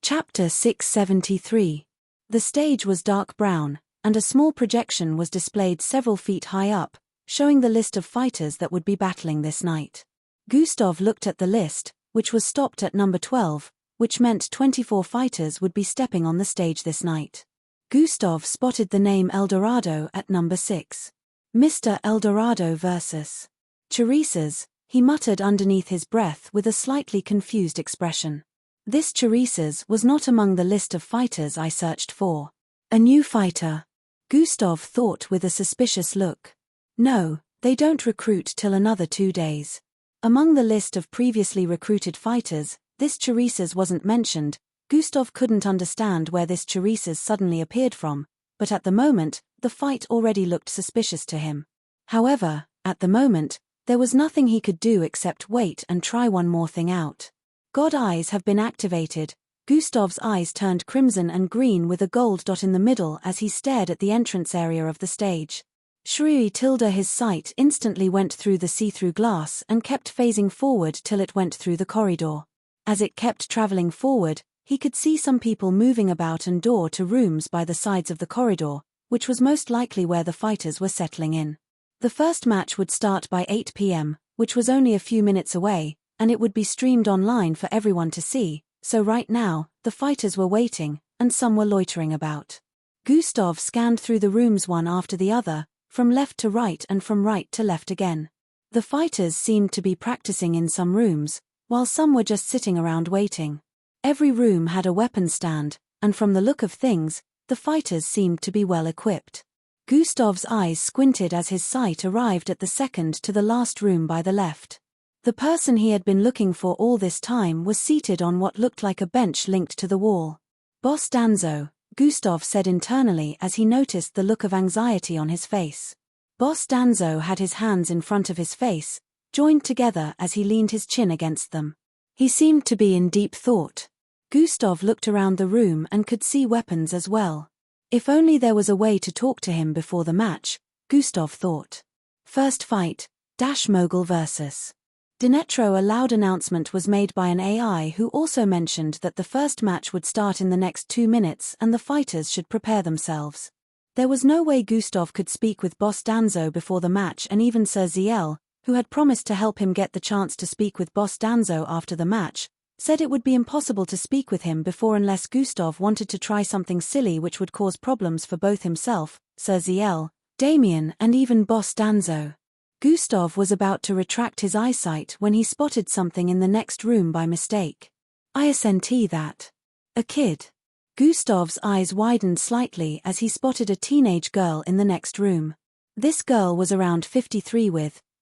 Chapter 673. The stage was dark brown, and a small projection was displayed several feet high up, showing the list of fighters that would be battling this night. Gustav looked at the list, which was stopped at number 12, which meant 24 fighters would be stepping on the stage this night. Gustav spotted the name Eldorado at number 6. Mr. Eldorado versus Teresa's, he muttered underneath his breath with a slightly confused expression. This Teresa's was not among the list of fighters I searched for. A new fighter? Gustav thought with a suspicious look. No, they don't recruit till another 2 days. Among the list of previously recruited fighters, this Teresa's wasn't mentioned. Gustav couldn't understand where this Teresa's suddenly appeared from, but at the moment, the fight already looked suspicious to him. However, at the moment, there was nothing he could do except wait and try one more thing out. God eyes have been activated. Gustav's eyes turned crimson and green with a gold dot in the middle as he stared at the entrance area of the stage. His sight instantly went through the see-through glass and kept phasing forward till it went through the corridor. As it kept traveling forward, he could see some people moving about and door to rooms by the sides of the corridor, which was most likely where the fighters were settling in. The first match would start by 8 p.m., which was only a few minutes away, and it would be streamed online for everyone to see, so right now, the fighters were waiting, and some were loitering about. Gustav scanned through the rooms one after the other, from left to right and from right to left again. The fighters seemed to be practicing in some rooms, while some were just sitting around waiting. Every room had a weapon stand, and from the look of things, the fighters seemed to be well equipped. Gustav's eyes squinted as his sight arrived at the second to the last room by the left. The person he had been looking for all this time was seated on what looked like a bench linked to the wall. Boss Danzo, Gustav said internally as he noticed the look of anxiety on his face. Boss Danzo had his hands in front of his face, joined together as he leaned his chin against them. He seemed to be in deep thought. Gustav looked around the room and could see weapons as well. If only there was a way to talk to him before the match, Gustav thought. First fight, Dash Mogul vs. Dinetro. A loud announcement was made by an AI who also mentioned that the first match would start in the next 2 minutes and the fighters should prepare themselves. There was no way Gustav could speak with Boss Danzo before the match, and even Sir Ziel, who had promised to help him get the chance to speak with Boss Danzo after the match, said it would be impossible to speak with him before unless Gustav wanted to try something silly which would cause problems for both himself, Sir Ziel, Damien and even Boss Danzo. Gustav was about to retract his eyesight when he spotted something in the next room by mistake. ISNT that. A kid. Gustav's eyes widened slightly as he spotted a teenage girl in the next room. This girl was around 53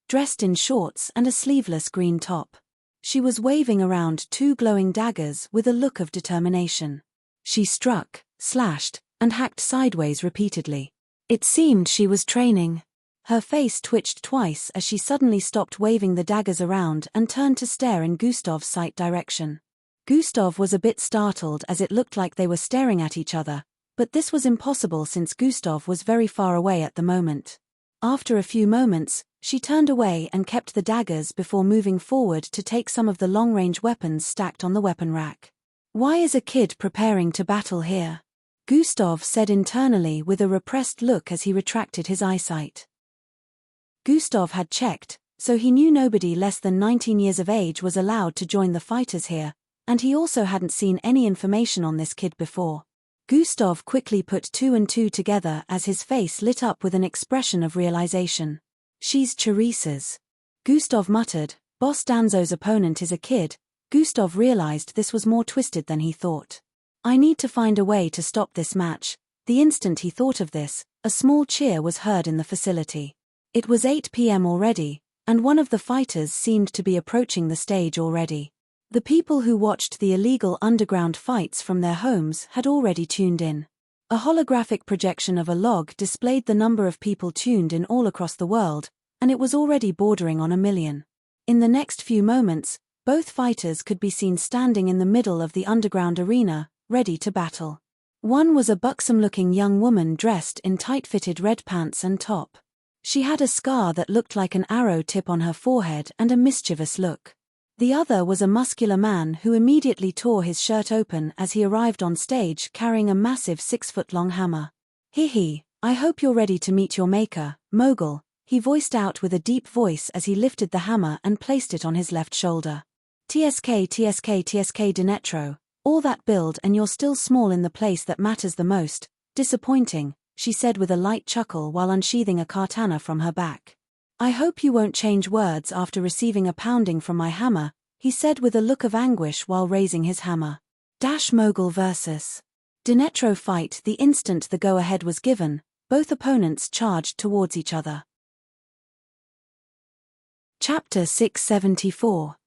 dressed in shorts and a sleeveless green top. She was waving around 2 glowing daggers with a look of determination. She struck, slashed, and hacked sideways repeatedly. It seemed she was training. Her face twitched twice as she suddenly stopped waving the daggers around and turned to stare in Gustav's sight direction. Gustav was a bit startled as it looked like they were staring at each other, but this was impossible since Gustav was very far away at the moment. After a few moments, she turned away and kept the daggers before moving forward to take some of the long-range weapons stacked on the weapon rack. Why is a kid preparing to battle here? Gustav said internally with a repressed look as he retracted his eyesight. Gustav had checked, so he knew nobody less than 19 years of age was allowed to join the fighters here, and he also hadn't seen any information on this kid before. Gustav quickly put 2 and 2 together as his face lit up with an expression of realization. She's Teresa's. Gustav muttered. Boss Danzo's opponent is a kid. Gustav realized this was more twisted than he thought. I need to find a way to stop this match. The instant he thought of this, a small cheer was heard in the facility. It was 8 p.m. already, and one of the fighters seemed to be approaching the stage already. The people who watched the illegal underground fights from their homes had already tuned in. A holographic projection of a log displayed the number of people tuned in all across the world, and it was already bordering on 1 million. In the next few moments, both fighters could be seen standing in the middle of the underground arena, ready to battle. One was a buxom-looking young woman dressed in tight-fitted red pants and top. She had a scar that looked like an arrow tip on her forehead and a mischievous look. The other was a muscular man who immediately tore his shirt open as he arrived on stage carrying a massive 6-foot-long hammer. "Hee, I hope you're ready to meet your maker, Mogul," he voiced out with a deep voice as he lifted the hammer and placed it on his left shoulder. "TSK Dinetro, all that build and you're still small in the place that matters the most. Disappointing," she said with a light chuckle while unsheathing a katana from her back. "I hope you won't change words after receiving a pounding from my hammer," he said with a look of anguish while raising his hammer. Mogul vs. Dinetro fight. The instant the go-ahead was given, both opponents charged towards each other. Chapter 674.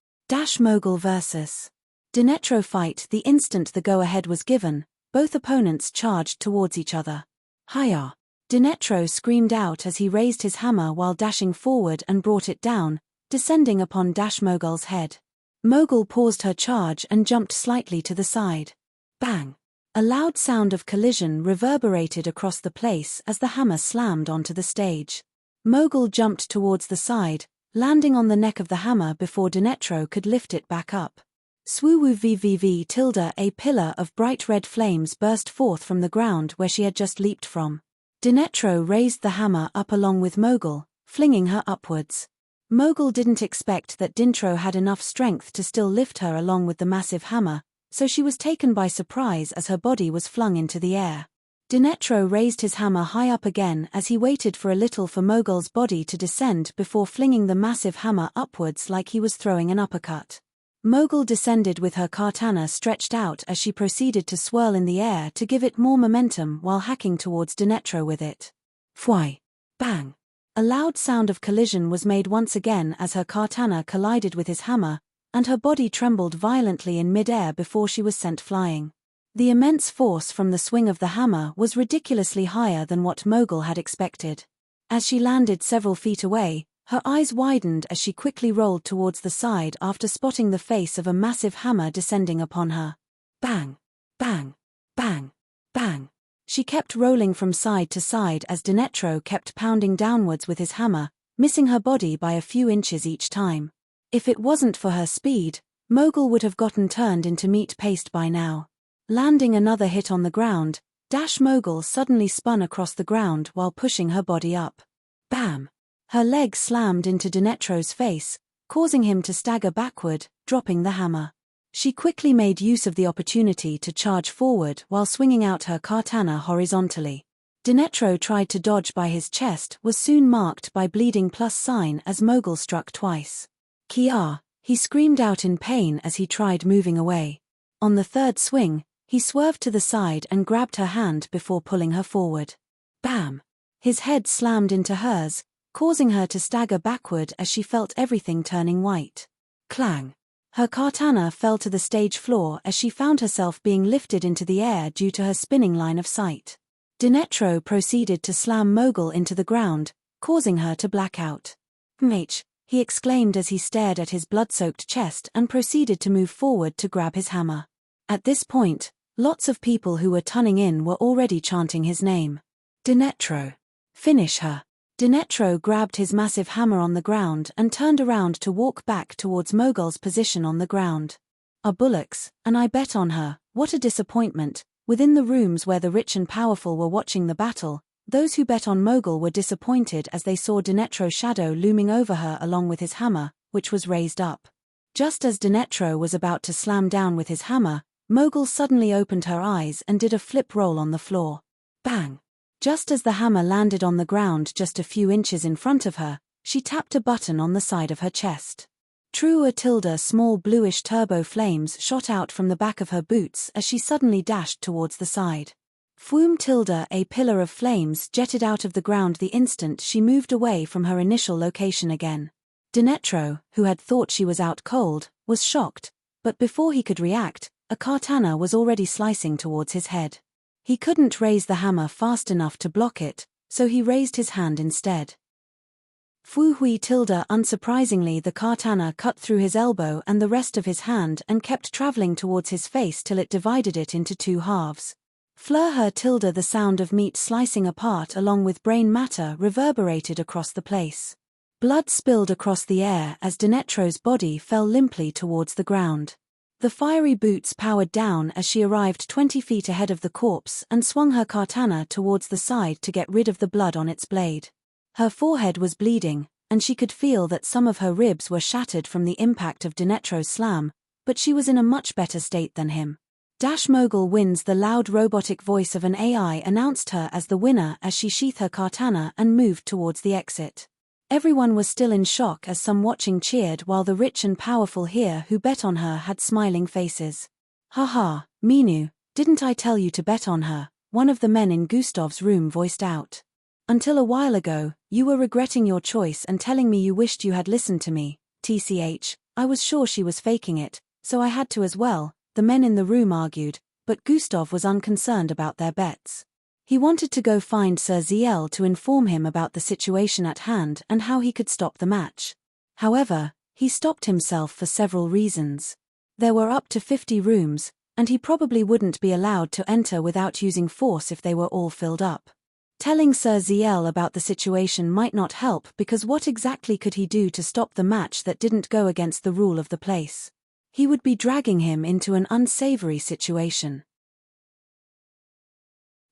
Mogul vs. Dinetro fight. The instant the go-ahead was given, both opponents charged towards each other. "Hiya!" Dinetro screamed out as he raised his hammer while dashing forward and brought it down, descending upon Mogul's head. Mogul paused her charge and jumped slightly to the side. Bang! A loud sound of collision reverberated across the place as the hammer slammed onto the stage. Mogul jumped towards the side, landing on the neck of the hammer before Dinetro could lift it back up. Swoo vvv a pillar of bright red flames burst forth from the ground where she had just leaped from. Dinetro raised the hammer up along with Mogul, flinging her upwards. Mogul didn't expect that Dinetro had enough strength to still lift her along with the massive hammer, so she was taken by surprise as her body was flung into the air. Dinetro raised his hammer high up again as he waited for a little for Mogul's body to descend before flinging the massive hammer upwards like he was throwing an uppercut. Mogul descended with her katana stretched out as she proceeded to swirl in the air to give it more momentum while hacking towards Dinetro with it. Fwai! Bang! A loud sound of collision was made once again as her katana collided with his hammer, and her body trembled violently in mid-air before she was sent flying. The immense force from the swing of the hammer was ridiculously higher than what Mogul had expected. As she landed several feet away, her eyes widened as she quickly rolled towards the side after spotting the face of a massive hammer descending upon her. Bang! Bang! Bang! Bang! She kept rolling from side to side as Dinetro kept pounding downwards with his hammer, missing her body by a few inches each time. If it wasn't for her speed, Mogul would have gotten turned into meat paste by now. Landing another hit on the ground, Mogul suddenly spun across the ground while pushing her body up. Bam! Her leg slammed into Dinetro's face, causing him to stagger backward, dropping the hammer. She quickly made use of the opportunity to charge forward while swinging out her katana horizontally. Dinetro tried to dodge by his chest, was soon marked by bleeding +sign as Mogul struck twice. Kia! He screamed out in pain as he tried moving away. On the third swing, he swerved to the side and grabbed her hand before pulling her forward. Bam! His head slammed into hers, causing her to stagger backward as she felt everything turning white. Clang! Her katana fell to the stage floor as she found herself being lifted into the air due to her spinning line of sight. Dinetro proceeded to slam Mogul into the ground, causing her to black out. "Mate," he exclaimed as he stared at his blood-soaked chest and proceeded to move forward to grab his hammer. At this point, lots of people who were tunning in were already chanting his name. "Dinetro! Finish her!" Dinetro grabbed his massive hammer on the ground and turned around to walk back towards Mogul's position on the ground. Bullocks, and I bet on her, what a disappointment. Within the rooms where the rich and powerful were watching the battle, those who bet on Mogul were disappointed as they saw Dinetro's shadow looming over her along with his hammer, which was raised up. Just as Dinetro was about to slam down with his hammer, Mogul suddenly opened her eyes and did a flip roll on the floor. Bang! Just as the hammer landed on the ground just a few inches in front of her, she tapped a button on the side of her chest. Small bluish turbo flames shot out from the back of her boots as she suddenly dashed towards the side. A pillar of flames jetted out of the ground the instant she moved away from her initial location again. Dinetro, who had thought she was out cold, was shocked, but before he could react, a katana was already slicing towards his head. He couldn't raise the hammer fast enough to block it, so he raised his hand instead. Unsurprisingly, the katana cut through his elbow and the rest of his hand and kept traveling towards his face till it divided it into two halves. The sound of meat slicing apart along with brain matter reverberated across the place. Blood spilled across the air as Dinetro's body fell limply towards the ground. The fiery boots powered down as she arrived 20 feet ahead of the corpse and swung her katana towards the side to get rid of the blood on its blade. Her forehead was bleeding, and she could feel that some of her ribs were shattered from the impact of Dinetro's slam, but she was in a much better state than him. Dash Mogul wins. The loud robotic voice of an AI announced her as the winner as she sheathed her katana and moved towards the exit. Everyone was still in shock as some watching cheered while the rich and powerful here who bet on her had smiling faces. "Haha, Minu, didn't I tell you to bet on her?" one of the men in Gustav's room voiced out. "Until a while ago, you were regretting your choice and telling me you wished you had listened to me. TCH, I was sure she was faking it, so I had to as well," the men in the room argued, but Gustav was unconcerned about their bets. He wanted to go find Sir Ziel to inform him about the situation at hand and how he could stop the match. However, he stopped himself for several reasons. There were up to 50 rooms, and he probably wouldn't be allowed to enter without using force if they were all filled up. Telling Sir Ziel about the situation might not help because what exactly could he do to stop the match that didn't go against the rule of the place? He would be dragging him into an unsavory situation.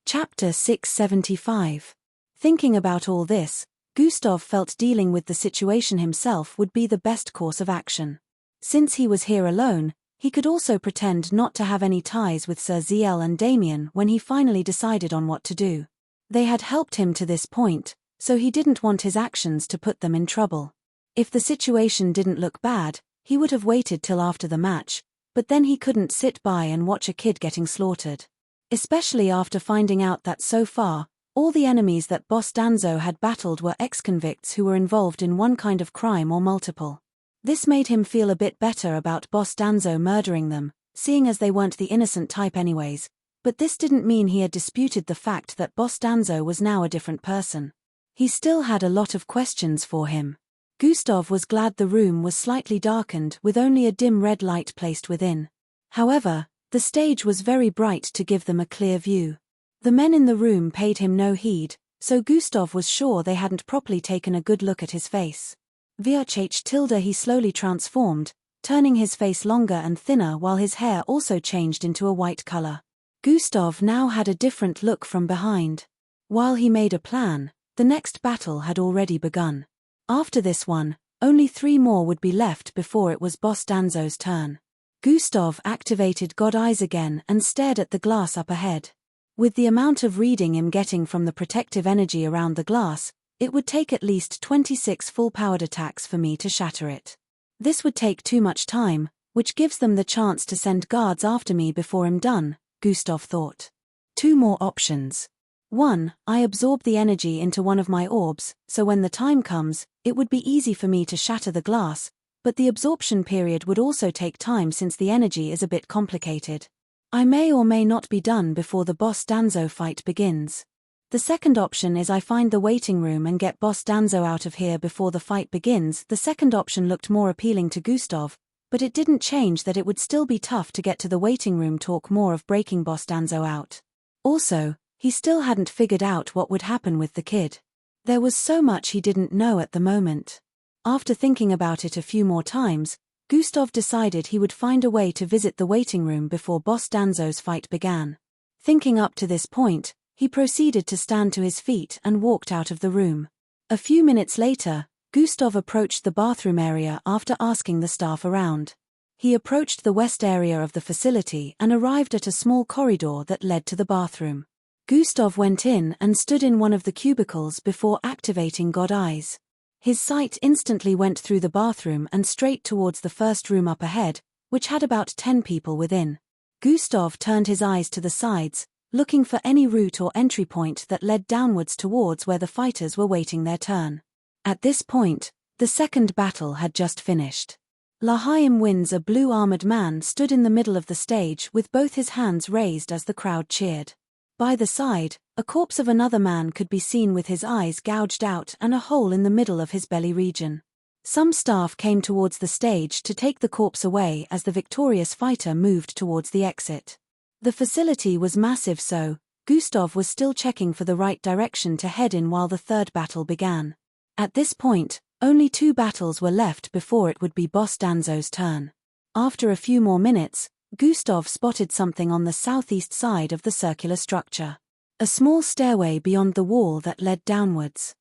Chapter 675. Thinking about all this, Gustav felt dealing with the situation himself would be the best course of action. Since he was here alone, he could also pretend not to have any ties with Sir Ziel and Damien when he finally decided on what to do. They had helped him to this point, so he didn't want his actions to put them in trouble. If the situation didn't look bad, he would have waited till after the match, but then he couldn't sit by and watch a kid getting slaughtered. Especially after finding out that so far, all the enemies that Boss Danzo had battled were ex-convicts who were involved in one kind of crime or multiple. This made him feel a bit better about Boss Danzo murdering them, seeing as they weren't the innocent type anyways, but this didn't mean he had disputed the fact that Boss Danzo was now a different person. He still had a lot of questions for him. Gustav was glad the room was slightly darkened with only a dim red light placed within. However, the stage was very bright to give them a clear view. The men in the room paid him no heed, so Gustav was sure they hadn't properly taken a good look at his face. VHH he slowly transformed, turning his face longer and thinner while his hair also changed into a white color. Gustav now had a different look from behind. While he made a plan, the next battle had already begun. After this one, only 3 more would be left before it was Boss Danzo's turn. Gustav activated God Eyes again and stared at the glass up ahead. With the amount of reading I'm getting from the protective energy around the glass, it would take at least 26 full-powered attacks for me to shatter it. This would take too much time, which gives them the chance to send guards after me before I'm done, Gustav thought. 2 more options. 1. I absorb the energy into one of my orbs, so when the time comes, it would be easy for me to shatter the glass, but the absorption period would also take time since the energy is a bit complicated. I may or may not be done before the Boss Danzo fight begins. The second option is I find the waiting room and get Boss Danzo out of here before the fight begins. The second option looked more appealing to Gustav, but it didn't change that it would still be tough to get to the waiting room. Talk more of breaking Boss Danzo out. Also, he still hadn't figured out what would happen with the kid. There was so much he didn't know at the moment. After thinking about it a few more times, Gustav decided he would find a way to visit the waiting room before Boss Danzo's fight began. Thinking up to this point, he proceeded to stand to his feet and walked out of the room. A few minutes later, Gustav approached the bathroom area after asking the staff around. He approached the west area of the facility and arrived at a small corridor that led to the bathroom. Gustav went in and stood in one of the cubicles before activating God Eyes. His sight instantly went through the bathroom and straight towards the first room up ahead, which had about 10 people within. Gustav turned his eyes to the sides, looking for any route or entry point that led downwards towards where the fighters were waiting their turn. At this point, the second battle had just finished. Lahaim Wins, a blue-armored man, stood in the middle of the stage with both his hands raised as the crowd cheered. By the side, a corpse of another man could be seen with his eyes gouged out and a hole in the middle of his belly region. Some staff came towards the stage to take the corpse away as the victorious fighter moved towards the exit. The facility was massive, so Gustav was still checking for the right direction to head in while the third battle began. At this point, Only 2 battles were left before it would be Boss Danzo's turn. After a few more minutes, Gustav spotted something on the southeast side of the circular structure. A small stairway beyond the wall that led downwards.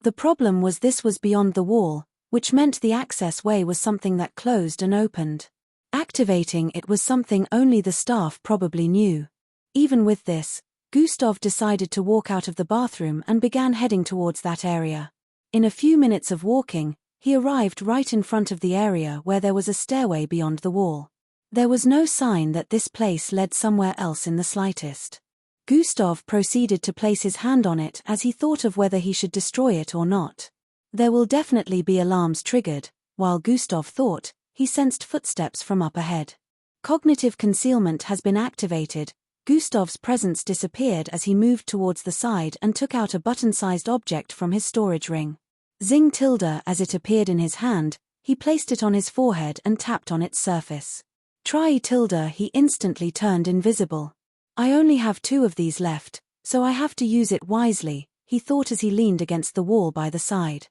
The problem was this was beyond the wall, which meant the access way was something that closed and opened. Activating it was something only the staff probably knew. Even with this, Gustav decided to walk out of the bathroom and began heading towards that area. In a few minutes of walking, he arrived right in front of the area where there was a stairway beyond the wall. There was no sign that this place led somewhere else in the slightest. Gustav proceeded to place his hand on it as he thought of whether he should destroy it or not. There will definitely be alarms triggered. While Gustav thought, he sensed footsteps from up ahead. Cognitive concealment has been activated. Gustav's presence disappeared as he moved towards the side and took out a button-sized object from his storage ring. Zing tilde as it appeared in his hand, he placed it on his forehead and tapped on its surface. Try tilde he instantly turned invisible. I only have 2 of these left, so I have to use it wisely, he thought as he leaned against the wall by the side.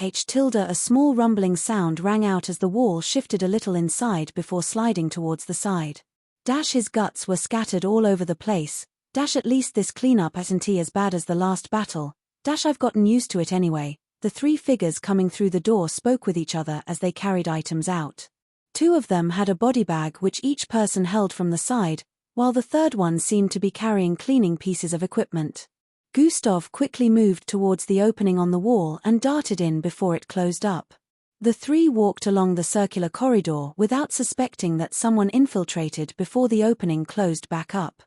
H tilde a small rumbling sound rang out as the wall shifted a little inside before sliding towards the side. His guts were scattered all over the place. At least this cleanup isn't as bad as the last battle. I've gotten used to it anyway. The 3 figures coming through the door spoke with each other as they carried items out. 2 of them had a body bag which each person held from the side, while the third one seemed to be carrying cleaning pieces of equipment. Gustav quickly moved towards the opening on the wall and darted in before it closed up. The 3 walked along the circular corridor without suspecting that someone infiltrated before the opening closed back up.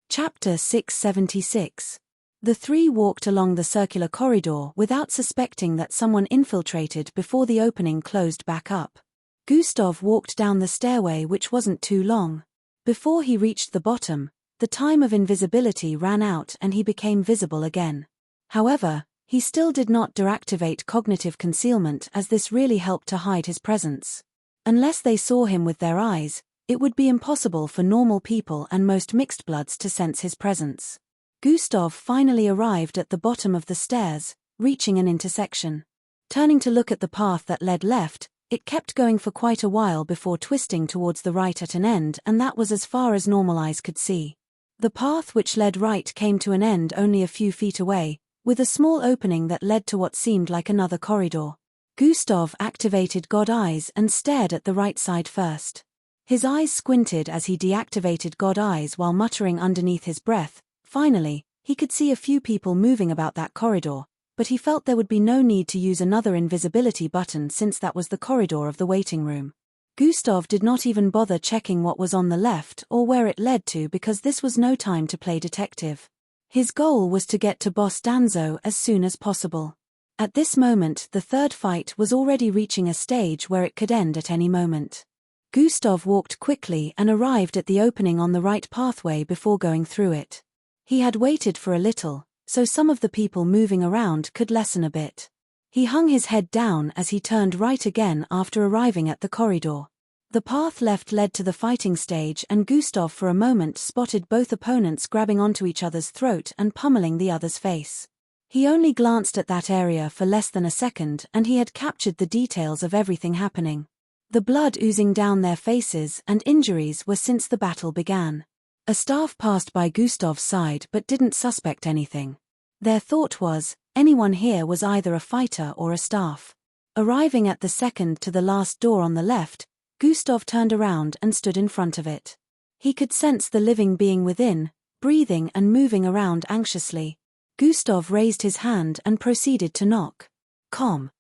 Chapter 676. The 3 walked along the circular corridor without suspecting that someone infiltrated before the opening closed back up. Gustav walked down the stairway, which wasn't too long. Before he reached the bottom, the time of invisibility ran out and he became visible again. However, he still did not deactivate cognitive concealment as this really helped to hide his presence. Unless they saw him with their eyes, it would be impossible for normal people and most mixed bloods to sense his presence. Gustav finally arrived at the bottom of the stairs, reaching an intersection. Turning to look at the path that led left, it kept going for quite a while before twisting towards the right at an end, and that was as far as normal eyes could see. The path which led right came to an end only a few feet away, with a small opening that led to what seemed like another corridor. Gustav activated God Eyes and stared at the right side first. His eyes squinted as he deactivated God Eyes while muttering underneath his breath. Finally, he could see a few people moving about that corridor, but he felt there would be no need to use another invisibility button since that was the corridor of the waiting room. Gustav did not even bother checking what was on the left or where it led to because this was no time to play detective. His goal was to get to Boss Danzo as soon as possible. At this moment, the third fight was already reaching a stage where it could end at any moment. Gustav walked quickly and arrived at the opening on the right pathway before going through it. He had waited for a little, so some of the people moving around could lessen a bit. He hung his head down as he turned right again after arriving at the corridor. The path left led to the fighting stage, and Gustav for a moment spotted both opponents grabbing onto each other's throat and pummeling the other's face. He only glanced at that area for less than a second and he had captured the details of everything happening. The blood oozing down their faces and injuries were since the battle began. A staff passed by Gustav's side but didn't suspect anything. Their thought was, anyone here was either a fighter or a staff. Arriving at the second to the last door on the left, Gustav turned around and stood in front of it. He could sense the living being within, breathing and moving around anxiously. Gustav raised his hand and proceeded to knock. Calm.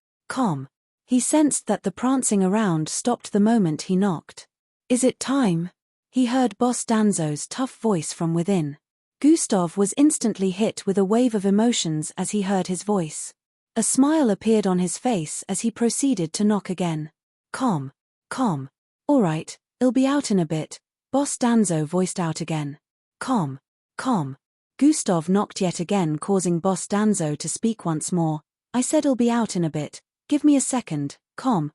He sensed that the prancing around stopped the moment he knocked. Is it time? He heard Boss Danzo's tough voice from within. Gustav was instantly hit with a wave of emotions as he heard his voice. A smile appeared on his face as he proceeded to knock again. Calm. All right, it'll be out in a bit, Boss Danzo voiced out again. Calm. Gustav knocked yet again, causing Boss Danzo to speak once more. I said I'll be out in a bit, give me a second. Calm.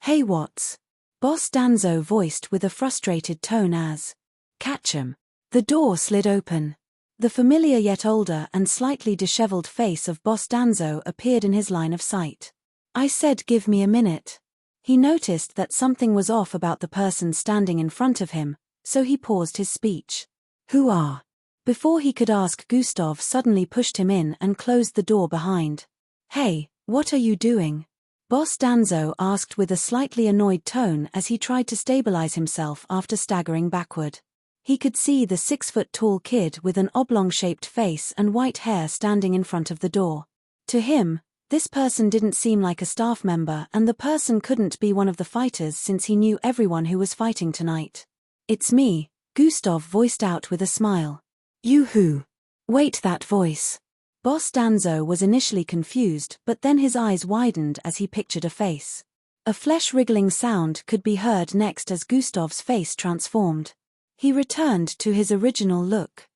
Hey, what's? Boss Danzo voiced with a frustrated tone as. Catch 'em. The door slid open. The familiar yet older and slightly disheveled face of Boss Danzo appeared in his line of sight. I said give me a minute. He noticed that something was off about the person standing in front of him, so he paused his speech. Who are? Before he could ask, Gustav suddenly pushed him in and closed the door behind. Hey, what are you doing? Boss Danzo asked with a slightly annoyed tone as he tried to stabilize himself after staggering backward. He could see the 6-foot-tall kid with an oblong-shaped face and white hair standing in front of the door. To him, this person didn't seem like a staff member, and the person couldn't be one of the fighters since he knew everyone who was fighting tonight. It's me, Gustav voiced out with a smile. You who? Wait, that voice. Boss Danzo was initially confused, but then his eyes widened as he pictured a face. A flesh-wriggling sound could be heard next as Gustav's face transformed. He returned to his original look.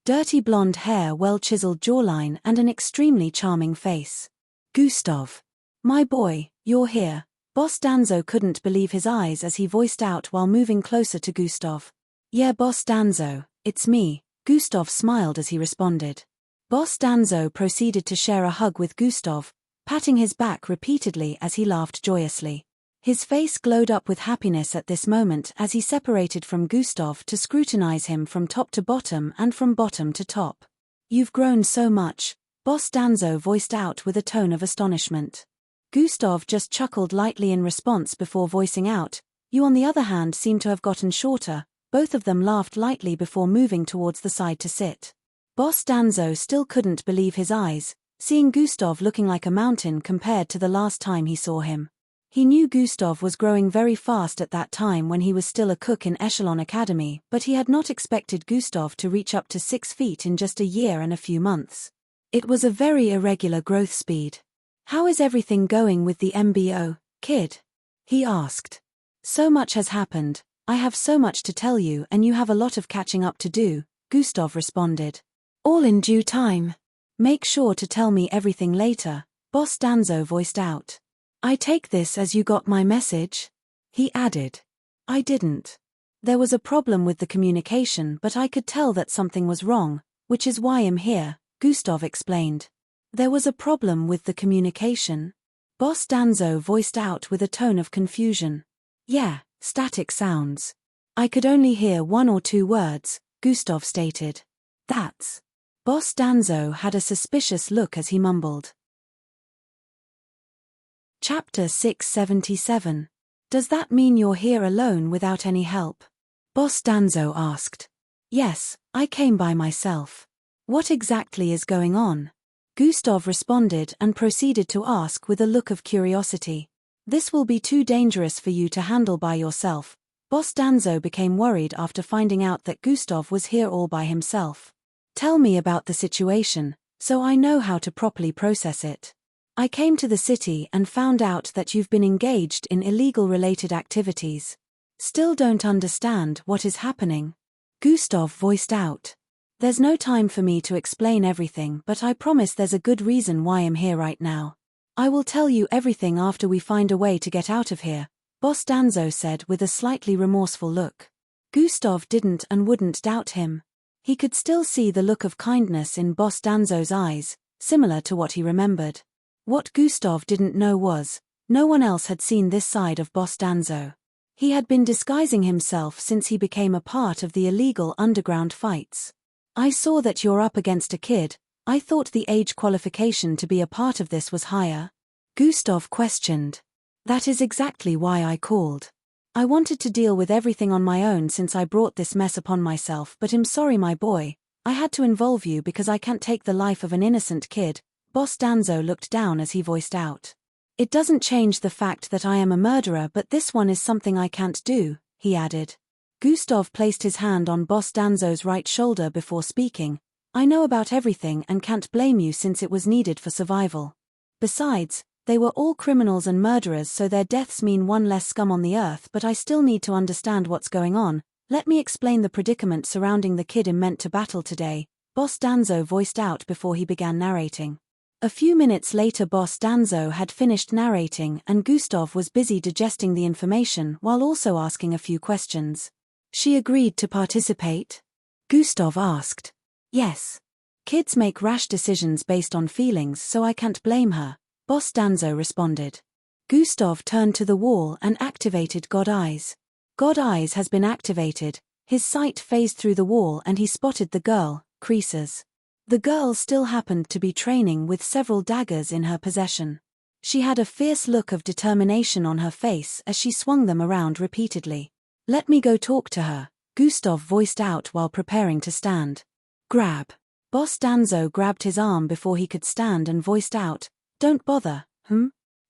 Dirty blonde hair, well-chiseled jawline, and an extremely charming face. Gustav. My boy, you're here. Boss Danzo couldn't believe his eyes as he voiced out while moving closer to Gustav. Yeah, Boss Danzo, it's me, Gustav smiled as he responded. Boss Danzo proceeded to share a hug with Gustav, patting his back repeatedly as he laughed joyously. His face glowed up with happiness at this moment as he separated from Gustav to scrutinize him from top to bottom and from bottom to top. You've grown so much, Boss Danzo voiced out with a tone of astonishment. Gustav just chuckled lightly in response before voicing out, you on the other hand seem to have gotten shorter. Both of them laughed lightly before moving towards the side to sit. Boss Danzo still couldn't believe his eyes, seeing Gustav looking like a mountain compared to the last time he saw him. He knew Gustav was growing very fast at that time when he was still a cook in Echelon Academy, but he had not expected Gustav to reach up to 6 feet in just a year and a few months. It was a very irregular growth speed. How is everything going with the MBO, kid? He asked. So much has happened, I have so much to tell you and you have a lot of catching up to do, Gustav responded. All in due time. Make sure to tell me everything later, Boss Danzo voiced out. I take this as you got my message? He added. I didn't. There was a problem with the communication, but I could tell that something was wrong, which is why I'm here, Gustav explained. There was a problem with the communication? Boss Danzo voiced out with a tone of confusion. Yeah, static sounds. I could only hear 1 or 2 words, Gustav stated. That's. Boss Danzo had a suspicious look as he mumbled. Chapter 677. Does that mean you're here alone without any help? Boss Danzo asked. Yes, I came by myself. What exactly is going on? Gustav responded and proceeded to ask with a look of curiosity. This will be too dangerous for you to handle by yourself. Boss Danzo became worried after finding out that Gustav was here all by himself. Tell me about the situation, so I know how to properly process it. I came to the city and found out that you've been engaged in illegal related activities. Still don't understand what is happening. Gustav voiced out. There's no time for me to explain everything, but I promise there's a good reason why I'm here right now. I will tell you everything after we find a way to get out of here, Boss Danzo said with a slightly remorseful look. Gustav didn't and wouldn't doubt him. He could still see the look of kindness in Boss Danzo's eyes, similar to what he remembered. What Gustav didn't know was, no one else had seen this side of Boss Danzo. He had been disguising himself since he became a part of the illegal underground fights. I saw that you're up against a kid. I thought the age qualification to be a part of this was higher. Gustav questioned. That is exactly why I called. I wanted to deal with everything on my own since I brought this mess upon myself, but I'm sorry my boy, I had to involve you because I can't take the life of an innocent kid. Boss Danzo looked down as he voiced out. It doesn't change the fact that I am a murderer, but this one is something I can't do, he added. Gustav placed his hand on Boss Danzo's right shoulder before speaking. I know about everything and can't blame you since it was needed for survival. Besides, they were all criminals and murderers, so their deaths mean one less scum on the earth, but I still need to understand what's going on. Let me explain the predicament surrounding the kid I'm meant to battle today, Boss Danzo voiced out before he began narrating. A few minutes later Boss Danzo had finished narrating and Gustav was busy digesting the information while also asking a few questions. She agreed to participate? Gustav asked. Yes. Kids make rash decisions based on feelings, so I can't blame her, Boss Danzo responded. Gustav turned to the wall and activated God Eyes. God Eyes has been activated. His sight phased through the wall and he spotted the girl, Creases. The girl still happened to be training with several daggers in her possession. She had a fierce look of determination on her face as she swung them around repeatedly. Let me go talk to her, Gustav voiced out while preparing to stand. Grab. Boss Danzo grabbed his arm before he could stand and voiced out, don't bother,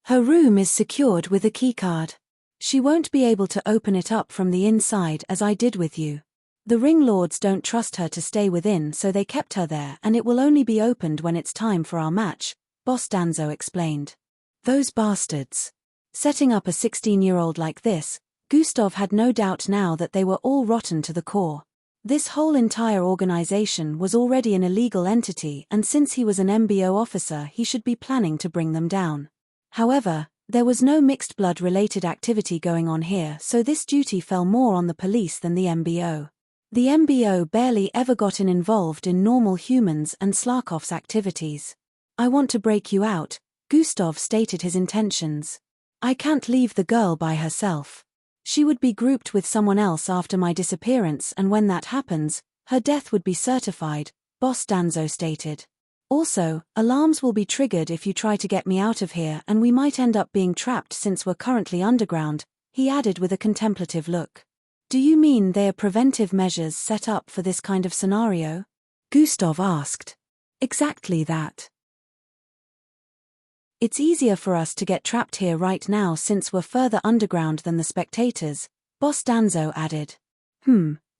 Her room is secured with a keycard. She won't be able to open it up from the inside as I did with you. The ring lords don't trust her to stay within, so they kept her there and it will only be opened when it's time for our match, Boss Danzo explained. Those bastards. Setting up a 16-year-old like this, Gustav had no doubt now that they were all rotten to the core. This whole entire organization was already an illegal entity, and since he was an MBO officer he should be planning to bring them down. However, there was no mixed blood-related activity going on here, so this duty fell more on the police than the MBO. The MBO barely ever got involved in normal humans and Slarkov's activities. I want to break you out, Gustav stated his intentions. I can't leave the girl by herself. She would be grouped with someone else after my disappearance, and when that happens, her death would be certified, Boss Danzo stated. Also, alarms will be triggered if you try to get me out of here, and we might end up being trapped since we're currently underground, he added with a contemplative look. Do you mean they are preventive measures set up for this kind of scenario? Gustav asked. Exactly that. It's easier for us to get trapped here right now since we're further underground than the spectators, Boss Danzo added.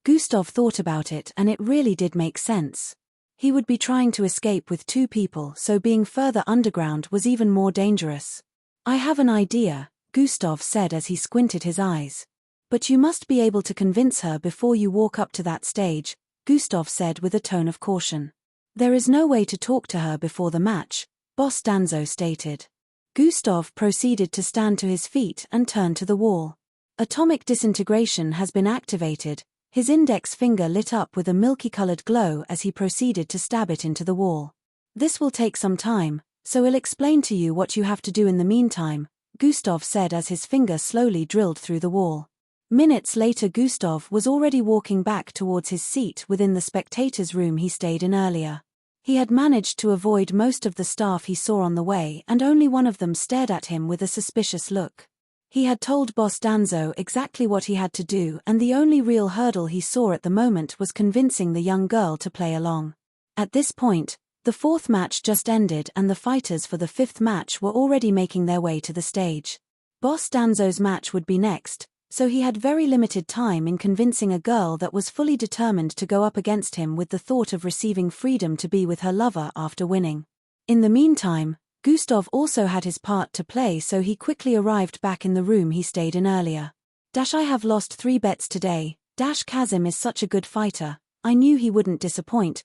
Gustav thought about it and it really did make sense. He would be trying to escape with two people, so being further underground was even more dangerous. I have an idea, Gustav said as he squinted his eyes. But you must be able to convince her before you walk up to that stage, Gustav said with a tone of caution. There is no way to talk to her before the match, Boss Danzo stated. Gustav proceeded to stand to his feet and turn to the wall. Atomic disintegration has been activated. His index finger lit up with a milky-colored glow as he proceeded to stab it into the wall. This will take some time, so I'll explain to you what you have to do in the meantime, Gustav said as his finger slowly drilled through the wall. Minutes later Gustav was already walking back towards his seat within the spectators' room he stayed in earlier. He had managed to avoid most of the staff he saw on the way, and only one of them stared at him with a suspicious look. He had told Boss Danzo exactly what he had to do, and the only real hurdle he saw at the moment was convincing the young girl to play along. At this point, the fourth match just ended and the fighters for the fifth match were already making their way to the stage. Boss Danzo's match would be next, so he had very limited time in convincing a girl that was fully determined to go up against him with the thought of receiving freedom to be with her lover after winning. In the meantime, Gustav also had his part to play, so he quickly arrived back in the room he stayed in earlier. I have lost 3 bets today. Kazim is such a good fighter. I knew he wouldn't disappoint.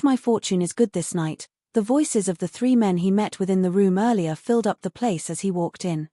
My fortune is good this night. The voices of the 3 men he met within the room earlier filled up the place as he walked in.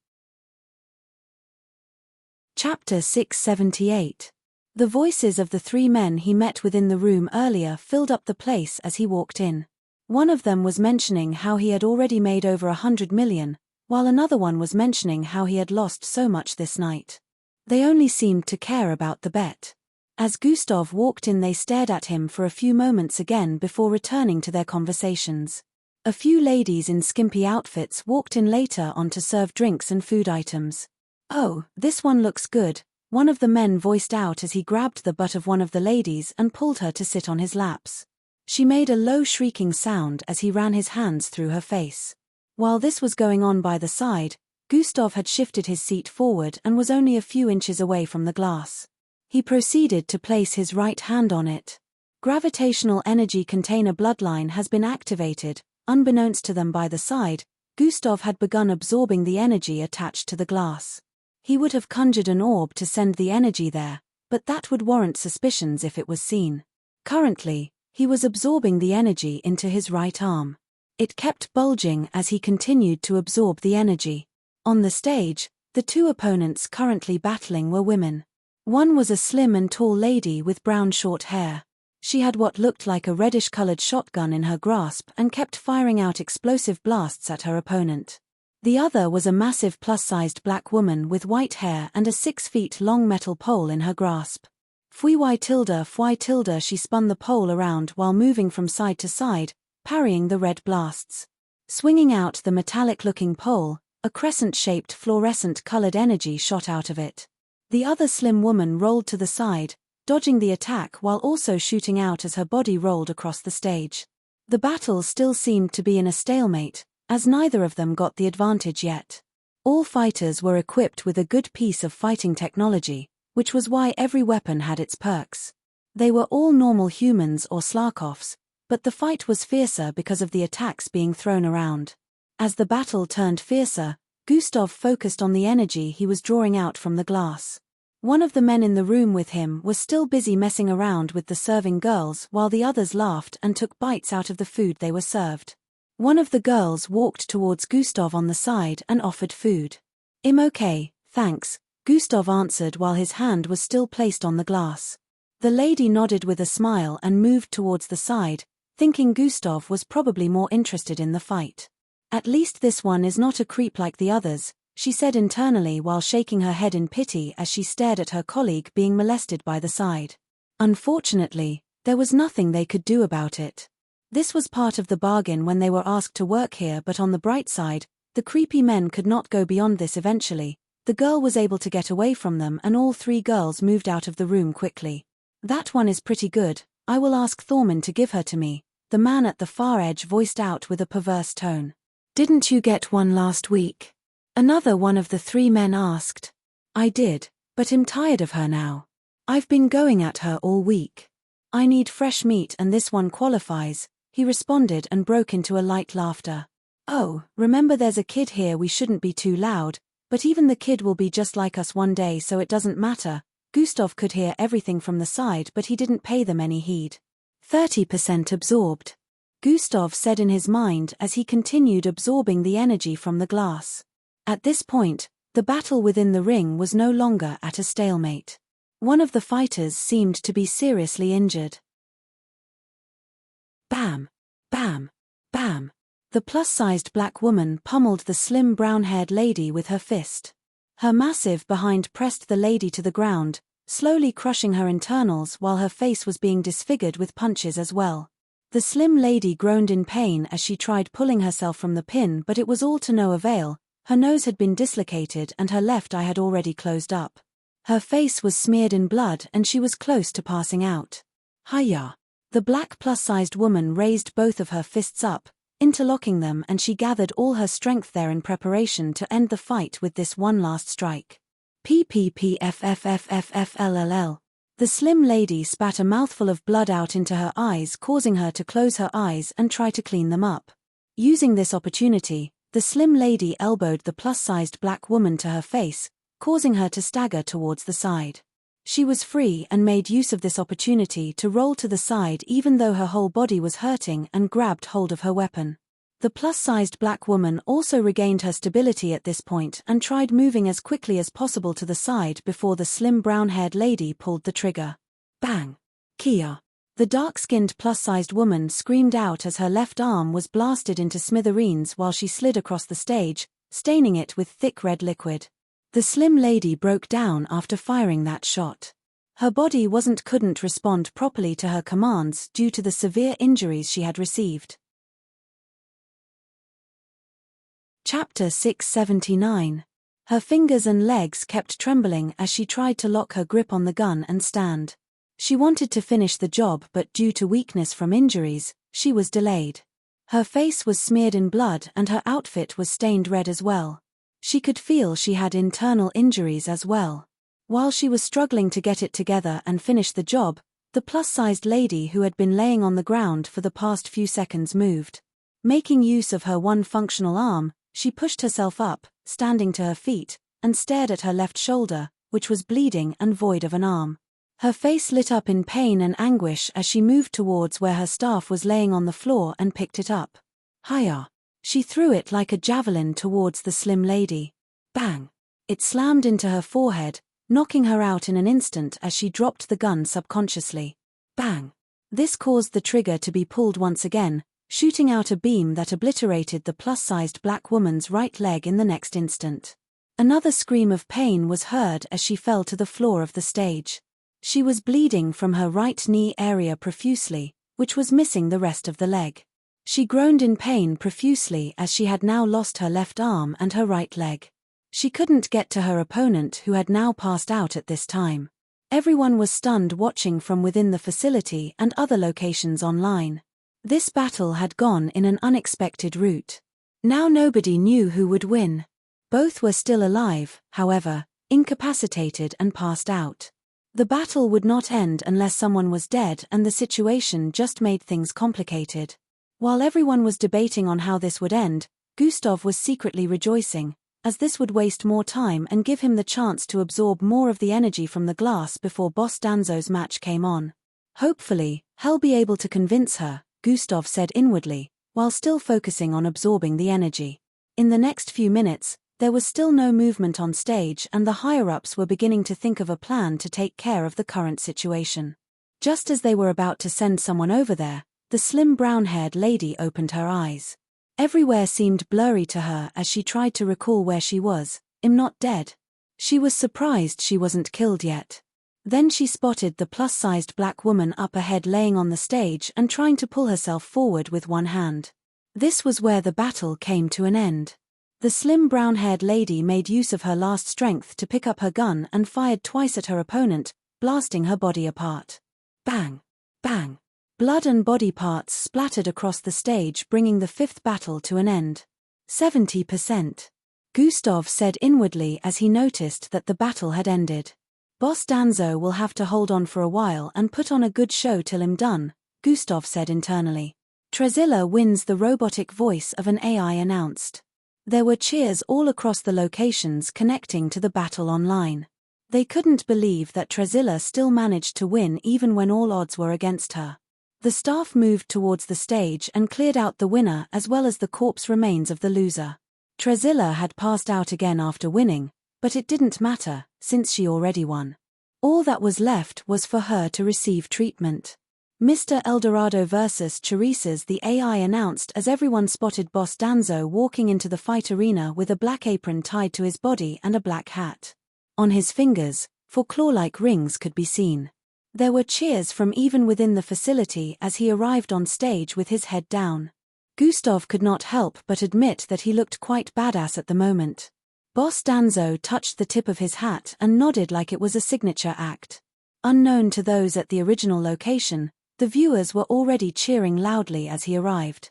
Chapter 678. The voices of the 3 men he met within the room earlier filled up the place as he walked in. One of them was mentioning how he had already made over 100 million, while another one was mentioning how he had lost so much this night. They only seemed to care about the bet. As Gustav walked in they stared at him for a few moments again before returning to their conversations. A few ladies in skimpy outfits walked in later on to serve drinks and food items. Oh, this one looks good, one of the men voiced out as he grabbed the butt of one of the ladies and pulled her to sit on his laps. She made a low shrieking sound as he ran his hands through her face. While this was going on by the side, Gustav had shifted his seat forward and was only a few inches away from the glass. He proceeded to place his right hand on it. Gravitational energy container bloodline has been activated. Unbeknownst to them by the side, Gustav had begun absorbing the energy attached to the glass. He would have conjured an orb to send the energy there, but that would warrant suspicions if it was seen. Currently, he was absorbing the energy into his right arm. It kept bulging as he continued to absorb the energy. On the stage, the 2 opponents currently battling were women. One was a slim and tall lady with brown short hair. She had what looked like a reddish-colored shotgun in her grasp and kept firing out explosive blasts at her opponent. The other was a massive plus-sized black woman with white hair and a 6-foot-long metal pole in her grasp. Fui tilde, she spun the pole around while moving from side to side, parrying the red blasts. Swinging out the metallic-looking pole, a crescent-shaped fluorescent-colored energy shot out of it. The other slim woman rolled to the side, dodging the attack while also shooting out as her body rolled across the stage. The battle still seemed to be in a stalemate, as neither of them got the advantage yet. All fighters were equipped with a good piece of fighting technology, which was why every weapon had its perks. They were all normal humans or Slarkovs, but the fight was fiercer because of the attacks being thrown around. As the battle turned fiercer, Gustav focused on the energy he was drawing out from the glass. One of the men in the room with him was still busy messing around with the serving girls while the others laughed and took bites out of the food they were served. One of the girls walked towards Gustav on the side and offered food. "I'm okay, thanks," Gustav answered while his hand was still placed on the glass. The lady nodded with a smile and moved towards the side, thinking Gustav was probably more interested in the fight. "At least this one is not a creep like the others," she said internally while shaking her head in pity as she stared at her colleague being molested by the side. Unfortunately, there was nothing they could do about it. This was part of the bargain when they were asked to work here, but on the bright side, the creepy men could not go beyond this eventually. The girl was able to get away from them and all three girls moved out of the room quickly. "That one is pretty good, I will ask Thorman to give her to me," the man at the far edge voiced out with a perverse tone. "Didn't you get one last week?" Another one of the three men asked. "I did, but I'm tired of her now. I've been going at her all week. I need fresh meat and this one qualifies," he responded and broke into a light laughter. "Oh, remember there's a kid here, we shouldn't be too loud, but even the kid will be just like us one day so it doesn't matter." Gustav could hear everything from the side but he didn't pay them any heed. 30% absorbed, Gustav said in his mind as he continued absorbing the energy from the glass. At this point, the battle within the ring was no longer at a stalemate. One of the fighters seemed to be seriously injured. Bam! Bam! Bam! The plus-sized black woman pummeled the slim brown-haired lady with her fist. Her massive behind pressed the lady to the ground, slowly crushing her internals while her face was being disfigured with punches as well. The slim lady groaned in pain as she tried pulling herself from the pin, but it was all to no avail. Her nose had been dislocated and her left eye had already closed up. Her face was smeared in blood and she was close to passing out. "Hiya!" The black plus-sized woman raised both of her fists up, interlocking them, and she gathered all her strength there in preparation to end the fight with this one last strike. PPPFFFFFLLL. The slim lady spat a mouthful of blood out into her eyes, causing her to close her eyes and try to clean them up. Using this opportunity, the slim lady elbowed the plus-sized black woman to her face, causing her to stagger towards the side. She was free and made use of this opportunity to roll to the side even though her whole body was hurting, and grabbed hold of her weapon. The plus-sized black woman also regained her stability at this point and tried moving as quickly as possible to the side before the slim brown-haired lady pulled the trigger. Bang! Kia! The dark-skinned plus-sized woman screamed out as her left arm was blasted into smithereens while she slid across the stage, staining it with thick red liquid. The slim lady broke down after firing that shot. Her body couldn't respond properly to her commands due to the severe injuries she had received. Chapter 679. Her fingers and legs kept trembling as she tried to lock her grip on the gun and stand. She wanted to finish the job, but due to weakness from injuries, she was delayed. Her face was smeared in blood and her outfit was stained red as well. She could feel she had internal injuries as well. While she was struggling to get it together and finish the job, the plus-sized lady who had been laying on the ground for the past few seconds moved. Making use of her one functional arm, she pushed herself up, standing to her feet, and stared at her left shoulder, which was bleeding and void of an arm. Her face lit up in pain and anguish as she moved towards where her staff was laying on the floor and picked it up. Hiya! She threw it like a javelin towards the slim lady. Bang! It slammed into her forehead, knocking her out in an instant as she dropped the gun subconsciously. Bang! This caused the trigger to be pulled once again, shooting out a beam that obliterated the plus-sized black woman's right leg in the next instant. Another scream of pain was heard as she fell to the floor of the stage. She was bleeding from her right knee area profusely, which was missing the rest of the leg. She groaned in pain profusely as she had now lost her left arm and her right leg. She couldn't get to her opponent, who had now passed out at this time. Everyone was stunned, watching from within the facility and other locations online. This battle had gone in an unexpected route. Now nobody knew who would win. Both were still alive, however, incapacitated and passed out. The battle would not end unless someone was dead, and the situation just made things complicated. While everyone was debating on how this would end, Gustav was secretly rejoicing, as this would waste more time and give him the chance to absorb more of the energy from the glass before Boss Danzo's match came on. Hopefully, he'll be able to convince her, Gustav said inwardly, while still focusing on absorbing the energy. In the next few minutes, there was still no movement on stage, and the higher-ups were beginning to think of a plan to take care of the current situation. Just as they were about to send someone over there, the slim brown-haired lady opened her eyes. Everywhere seemed blurry to her as she tried to recall where she was. "I'm not dead." She was surprised she wasn't killed yet. Then she spotted the plus-sized black woman up ahead, laying on the stage and trying to pull herself forward with one hand. This was where the battle came to an end. The slim brown-haired lady made use of her last strength to pick up her gun and fired twice at her opponent, blasting her body apart. Bang! Bang! Blood and body parts splattered across the stage, bringing the fifth battle to an end. 70%. Gustav said inwardly as he noticed that the battle had ended. Boss Danzo will have to hold on for a while and put on a good show till I'm done, Gustav said internally. Trezilla wins, the robotic voice of an AI announced. There were cheers all across the locations connecting to the battle online. They couldn't believe that Trezilla still managed to win even when all odds were against her. The staff moved towards the stage and cleared out the winner as well as the corpse remains of the loser. Trezilla had passed out again after winning, but it didn't matter, since she already won. All that was left was for her to receive treatment. Mr. Eldorado vs. Charisas, the AI announced as everyone spotted Boss Danzo walking into the fight arena with a black apron tied to his body and a black hat. On his fingers, 4 claw-like rings could be seen. There were cheers from even within the facility as he arrived on stage with his head down. Gustav could not help but admit that he looked quite badass at the moment. Boss Danzo touched the tip of his hat and nodded like it was a signature act. Unknown to those at the original location, the viewers were already cheering loudly as he arrived.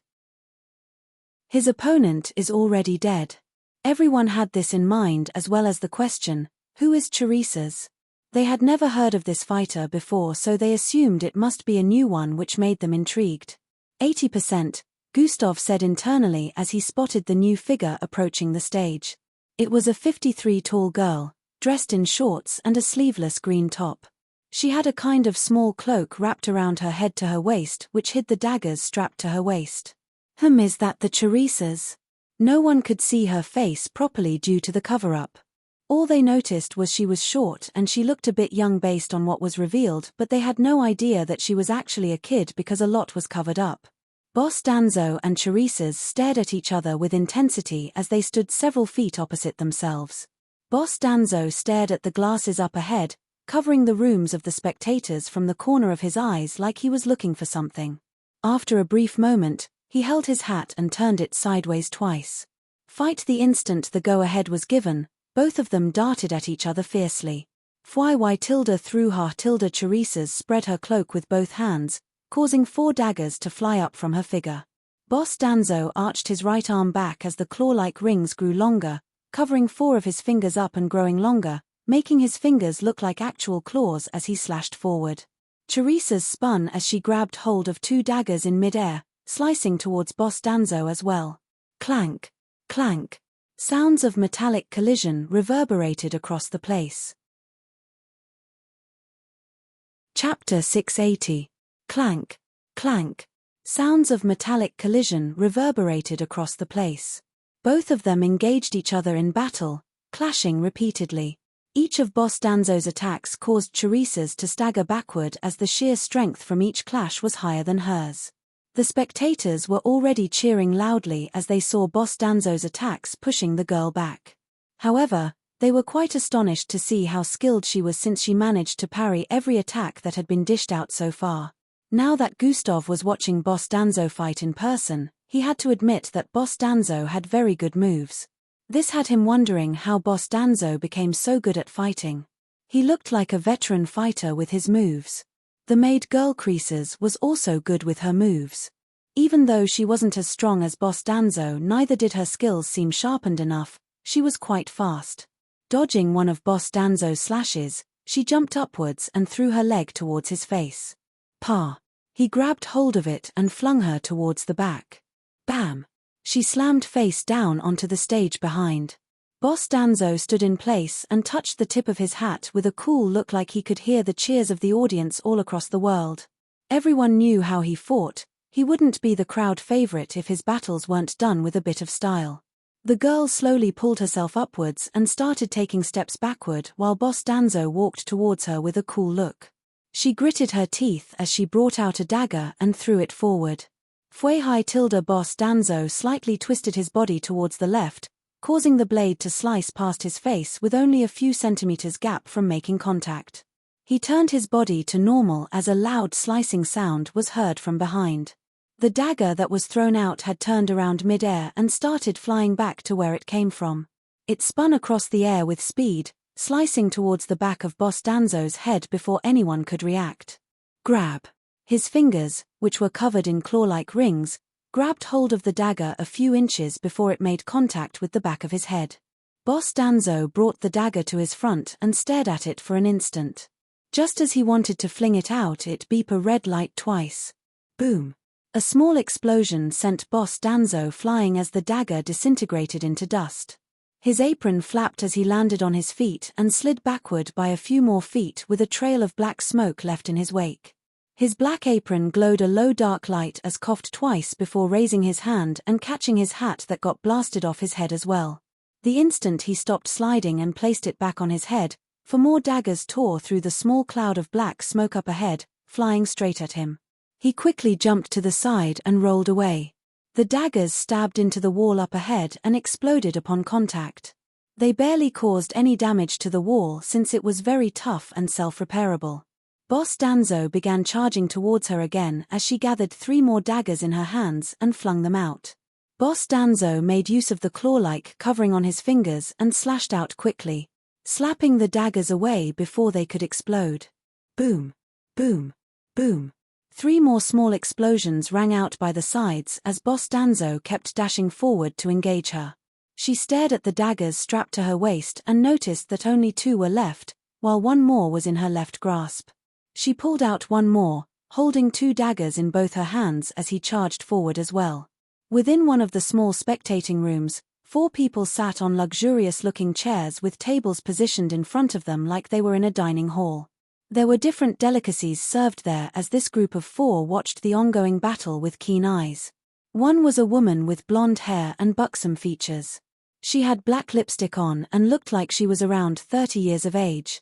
His opponent is already dead. Everyone had this in mind, as well as the question, who is Charisas? They had never heard of this fighter before, so they assumed it must be a new one, which made them intrigued. 80%, Gustav said internally as he spotted the new figure approaching the stage. It was a 53 tall girl, dressed in shorts and a sleeveless green top. She had a kind of small cloak wrapped around her head to her waist, which hid the daggers strapped to her waist. Is that the Charisas? No one could see her face properly due to the cover-up. All they noticed was she was short and she looked a bit young based on what was revealed, but they had no idea that she was actually a kid because a lot was covered up. Boss Danzo and Charisas stared at each other with intensity as they stood several feet opposite themselves. Boss Danzo stared at the glasses up ahead, covering the rooms of the spectators from the corner of his eyes like he was looking for something. After a brief moment, he held his hat and turned it sideways twice. Fight! The instant the go-ahead was given, both of them darted at each other fiercely. Y tilde through ha tilde. Charisas spread her cloak with both hands, causing 4 daggers to fly up from her figure. Boss Danzo arched his right arm back as the claw-like rings grew longer, covering 4 of his fingers up and growing longer, making his fingers look like actual claws as he slashed forward. Charisas spun as she grabbed hold of 2 daggers in mid-air, slicing towards Boss Danzo as well. Clank! Clank! Sounds of metallic collision reverberated across the place. Chapter 680. Clank! Clank! Sounds of metallic collision reverberated across the place. Both of them engaged each other in battle, clashing repeatedly. Each of Boss Danzo's attacks caused Teresa's to stagger backward as the sheer strength from each clash was higher than hers. The spectators were already cheering loudly as they saw Boss Danzo's attacks pushing the girl back. However, they were quite astonished to see how skilled she was since she managed to parry every attack that had been dished out so far. Now that Gustav was watching Boss Danzo fight in person, he had to admit that Boss Danzo had very good moves. This had him wondering how Boss Danzo became so good at fighting. He looked like a veteran fighter with his moves. The maid girl Creases was also good with her moves. Even though she wasn't as strong as Boss Danzo, neither did her skills seem sharpened enough. She was quite fast. Dodging one of Boss Danzo's slashes, she jumped upwards and threw her leg towards his face. Pa! He grabbed hold of it and flung her towards the back. Bam! She slammed face down onto the stage behind. Boss Danzo stood in place and touched the tip of his hat with a cool look like he could hear the cheers of the audience all across the world. Everyone knew how he fought. He wouldn't be the crowd favorite if his battles weren't done with a bit of style. The girl slowly pulled herself upwards and started taking steps backward while Boss Danzo walked towards her with a cool look. She gritted her teeth as she brought out a dagger and threw it forward. Boss Danzo slightly twisted his body towards the left, causing the blade to slice past his face with only a few centimeters gap from making contact. He turned his body to normal as a loud slicing sound was heard from behind. The dagger that was thrown out had turned around mid-air and started flying back to where it came from. It spun across the air with speed, slicing towards the back of Boss Danzo's head before anyone could react. Grab! His fingers, which were covered in claw-like rings, grabbed hold of the dagger a few inches before it made contact with the back of his head. Boss Danzo brought the dagger to his front and stared at it for an instant. Just as he wanted to fling it out, it beeped a red light twice. Boom! A small explosion sent Boss Danzo flying as the dagger disintegrated into dust. His apron flapped as he landed on his feet and slid backward by a few more feet with a trail of black smoke left in his wake. His black apron glowed a low dark light as coughed twice before raising his hand and catching his hat that got blasted off his head as well. The instant he stopped sliding and placed it back on his head, 4 more daggers tore through the small cloud of black smoke up ahead, flying straight at him. He quickly jumped to the side and rolled away. The daggers stabbed into the wall up ahead and exploded upon contact. They barely caused any damage to the wall since it was very tough and self-repairable. Boss Danzo began charging towards her again as she gathered 3 more daggers in her hands and flung them out. Boss Danzo made use of the claw-like covering on his fingers and slashed out quickly, slapping the daggers away before they could explode. Boom! Boom! Boom! 3 more small explosions rang out by the sides as Boss Danzo kept dashing forward to engage her. She stared at the daggers strapped to her waist and noticed that only 2 were left, while 1 more was in her left grasp. She pulled out 1 more, holding 2 daggers in both her hands as he charged forward as well. Within one of the small spectating rooms, 4 people sat on luxurious-looking chairs with tables positioned in front of them like they were in a dining hall. There were different delicacies served there as this group of 4 watched the ongoing battle with keen eyes. One was a woman with blonde hair and buxom features. She had black lipstick on and looked like she was around 30 years of age.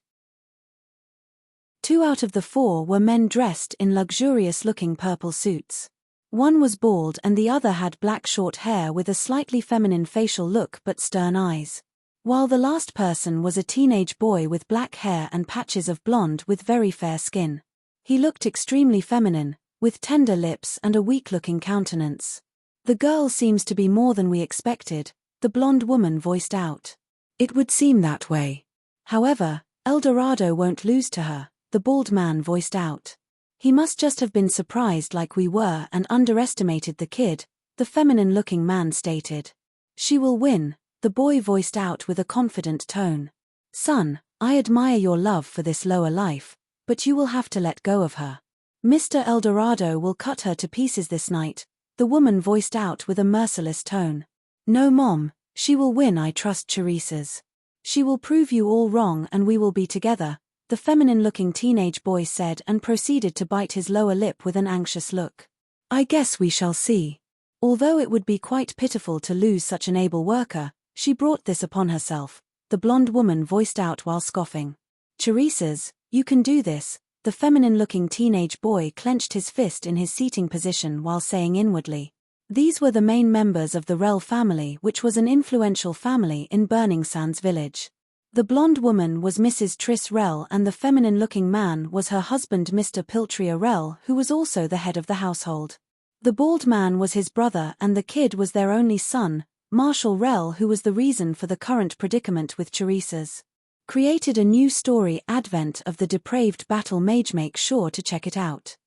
2 out of the 4 were men dressed in luxurious-looking purple suits. One was bald and the other had black short hair with a slightly feminine facial look but stern eyes. While the last person was a teenage boy with black hair and patches of blonde with very fair skin. He looked extremely feminine, with tender lips and a weak-looking countenance. "The girl seems to be more than we expected," the blonde woman voiced out. "It would seem that way. However, Eldorado won't lose to her," the bald man voiced out. "He must just have been surprised like we were and underestimated the kid," the feminine-looking man stated. "She will win," the boy voiced out with a confident tone. "Son, I admire your love for this lower life, but you will have to let go of her. Mr. Eldorado will cut her to pieces this night," the woman voiced out with a merciless tone. "No mom, she will win, I trust Teresa's. She will prove you all wrong and we will be together," the feminine-looking teenage boy said and proceeded to bite his lower lip with an anxious look. "I guess we shall see. Although it would be quite pitiful to lose such an able worker, she brought this upon herself," the blonde woman voiced out while scoffing. Teresa's, you can do this. The feminine-looking teenage boy clenched his fist in his seating position while saying inwardly. These were the main members of the Rel family, which was an influential family in Burning Sands village. The blonde woman was Mrs. Triss Rel and the feminine-looking man was her husband Mr. Piltria Rel, who was also the head of the household. The bald man was his brother and the kid was their only son, Marshall Rel, who was the reason for the current predicament with Teresa's. Created a new story, Advent of the Depraved Battle Mage. Make sure to check it out.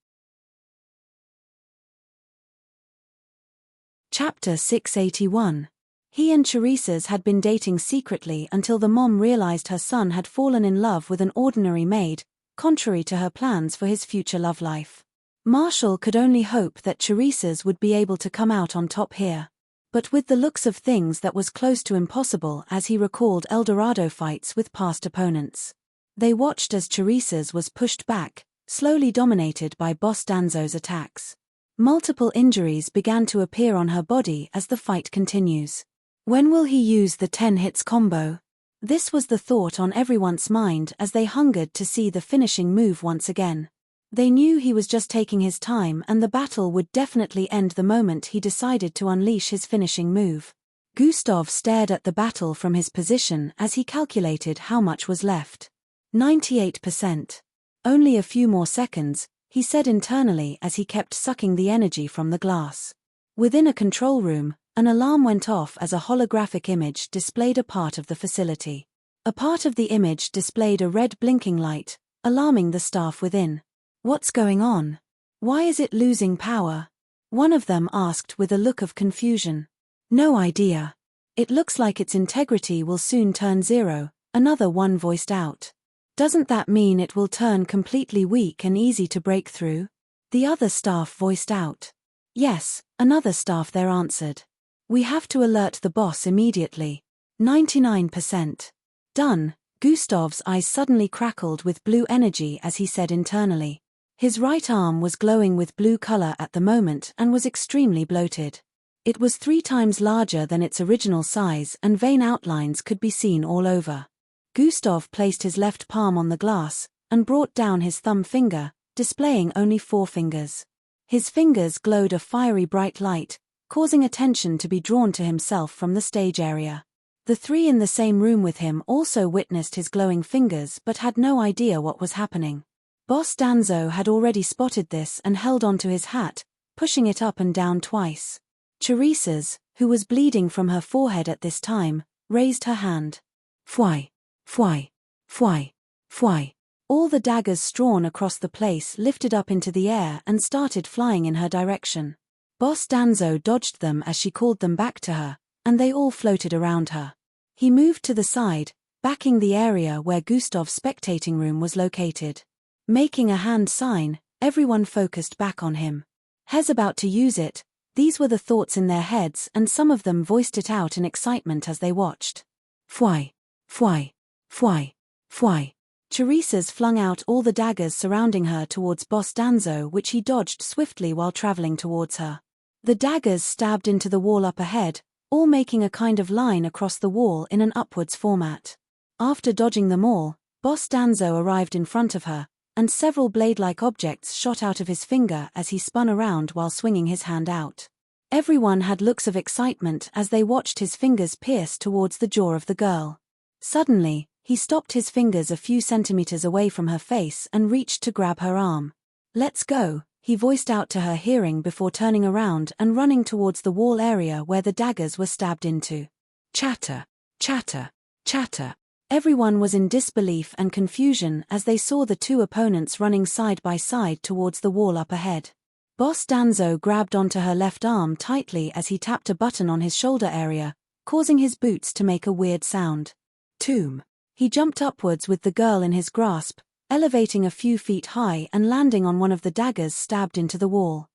Chapter 681. He and Teresa's had been dating secretly until the mom realized her son had fallen in love with an ordinary maid, contrary to her plans for his future love life. Marshall could only hope that Teresa's would be able to come out on top here. But with the looks of things, that was close to impossible as he recalled Eldorado fights with past opponents. They watched as Teresa's was pushed back, slowly dominated by Boss Danzo's attacks. Multiple injuries began to appear on her body as the fight continues. When will he use the 10 hits combo? This was the thought on everyone's mind as they hungered to see the finishing move once again. They knew he was just taking his time and the battle would definitely end the moment he decided to unleash his finishing move. Gustav stared at the battle from his position as he calculated how much was left. 98%. Only a few more seconds, he said internally as he kept sucking the energy from the glass. Within a control room, an alarm went off as a holographic image displayed a part of the facility. A part of the image displayed a red blinking light, alarming the staff within. What's going on? Why is it losing power? One of them asked with a look of confusion. No idea. It looks like its integrity will soon turn zero, another one voiced out. Doesn't that mean it will turn completely weak and easy to break through? The other staff voiced out. Yes, another staff there answered. We have to alert the boss immediately. 99%. Done. Gustav's eyes suddenly crackled with blue energy as he said internally. His right arm was glowing with blue color at the moment and was extremely bloated. It was 3 times larger than its original size and vein outlines could be seen all over. Gustav placed his left palm on the glass and brought down his thumb finger, displaying only 4 fingers. His fingers glowed a fiery bright light, causing attention to be drawn to himself from the stage area. The 3 in the same room with him also witnessed his glowing fingers but had no idea what was happening. Boss Danzo had already spotted this and held onto his hat, pushing it up and down twice. Teresa's, who was bleeding from her forehead at this time, raised her hand. Fwy. Fwy. Fwy. Fwy. All the daggers strewn across the place lifted up into the air and started flying in her direction. Boss Danzo dodged them as she called them back to her, and they all floated around her. He moved to the side, backing the area where Gustav's spectating room was located. Making a hand sign, everyone focused back on him. Hez about to use it, these were the thoughts in their heads and some of them voiced it out in excitement as they watched. Fwy. Fwy. Fwy. Fwy. Teresa's flung out all the daggers surrounding her towards Boss Danzo, which he dodged swiftly while traveling towards her. The daggers stabbed into the wall up ahead, all making a kind of line across the wall in an upwards format. After dodging them all, Boss Danzo arrived in front of her, and several blade-like objects shot out of his finger as he spun around while swinging his hand out. Everyone had looks of excitement as they watched his fingers pierce towards the jaw of the girl. Suddenly, he stopped his fingers a few centimeters away from her face and reached to grab her arm. Let's go, he voiced out to her hearing before turning around and running towards the wall area where the daggers were stabbed into. Chatter. Chatter. Chatter. Everyone was in disbelief and confusion as they saw the 2 opponents running side by side towards the wall up ahead. Boss Danzo grabbed onto her left arm tightly as he tapped a button on his shoulder area, causing his boots to make a weird sound. Tomb. He jumped upwards with the girl in his grasp, elevating a few feet high and landing on one of the daggers stabbed into the wall.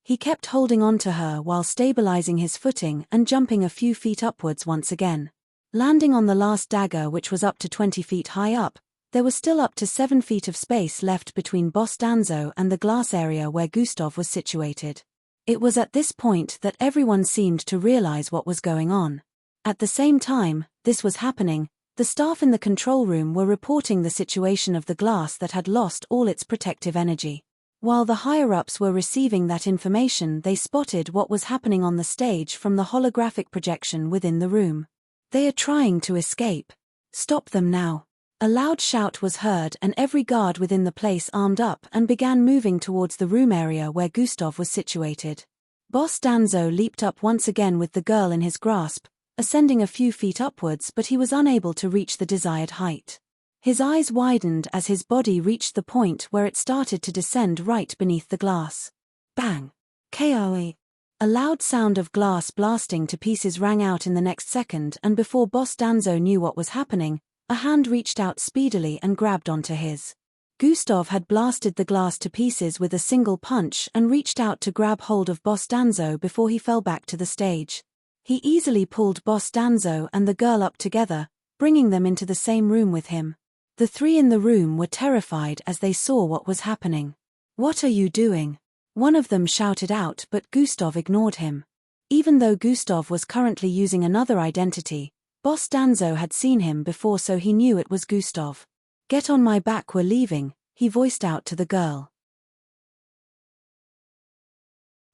He kept holding on to her while stabilizing his footing and jumping a few feet upwards once again. Landing on the last dagger, which was up to 20 feet high up, there was still up to 7 feet of space left between Boss Danzo and the glass area where Gustav was situated. It was at this point that everyone seemed to realize what was going on. At the same time this was happening, the staff in the control room were reporting the situation of the glass that had lost all its protective energy. While the higher-ups were receiving that information, they spotted what was happening on the stage from the holographic projection within the room. They are trying to escape. Stop them now. A loud shout was heard and every guard within the place armed up and began moving towards the room area where Gustav was situated. Boss Danzo leaped up once again with the girl in his grasp, ascending a few feet upwards, but he was unable to reach the desired height. His eyes widened as his body reached the point where it started to descend right beneath the glass. Bang! KOE! A loud sound of glass blasting to pieces rang out in the next second, and before Boss Danzo knew what was happening, a hand reached out speedily and grabbed onto his. Gustav had blasted the glass to pieces with a single punch and reached out to grab hold of Boss Danzo before he fell back to the stage. He easily pulled Boss Danzo and the girl up together, bringing them into the same room with him. The three in the room were terrified as they saw what was happening. "What are you doing?" one of them shouted out, but Gustav ignored him. Even though Gustav was currently using another identity, Boss Danzo had seen him before, so he knew it was Gustav. "Get on my back, we're leaving," he voiced out to the girl.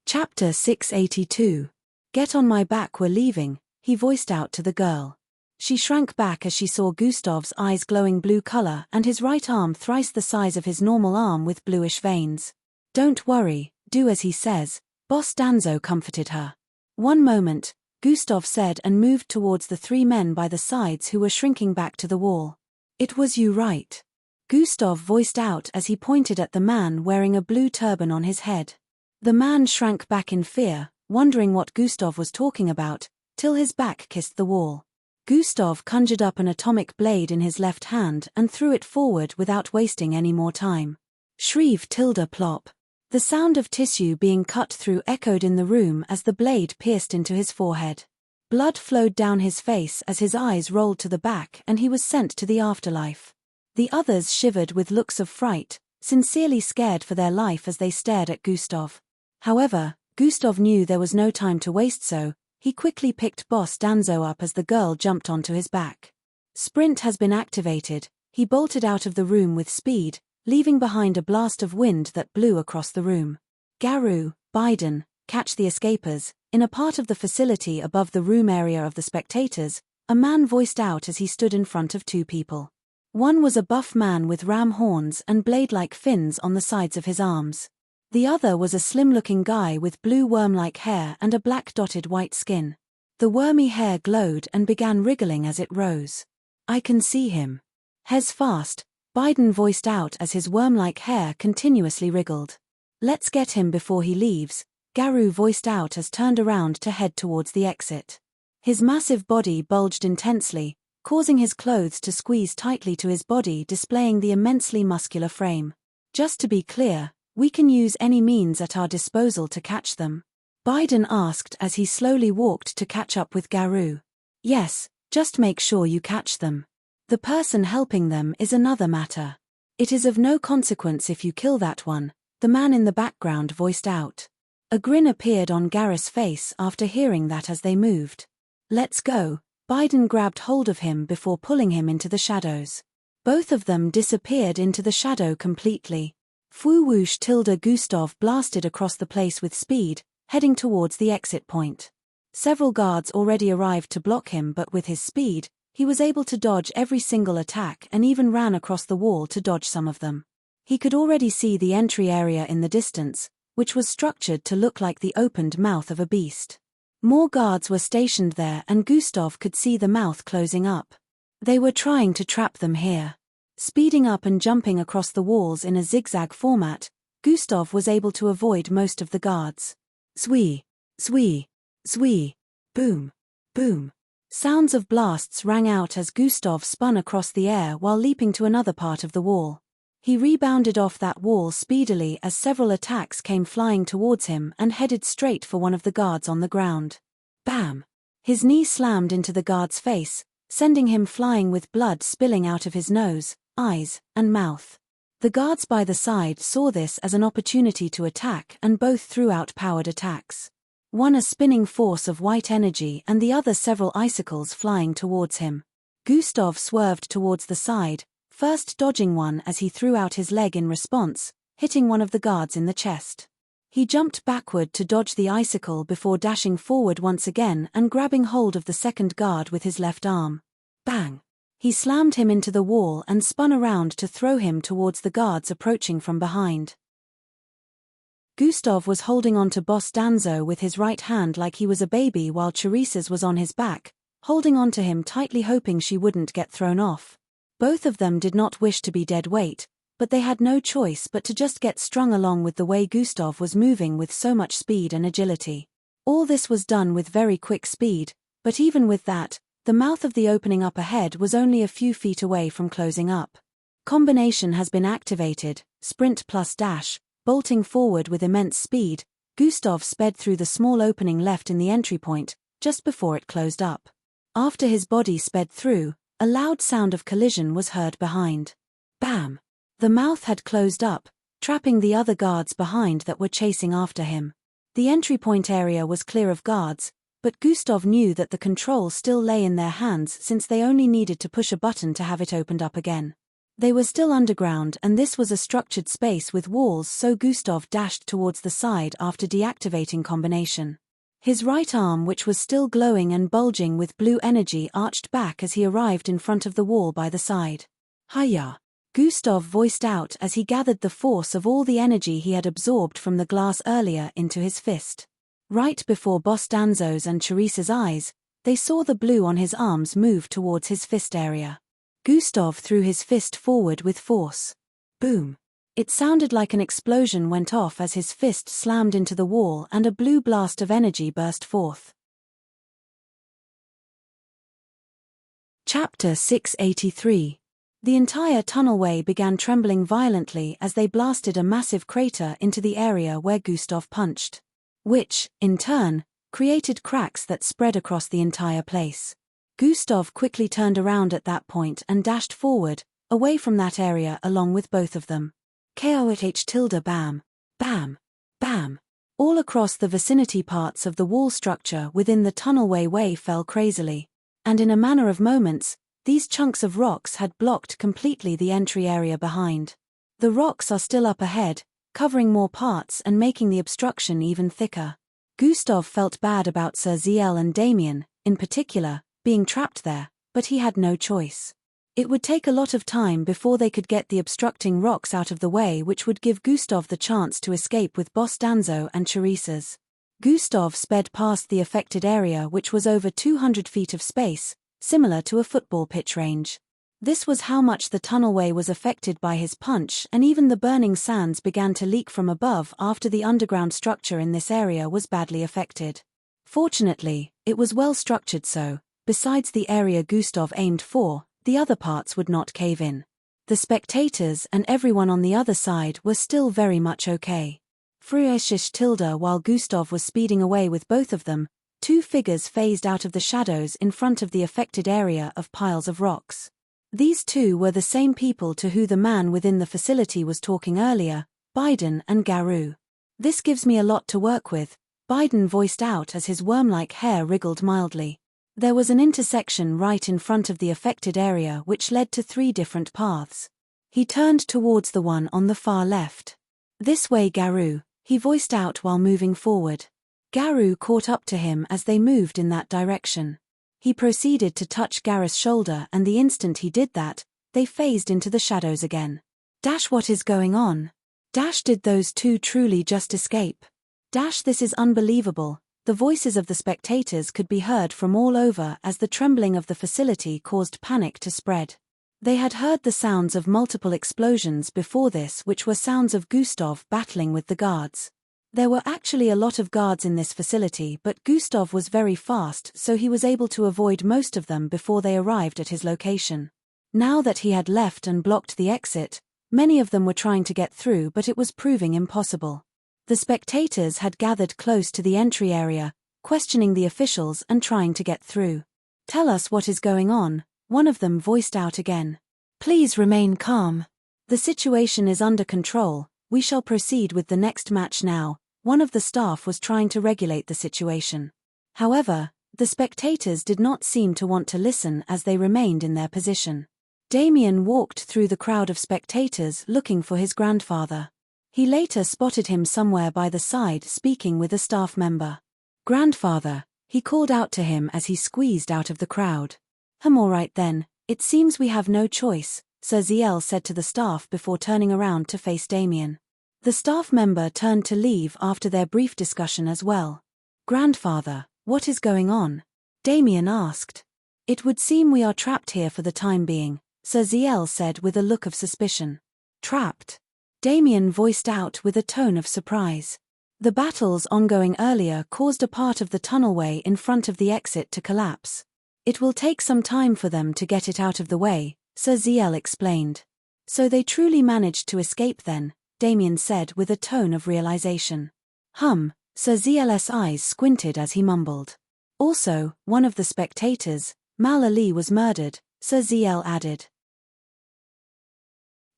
Chapter 682. "Get on my back, we're leaving," he voiced out to the girl. She shrank back as she saw Gustav's eyes glowing blue color and his right arm thrice the size of his normal arm with bluish veins. "Don't worry, do as he says," Boss Danzo comforted her. "One moment," Gustav said and moved towards the three men by the sides who were shrinking back to the wall. "It was you, right?" Gustav voiced out as he pointed at the man wearing a blue turban on his head. The man shrank back in fear, wondering what Gustav was talking about, till his back kissed the wall. Gustav conjured up an atomic blade in his left hand and threw it forward without wasting any more time. Shrieve tilde plop. The sound of tissue being cut through echoed in the room as the blade pierced into his forehead. Blood flowed down his face as his eyes rolled to the back and he was sent to the afterlife. The others shivered with looks of fright, sincerely scared for their life as they stared at Gustav. However, Gustav knew there was no time to waste, so he quickly picked Boss Danzo up as the girl jumped onto his back. Sprint has been activated. He bolted out of the room with speed, leaving behind a blast of wind that blew across the room. Garou, Biden, catch the escapers. In a part of the facility above the room area of the spectators, a man voiced out as he stood in front of two people. One was a buff man with ram horns and blade-like fins on the sides of his arms. The other was a slim-looking guy with blue worm-like hair and a black dotted white skin. The wormy hair glowed and began wriggling as it rose. "I can see him. Hes fast," Biden voiced out as his worm-like hair continuously wriggled. "Let's get him before he leaves," Garou voiced out as turned around to head towards the exit. His massive body bulged intensely, causing his clothes to squeeze tightly to his body, displaying the immensely muscular frame. "Just to be clear, we can use any means at our disposal to catch them?" Biden asked as he slowly walked to catch up with Garou. "Yes, just make sure you catch them. The person helping them is another matter. It is of no consequence if you kill that one," the man in the background voiced out. A grin appeared on Garrus' face after hearing that as they moved. "Let's go." Biden grabbed hold of him before pulling him into the shadows. Both of them disappeared into the shadow completely. Fu whoosh tilde Gustav blasted across the place with speed, heading towards the exit point. Several guards already arrived to block him, but with his speed, he was able to dodge every single attack and even ran across the wall to dodge some of them. He could already see the entry area in the distance, which was structured to look like the opened mouth of a beast. More guards were stationed there and Gustav could see the mouth closing up. They were trying to trap them here. Speeding up and jumping across the walls in a zigzag format, Gustav was able to avoid most of the guards. Zwee, zwee, zwee, boom, boom. Sounds of blasts rang out as Gustav spun across the air while leaping to another part of the wall. He rebounded off that wall speedily as several attacks came flying towards him and headed straight for one of the guards on the ground. Bam! His knee slammed into the guard's face, sending him flying with blood spilling out of his nose, eyes, and mouth. The guards by the side saw this as an opportunity to attack and both threw out powered attacks. one a spinning force of white energy and the other several icicles flying towards him. Gustav swerved towards the side, first dodging one as he threw out his leg in response, hitting one of the guards in the chest. He jumped backward to dodge the icicle before dashing forward once again and grabbing hold of the second guard with his left arm. Bang! He slammed him into the wall and spun around to throw him towards the guards approaching from behind. Gustav was holding on to Boss Danzo with his right hand like he was a baby while Teresa's was on his back, holding on to him tightly hoping she wouldn't get thrown off. Both of them did not wish to be dead weight, but they had no choice but to just get strung along with the way Gustav was moving with so much speed and agility. All this was done with very quick speed, but even with that, the mouth of the opening up ahead was only a few feet away from closing up. Combination has been activated, sprint plus dash. Bolting forward with immense speed, Gustav sped through the small opening left in the entry point, just before it closed up. After his body sped through, a loud sound of collision was heard behind. Bam! The mouth had closed up, trapping the other guards behind that were chasing after him. The entry point area was clear of guards, but Gustav knew that the control still lay in their hands since they only needed to push a button to have it opened up again. They were still underground and this was a structured space with walls, so Gustav dashed towards the side after deactivating combination. His right arm, which was still glowing and bulging with blue energy, arched back as he arrived in front of the wall by the side. Hiya! Gustav voiced out as he gathered the force of all the energy he had absorbed from the glass earlier into his fist. Right before Boss Danzo's and Teresa's eyes, they saw the blue on his arms move towards his fist area. Gustav threw his fist forward with force. Boom! It sounded like an explosion went off as his fist slammed into the wall and a blue blast of energy burst forth. Chapter 683. The entire tunnelway began trembling violently as they blasted a massive crater into the area where Gustav punched, which, in turn, created cracks that spread across the entire place. Gustav quickly turned around at that point and dashed forward, away from that area along with both of them. Bam, bam, bam. All across the vicinity parts of the wall structure within the tunnelway way fell crazily. And in a matter of moments, these chunks of rocks had blocked completely the entry area behind. The rocks are still up ahead, covering more parts and making the obstruction even thicker. Gustav felt bad about Sir Ziel and Damien, in particular, being trapped there, but he had no choice. It would take a lot of time before they could get the obstructing rocks out of the way, which would give Gustav the chance to escape with Boss Danzo and Teresa's. Gustav sped past the affected area, which was over 200 feet of space, similar to a football pitch range. This was how much the tunnelway was affected by his punch, and even the burning sands began to leak from above after the underground structure in this area was badly affected. Fortunately, it was well structured, so besides the area Gustav aimed for, the other parts would not cave in. The spectators and everyone on the other side were still very much okay. While Gustav was speeding away with both of them, two figures phased out of the shadows in front of the affected area of piles of rocks. These two were the same people to who the man within the facility was talking earlier, Biden and Garou. "This gives me a lot to work with," Biden voiced out as his worm-like hair wriggled mildly. There was an intersection right in front of the affected area which led to 3 different paths. He turned towards the one on the far left. "This way, Garou," he voiced out while moving forward. Garou caught up to him as they moved in that direction. He proceeded to touch Gareth's shoulder, and the instant he did that, they phased into the shadows again. "Dash, what is going on? Dash, did those two truly just escape? Dash, this is unbelievable." The voices of the spectators could be heard from all over as the trembling of the facility caused panic to spread. They had heard the sounds of multiple explosions before this, which were sounds of Gustav battling with the guards. There were actually a lot of guards in this facility, but Gustav was very fast, so he was able to avoid most of them before they arrived at his location. Now that he had left and blocked the exit, many of them were trying to get through, but it was proving impossible. The spectators had gathered close to the entry area, questioning the officials and trying to get through. "Tell us what is going on," one of them voiced out again. "Please remain calm. The situation is under control. We shall proceed with the next match now," one of the staff was trying to regulate the situation. However, the spectators did not seem to want to listen as they remained in their position. Damien walked through the crowd of spectators looking for his grandfather. He later spotted him somewhere by the side speaking with a staff member. "Grandfather," he called out to him as he squeezed out of the crowd. All right then, it seems we have no choice," Sir Ziel said to the staff before turning around to face Damien. The staff member turned to leave after their brief discussion as well. "Grandfather, what is going on?" Damien asked. "It would seem we are trapped here for the time being," Sir Ziel said with a look of suspicion. "Trapped?" Damien voiced out with a tone of surprise. The battles ongoing earlier caused a part of the tunnelway in front of the exit to collapse. "It will take some time for them to get it out of the way," Sir Ziel explained. "So they truly managed to escape then," Damien said with a tone of realization. Sir Ziel's eyes squinted as he mumbled. "Also, one of the spectators, Mal Ali, was murdered," Sir Ziel added.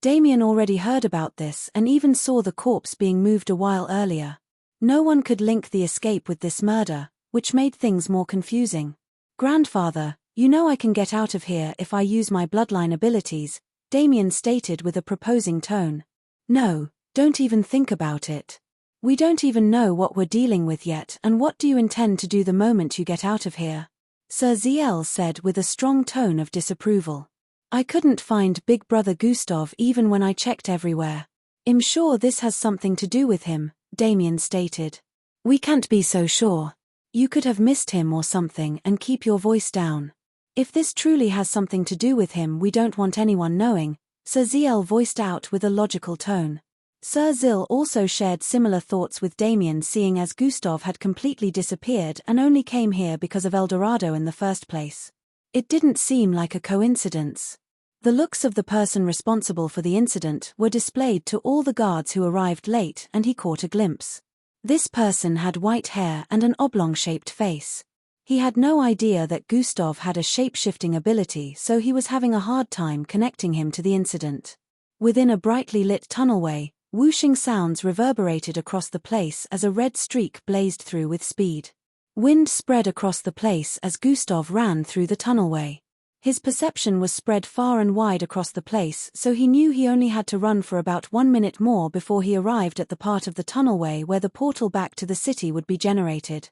Damien already heard about this and even saw the corpse being moved a while earlier. No one could link the escape with this murder, which made things more confusing. "Grandfather, you know I can get out of here if I use my bloodline abilities," Damien stated with a proposing tone. "No, don't even think about it. We don't even know what we're dealing with yet, and what do you intend to do the moment you get out of here?" Sir Ziel said with a strong tone of disapproval. "I couldn't find Big Brother Gustav even when I checked everywhere. I'm sure this has something to do with him," Damien stated. "We can't be so sure. You could have missed him or something, and keep your voice down. If this truly has something to do with him, we don't want anyone knowing," Sir Ziel voiced out with a logical tone. Sir Ziel also shared similar thoughts with Damien, seeing as Gustav had completely disappeared and only came here because of Eldorado in the first place. It didn't seem like a coincidence. The looks of the person responsible for the incident were displayed to all the guards who arrived late, and he caught a glimpse. This person had white hair and an oblong-shaped face. He had no idea that Gustav had a shape-shifting ability, so he was having a hard time connecting him to the incident. Within a brightly lit tunnelway, whooshing sounds reverberated across the place as a red streak blazed through with speed. Wind spread across the place as Gustav ran through the tunnelway. His perception was spread far and wide across the place, so he knew he only had to run for about 1 minute more before he arrived at the part of the tunnelway where the portal back to the city would be generated.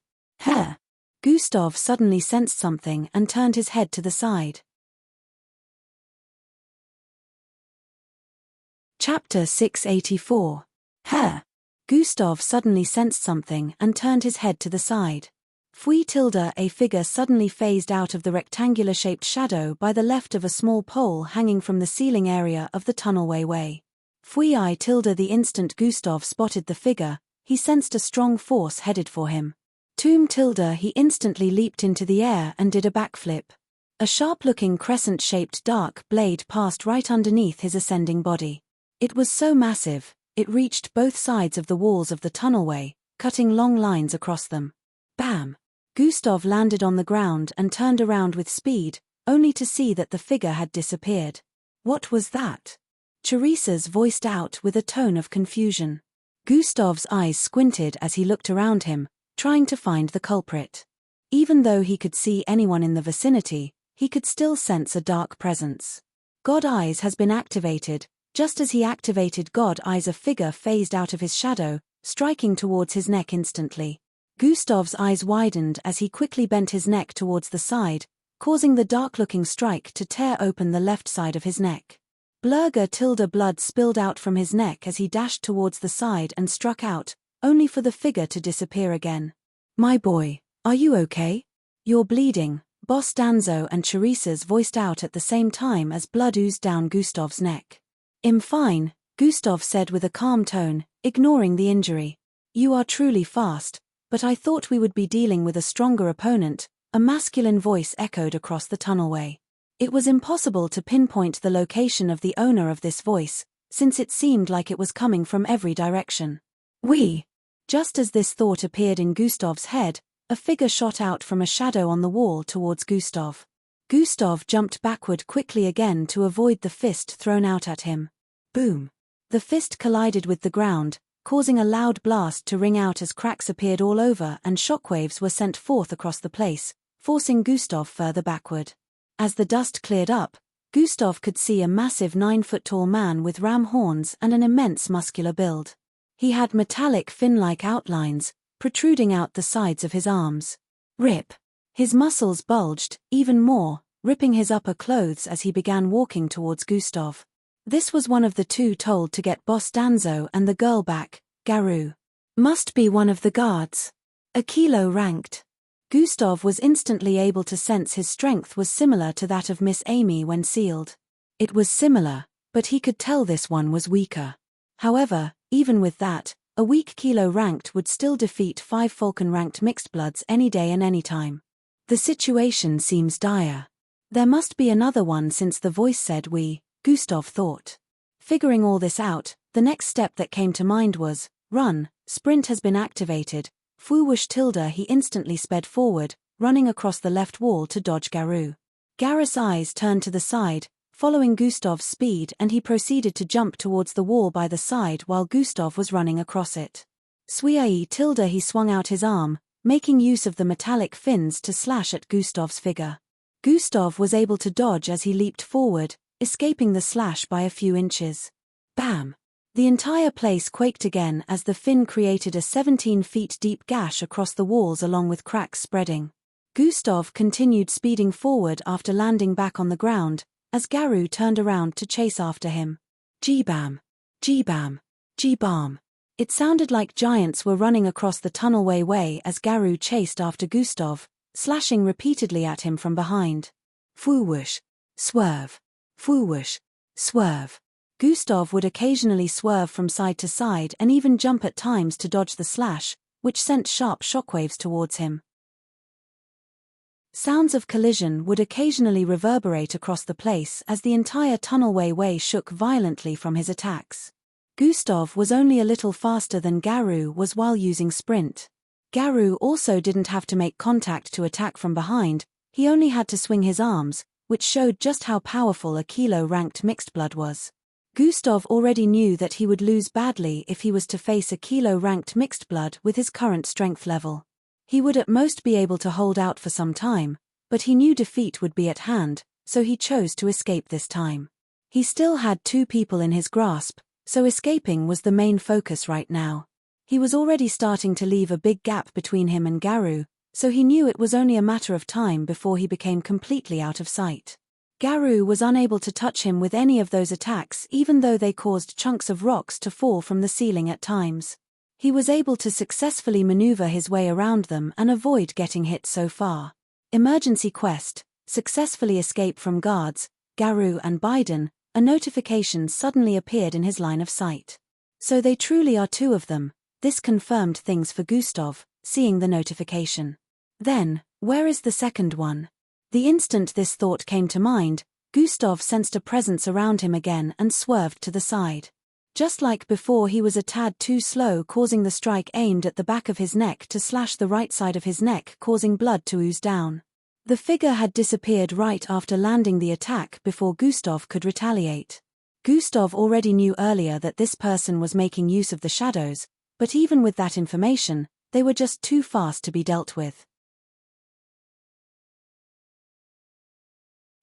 Gustav suddenly sensed something and turned his head to the side. Chapter 684. Gustav suddenly sensed something and turned his head to the side. A figure suddenly phased out of the rectangular-shaped shadow by the left of a small pole hanging from the ceiling area of the tunnelway way. The instant Gustav spotted the figure, he sensed a strong force headed for him. He instantly leaped into the air and did a backflip. A sharp-looking crescent-shaped dark blade passed right underneath his ascending body. It was so massive, it reached both sides of the walls of the tunnelway, cutting long lines across them. Bam! Gustav landed on the ground and turned around with speed, only to see that the figure had disappeared. "What was that?" Teresa's voiced out with a tone of confusion. Gustav's eyes squinted as he looked around him, trying to find the culprit. Even though he could see anyone in the vicinity, he could still sense a dark presence. God Eyes has been activated. Just as he activated God Eyes, a figure phased out of his shadow, striking towards his neck instantly. Gustav's eyes widened as he quickly bent his neck towards the side, causing the dark-looking strike to tear open the left side of his neck. Blood spilled out from his neck as he dashed towards the side and struck out, only for the figure to disappear again. "My boy, are you okay? You're bleeding," Boss Danzo and Teresa's voiced out at the same time as blood oozed down Gustav's neck. "I'm fine," Gustav said with a calm tone, ignoring the injury. "You are truly fast, but I thought we would be dealing with a stronger opponent," a masculine voice echoed across the tunnelway. It was impossible to pinpoint the location of the owner of this voice, since it seemed like it was coming from every direction. Just as this thought appeared in Gustav's head, a figure shot out from a shadow on the wall towards Gustav. Gustav jumped backward quickly again to avoid the fist thrown out at him. Boom! The fist collided with the ground, causing a loud blast to ring out as cracks appeared all over and shockwaves were sent forth across the place, forcing Gustav further backward. As the dust cleared up, Gustav could see a massive 9-foot-tall man with ram horns and an immense muscular build. He had metallic fin-like outlines, protruding out the sides of his arms. Rip! His muscles bulged, even more, ripping his upper clothes as he began walking towards Gustav. This was one of the two told to get Boss Danzo and the girl back, Garou. Must be one of the guards. A kilo ranked. Gustav was instantly able to sense his strength was similar to that of Miss Amy when sealed. It was similar, but he could tell this one was weaker. However, even with that, a weak kilo ranked would still defeat 5 Falcon ranked mixed bloods any day and any time. The situation seems dire. There must be another one since the voice said we, Gustav thought. Figuring all this out, the next step that came to mind was, run, sprint has been activated. Fwoosh tilde he instantly sped forward, running across the left wall to dodge Garou. Garrus' eyes turned to the side, following Gustav's speed, and he proceeded to jump towards the wall by the side while Gustav was running across it. Swiai tilde he swung out his arm, making use of the metallic fins to slash at Gustav's figure. Gustav was able to dodge as he leaped forward, escaping the slash by a few inches. Bam! The entire place quaked again as the fin created a 17-feet-deep gash across the walls along with cracks spreading. Gustav continued speeding forward after landing back on the ground, as Garou turned around to chase after him. G-bam! G-bam! G-bam! It sounded like giants were running across the tunnelway way as Garou chased after Gustav, slashing repeatedly at him from behind. Fwoosh! Swerve! Fwoosh! Swerve! Gustav would occasionally swerve from side to side and even jump at times to dodge the slash, which sent sharp shockwaves towards him. Sounds of collision would occasionally reverberate across the place as the entire tunnelway way shook violently from his attacks. Gustav was only a little faster than Garou was while using sprint. Garou also didn't have to make contact to attack from behind, he only had to swing his arms, which showed just how powerful a kilo-ranked mixed blood was. Gustav already knew that he would lose badly if he was to face a kilo-ranked mixed blood with his current strength level. He would at most be able to hold out for some time, but he knew defeat would be at hand, so he chose to escape this time. He still had 2 people in his grasp, so escaping was the main focus right now. He was already starting to leave a big gap between him and Garou, so he knew it was only a matter of time before he became completely out of sight. Garou was unable to touch him with any of those attacks even though they caused chunks of rocks to fall from the ceiling at times. He was able to successfully maneuver his way around them and avoid getting hit so far. Emergency quest, successfully escape from guards, Garou and Biden. A notification suddenly appeared in his line of sight. So they truly are 2 of them. This confirmed things for Gustav, seeing the notification. Then, where is the second one? The instant this thought came to mind, Gustav sensed a presence around him again and swerved to the side. Just like before, he was a tad too slow, causing the strike aimed at the back of his neck to slash the right side of his neck, causing blood to ooze down. The figure had disappeared right after landing the attack before Gustav could retaliate. Gustav already knew earlier that this person was making use of the shadows, but even with that information, they were just too fast to be dealt with.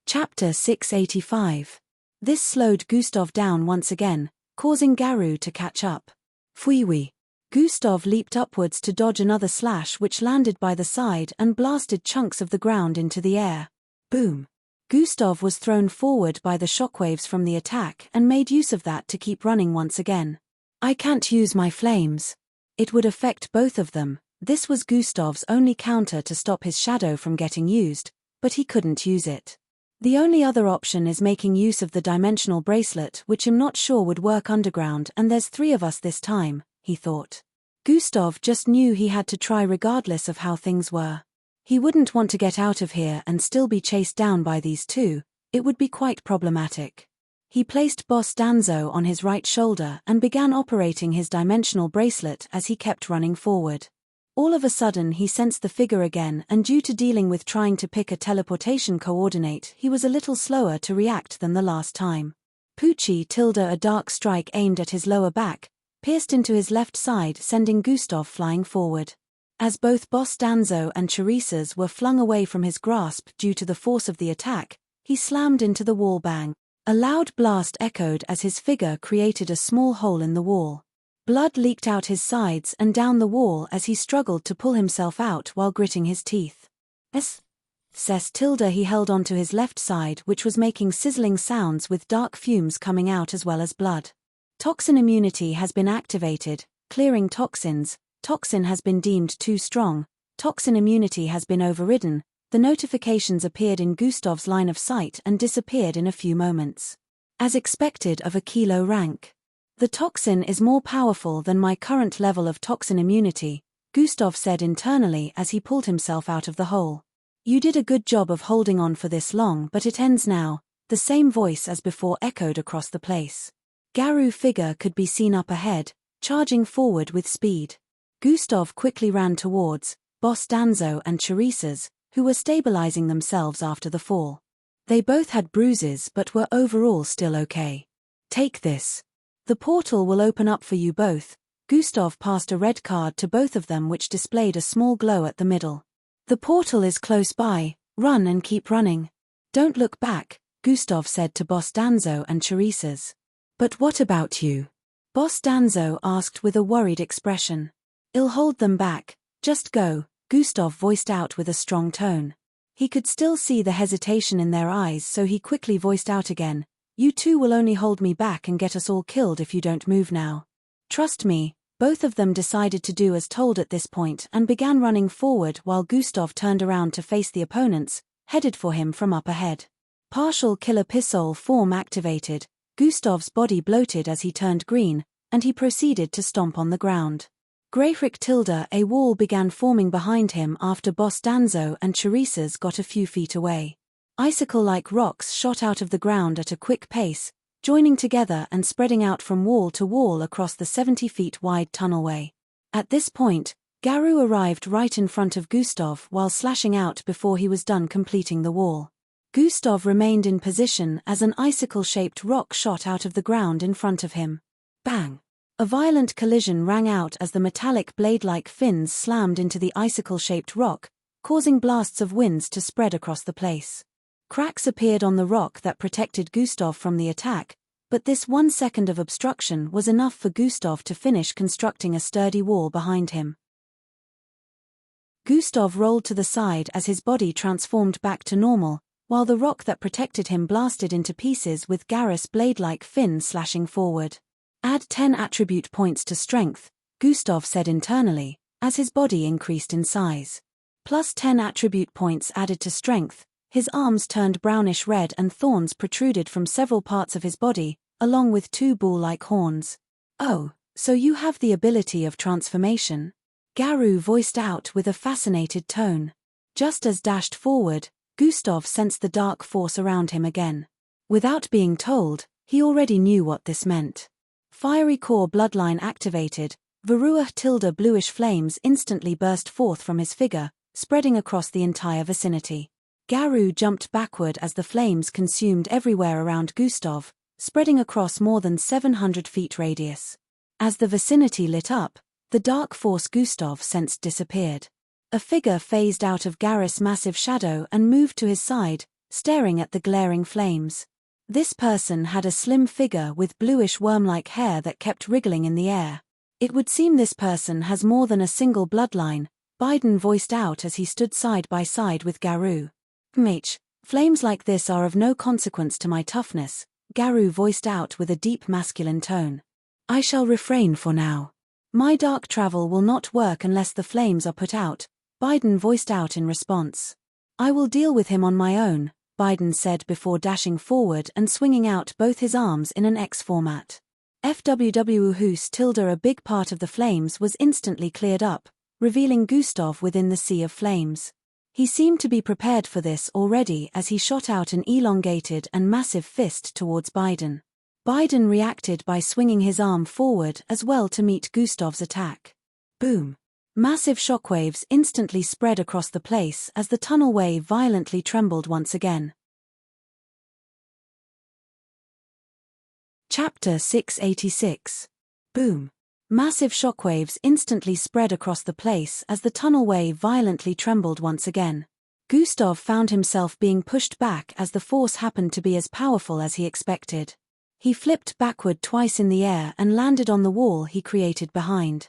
Chapter 685. This slowed Gustav down once again, causing Garou to catch up. Fwee. Gustav leaped upwards to dodge another slash which landed by the side and blasted chunks of the ground into the air. Boom. Gustav was thrown forward by the shockwaves from the attack and made use of that to keep running once again. I can't use my flames. It would affect both of them. This was Gustav's only counter to stop his shadow from getting used, but he couldn't use it. The only other option is making use of the dimensional bracelet, which I'm not sure would work underground, and there's 3 of us this time, he thought. Gustav just knew he had to try regardless of how things were. He wouldn't want to get out of here and still be chased down by these 2, it would be quite problematic. He placed Boss Danzo on his right shoulder and began operating his dimensional bracelet as he kept running forward. All of a sudden he sensed the figure again, and due to dealing with trying to pick a teleportation coordinate, he was a little slower to react than the last time. Poochie tilde a dark strike aimed at his lower back, pierced into his left side, sending Gustav flying forward. As both Boss Danzo and Teresa's were flung away from his grasp due to the force of the attack, he slammed into the wall. Bang! A loud blast echoed as his figure created a small hole in the wall. Blood leaked out his sides and down the wall as he struggled to pull himself out while gritting his teeth. He held onto his left side, which was making sizzling sounds with dark fumes coming out as well as blood. Toxin immunity has been activated, clearing toxins. Toxin has been deemed too strong. Toxin immunity has been overridden. The notifications appeared in Gustav's line of sight and disappeared in a few moments. As expected of a kilo rank. The toxin is more powerful than my current level of toxin immunity, Gustav said internally as he pulled himself out of the hole. You did a good job of holding on for this long, but it ends now. The same voice as before echoed across the place. Garu's figure could be seen up ahead, charging forward with speed. Gustav quickly ran towards Boss Danzo and Teresa's, who were stabilizing themselves after the fall. They both had bruises but were overall still okay. Take this. The portal will open up for you both. Gustav passed a red card to both of them which displayed a small glow at the middle. The portal is close by, run and keep running. Don't look back, Gustav said to Boss Danzo and Teresa's. But what about you? Boss Danzo asked with a worried expression. I'll hold them back, just go, Gustav voiced out with a strong tone. He could still see the hesitation in their eyes, so he quickly voiced out again. You two will only hold me back and get us all killed if you don't move now. Trust me. Both of them decided to do as told at this point and began running forward while Gustav turned around to face the opponents, headed for him from up ahead. Partial killer pistol form activated, Gustav's body bloated as he turned green, and he proceeded to stomp on the ground. A wall began forming behind him after Boss Danzo and Teresa's got a few feet away. Icicle-like rocks shot out of the ground at a quick pace, joining together and spreading out from wall to wall across the 70 feet wide tunnelway. At this point, Garu arrived right in front of Gustav while slashing out before he was done completing the wall. Gustav remained in position as an icicle-shaped rock shot out of the ground in front of him. Bang! A violent collision rang out as the metallic blade-like fins slammed into the icicle-shaped rock, causing blasts of winds to spread across the place. Cracks appeared on the rock that protected Gustav from the attack, but this 1 second of obstruction was enough for Gustav to finish constructing a sturdy wall behind him. Gustav rolled to the side as his body transformed back to normal, while the rock that protected him blasted into pieces with Garrus' blade-like fin slashing forward. Add 10 attribute points to strength, Gustav said internally, as his body increased in size. Plus 10 attribute points added to strength. His arms turned brownish red and thorns protruded from several parts of his body, along with 2 bull-like horns. Oh, so you have the ability of transformation? Garu voiced out with a fascinated tone. Just as dashed forward, Gustav sensed the dark force around him again. Without being told, he already knew what this meant. Fiery core bloodline activated, Varua bluish flames instantly burst forth from his figure, spreading across the entire vicinity. Garu jumped backward as the flames consumed everywhere around Gustav, spreading across more than 700 feet radius. As the vicinity lit up, the dark force Gustav sensed disappeared. A figure phased out of Garrus' massive shadow and moved to his side, staring at the glaring flames. This person had a slim figure with bluish worm-like hair that kept wriggling in the air. It would seem this person has more than a single bloodline, Biden voiced out as he stood side by side with Garu. Flames like this are of no consequence to my toughness, Garu voiced out with a deep masculine tone. I shall refrain for now. My dark travel will not work unless the flames are put out, Biden voiced out in response. I will deal with him on my own, Biden said before dashing forward and swinging out both his arms in an X format. A big part of the flames was instantly cleared up, revealing Gustav within the sea of flames. He seemed to be prepared for this already as he shot out an elongated and massive fist towards Biden. Biden reacted by swinging his arm forward as well to meet Gustav's attack. Boom! Massive shockwaves instantly spread across the place as the tunnelway violently trembled once again. Chapter 686. Boom! Massive shockwaves instantly spread across the place as the tunnelway violently trembled once again. Gustav found himself being pushed back as the force happened to be as powerful as he expected. He flipped backward twice in the air and landed on the wall he created behind.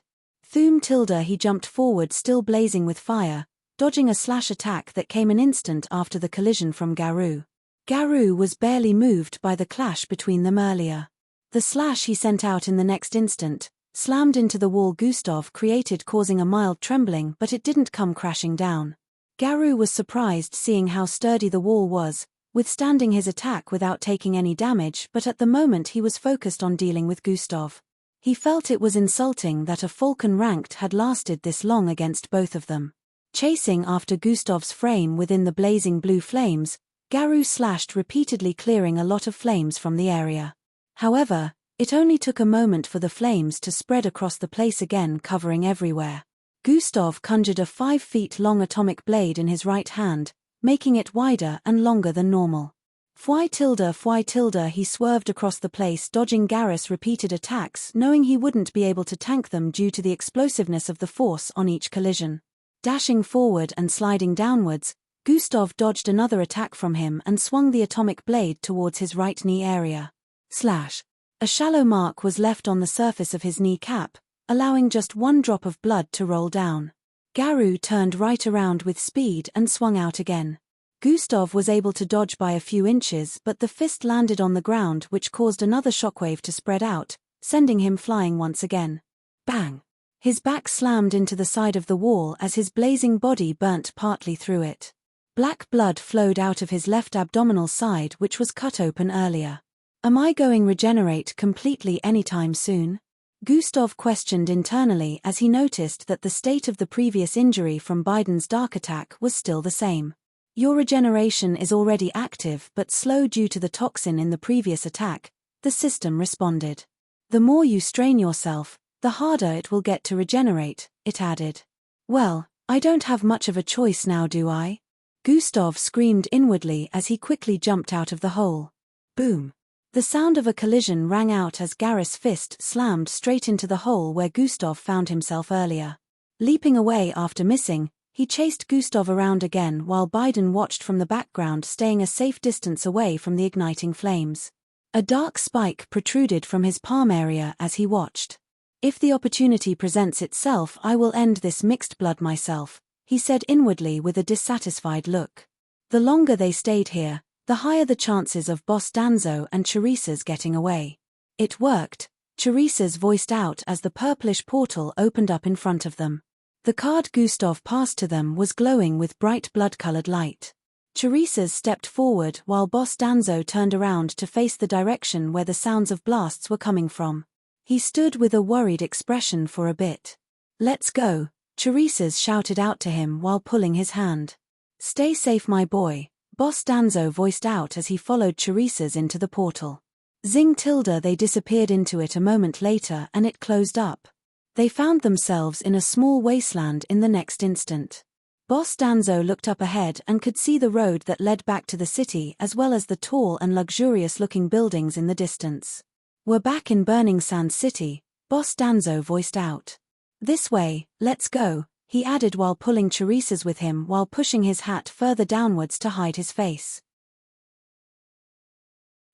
He jumped forward, still blazing with fire, dodging a slash attack that came an instant after the collision from Garou. Garou was barely moved by the clash between them earlier. The slash he sent out in the next instant slammed into the wall Gustav created, causing a mild trembling, but it didn't come crashing down. Garou was surprised seeing how sturdy the wall was, withstanding his attack without taking any damage, but at the moment he was focused on dealing with Gustav. He felt it was insulting that a Falcon ranked had lasted this long against both of them. Chasing after Gustav's frame within the blazing blue flames, Garou slashed repeatedly, clearing a lot of flames from the area. However, it only took a moment for the flames to spread across the place again, covering everywhere. Gustav conjured a 5-feet-long atomic blade in his right hand, making it wider and longer than normal. Fwy tilde, he swerved across the place, dodging Garrus' repeated attacks, knowing he wouldn't be able to tank them due to the explosiveness of the force on each collision. Dashing forward and sliding downwards, Gustav dodged another attack from him and swung the atomic blade towards his right knee area. Slash. A shallow mark was left on the surface of his kneecap, allowing just one drop of blood to roll down. Garou turned right around with speed and swung out again. Gustav was able to dodge by a few inches, but the fist landed on the ground, which caused another shockwave to spread out, sending him flying once again. Bang! His back slammed into the side of the wall as his blazing body burnt partly through it. Black blood flowed out of his left abdominal side, which was cut open earlier. Am I going to regenerate completely anytime soon? Gustav questioned internally as he noticed that the state of the previous injury from Biden's dark attack was still the same. Your regeneration is already active but slow due to the toxin in the previous attack, the system responded. The more you strain yourself, the harder it will get to regenerate, it added. Well, I don't have much of a choice now, do I? Gustav screamed inwardly as he quickly jumped out of the hole. Boom! The sound of a collision rang out as Garrus' fist slammed straight into the hole where Gustav found himself earlier. Leaping away after missing, he chased Gustav around again while Biden watched from the background, staying a safe distance away from the igniting flames. A dark spike protruded from his palm area as he watched. If the opportunity presents itself, I will end this mixed blood myself, he said inwardly with a dissatisfied look. The longer they stayed here, the higher the chances of Boss Danzo and Teresa's getting away. It worked, Teresa's voiced out as the purplish portal opened up in front of them. The card Gustav passed to them was glowing with bright blood-colored light. Teresa's stepped forward while Boss Danzo turned around to face the direction where the sounds of blasts were coming from. He stood with a worried expression for a bit. Let's go, Teresa's shouted out to him while pulling his hand. Stay safe, my boy, Boss Danzo voiced out as he followed Teresa's into the portal. Zing tilde, they disappeared into it a moment later and it closed up. They found themselves in a small wasteland in the next instant. Boss Danzo looked up ahead and could see the road that led back to the city as well as the tall and luxurious-looking buildings in the distance. We're back in Burning Sand City, Boss Danzo voiced out. This way, let's go, he added while pulling Teresa's with him while pushing his hat further downwards to hide his face.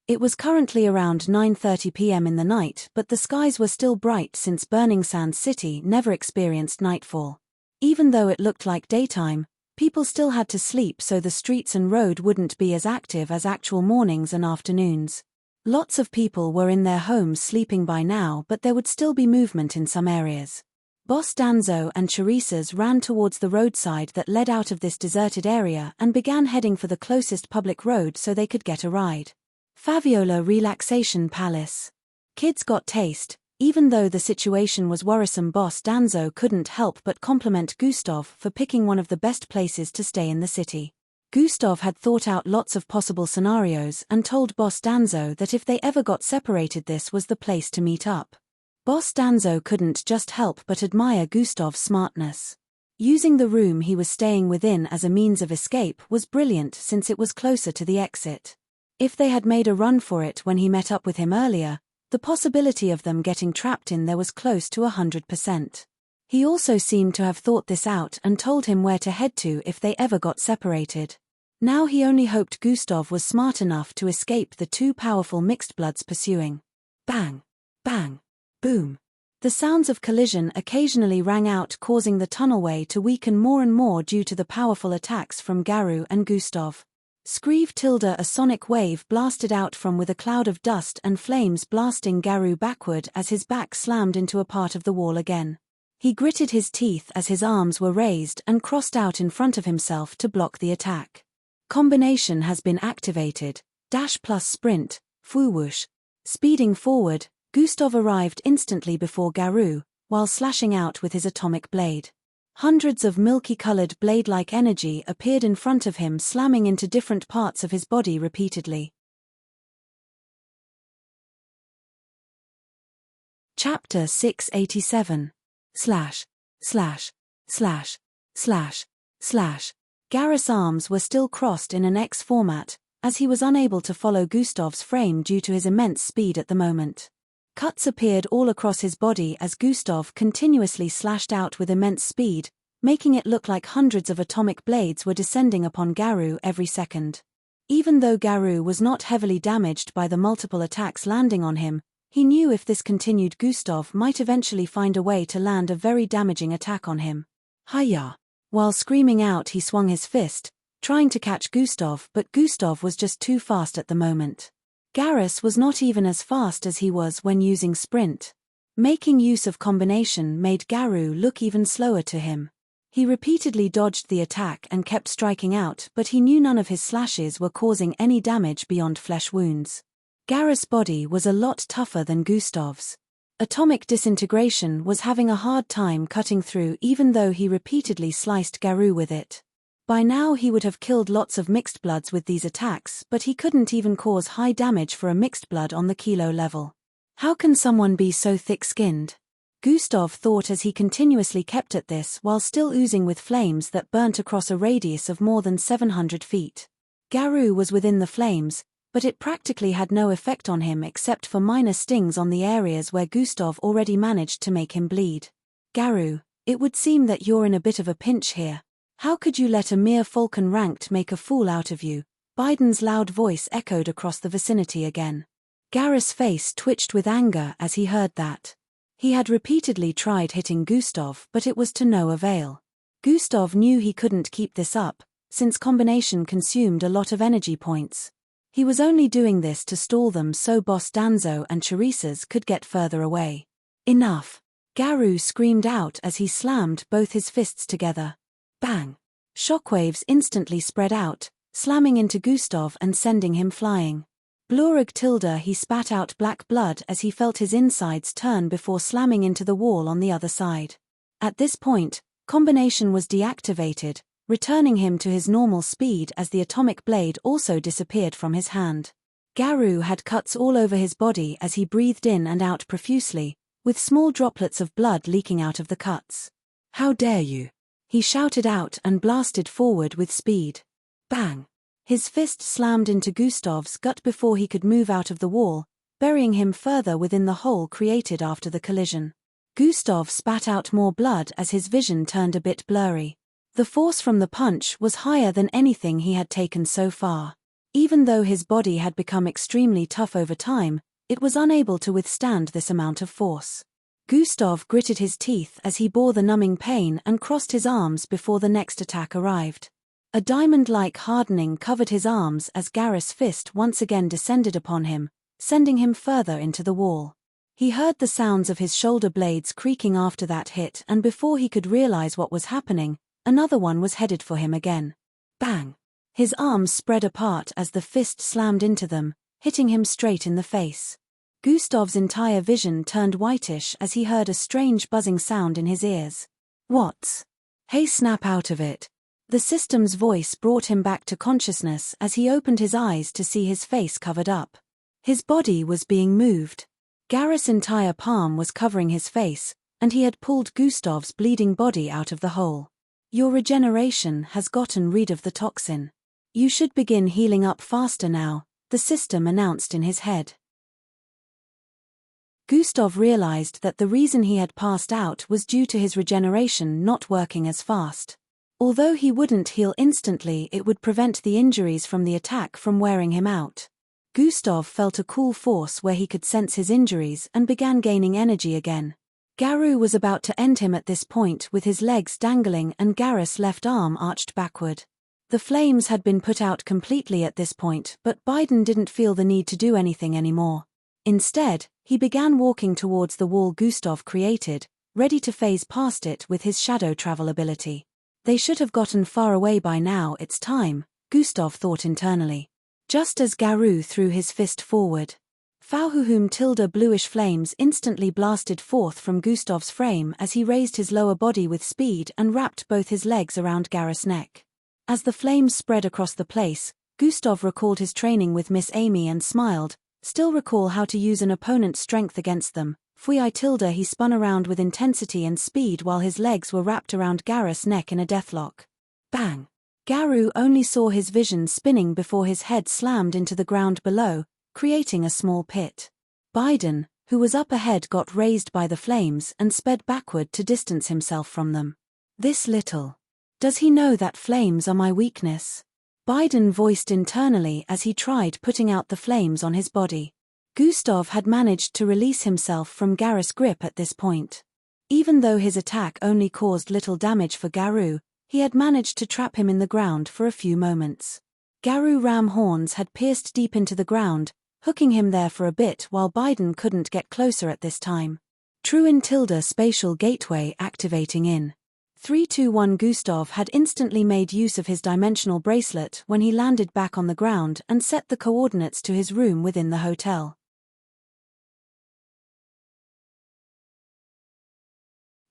It was currently around 9:30 p.m. in the night, but the skies were still bright since Burning Sand City never experienced nightfall. Even though it looked like daytime, people still had to sleep, so the streets and road wouldn't be as active as actual mornings and afternoons. Lots of people were in their homes sleeping by now, but there would still be movement in some areas. Boss Danzo and Teresa's ran towards the roadside that led out of this deserted area and began heading for the closest public road so they could get a ride. Faviola Relaxation Palace. Kids got taste. Even though the situation was worrisome, Boss Danzo couldn't help but compliment Gustav for picking one of the best places to stay in the city. Gustav had thought out lots of possible scenarios and told Boss Danzo that if they ever got separated, this was the place to meet up. Boss Danzo couldn't just help but admire Gustav's smartness. Using the room he was staying within as a means of escape was brilliant since it was closer to the exit. If they had made a run for it when he met up with him earlier, The possibility of them getting trapped in there was close to 100%. He also seemed to have thought this out and told him where to head to if they ever got separated. Now he only hoped Gustav was smart enough to escape the two powerful mixed bloods pursuing. Bang! Bang! Boom! The sounds of collision occasionally rang out, causing the tunnelway to weaken more and more due to the powerful attacks from Garou and Gustav. Screeve tilde a sonic wave blasted out from with a cloud of dust and flames blasting Garou backward as his back slammed into a part of the wall again. He gritted his teeth as his arms were raised and crossed out in front of himself to block the attack. Combination has been activated. Dash plus sprint, whoosh. Speeding forward, Gustav arrived instantly before Garou, while slashing out with his atomic blade. Hundreds of milky-colored blade-like energy appeared in front of him, slamming into different parts of his body repeatedly. Chapter 687. Slash. Slash. Slash. Slash. Slash. Garrus' arms were still crossed in an X format, as he was unable to follow Gustav's frame due to his immense speed at the moment. Cuts appeared all across his body as Gustav continuously slashed out with immense speed, making it look like hundreds of atomic blades were descending upon Garou every second. Even though Garou was not heavily damaged by the multiple attacks landing on him, he knew if this continued Gustav might eventually find a way to land a very damaging attack on him. Hiya! While screaming out, he swung his fist, trying to catch Gustav, but Gustav was just too fast at the moment. Garrus was not even as fast as he was when using sprint. Making use of combination made Garou look even slower to him. He repeatedly dodged the attack and kept striking out, but he knew none of his slashes were causing any damage beyond flesh wounds. Garrus' body was a lot tougher than Gustav's. Atomic disintegration was having a hard time cutting through even though he repeatedly sliced Garou with it. By now he would have killed lots of mixed bloods with these attacks, but he couldn't even cause high damage for a mixed blood on the kilo level. How can someone be so thick-skinned? Gustav thought as he continuously kept at this while still oozing with flames that burnt across a radius of more than 700 feet. Garou was within the flames, but it practically had no effect on him except for minor stings on the areas where Gustav already managed to make him bleed. Garou, it would seem that you're in a bit of a pinch here. How could you let a mere Falcon ranked make a fool out of you? Biden's loud voice echoed across the vicinity again. Garrus' face twitched with anger as he heard that. He had repeatedly tried hitting Gustav, but it was to no avail. Gustav knew he couldn't keep this up, since combination consumed a lot of energy points. He was only doing this to stall them so Boss Danzo and Teresa's could get further away. Enough! Garou screamed out as he slammed both his fists together. Bang! Shockwaves instantly spread out, slamming into Gustav and sending him flying. Blurug tilde he spat out black blood as he felt his insides turn before slamming into the wall on the other side. At this point, combination was deactivated, returning him to his normal speed as the atomic blade also disappeared from his hand. Garou had cuts all over his body as he breathed in and out profusely, with small droplets of blood leaking out of the cuts. How dare you! He shouted out and blasted forward with speed. Bang! His fist slammed into Gustav's gut before he could move out of the wall, burying him further within the hole created after the collision. Gustav spat out more blood as his vision turned a bit blurry. The force from the punch was higher than anything he had taken so far. Even though his body had become extremely tough over time, it was unable to withstand this amount of force. Gustav gritted his teeth as he bore the numbing pain and crossed his arms before the next attack arrived. A diamond-like hardening covered his arms as Garrus' fist once again descended upon him, sending him further into the wall. He heard the sounds of his shoulder blades creaking after that hit, and before he could realize what was happening, another one was headed for him again. Bang! His arms spread apart as the fist slammed into them, hitting him straight in the face. Gustav's entire vision turned whitish as he heard a strange buzzing sound in his ears. What's? Hey, snap out of it. The system's voice brought him back to consciousness as he opened his eyes to see his face covered up. His body was being moved. Garrus' entire palm was covering his face, and he had pulled Gustav's bleeding body out of the hole. Your regeneration has gotten rid of the toxin. You should begin healing up faster now, the system announced in his head. Gustav realized that the reason he had passed out was due to his regeneration not working as fast. Although he wouldn't heal instantly, it would prevent the injuries from the attack from wearing him out. Gustav felt a cool force where he could sense his injuries and began gaining energy again. Garou was about to end him at this point with his legs dangling and Garrus' left arm arched backward. The flames had been put out completely at this point, but Biden didn't feel the need to do anything anymore. Instead, he began walking towards the wall Gustav created, ready to phase past it with his shadow travel ability. They should have gotten far away by now, it's time, Gustav thought internally. Just as Garou threw his fist forward, Fauhuhum tilde bluish flames instantly blasted forth from Gustav's frame as he raised his lower body with speed and wrapped both his legs around Garrus' neck. As the flames spread across the place, Gustav recalled his training with Miss Amy and smiled. Still recall how to use an opponent's strength against them. Fui tilde he spun around with intensity and speed while his legs were wrapped around Garrus' neck in a deathlock. Bang! Garou only saw his vision spinning before his head slammed into the ground below, creating a small pit. Biden, who was up ahead, got raised by the flames and sped backward to distance himself from them. This little. Does he know that flames are my weakness? Biden voiced internally as he tried putting out the flames on his body. Gustav had managed to release himself from Garrus' grip at this point. Even though his attack only caused little damage for Garou, he had managed to trap him in the ground for a few moments. Garou ram horns had pierced deep into the ground, hooking him there for a bit while Biden couldn't get closer at this time. Truin tilde spatial gateway activating in 321. Gustav had instantly made use of his dimensional bracelet when he landed back on the ground and set the coordinates to his room within the hotel.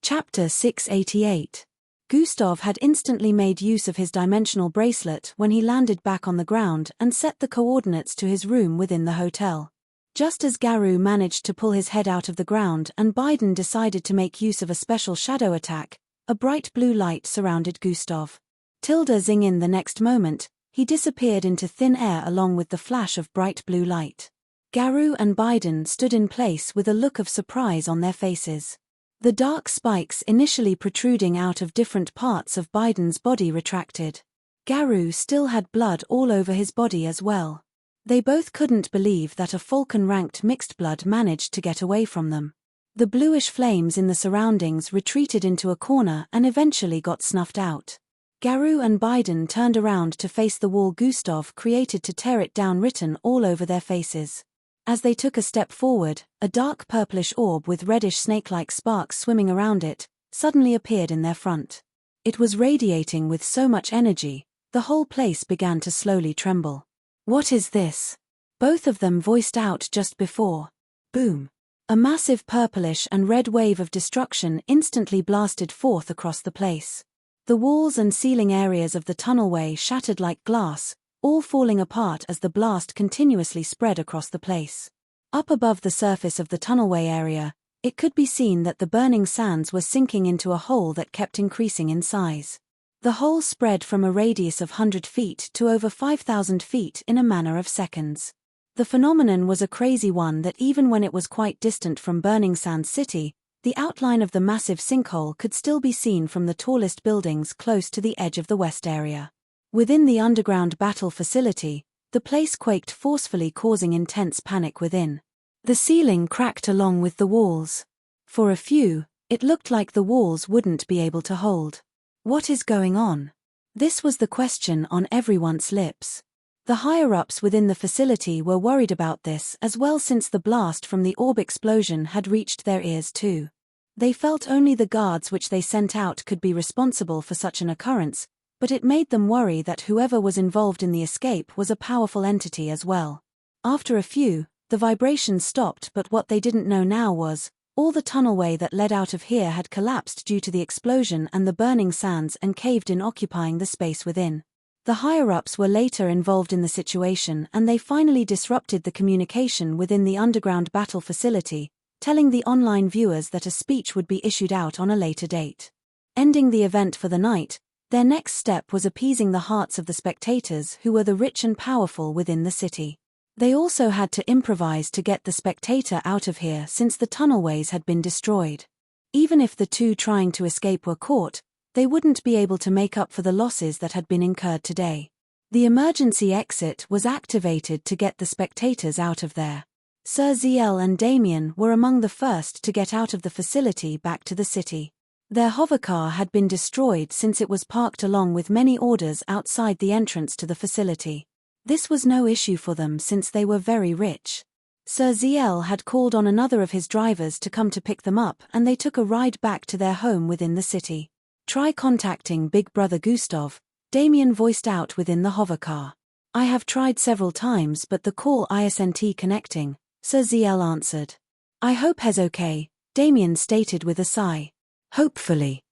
Chapter 688. Gustav had instantly made use of his dimensional bracelet when he landed back on the ground and set the coordinates to his room within the hotel. Just as Garou managed to pull his head out of the ground and Biden decided to make use of a special shadow attack, a bright blue light surrounded Gustav. Tilde zing in the next moment, he disappeared into thin air along with the flash of bright blue light. Garou and Biden stood in place with a look of surprise on their faces. The dark spikes initially protruding out of different parts of Biden's body retracted. Garou still had blood all over his body as well. They both couldn't believe that a Falcon-ranked mixed blood managed to get away from them. The bluish flames in the surroundings retreated into a corner and eventually got snuffed out. Garou and Biden turned around to face the wall Gustav created to tear it down, written all over their faces. As they took a step forward, a dark purplish orb with reddish snake-like sparks swimming around it suddenly appeared in their front. It was radiating with so much energy, the whole place began to slowly tremble. What is this? Both of them voiced out just before. Boom! A massive purplish and red wave of destruction instantly blasted forth across the place. The walls and ceiling areas of the tunnelway shattered like glass, all falling apart as the blast continuously spread across the place. Up above the surface of the tunnelway area, it could be seen that the burning sands were sinking into a hole that kept increasing in size. The hole spread from a radius of 100 feet to over 5,000 feet in a matter of seconds. The phenomenon was a crazy one that even when it was quite distant from Burning Sand City, the outline of the massive sinkhole could still be seen from the tallest buildings close to the edge of the west area. Within the underground battle facility, the place quaked forcefully, causing intense panic within. The ceiling cracked along with the walls. For a few, it looked like the walls wouldn't be able to hold. What is going on? This was the question on everyone's lips. The higher-ups within the facility were worried about this as well, since the blast from the orb explosion had reached their ears too. They felt only the guards which they sent out could be responsible for such an occurrence, but it made them worry that whoever was involved in the escape was a powerful entity as well. After a few, the vibrations stopped, but what they didn't know now was, all the tunnelway that led out of here had collapsed due to the explosion and the burning sands and caved in, occupying the space within. The higher-ups were later involved in the situation and they finally disrupted the communication within the underground battle facility, telling the online viewers that a speech would be issued out on a later date. Ending the event for the night, their next step was appeasing the hearts of the spectators, who were the rich and powerful within the city. They also had to improvise to get the spectator out of here since the tunnelways had been destroyed. Even if the two trying to escape were caught, they wouldn't be able to make up for the losses that had been incurred today. The emergency exit was activated to get the spectators out of there. Sir Ziel and Damien were among the first to get out of the facility back to the city. Their hovercar had been destroyed since it was parked along with many orders outside the entrance to the facility. This was no issue for them since they were very rich. Sir Ziel had called on another of his drivers to come to pick them up, and they took a ride back to their home within the city. "Try contacting Big Brother Gustav," Damien voiced out within the hovercar. "I have tried several times but the call isn't connecting," Sir Ziel answered. "I hope he's okay," Damien stated with a sigh. "Hopefully.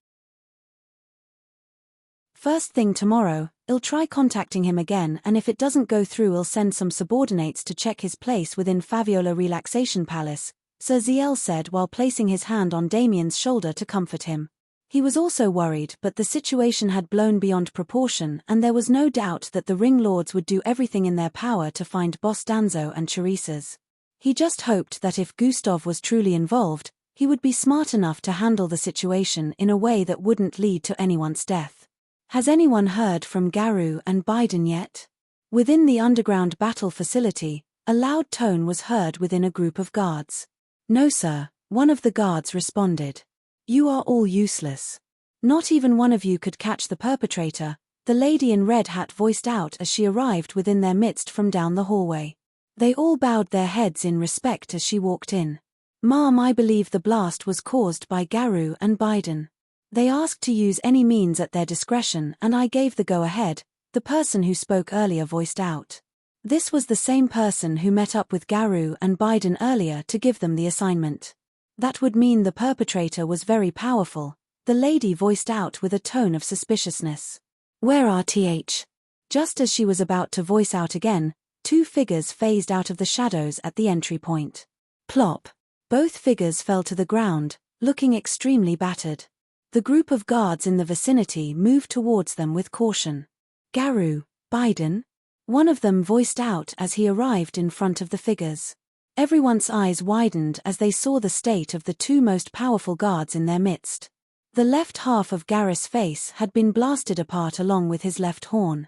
First thing tomorrow, I'll try contacting him again, and if it doesn't go through I'll send some subordinates to check his place within Faviola Relaxation Palace," Sir Ziel said while placing his hand on Damien's shoulder to comfort him. He was also worried, but the situation had blown beyond proportion and there was no doubt that the Ring Lords would do everything in their power to find Boss Danzo and Teresa's. He just hoped that if Gustav was truly involved, he would be smart enough to handle the situation in a way that wouldn't lead to anyone's death. "Has anyone heard from Garou and Biden yet?" Within the underground battle facility, a loud tone was heard within a group of guards. "No sir," one of the guards responded. "You are all useless. Not even one of you could catch the perpetrator," the lady in red hat voiced out as she arrived within their midst from down the hallway. They all bowed their heads in respect as she walked in. "Ma'am, I believe the blast was caused by Garou and Biden. They asked to use any means at their discretion and I gave the go-ahead," the person who spoke earlier voiced out. This was the same person who met up with Garou and Biden earlier to give them the assignment. "That would mean the perpetrator was very powerful," the lady voiced out with a tone of suspiciousness. "Where are th?" Just as she was about to voice out again, two figures phased out of the shadows at the entry point. Plop. Both figures fell to the ground, looking extremely battered. The group of guards in the vicinity moved towards them with caution. "Garou, Biden?" one of them voiced out as he arrived in front of the figures. Everyone's eyes widened as they saw the state of the two most powerful guards in their midst. The left half of Garrus' face had been blasted apart along with his left horn.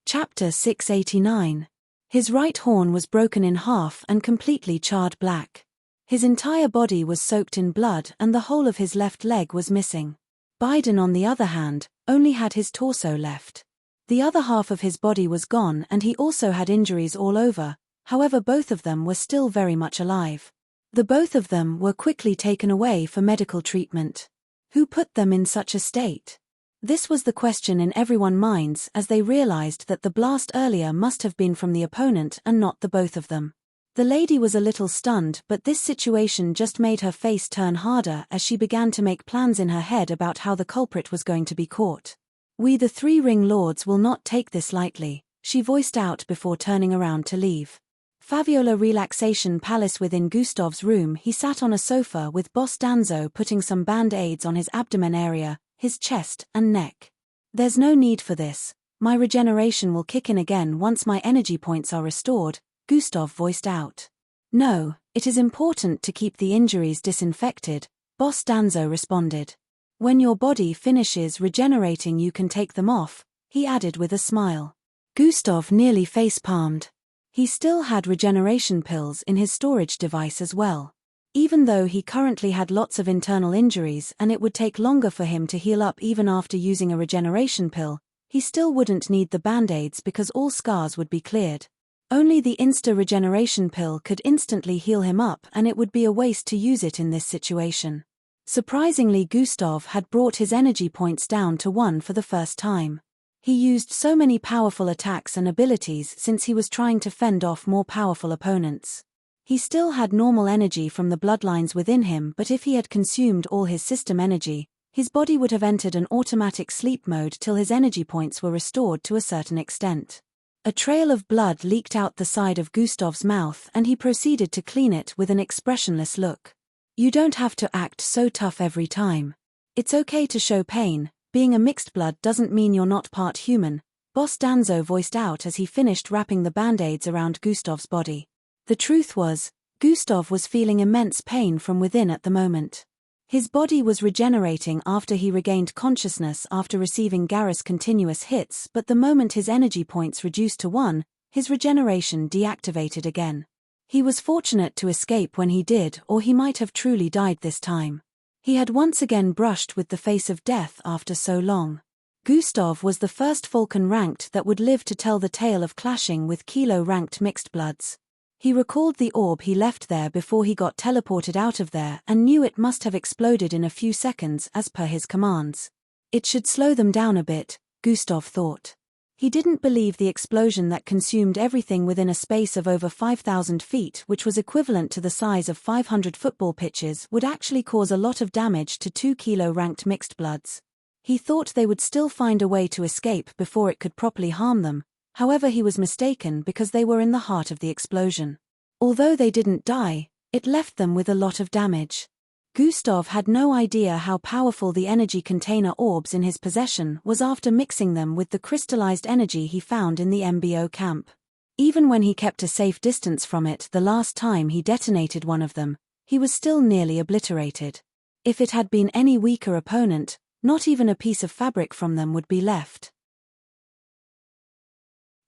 Chapter 689. His right horn was broken in half and completely charred black. His entire body was soaked in blood and the whole of his left leg was missing. Biden, on the other hand, only had his torso left. The other half of his body was gone and he also had injuries all over, however both of them were still very much alive. The both of them were quickly taken away for medical treatment. Who put them in such a state? This was the question in everyone's minds as they realized that the blast earlier must have been from the opponent and not the both of them. The lady was a little stunned, but this situation just made her face turn harder as she began to make plans in her head about how the culprit was going to be caught. "We the three Ring Lords will not take this lightly," she voiced out before turning around to leave. Faviola Relaxation Palace. Within Gustav's room, he sat on a sofa with Boss Danzo putting some band-aids on his abdomen area, his chest and neck. "There's no need for this. My regeneration will kick in again once my energy points are restored," Gustav voiced out. "No, it is important to keep the injuries disinfected," Boss Danzo responded. "When your body finishes regenerating you can take them off," he added with a smile. Gustav nearly face-palmed. He still had regeneration pills in his storage device as well. Even though he currently had lots of internal injuries and it would take longer for him to heal up even after using a regeneration pill, he still wouldn't need the band-aids because all scars would be cleared. Only the insta-regeneration pill could instantly heal him up and it would be a waste to use it in this situation. Surprisingly, Gustav had brought his energy points down to 1 for the first time. He used so many powerful attacks and abilities since he was trying to fend off more powerful opponents. He still had normal energy from the bloodlines within him, but if he had consumed all his system energy, his body would have entered an automatic sleep mode till his energy points were restored to a certain extent. A trail of blood leaked out the side of Gustav's mouth and he proceeded to clean it with an expressionless look. "You don't have to act so tough every time. It's okay to show pain," being a mixed blood doesn't mean you're not part human, Boss Danzo voiced out as he finished wrapping the band-aids around Gustav's body. The truth was, Gustav was feeling immense pain from within at the moment. His body was regenerating after he regained consciousness after receiving Garrus' continuous hits, but the moment his energy points reduced to 1, his regeneration deactivated again. He was fortunate to escape when he did, or he might have truly died this time. He had once again brushed with the face of death after so long. Gustav was the first Falcon ranked that would live to tell the tale of clashing with Kilo-ranked mixed bloods. He recalled the orb he left there before he got teleported out of there and knew it must have exploded in a few seconds as per his commands. It should slow them down a bit, Gustav thought. He didn't believe the explosion that consumed everything within a space of over 5,000 feet, which was equivalent to the size of 500 football pitches, would actually cause a lot of damage to 2 Kilo-ranked mixed bloods. He thought they would still find a way to escape before it could properly harm them, however he was mistaken because they were in the heart of the explosion. Although they didn't die, it left them with a lot of damage. Gustav had no idea how powerful the energy container orbs in his possession was after mixing them with the crystallized energy he found in the MBO camp. Even when he kept a safe distance from it the last time he detonated one of them, he was still nearly obliterated. If it had been any weaker opponent, not even a piece of fabric from them would be left.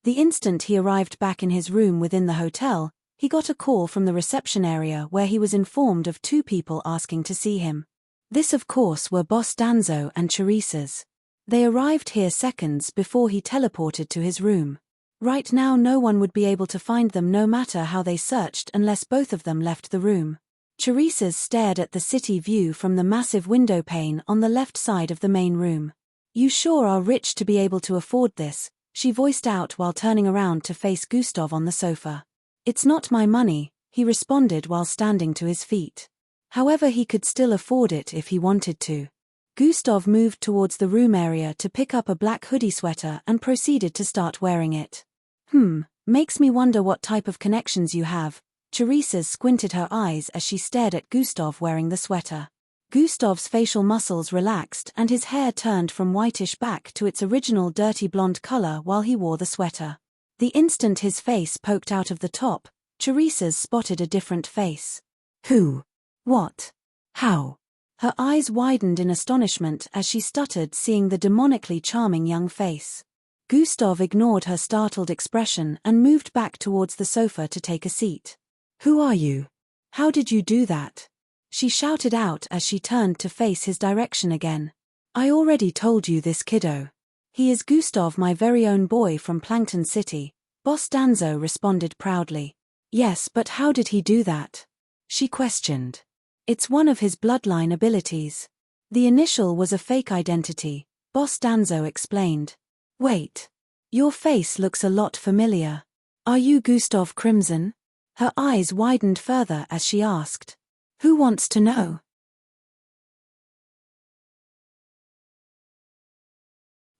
The instant he arrived back in his room within the hotel, he got a call from the reception area where he was informed of 2 people asking to see him. This of course were Boss Danzo and Teresa's. They arrived here seconds before he teleported to his room. Right now no one would be able to find them no matter how they searched unless both of them left the room. Teresa's stared at the city view from the massive window pane on the left side of the main room. "You sure are rich to be able to afford this," she voiced out while turning around to face Gustav on the sofa. "It's not my money," he responded while standing to his feet. However, he could still afford it if he wanted to. Gustav moved towards the room area to pick up a black hoodie sweater and proceeded to start wearing it. Makes me wonder what type of connections you have." Teresa squinted her eyes as she stared at Gustav wearing the sweater. Gustav's facial muscles relaxed and his hair turned from whitish back to its original dirty blonde color while he wore the sweater. The instant his face poked out of the top, Teresa spotted a different face. "Who? What? How?" Her eyes widened in astonishment as she stuttered, seeing the demonically charming young face. Gustav ignored her startled expression and moved back towards the sofa to take a seat. "Who are you? How did you do that?" she shouted out as she turned to face his direction again. "I already told you this, kiddo. He is Gustav, my very own boy from Plankton City," Boss Danzo responded proudly. "Yes, but how did he do that?" she questioned. "It's one of his bloodline abilities. The initial was a fake identity," Boss Danzo explained. "Wait. Your face looks a lot familiar. Are you Gustav Crimson?" Her eyes widened further as she asked. "Who wants to know?"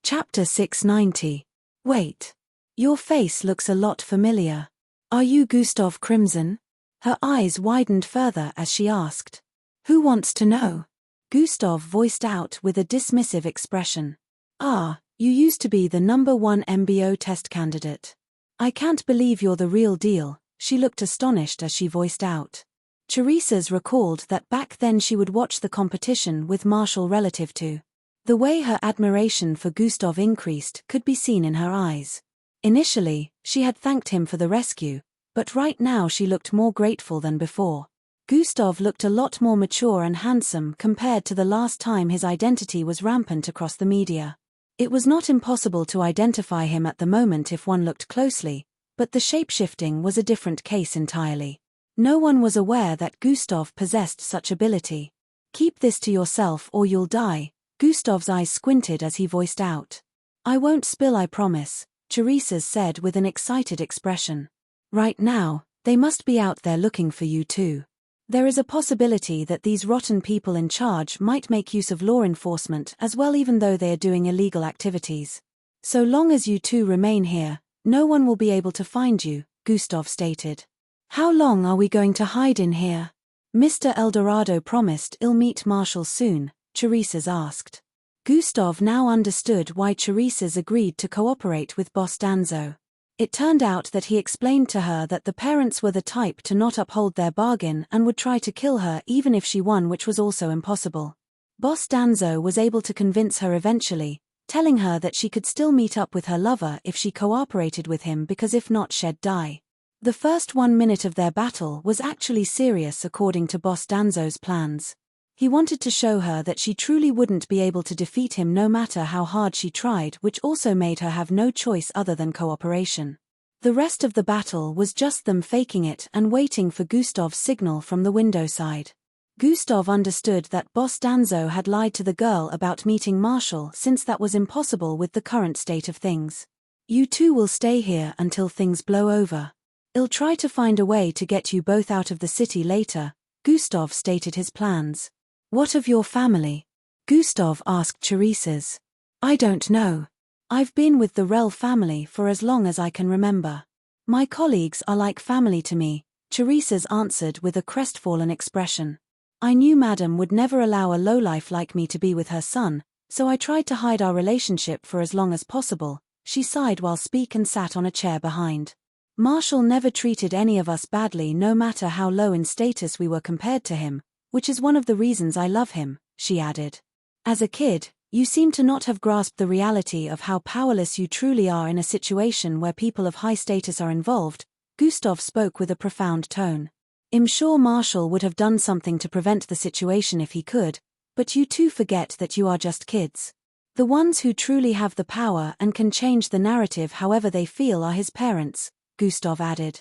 Chapter 690. Wait. Your face looks a lot familiar. Are you Gustav Crimson? Her eyes widened further as she asked. "Who wants to know?" Gustav voiced out with a dismissive expression. "Ah, you used to be the #1 MBO test candidate. I can't believe you're the real deal," she looked astonished as she voiced out. Teresa's recalled that back then she would watch the competition with Marshall relative to. The way her admiration for Gustav increased could be seen in her eyes. Initially, she had thanked him for the rescue, but right now she looked more grateful than before. Gustav looked a lot more mature and handsome compared to the last time his identity was rampant across the media. It was not impossible to identify him at the moment if one looked closely, but the shapeshifting was a different case entirely. No one was aware that Gustav possessed such ability. "Keep this to yourself or you'll die," Gustav's eyes squinted as he voiced out. "I won't spill, I promise," Teresa said with an excited expression. "Right now, they must be out there looking for you too. There is a possibility that these rotten people in charge might make use of law enforcement as well, even though they are doing illegal activities. So long as you two remain here, no one will be able to find you," Gustav stated. "How long are we going to hide in here?" Mr. Eldorado promised he'll meet Marshall soon, Teresa's asked. Gustav now understood why Teresa's agreed to cooperate with Boss Danzo. It turned out that he explained to her that the parents were the type to not uphold their bargain and would try to kill her even if she won, which was also impossible. Boss Danzo was able to convince her eventually, telling her that she could still meet up with her lover if she cooperated with him, because if not, she'd die. The first 1 minute of their battle was actually serious according to Boss Danzo's plans. He wanted to show her that she truly wouldn't be able to defeat him no matter how hard she tried, which also made her have no choice other than cooperation. The rest of the battle was just them faking it and waiting for Gustav's signal from the window side. Gustav understood that Boss Danzo had lied to the girl about meeting Marshall, since that was impossible with the current state of things. "You two will stay here until things blow over. I'll try to find a way to get you both out of the city later," Gustav stated his plans. "What of your family?" Gustav asked Teresa's. "I don't know. I've been with the Rel family for as long as I can remember. My colleagues are like family to me," Teresa's answered with a crestfallen expression. "I knew Madam would never allow a lowlife like me to be with her son, so I tried to hide our relationship for as long as possible," she sighed while speaking and sat on a chair behind. "Marshall never treated any of us badly, no matter how low in status we were compared to him, which is one of the reasons I love him," she added. "As a kid, you seem to not have grasped the reality of how powerless you truly are in a situation where people of high status are involved," Gustav spoke with a profound tone. "I'm sure Marshall would have done something to prevent the situation if he could, but you two forget that you are just kids. The ones who truly have the power and can change the narrative however they feel are his parents," Gustav added.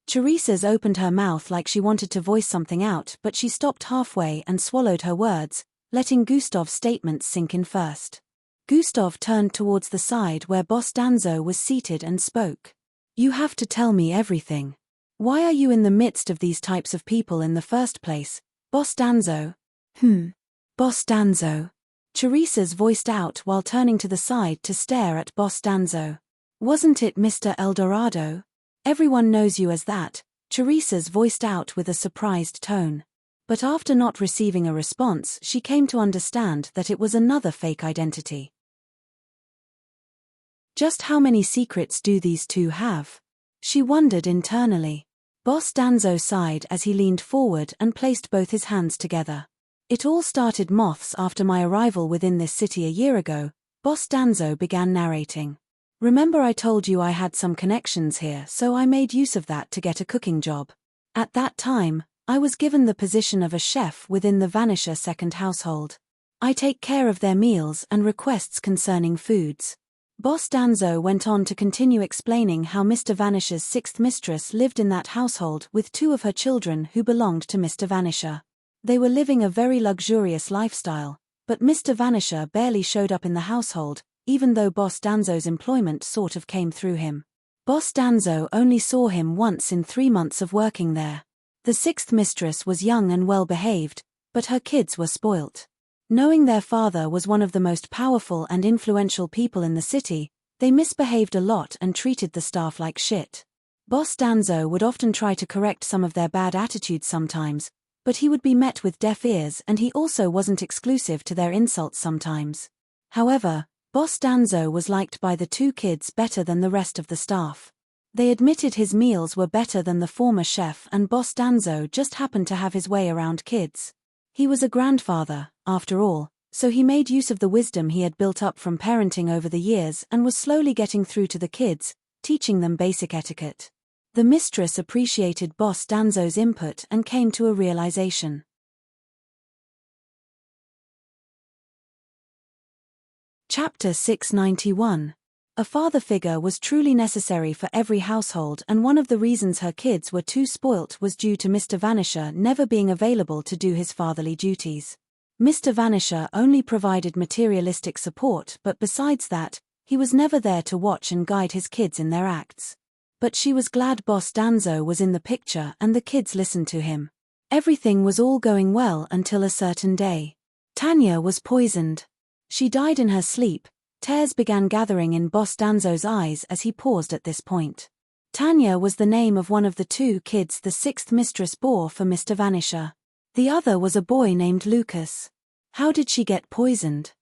Teresa's opened her mouth like she wanted to voice something out, but she stopped halfway and swallowed her words, letting Gustav's statements sink in first. Gustav turned towards the side where Boss Danzo was seated and spoke. "You have to tell me everything. Why are you in the midst of these types of people in the first place, Boss Danzo?" Boss Danzo," Teresa's voiced out while turning to the side to stare at Boss Danzo. "Wasn't it Mr. Eldorado? Everyone knows you as that," Teresa's voiced out with a surprised tone. But after not receiving a response, she came to understand that it was another fake identity. Just how many secrets do these two have? She wondered internally. Boss Danzo sighed as he leaned forward and placed both his hands together. "It all started months after my arrival within this city a year ago," Boss Danzo began narrating. "Remember I told you I had some connections here, so I made use of that to get a cooking job. At that time, I was given the position of a chef within the Vanisher second household. I take care of their meals and requests concerning foods." Boss Danzo went on to continue explaining how Mr. Vanisher's sixth mistress lived in that household with two of her children who belonged to Mr. Vanisher. They were living a very luxurious lifestyle, but Mr. Vanisher barely showed up in the household, even though Boss Danzo's employment sort of came through him. Boss Danzo only saw him once in 3 months of working there. The sixth mistress was young and well-behaved, but her kids were spoilt. Knowing their father was one of the most powerful and influential people in the city, they misbehaved a lot and treated the staff like shit. Boss Danzo would often try to correct some of their bad attitudes sometimes, but he would be met with deaf ears, and he also wasn't exclusive to their insults sometimes. However, Boss Danzo was liked by the two kids better than the rest of the staff. They admitted his meals were better than the former chef, and Boss Danzo just happened to have his way around kids. He was a grandfather, after all, so he made use of the wisdom he had built up from parenting over the years and was slowly getting through to the kids, teaching them basic etiquette. The mistress appreciated Boss Danzo's input and came to a realization. Chapter 691. A father figure was truly necessary for every household, and one of the reasons her kids were too spoilt was due to Mr. Vanisher never being available to do his fatherly duties. Mr. Vanisher only provided materialistic support, but besides that, he was never there to watch and guide his kids in their acts. But she was glad Boss Danzo was in the picture and the kids listened to him. Everything was all going well until a certain day. Tanya was poisoned. She died in her sleep. Tears began gathering in Boss Danzo's eyes as he paused at this point. Tanya was the name of one of the two kids the sixth mistress bore for Mr. Vanisher. The other was a boy named Lucas. How did she get poisoned?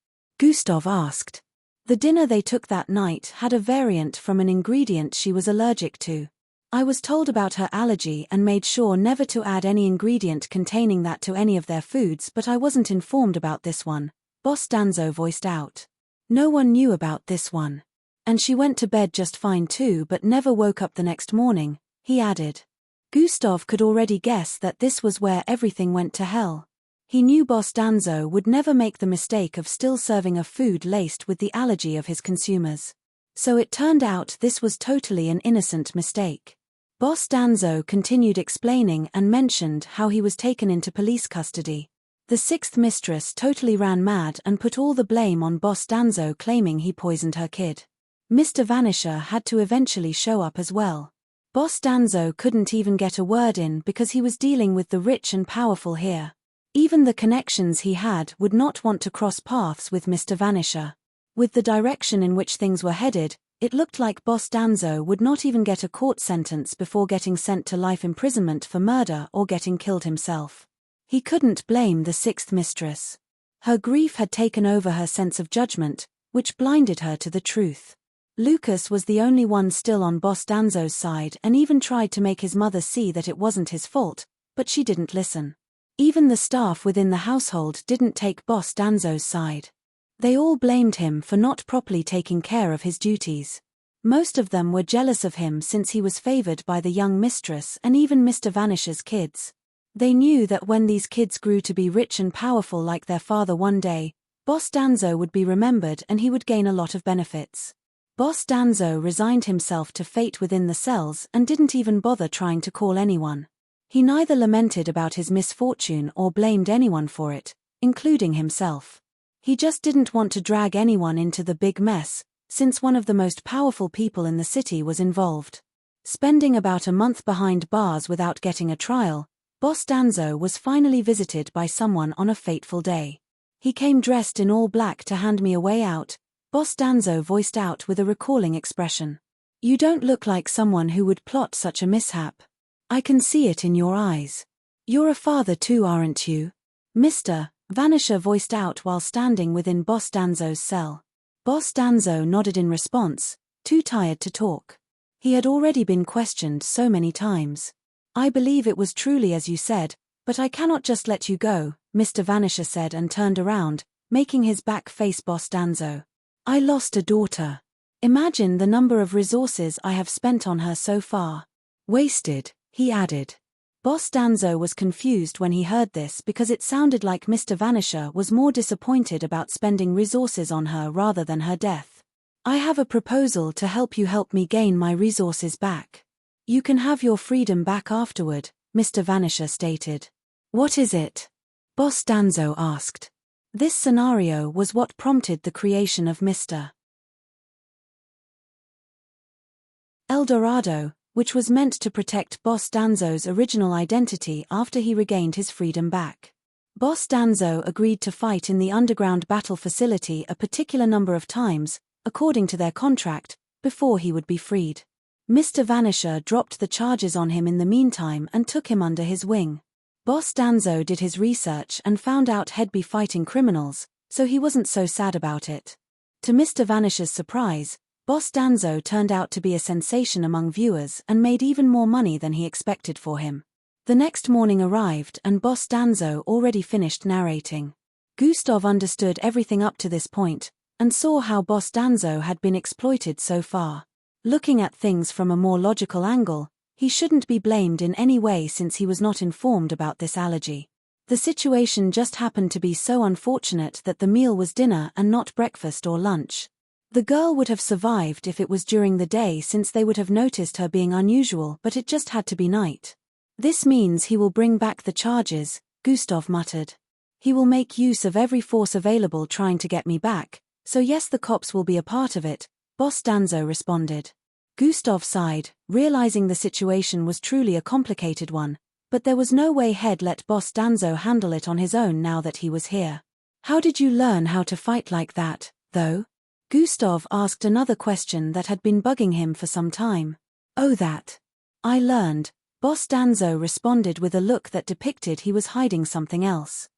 Gustav asked. The dinner they took that night had a variant from an ingredient she was allergic to. I was told about her allergy and made sure never to add any ingredient containing that to any of their foods, but I wasn't informed about this one, Boss Danzo voiced out. No one knew about this one. And she went to bed just fine too, but never woke up the next morning, he added. Gustav could already guess that this was where everything went to hell. He knew Boss Danzo would never make the mistake of still serving a food laced with the allergy of his consumers. So it turned out this was totally an innocent mistake. Boss Danzo continued explaining and mentioned how he was taken into police custody. The sixth mistress totally ran mad and put all the blame on Boss Danzo, claiming he poisoned her kid. Mr. Vanisher had to eventually show up as well. Boss Danzo couldn't even get a word in because he was dealing with the rich and powerful here. Even the connections he had would not want to cross paths with Mr. Vanisher. With the direction in which things were headed, it looked like Boss Danzo would not even get a court sentence before getting sent to life imprisonment for murder or getting killed himself. He couldn't blame the sixth mistress. Her grief had taken over her sense of judgment, which blinded her to the truth. Lucas was the only one still on Boss Danzo's side and even tried to make his mother see that it wasn't his fault, but she didn't listen. Even the staff within the household didn't take Boss Danzo's side. They all blamed him for not properly taking care of his duties. Most of them were jealous of him since he was favored by the young mistress and even Mr. Vanisher's kids. They knew that when these kids grew to be rich and powerful like their father one day, Boss Danzo would be remembered and he would gain a lot of benefits. Boss Danzo resigned himself to fate within the cells and didn't even bother trying to call anyone. He neither lamented about his misfortune or blamed anyone for it, including himself. He just didn't want to drag anyone into the big mess, since one of the most powerful people in the city was involved. Spending about a month behind bars without getting a trial, Boss Danzo was finally visited by someone on a fateful day. He came dressed in all black to hand me a way out, Boss Danzo voiced out with a recalling expression. You don't look like someone who would plot such a mishap. I can see it in your eyes. You're a father too, aren't you? Mr. Vanisher voiced out while standing within Boss Danzo's cell. Boss Danzo nodded in response, too tired to talk. He had already been questioned so many times. I believe it was truly as you said, but I cannot just let you go, Mr. Vanisher said and turned around, making his back face Boss Danzo. I lost a daughter. Imagine the number of resources I have spent on her so far. Wasted, he added. Boss Danzo was confused when he heard this because it sounded like Mr. Vanisher was more disappointed about spending resources on her rather than her death. I have a proposal to help me gain my resources back. You can have your freedom back afterward, Mr. Vanisher stated. What is it? Boss Danzo asked. This scenario was what prompted the creation of Mr. Eldorado, which was meant to protect Boss Danzo's original identity after he regained his freedom back. Boss Danzo agreed to fight in the underground battle facility a particular number of times, according to their contract, before he would be freed. Mr. Vanisher dropped the charges on him in the meantime and took him under his wing. Boss Danzo did his research and found out he'd be fighting criminals, so he wasn't so sad about it. To Mr. Vanisher's surprise, Boss Danzo turned out to be a sensation among viewers and made even more money than he expected for him. The next morning arrived and Boss Danzo already finished narrating. Gustav understood everything up to this point, and saw how Boss Danzo had been exploited so far. Looking at things from a more logical angle, he shouldn't be blamed in any way since he was not informed about this allergy. The situation just happened to be so unfortunate that the meal was dinner and not breakfast or lunch. The girl would have survived if it was during the day since they would have noticed her being unusual, but it just had to be night. This means he will bring back the charges, Gustav muttered. He will make use of every force available trying to get me back, so yes, the cops will be a part of it, Boss Danzo responded. Gustav sighed, realizing the situation was truly a complicated one, but there was no way he'd let Boss Danzo handle it on his own now that he was here. How did you learn how to fight like that, though? Gustav asked another question that had been bugging him for some time. Oh, that. I learned, Boss Danzo responded with a look that depicted he was hiding something else.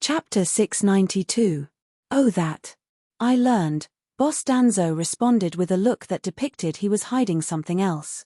Chapter 692. Oh that. I learned, Boss Danzo responded with a look that depicted he was hiding something else.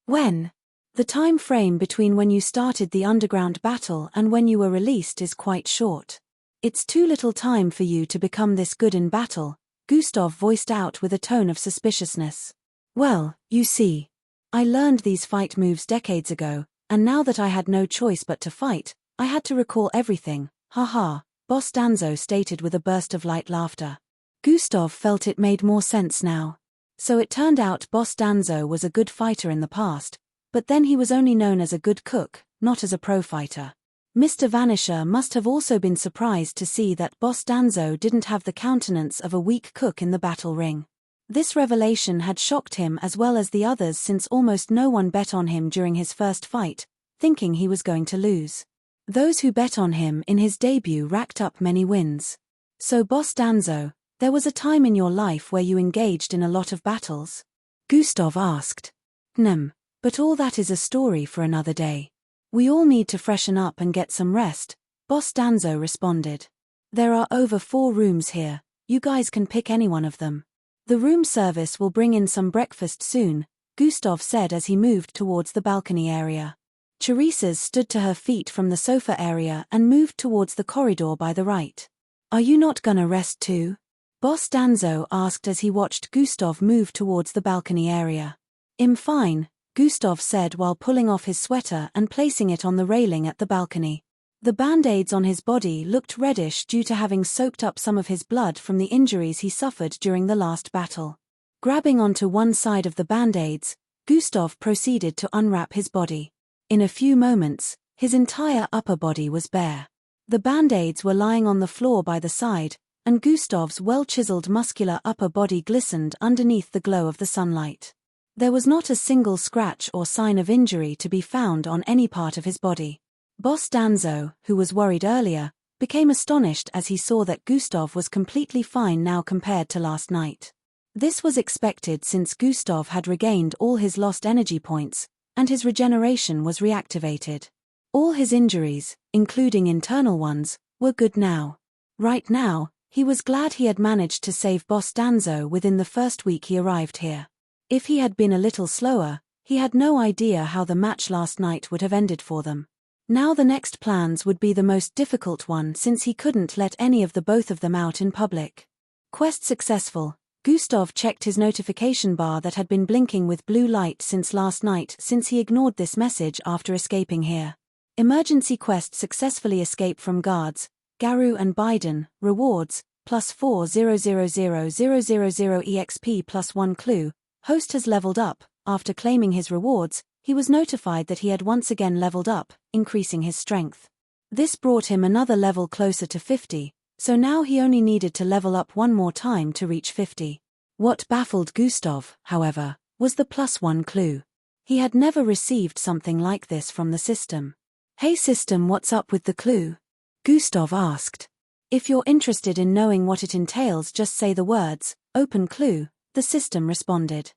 When? The time frame between when you started the underground battle and when you were released is quite short. It's too little time for you to become this good in battle, Gustav voiced out with a tone of suspiciousness. Well, you see. I learned these fight moves decades ago, and now that I had no choice but to fight, I had to recall everything, haha, Boss Danzo stated with a burst of light laughter. Gustav felt it made more sense now. So it turned out Boss Danzo was a good fighter in the past, but then he was only known as a good cook, not as a pro fighter. Mr. Vanisher must have also been surprised to see that Boss Danzo didn't have the countenance of a weak cook in the battle ring. This revelation had shocked him as well as the others since almost no one bet on him during his first fight, thinking he was going to lose. Those who bet on him in his debut racked up many wins. So Boss Danzo, there was a time in your life where you engaged in a lot of battles? Gustav asked. But all that is a story for another day. We all need to freshen up and get some rest, Boss Danzo responded. There are over 4 rooms here, you guys can pick any one of them. The room service will bring in some breakfast soon, Gustav said as he moved towards the balcony area. Teresa's stood to her feet from the sofa area and moved towards the corridor by the right. Are you not gonna rest too? Boss Danzo asked as he watched Gustav move towards the balcony area. I'm fine, Gustav said while pulling off his sweater and placing it on the railing at the balcony. The band-aids on his body looked reddish due to having soaked up some of his blood from the injuries he suffered during the last battle. Grabbing onto one side of the band-aids, Gustav proceeded to unwrap his body. In a few moments, his entire upper body was bare. The band-aids were lying on the floor by the side, and Gustav's well-chiseled muscular upper body glistened underneath the glow of the sunlight. There was not a single scratch or sign of injury to be found on any part of his body. Boss Danzo, who was worried earlier, became astonished as he saw that Gustav was completely fine now compared to last night. This was expected since Gustav had regained all his lost energy points, and his regeneration was reactivated. All his injuries, including internal ones, were good now. Right now, he was glad he had managed to save Boss Danzo within the first week he arrived here. If he had been a little slower, he had no idea how the match last night would have ended for them. Now the next plans would be the most difficult one since he couldn't let any of the both of them out in public. Quest successful, Gustav checked his notification bar that had been blinking with blue light since last night since he ignored this message after escaping here. Emergency quest successfully escape from guards, Garu and Biden, rewards, +400000 EXP +1 clue. Host has leveled up. After claiming his rewards, he was notified that he had once again leveled up, increasing his strength. This brought him another level closer to 50, so now he only needed to level up one more time to reach 50. What baffled Gustav, however, was the +1 clue. He had never received something like this from the system. Hey system, what's up with the clue? Gustav asked. If you're interested in knowing what it entails, just say the words, open clue, the system responded.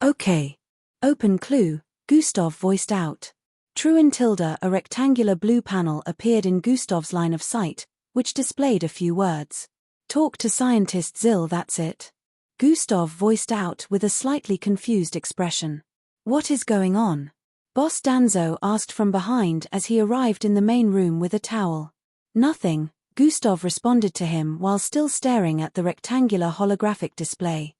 Okay. Open clue, Gustav voiced out. True in tilde, a rectangular blue panel appeared in Gustav's line of sight, which displayed a few words. Talk to Scientist Zill, that's it. Gustav voiced out with a slightly confused expression. What is going on? Boss Danzo asked from behind as he arrived in the main room with a towel. Nothing, Gustav responded to him while still staring at the rectangular holographic display.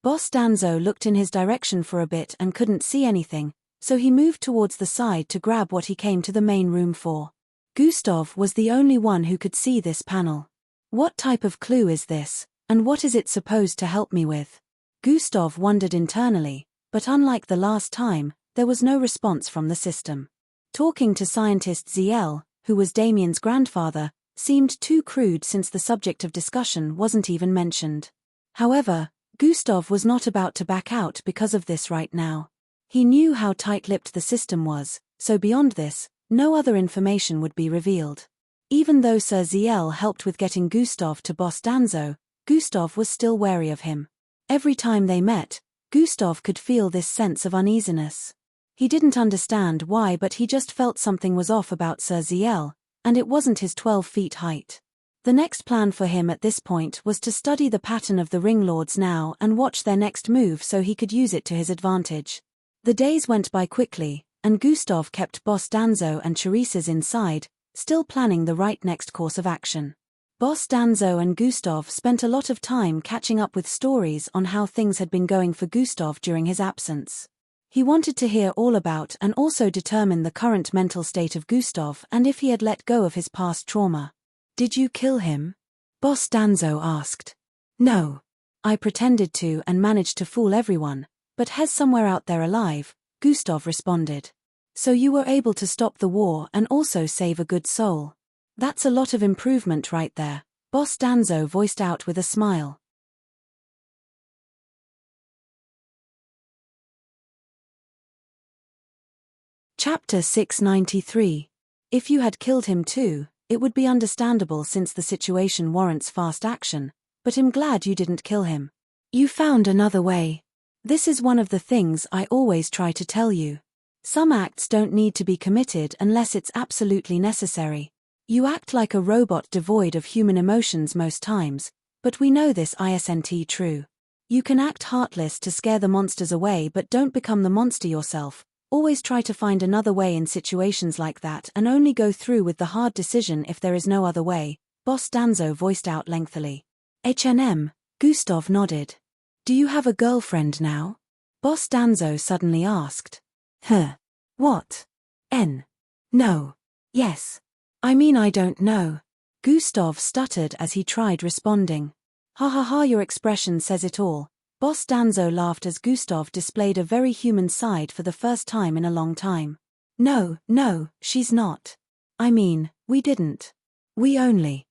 Boss Danzo looked in his direction for a bit and couldn't see anything, so he moved towards the side to grab what he came to the main room for. Gustav was the only one who could see this panel. What type of clue is this, and what is it supposed to help me with? Gustav wondered internally, but unlike the last time, there was no response from the system. Talking to Scientist ZL, who was Damien's grandfather, seemed too crude since the subject of discussion wasn't even mentioned. However, Gustav was not about to back out because of this right now. He knew how tight-lipped the system was, so beyond this, no other information would be revealed. Even though Sir ZL helped with getting Gustav to Boss Danzo, Gustav was still wary of him. Every time they met, Gustav could feel this sense of uneasiness. He didn't understand why, but he just felt something was off about Sir Ziel, and it wasn't his 12 feet height. The next plan for him at this point was to study the pattern of the ring lords now and watch their next move so he could use it to his advantage. The days went by quickly, and Gustav kept Boss Danzo and Teresa's inside, still planning the right next course of action. Boss Danzo and Gustav spent a lot of time catching up with stories on how things had been going for Gustav during his absence. He wanted to hear all about and also determine the current mental state of Gustav and if he had let go of his past trauma. "Did you kill him?" Boss Danzo asked. "No. I pretended to and managed to fool everyone, but he's somewhere out there alive," Gustav responded. "So you were able to stop the war and also save a good soul. That's a lot of improvement right there," Boss Danzo voiced out with a smile. Chapter 693. If you had killed him too, it would be understandable since the situation warrants fast action, but I'm glad you didn't kill him. You found another way. This is one of the things I always try to tell you. Some acts don't need to be committed unless it's absolutely necessary. You act like a robot devoid of human emotions most times, but we know this isn't true. You can act heartless to scare the monsters away, but don't become the monster yourself. Always try to find another way in situations like that and only go through with the hard decision if there is no other way, Boss Danzo voiced out lengthily. Gustav nodded. "Do you have a girlfriend now?" Boss Danzo suddenly asked. What? No. Yes. I mean, I don't know. Gustav stuttered as he tried responding. Ha ha ha, your expression says it all. Boss Danzo laughed as Gustav displayed a very human side for the first time in a long time. No, she's not. I mean, we didn't. We only.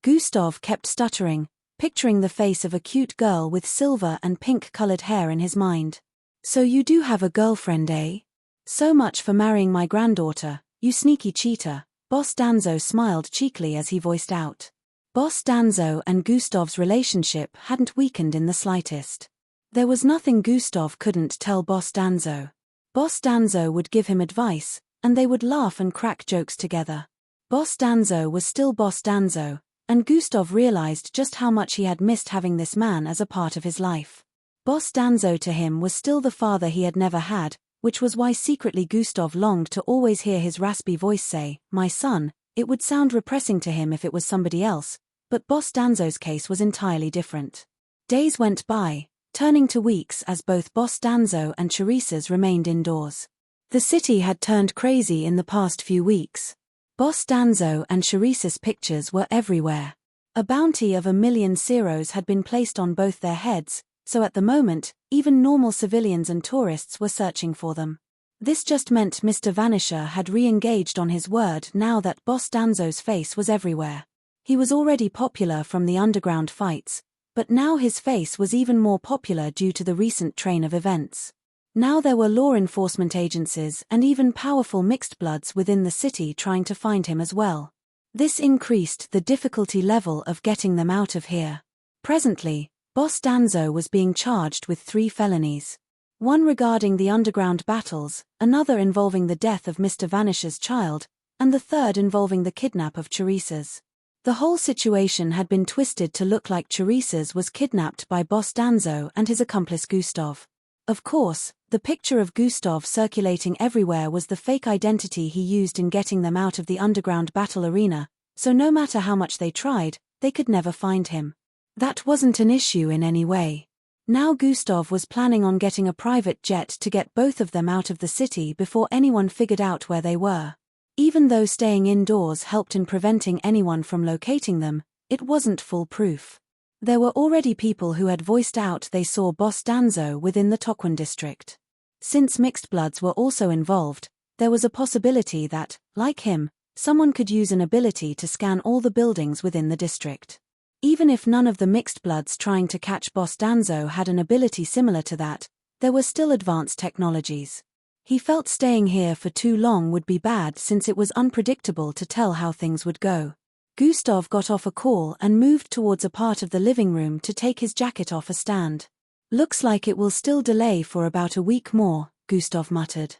Gustav kept stuttering, picturing the face of a cute girl with silver and pink-colored hair in his mind. "So you do have a girlfriend, eh? So much for marrying my granddaughter, you sneaky cheater," Boss Danzo smiled cheekily as he voiced out. Boss Danzo and Gustav's relationship hadn't weakened in the slightest. There was nothing Gustav couldn't tell Boss Danzo. Boss Danzo would give him advice, and they would laugh and crack jokes together. Boss Danzo was still Boss Danzo, and Gustav realized just how much he had missed having this man as a part of his life. Boss Danzo to him was still the father he had never had, which was why secretly Gustav longed to always hear his raspy voice say, "My son." It would sound repressing to him if it was somebody else, but Boss Danzo's case was entirely different. Days went by, turning to weeks as both Boss Danzo and Teresa's remained indoors. The city had turned crazy in the past few weeks. Boss Danzo and Teresa's pictures were everywhere. A bounty of 1,000,000 ceros had been placed on both their heads, so at the moment, even normal civilians and tourists were searching for them. This just meant Mr. Vanisher had re-engaged on his word now that Boss Danzo's face was everywhere. He was already popular from the underground fights, but now his face was even more popular due to the recent train of events. Now there were law enforcement agencies and even powerful mixed bloods within the city trying to find him as well. This increased the difficulty level of getting them out of here. Presently, Boss Danzo was being charged with 3 felonies. One regarding the underground battles, another involving the death of Mr. Vanisher's child, and the third involving the kidnap of Teresa's. The whole situation had been twisted to look like Teresa's was kidnapped by Boss Danzo and his accomplice Gustav. Of course, the picture of Gustav circulating everywhere was the fake identity he used in getting them out of the underground battle arena, so no matter how much they tried, they could never find him. That wasn't an issue in any way. Now Gustav was planning on getting a private jet to get both of them out of the city before anyone figured out where they were. Even though staying indoors helped in preventing anyone from locating them, it wasn't foolproof. There were already people who had voiced out they saw Boss Danzo within the Tokwon district. Since mixed bloods were also involved, there was a possibility that, like him, someone could use an ability to scan all the buildings within the district. Even if none of the mixed bloods trying to catch Boss Danzo had an ability similar to that, there were still advanced technologies. He felt staying here for too long would be bad since it was unpredictable to tell how things would go. Gustav got off a call and moved towards a part of the living room to take his jacket off a stand. "Looks like it will still delay for about a week more," Gustav muttered.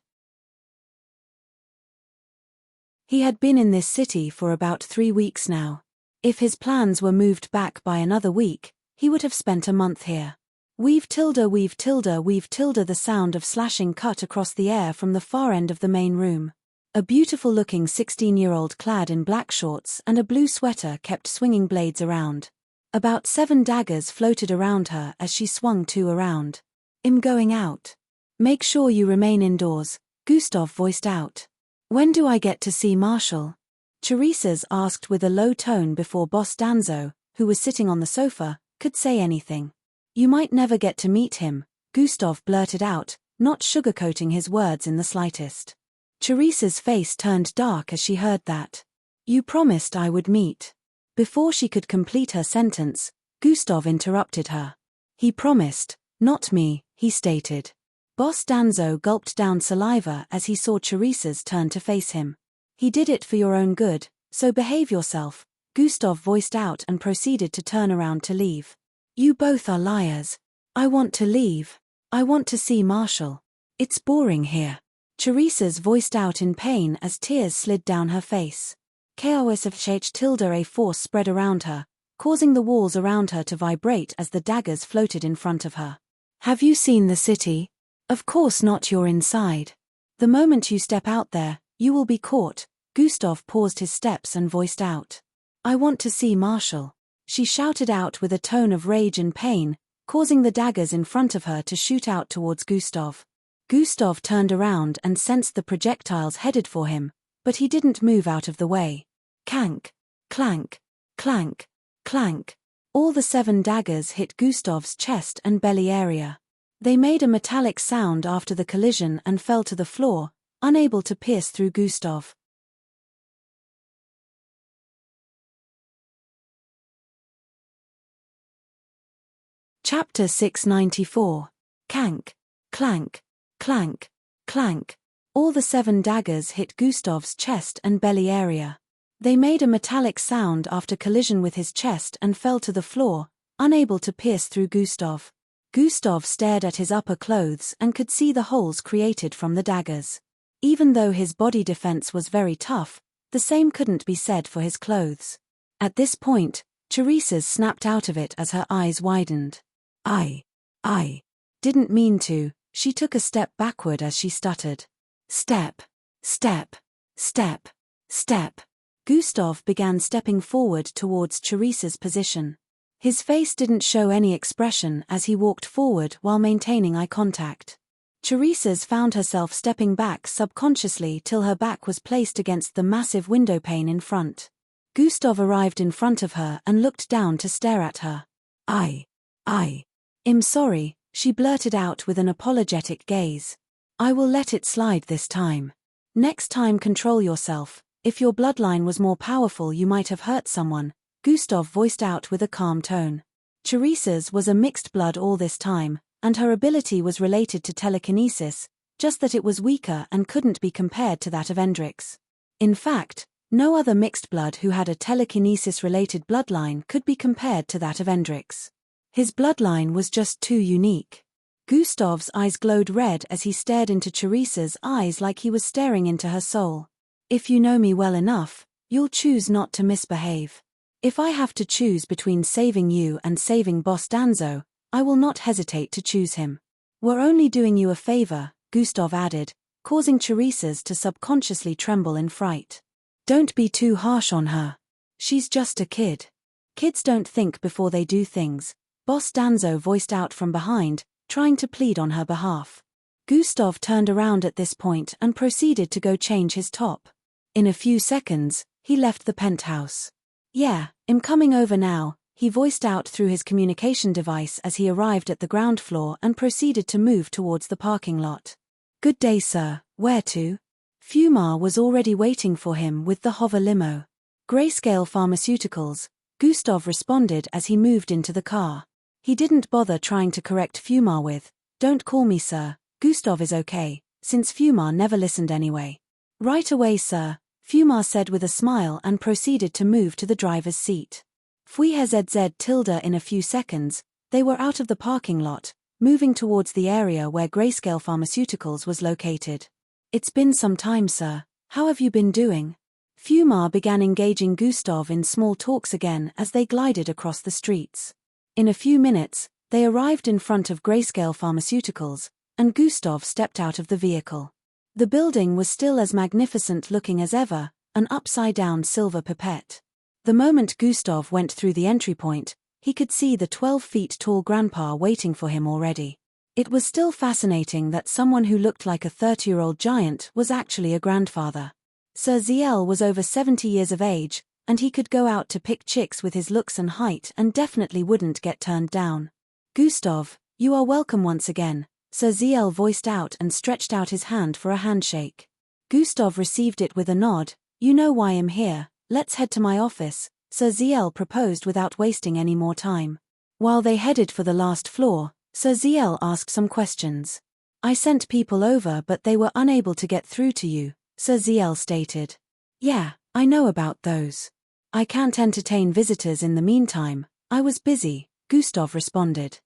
He had been in this city for about 3 weeks now. If his plans were moved back by another week, he would have spent a month here. Weave tilde, weave tilde, weave tilde. The sound of slashing cut across the air from the far end of the main room. A beautiful-looking 16-year-old clad in black shorts and a blue sweater kept swinging blades around. About 7 daggers floated around her as she swung 2 around. "I'm going out." "Make sure you remain indoors," Gustav voiced out. "When do I get to see Marshall?" Teresa's asked with a low tone before Boss Danzo, who was sitting on the sofa, could say anything. "You might never get to meet him," Gustav blurted out, not sugarcoating his words in the slightest. Teresa's face turned dark as she heard that. "You promised I would meet." Before she could complete her sentence, Gustav interrupted her. "He promised, not me," he stated. Boss Danzo gulped down saliva as he saw Teresa's turn to face him. "He did it for your own good, so behave yourself," Gustav voiced out and proceeded to turn around to leave. "You both are liars. I want to leave. I want to see Marshall. It's boring here." Teresa's voiced out in pain as tears slid down her face. Chaos of a force spread around her, causing the walls around her to vibrate as the daggers floated in front of her. "Have you seen the city? Of course not, you're inside. The moment you step out there, you will be caught." Gustav paused his steps and voiced out. "I want to see Marshall," she shouted out with a tone of rage and pain, causing the daggers in front of her to shoot out towards Gustav. Gustav turned around and sensed the projectiles headed for him, but he didn't move out of the way. Clank, clank, clank, clank. All the 7 daggers hit Gustav's chest and belly area. They made a metallic sound after the collision and fell to the floor, unable to pierce through Gustav. Chapter 694. Cank, clank, clank, clank. All the 7 daggers hit Gustav's chest and belly area. They made a metallic sound after collision with his chest and fell to the floor, unable to pierce through Gustav. Gustav stared at his upper clothes and could see the holes created from the daggers. Even though his body defense was very tough, the same couldn't be said for his clothes. At this point, Teresa's snapped out of it as her eyes widened. I didn't mean to." She took a step backward as she stuttered. "Step, step, step, step." Gustav began stepping forward towards Teresa's position. His face didn't show any expression as he walked forward while maintaining eye contact. Teresa's found herself stepping back subconsciously till her back was placed against the massive window pane in front. Gustav arrived in front of her and looked down to stare at her. I'm sorry," she blurted out with an apologetic gaze. "I will let it slide this time. Next time control yourself. If your bloodline was more powerful you might have hurt someone," Gustav voiced out with a calm tone. Teresa's was a mixed blood all this time, and her ability was related to telekinesis, just that it was weaker and couldn't be compared to that of Endrix. In fact, no other mixed blood who had a telekinesis-related bloodline could be compared to that of Endrix. His bloodline was just too unique. Gustav's eyes glowed red as he stared into Teresa's eyes like he was staring into her soul. "If you know me well enough, you'll choose not to misbehave. If I have to choose between saving you and saving Boss Danzo, I will not hesitate to choose him. We're only doing you a favor," Gustav added, causing Teresa's to subconsciously tremble in fright. "Don't be too harsh on her. She's just a kid. Kids don't think before they do things," Boss Danzo voiced out from behind, trying to plead on her behalf. Gustav turned around at this point and proceeded to go change his top. In a few seconds, he left the penthouse. "Yeah, I'm coming over now," he voiced out through his communication device as he arrived at the ground floor and proceeded to move towards the parking lot. "Good day, sir. Where to?" Fumar was already waiting for him with the hover limo. "Grayscale Pharmaceuticals," Gustav responded as he moved into the car. He didn't bother trying to correct Fumar with, "Don't call me sir, Gustav is okay," since Fumar never listened anyway. "Right away, sir," Fumar said with a smile and proceeded to move to the driver's seat. In a few seconds, they were out of the parking lot, moving towards the area where Grayscale Pharmaceuticals was located. "It's been some time, sir. How have you been doing?" Fumar began engaging Gustav in small talks again as they glided across the streets. In a few minutes, they arrived in front of Grayscale Pharmaceuticals, and Gustav stepped out of the vehicle. The building was still as magnificent looking as ever, an upside-down silver pipette. The moment Gustav went through the entry point, he could see the 12-feet-tall grandpa waiting for him already. It was still fascinating that someone who looked like a 30-year-old giant was actually a grandfather. Sir Ziel was over 70 years of age, and he could go out to pick chicks with his looks and height and definitely wouldn't get turned down. "Gustav, you are welcome once again," Sir Ziel voiced out and stretched out his hand for a handshake. Gustav received it with a nod. "You know why I'm here, let's head to my office," Sir Ziel proposed without wasting any more time. While they headed for the last floor, Sir Ziel asked some questions. "I sent people over but they were unable to get through to you," Sir Ziel stated. "Yeah, I know about those. I can't entertain visitors in the meantime, I was busy," Gustav responded.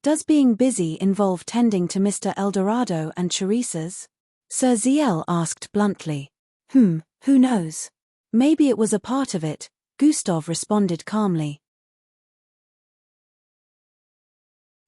Does being busy involve tending to Mr. Eldorado and Teresa's?" Sir Ziel asked bluntly. Who knows? Maybe it was a part of it," Gustav responded calmly.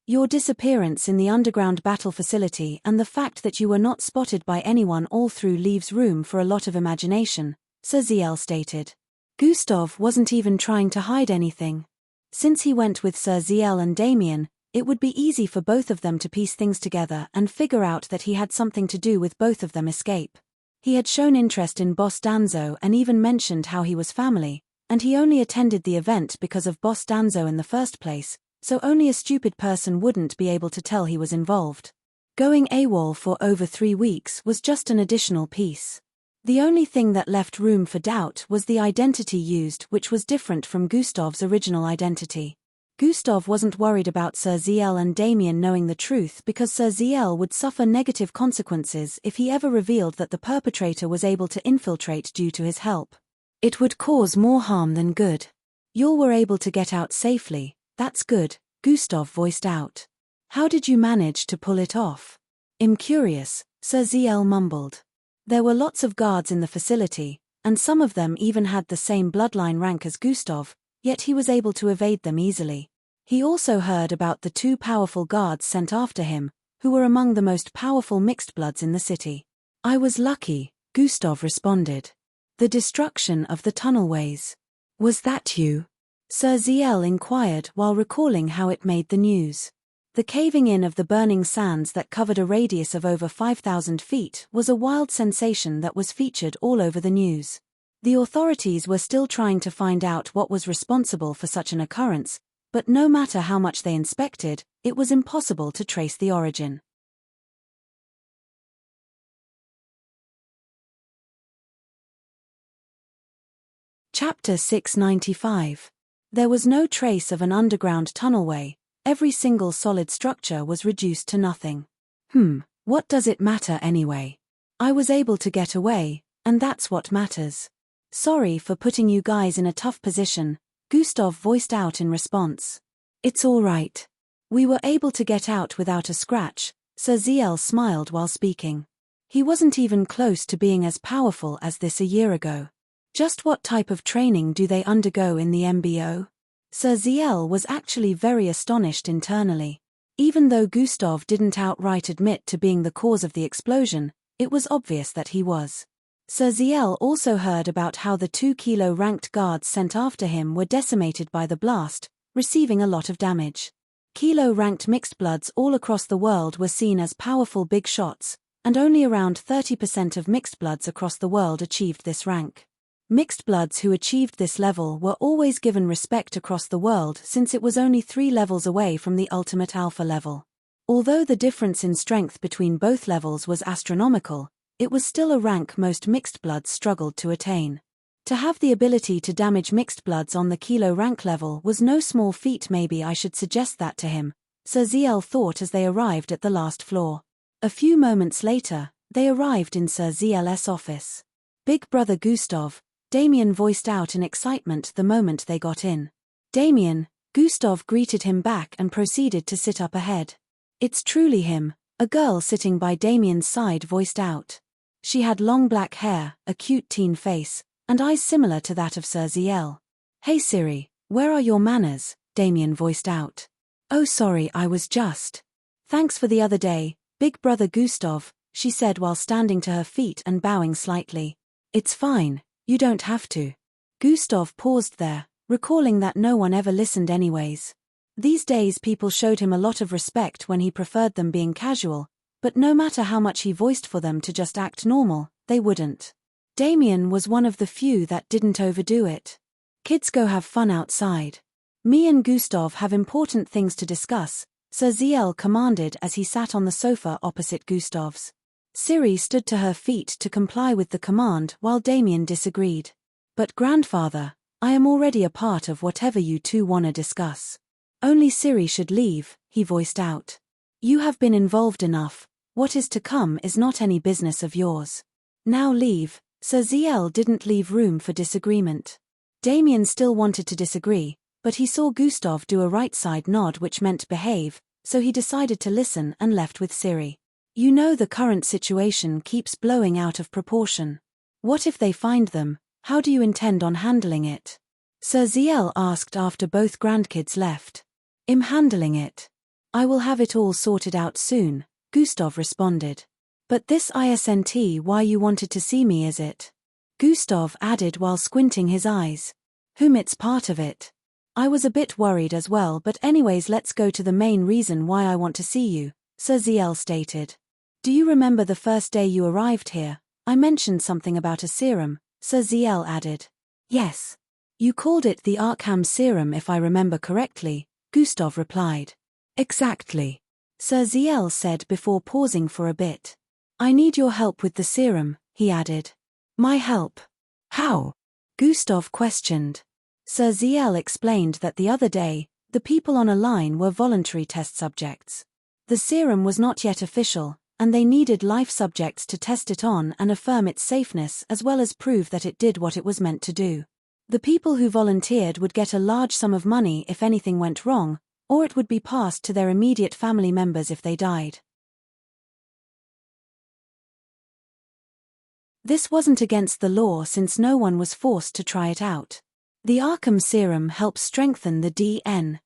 "Your disappearance in the underground battle facility and the fact that you were not spotted by anyone all through leaves room for a lot of imagination," Sir Ziel stated. Gustav wasn't even trying to hide anything. Since he went with Sir Ziel and Damien, it would be easy for both of them to piece things together and figure out that he had something to do with both of them escape. He had shown interest in Boss Danzo and even mentioned how he was family, and he only attended the event because of Boss Danzo in the first place, so only a stupid person wouldn't be able to tell he was involved. Going AWOL for over 3 weeks was just an additional piece. The only thing that left room for doubt was the identity used, which was different from Gustav's original identity. Gustav wasn't worried about Sir Ziel and Damien knowing the truth because Sir Ziel would suffer negative consequences if he ever revealed that the perpetrator was able to infiltrate due to his help. It would cause more harm than good. "You were able to get out safely, that's good," Gustav voiced out. "How did you manage to pull it off?" "I'm curious," Sir Ziel mumbled. There were lots of guards in the facility, and some of them even had the same bloodline rank as Gustav, yet he was able to evade them easily. He also heard about the 2 powerful guards sent after him, who were among the most powerful mixed bloods in the city. "I was lucky," Gustav responded. "The destruction of the tunnelways. Was that you?" Sir Ziel inquired while recalling how it made the news. The caving in of the burning sands that covered a radius of over 5,000 feet was a wild sensation that was featured all over the news. The authorities were still trying to find out what was responsible for such an occurrence, but no matter how much they inspected, it was impossible to trace the origin. Chapter 695. There was no trace of an underground tunnelway. Every single solid structure was reduced to nothing. What does it matter anyway? I was able to get away, and that's what matters. Sorry for putting you guys in a tough position, Gustav voiced out in response. It's all right. We were able to get out without a scratch, Sir Ziel smiled while speaking. He wasn't even close to being as powerful as this a year ago. Just what type of training do they undergo in the MBO? Sir Ziel was actually very astonished internally. Even though Gustav didn't outright admit to being the cause of the explosion, it was obvious that he was. Sir Ziel also heard about how the 2-kilo ranked guards sent after him were decimated by the blast, receiving a lot of damage. Kilo ranked mixed bloods all across the world were seen as powerful big shots, and only around 30% of mixed bloods across the world achieved this rank. Mixed bloods who achieved this level were always given respect across the world since it was only 3 levels away from the ultimate alpha level. Although the difference in strength between both levels was astronomical, it was still a rank most mixed bloods struggled to attain. To have the ability to damage mixed bloods on the kilo rank level was no small feat. Maybe I should suggest that to him, Sir Ziel thought as they arrived at the last floor. A few moments later, they arrived in Sir Ziel's office. Big brother Gustav, Damien voiced out in excitement the moment they got in. Damien, Gustav greeted him back and proceeded to sit up ahead. It's truly him, a girl sitting by Damien's side voiced out. She had long black hair, a cute teen face, and eyes similar to that of Sir Ziel. Hey Ciri, where are your manners? Damien voiced out. Oh sorry, I was just. Thanks for the other day, big brother Gustav, she said while standing to her feet and bowing slightly. It's fine, you don't have to. Gustav paused there, recalling that no one ever listened anyways. These days people showed him a lot of respect when he preferred them being casual, but no matter how much he voiced for them to just act normal, they wouldn't. Damien was one of the few that didn't overdo it. Kids go have fun outside. Me and Gustav have important things to discuss, Sir Ziel commanded as he sat on the sofa opposite Gustav's. Ciri stood to her feet to comply with the command while Damien disagreed. But grandfather, I am already a part of whatever you two wanna discuss. Only Ciri should leave, he voiced out. You have been involved enough, what is to come is not any business of yours. Now leave. Sir Ziel didn't leave room for disagreement. Damien still wanted to disagree, but he saw Gustav do a right side nod which meant behave, so he decided to listen and left with Ciri. You know the current situation keeps blowing out of proportion. What if they find them? How do you intend on handling it? Sir Ziel asked after both grandkids left. I'm handling it. I will have it all sorted out soon, Gustav responded. But this isn't why you wanted to see me, is it? Gustav added while squinting his eyes. It's part of it. I was a bit worried as well, but anyways let's go to the main reason why I want to see you, Sir Ziel stated. Do you remember the first day you arrived here? I mentioned something about a serum, Sir Ziel added. Yes. You called it the Arkham serum if I remember correctly, Gustav replied. Exactly. Sir Ziel said before pausing for a bit. I need your help with the serum, he added. My help? How? Gustav questioned. Sir Ziel explained that the other day, the people on a line were voluntary test subjects. The serum was not yet official, and they needed life subjects to test it on and affirm its safeness as well as prove that it did what it was meant to do. The people who volunteered would get a large sum of money if anything went wrong, or it would be passed to their immediate family members if they died. This wasn't against the law since no one was forced to try it out. The Arkham serum helps strengthen the DNA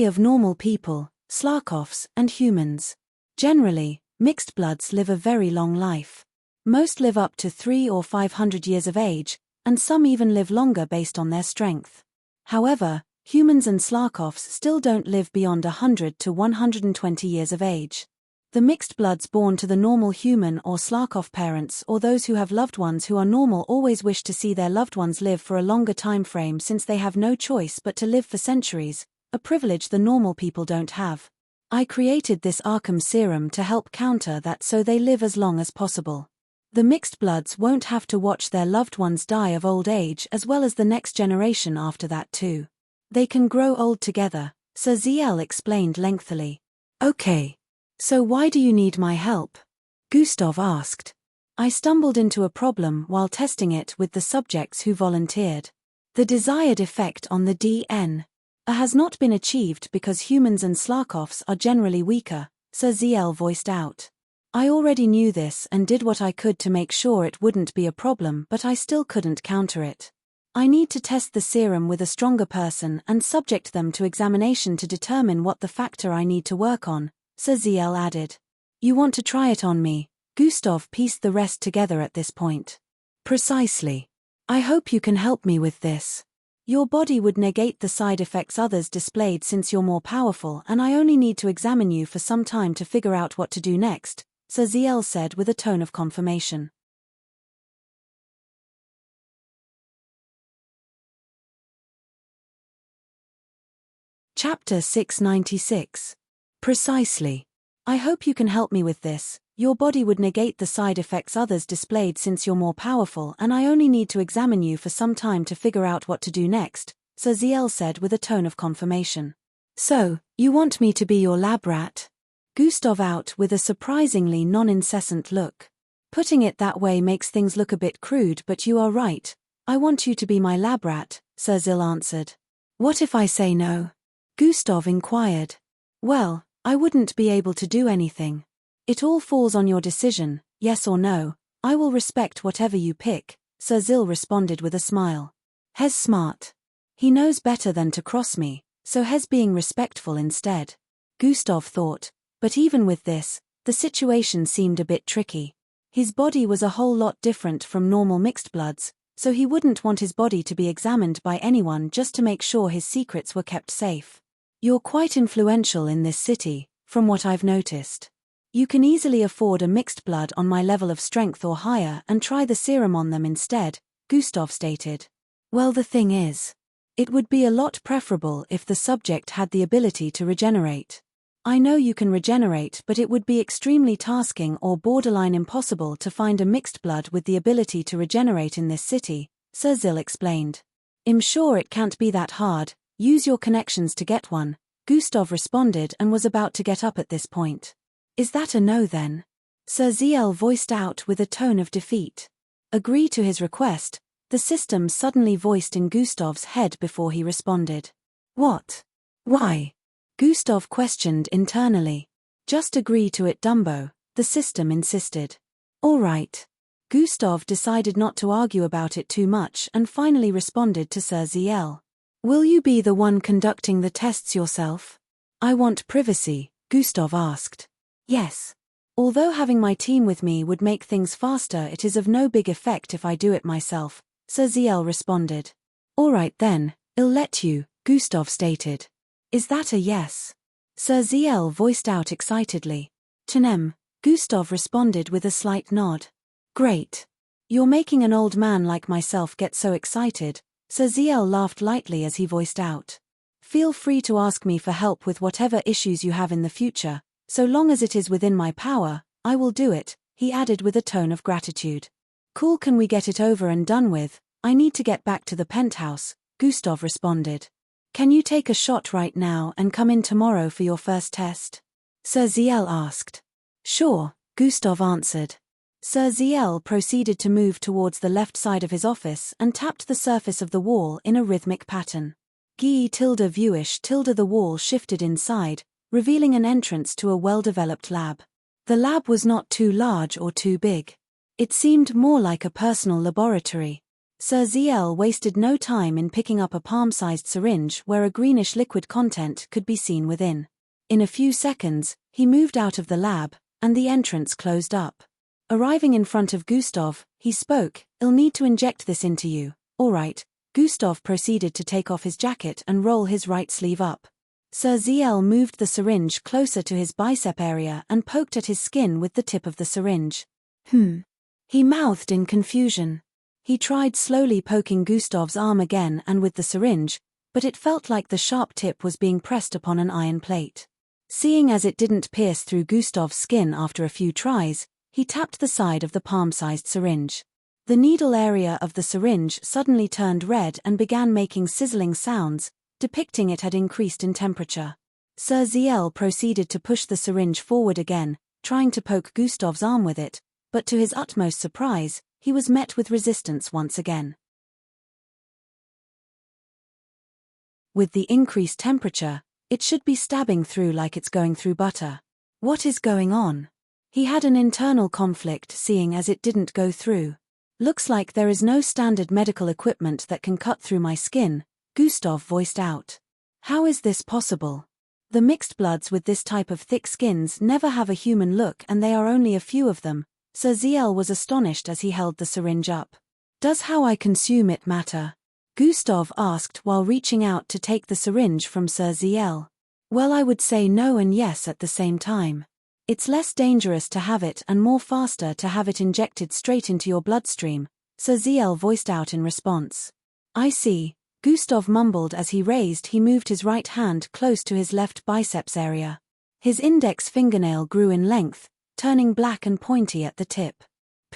of normal people, Slarkovs, and humans. Generally, mixed bloods live a very long life. Most live up to 300 or 500 years of age, and some even live longer based on their strength. However, humans and Slarkovs still don't live beyond 100 to 120 years of age. The mixed bloods born to the normal human or Slarkov parents or those who have loved ones who are normal always wish to see their loved ones live for a longer time frame since they have no choice but to live for centuries, a privilege the normal people don't have. I created this Arkham serum to help counter that so they live as long as possible. The mixed bloods won't have to watch their loved ones die of old age as well as the next generation after that too. They can grow old together, Sir Ziel explained lengthily. Okay. So why do you need my help? Gustav asked. I stumbled into a problem while testing it with the subjects who volunteered. The desired effect on the DNA has not been achieved because humans and Slarkovs are generally weaker, Sir Ziel voiced out. I already knew this and did what I could to make sure it wouldn't be a problem, but I still couldn't counter it. I need to test the serum with a stronger person and subject them to examination to determine what the factor I need to work on, Sir Ziel added. You want to try it on me? Gustav pieced the rest together at this point. Precisely. I hope you can help me with this. Your body would negate the side effects others displayed since you're more powerful, and I only need to examine you for some time to figure out what to do next, Sir Ziel said with a tone of confirmation. Chapter 696. Precisely. I hope you can help me with this. Your body would negate the side effects others displayed since you're more powerful, and I only need to examine you for some time to figure out what to do next, Sir Ziel said with a tone of confirmation. So, you want me to be your lab rat? Gustav out with a surprisingly non-incessant look. Putting it that way makes things look a bit crude, but you are right. I want you to be my lab rat, Sir Ziel answered. What if I say no? Gustav inquired. Well, I wouldn't be able to do anything. It all falls on your decision, yes or no. I will respect whatever you pick, Sir Zil responded with a smile. Hes smart. He knows better than to cross me, so Hes being respectful instead. Gustav thought, but even with this, the situation seemed a bit tricky. His body was a whole lot different from normal mixed bloods, so he wouldn't want his body to be examined by anyone just to make sure his secrets were kept safe. You're quite influential in this city, from what I've noticed. You can easily afford a mixed blood on my level of strength or higher and try the serum on them instead, Gustav stated. Well, the thing is, it would be a lot preferable if the subject had the ability to regenerate. I know you can regenerate, but it would be extremely tasking or borderline impossible to find a mixed blood with the ability to regenerate in this city, Sir Zil explained. I'm sure it can't be that hard, use your connections to get one, Gustav responded and was about to get up at this point. Is that a no then? Sir Ziel voiced out with a tone of defeat. Agree to his request, the system suddenly voiced in Gustav's head before he responded. What? Why? Gustav questioned internally. Just agree to it, Dumbo, the system insisted. All right. Gustav decided not to argue about it too much and finally responded to Sir Ziel. Will you be the one conducting the tests yourself? I want privacy, Gustav asked. Yes. Although having my team with me would make things faster, it is of no big effect if I do it myself, Sir Ziel responded. All right then, I'll let you, Gustav stated. Is that a yes? Sir Ziel voiced out excitedly. Tanem, Gustav responded with a slight nod. Great. You're making an old man like myself get so excited, Sir Ziel laughed lightly as he voiced out. Feel free to ask me for help with whatever issues you have in the future. So long as it is within my power, I will do it, he added with a tone of gratitude. Cool, can we get it over and done with? I need to get back to the penthouse, Gustav responded. Can you take a shot right now and come in tomorrow for your first test? Sir Ziel asked. Sure, Gustav answered. Sir Ziel proceeded to move towards the left side of his office and tapped the surface of the wall in a rhythmic pattern. Viewish the wall shifted inside, revealing an entrance to a well-developed lab. The lab was not too large or too big. It seemed more like a personal laboratory. Sir Ziel wasted no time in picking up a palm-sized syringe where a greenish liquid content could be seen within. In a few seconds, he moved out of the lab, and the entrance closed up. Arriving in front of Gustav, he spoke, I'll need to inject this into you. All right. Gustav proceeded to take off his jacket and roll his right sleeve up. Sir Ziel moved the syringe closer to his bicep area and poked at his skin with the tip of the syringe. He mouthed in confusion. He tried slowly poking Gustav's arm again and with the syringe, but it felt like the sharp tip was being pressed upon an iron plate. Seeing as it didn't pierce through Gustav's skin after a few tries, he tapped the side of the palm-sized syringe. The needle area of the syringe suddenly turned red and began making sizzling sounds, depicting it had increased in temperature. Sir Ziel proceeded to push the syringe forward again, trying to poke Gustav's arm with it, but to his utmost surprise, he was met with resistance once again. With the increased temperature, it should be stabbing through like it's going through butter. What is going on? He had an internal conflict seeing as it didn't go through. Looks like there is no standard medical equipment that can cut through my skin, Gustav voiced out. How is this possible? The mixed bloods with this type of thick skins never have a human look and they are only a few of them. Sir Ziel was astonished as he held the syringe up. Does how I consume it matter? Gustav asked while reaching out to take the syringe from Sir Ziel. Well, I would say no and yes at the same time. It's less dangerous to have it and more faster to have it injected straight into your bloodstream, Sir Ziel voiced out in response. I see. Gustav mumbled as he moved his right hand close to his left biceps area. His index fingernail grew in length, turning black and pointy at the tip.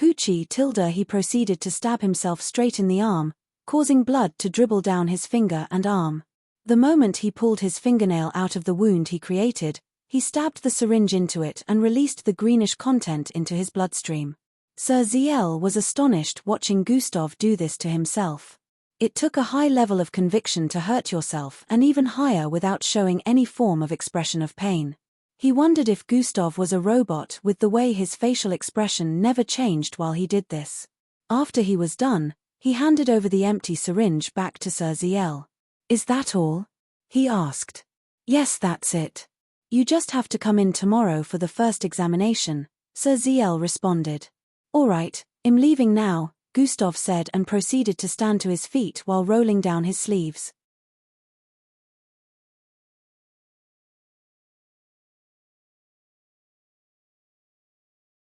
He proceeded to stab himself straight in the arm, causing blood to dribble down his finger and arm. The moment he pulled his fingernail out of the wound he created, he stabbed the syringe into it and released the greenish content into his bloodstream. Sir Ziel was astonished watching Gustav do this to himself. It took a high level of conviction to hurt yourself and even higher without showing any form of expression of pain. He wondered if Gustav was a robot with the way his facial expression never changed while he did this. After he was done, he handed over the empty syringe back to Sir Ziel. "Is that all?" he asked. "Yes, that's it. You just have to come in tomorrow for the first examination," Sir Ziel responded. "All right, I'm leaving now," Gustav said and proceeded to stand to his feet while rolling down his sleeves.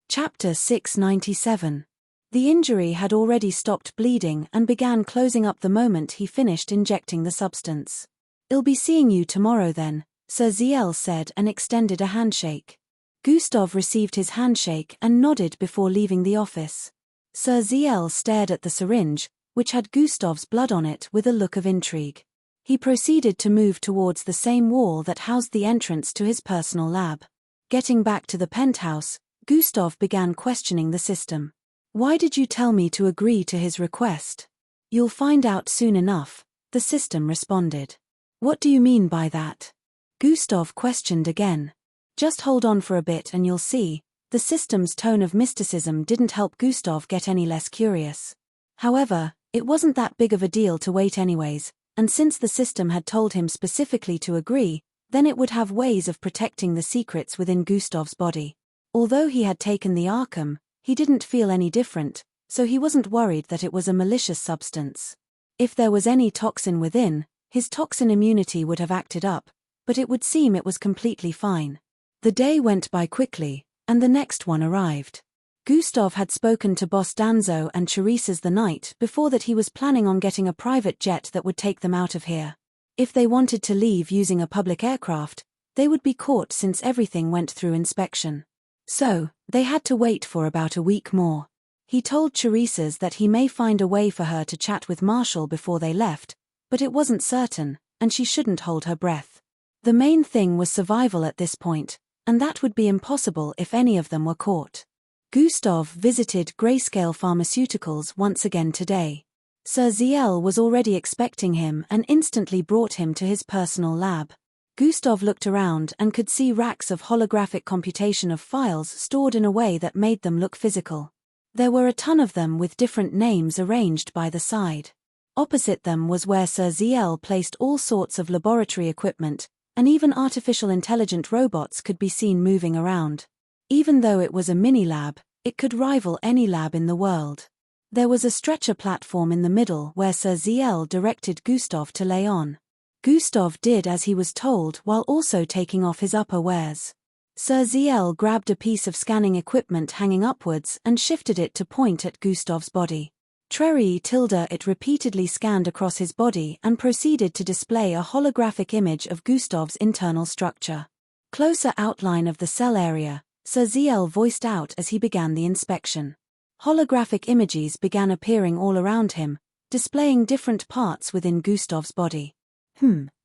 Chapter 697. The injury had already stopped bleeding and began closing up the moment he finished injecting the substance. "I'll be seeing you tomorrow then," Sir Ziel said and extended a handshake. Gustav received his handshake and nodded before leaving the office. Sir Ziel stared at the syringe, which had Gustav's blood on it, with a look of intrigue. He proceeded to move towards the same wall that housed the entrance to his personal lab. Getting back to the penthouse, Gustav began questioning the system. "Why did you tell me to agree to his request?" "You'll find out soon enough," the system responded. "What do you mean by that?" Gustav questioned again. "Just hold on for a bit and you'll see." The system's tone of mysticism didn't help Gustav get any less curious. However, it wasn't that big of a deal to wait anyways, and since the system had told him specifically to agree, then it would have ways of protecting the secrets within Gustav's body. Although he had taken the Arkham, he didn't feel any different, so he wasn't worried that it was a malicious substance. If there was any toxin within, his toxin immunity would have acted up, but it would seem it was completely fine. The day went by quickly, and the next one arrived. Gustav had spoken to Boss Danzo and Teresa's the night before that he was planning on getting a private jet that would take them out of here. If they wanted to leave using a public aircraft, they would be caught since everything went through inspection. So, they had to wait for about a week more. He told Teresa's that he may find a way for her to chat with Marshall before they left, but it wasn't certain, and she shouldn't hold her breath. The main thing was survival at this point, and that would be impossible if any of them were caught. Gustav visited Grayscale Pharmaceuticals once again today. Sir Ziel was already expecting him and instantly brought him to his personal lab. Gustav looked around and could see racks of holographic computation of files stored in a way that made them look physical. There were a ton of them with different names arranged by the side. Opposite them was where Sir Ziel placed all sorts of laboratory equipment, and even artificial intelligent robots could be seen moving around. Even though it was a mini-lab, it could rival any lab in the world. There was a stretcher platform in the middle where Sir Ziel directed Gustav to lay on. Gustav did as he was told while also taking off his upper wears. Sir Ziel grabbed a piece of scanning equipment hanging upwards and shifted it to point at Gustav's body. It repeatedly scanned across his body and proceeded to display a holographic image of Gustav's internal structure. "Closer outline of the cell area," Sir Ziel voiced out as he began the inspection. Holographic images began appearing all around him, displaying different parts within Gustav's body.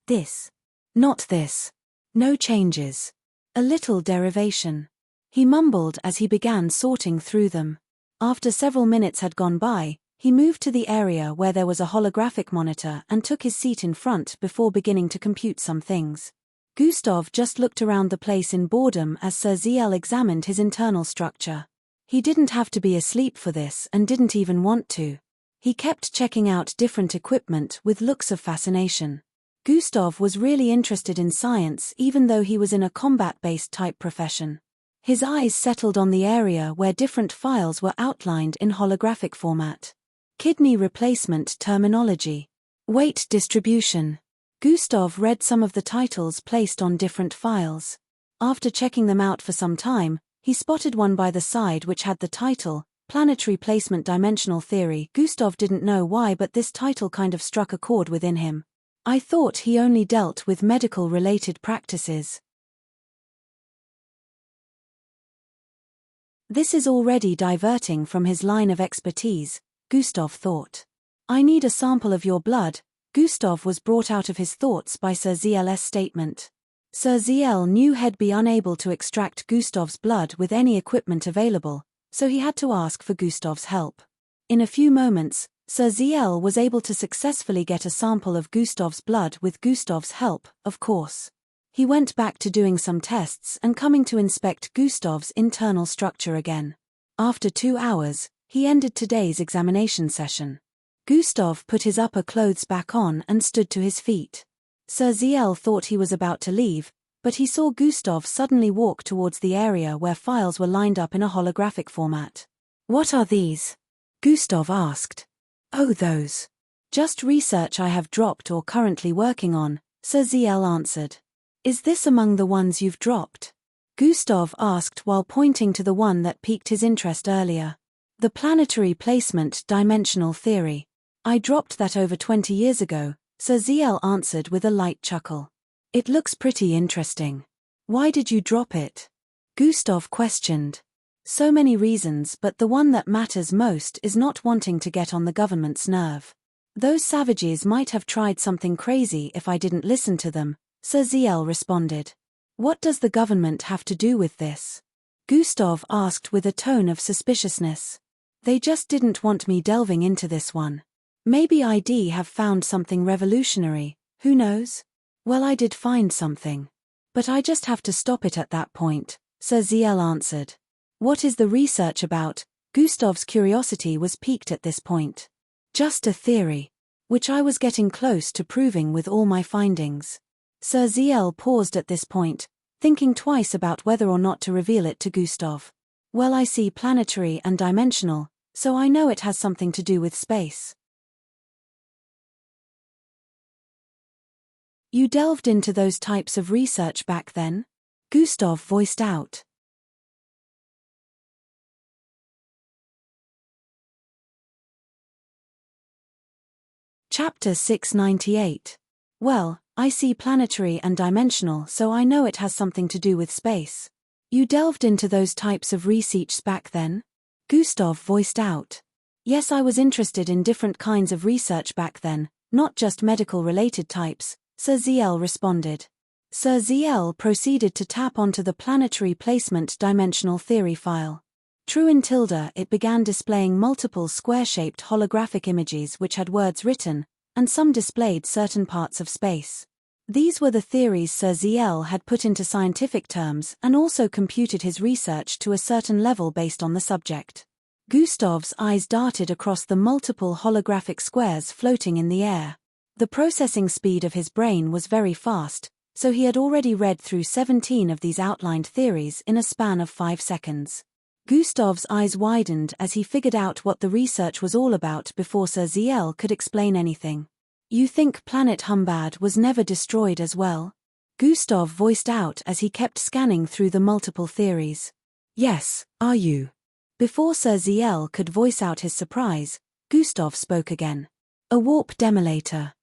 This. Not this. No changes. A little derivation. He mumbled as he began sorting through them. After several minutes had gone by, he moved to the area where there was a holographic monitor and took his seat in front before beginning to compute some things. Gustav just looked around the place in boredom as Sir Ziel examined his internal structure. He didn't have to be asleep for this and didn't even want to. He kept checking out different equipment with looks of fascination. Gustav was really interested in science even though he was in a combat-based type profession. His eyes settled on the area where different files were outlined in holographic format. Kidney replacement terminology. Weight distribution. Gustav read some of the titles placed on different files. After checking them out for some time, he spotted one by the side which had the title, Planetary Placement Dimensional Theory. Gustav didn't know why, but this title kind of struck a chord within him. I thought he only dealt with medical-related practices. This is already diverting from his line of expertise, Gustav thought. I need a sample of your blood. Gustav was brought out of his thoughts by Sir Ziel's statement. Sir Ziel knew he'd be unable to extract Gustav's blood with any equipment available, so he had to ask for Gustav's help. In a few moments, Sir Ziel was able to successfully get a sample of Gustav's blood with Gustav's help, of course. He went back to doing some tests and coming to inspect Gustav's internal structure again. After 2 hours, he ended today's examination session. Gustav put his upper clothes back on and stood to his feet. Sir Ziel thought he was about to leave, but he saw Gustav suddenly walk towards the area where files were lined up in a holographic format. "What are these?" Gustav asked. "Oh, those. Just research I have dropped or currently working on," Sir Ziel answered. "Is this among the ones you've dropped?" Gustav asked while pointing to the one that piqued his interest earlier. "The planetary placement dimensional theory. I dropped that over 20 years ago," Sir Ziel answered with a light chuckle. "It looks pretty interesting. Why did you drop it?" Gustav questioned. "So many reasons, but the one that matters most is not wanting to get on the government's nerve. Those savages might have tried something crazy if I didn't listen to them," Sir Ziel responded. "What does the government have to do with this?" Gustav asked with a tone of suspiciousness. "They just didn't want me delving into this one. Maybe ID have found something revolutionary, who knows? Well, I did find something. But I just have to stop it at that point," Sir Ziel answered. "What is the research about?" Gustav's curiosity was piqued at this point. "Just a theory. Which I was getting close to proving with all my findings." Sir Ziel paused at this point, thinking twice about whether or not to reveal it to Gustav. "Well, I see planetary and dimensional, so I know it has something to do with space." "You delved into those types of research back then?" Gustav voiced out. Chapter 698. "Well, I see planetary and dimensional, so I know it has something to do with space. You delved into those types of research back then?" Gustav voiced out. "Yes, I was interested in different kinds of research back then, not just medical-related types," Sir Ziel responded. Sir Ziel proceeded to tap onto the planetary placement dimensional theory file. True in tilde, it began displaying multiple square-shaped holographic images which had words written, and some displayed certain parts of space. These were the theories Sir Ziel had put into scientific terms and also computed his research to a certain level based on the subject. Gustav's eyes darted across the multiple holographic squares floating in the air. The processing speed of his brain was very fast, so he had already read through 17 of these outlined theories in a span of 5 seconds. Gustav's eyes widened as he figured out what the research was all about before Sir Ziel could explain anything. "You think planet Humbad was never destroyed as well?" Gustav voiced out as he kept scanning through the multiple theories. "Yes, are you?" Before Sir Ziel could voice out his surprise, Gustav spoke again. "A warp demolator.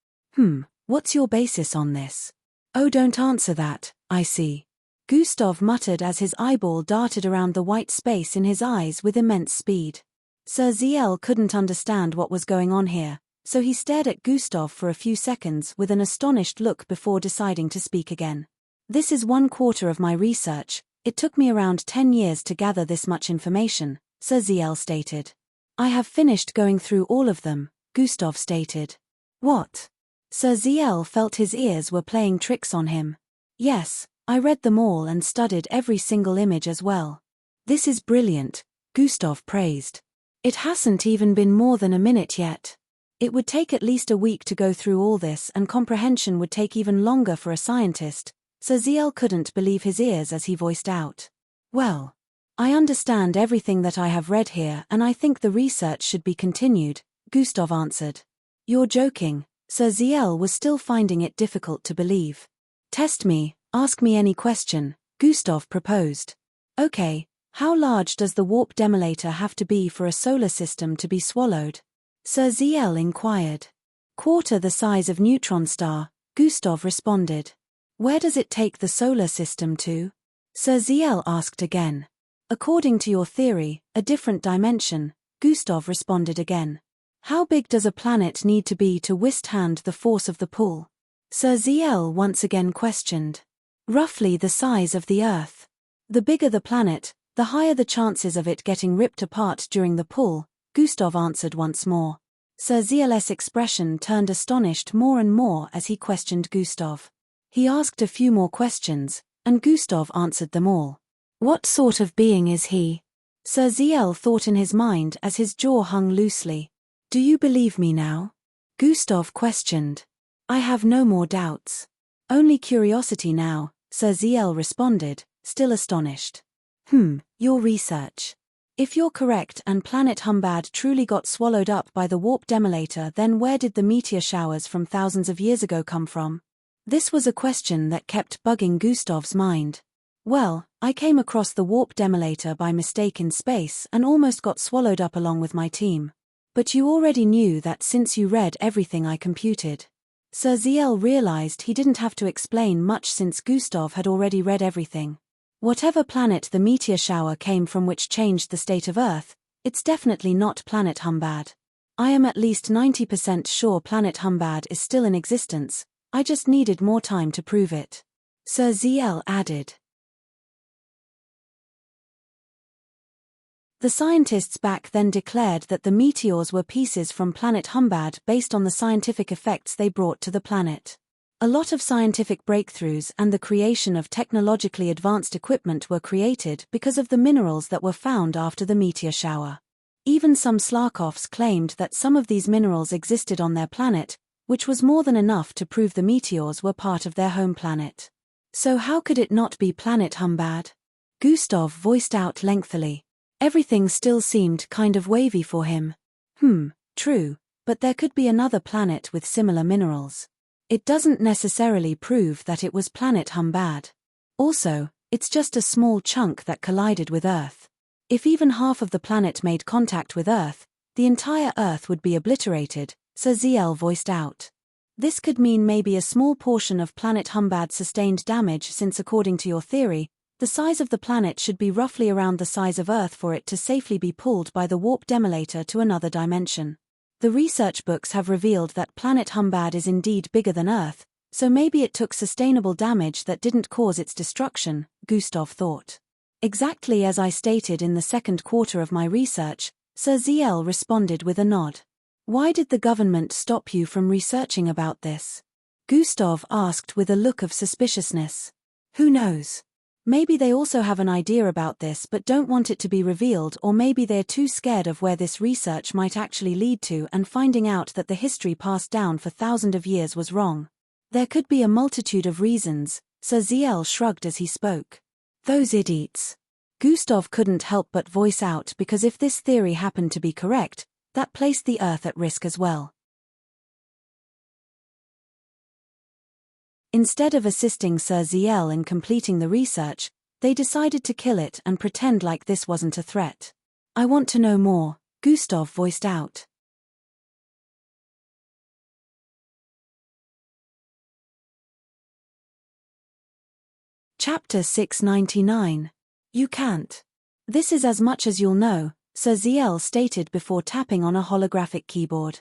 What's your basis on this?" "Oh, don't answer that, I see." Gustav muttered as his eyeball darted around the white space in his eyes with immense speed. Sir Ziel couldn't understand what was going on here, so he stared at Gustav for a few seconds with an astonished look before deciding to speak again. "This is 1/4 of my research. It took me around 10 years to gather this much information," Sir Ziel stated. "I have finished going through all of them," Gustav stated. "What?" Sir Ziel felt his ears were playing tricks on him. "Yes, I read them all and studied every single image as well." "This is brilliant," Gustav praised. "It hasn't even been more than a minute yet. It would take at least a week to go through all this, and comprehension would take even longer for a scientist." Sir Ziel couldn't believe his ears as he voiced out. "Well, I understand everything that I have read here and I think the research should be continued," Gustav answered. "You're joking." Sir Ziel was still finding it difficult to believe. "Test me, ask me any question," Gustav proposed. "Okay, how large does the warp demolator have to be for a solar system to be swallowed?" Sir Ziel inquired. "Quarter the size of neutron star," Gustav responded. "Where does it take the solar system to?" Sir Ziel asked again. "According to your theory, a different dimension," Gustav responded again. "How big does a planet need to be to withstand the force of the pull?" Sir Ziel once again questioned. "Roughly the size of the Earth. The bigger the planet, the higher the chances of it getting ripped apart during the pull," Gustav answered once more. Sir Ziel's expression turned astonished more and more as he questioned Gustav. He asked a few more questions, and Gustav answered them all. What sort of being is he? Sir Ziel thought in his mind as his jaw hung loosely. Do you believe me now? Gustav questioned. I have no more doubts. Only curiosity now, Sir Ziel responded, still astonished. Your research. If you're correct and planet Humbad truly got swallowed up by the warp demolator, then where did the meteor showers from thousands of years ago come from? This was a question that kept bugging Gustav's mind. Well, I came across the warp demolator by mistake in space and almost got swallowed up along with my team. But you already knew that since you read everything I computed. Sir Ziel realized he didn't have to explain much since Gustav had already read everything. Whatever planet the meteor shower came from which changed the state of Earth, it's definitely not planet Humbad. I am at least 90% sure planet Humbad is still in existence, I just needed more time to prove it. Sir Ziel added. The scientists back then declared that the meteors were pieces from planet Humbad based on the scientific effects they brought to the planet. A lot of scientific breakthroughs and the creation of technologically advanced equipment were created because of the minerals that were found after the meteor shower. Even some Slarkovs claimed that some of these minerals existed on their planet, which was more than enough to prove the meteors were part of their home planet. So how could it not be planet Humbad? Gustav voiced out lengthily. Everything still seemed kind of wavy for him. True, but there could be another planet with similar minerals. It doesn't necessarily prove that it was planet Humbad. Also, it's just a small chunk that collided with Earth. If even half of the planet made contact with Earth, the entire Earth would be obliterated, Sir Ziel voiced out. This could mean maybe a small portion of planet Humbad sustained damage since according to your theory, the size of the planet should be roughly around the size of Earth for it to safely be pulled by the warp demolator to another dimension. The research books have revealed that planet Humbad is indeed bigger than Earth, so maybe it took sustainable damage that didn't cause its destruction, Gustav thought. Exactly as I stated in the second quarter of my research, Sir Ziel responded with a nod. Why did the government stop you from researching about this? Gustav asked with a look of suspiciousness. Who knows? Maybe they also have an idea about this but don't want it to be revealed, or maybe they're too scared of where this research might actually lead to and finding out that the history passed down for thousands of years was wrong. There could be a multitude of reasons, Sir Ziel shrugged as he spoke. Those idiots. Gustav couldn't help but voice out because if this theory happened to be correct, that placed the Earth at risk as well. Instead of assisting Sir Ziel in completing the research, they decided to kill it and pretend like this wasn't a threat. I want to know more, Gustav voiced out. Chapter 699. You can't. This is as much as you'll know, Sir Ziel stated before tapping on a holographic keyboard.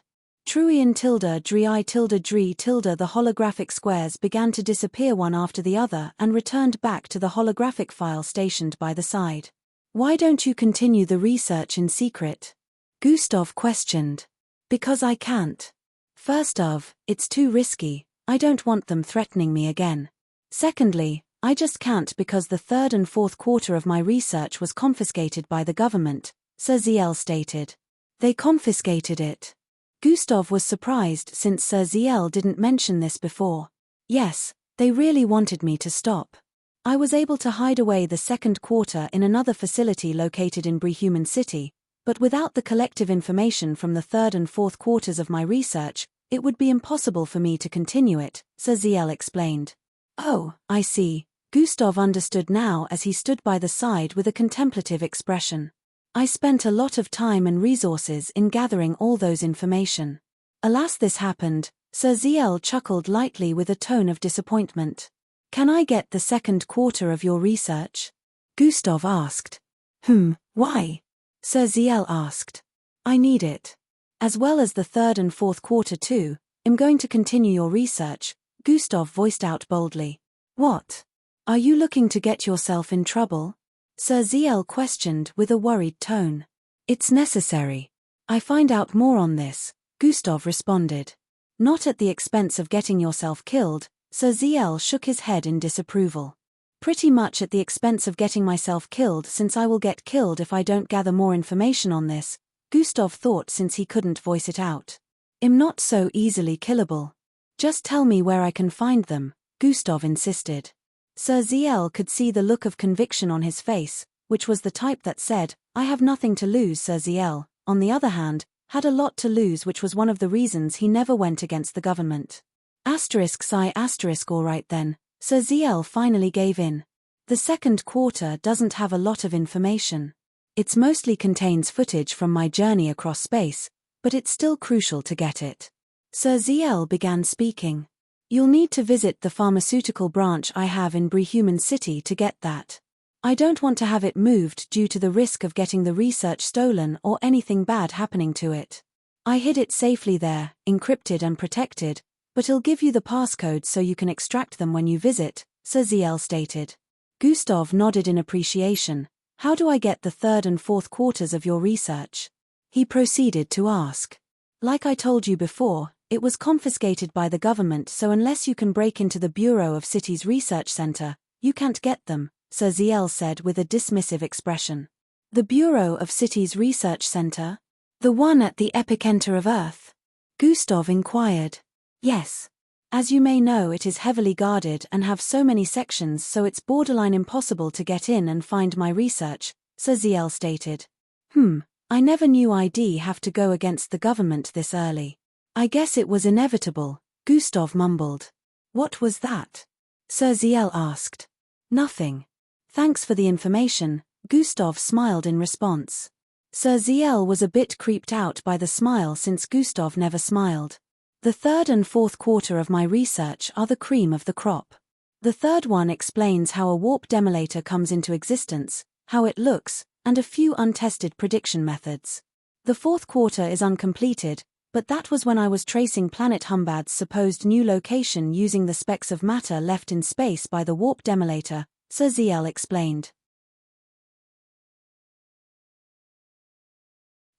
Truian tilde dri tilde dri tilde the holographic squares began to disappear one after the other and returned back to the holographic file stationed by the side. Why don't you continue the research in secret? Gustav questioned. Because I can't. First of, it's too risky, I don't want them threatening me again. Secondly, I just can't because the third and fourth quarter of my research was confiscated by the government, Sir Ziel stated. They confiscated it. Gustav was surprised since Sir Ziel didn't mention this before. Yes, they really wanted me to stop. I was able to hide away the second quarter in another facility located in Brehuman City, but without the collective information from the third and fourth quarters of my research, it would be impossible for me to continue it, Sir Ziel explained. Oh, I see. Gustav understood now as he stood by the side with a contemplative expression. I spent a lot of time and resources in gathering all those information. Alas, this happened, Sir Ziel chuckled lightly with a tone of disappointment. Can I get the second quarter of your research? Gustav asked. Why? Sir Ziel asked. I need it. As well as the third and fourth quarter too, I'm going to continue your research, Gustav voiced out boldly. What? Are you looking to get yourself in trouble? Sir Ziel questioned with a worried tone. It's necessary. I find out more on this, Gustav responded. Not at the expense of getting yourself killed, Sir ZL shook his head in disapproval. Pretty much at the expense of getting myself killed, since I will get killed if I don't gather more information on this, Gustav thought, since he couldn't voice it out. I'm not so easily killable. Just tell me where I can find them, Gustav insisted. Sir ZL could see the look of conviction on his face, which was the type that said, I have nothing to lose. Sir ZL, on the other hand, had a lot to lose, which was one of the reasons he never went against the government. Sigh. All right then, Sir ZL finally gave in. The second quarter doesn't have a lot of information. It mostly contains footage from my journey across space, but it's still crucial to get it. Sir ZL began speaking. You'll need to visit the pharmaceutical branch I have in Brehuman City to get that. I don't want to have it moved due to the risk of getting the research stolen or anything bad happening to it. I hid it safely there, encrypted and protected, but I'll give you the passcode so you can extract them when you visit, Sir ZL stated. Gustav nodded in appreciation. How do I get the third and fourth quarters of your research? He proceeded to ask. Like I told you before, it was confiscated by the government, so unless you can break into the Bureau of Cities Research Center, you can't get them, Sir ZL said with a dismissive expression. The Bureau of Cities Research Center? The one at the epicenter of Earth? Gustav inquired. Yes. As you may know, it is heavily guarded and have so many sections, so it's borderline impossible to get in and find my research, Sir ZL stated. I never knew I'd have to go against the government this early. I guess it was inevitable, Gustav mumbled. What was that? Sir ZL asked. Nothing. Thanks for the information, Gustav smiled in response. Sir ZL was a bit creeped out by the smile, since Gustav never smiled. The third and fourth quarter of my research are the cream of the crop. The third one explains how a warp demolator comes into existence, how it looks, and a few untested prediction methods. The fourth quarter is uncompleted, but that was when I was tracing Planet Humbad's supposed new location using the specks of matter left in space by the warp demolator, Sir ZL explained.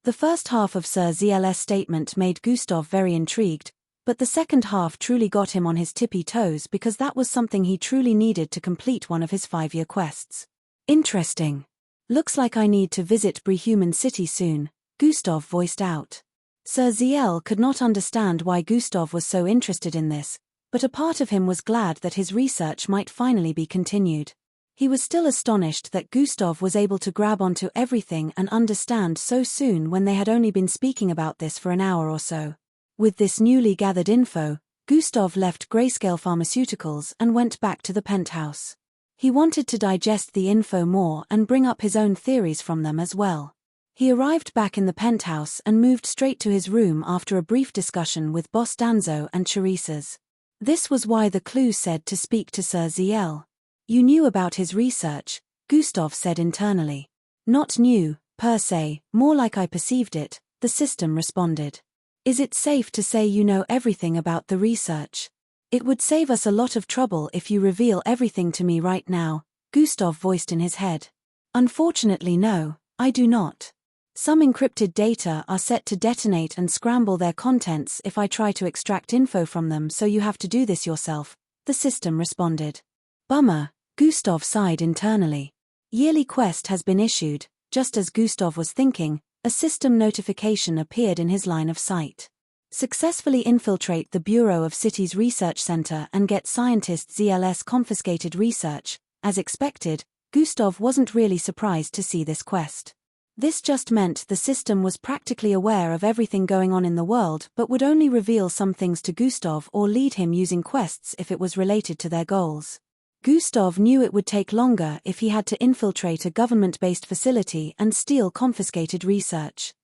The first half of Sir ZL's statement made Gustav very intrigued, but the second half truly got him on his tippy toes, because that was something he truly needed to complete one of his 5-year quests. Interesting. Looks like I need to visit Brehuman City soon, Gustav voiced out. Sir ZL could not understand why Gustav was so interested in this, but a part of him was glad that his research might finally be continued. He was still astonished that Gustav was able to grab onto everything and understand so soon when they had only been speaking about this for an hour or so. With this newly gathered info, Gustav left Grayscale Pharmaceuticals and went back to the penthouse. He wanted to digest the info more and bring up his own theories from them as well. He arrived back in the penthouse and moved straight to his room after a brief discussion with Boss Danzo and Charisas. This was why the clue said to speak to Sir ZL. You knew about his research, Gustav said internally. Not new, per se, more like I perceived it, the system responded. Is it safe to say you know everything about the research? It would save us a lot of trouble if you reveal everything to me right now, Gustav voiced in his head. Unfortunately no, I do not. Some encrypted data are set to detonate and scramble their contents if I try to extract info from them, so you have to do this yourself, the system responded. Bummer, Gustav sighed internally. Yearly quest has been issued. Just as Gustav was thinking, a system notification appeared in his line of sight. Successfully infiltrate the Bureau of Cities Research Center and get scientists ZLS confiscated research. As expected, Gustav wasn't really surprised to see this quest. This just meant the system was practically aware of everything going on in the world, but would only reveal some things to Gustav or lead him using quests if it was related to their goals. Gustav knew it would take longer if he had to infiltrate a government-based facility and steal confiscated research.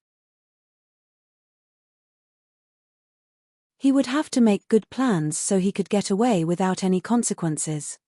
He would have to make good plans so he could get away without any consequences.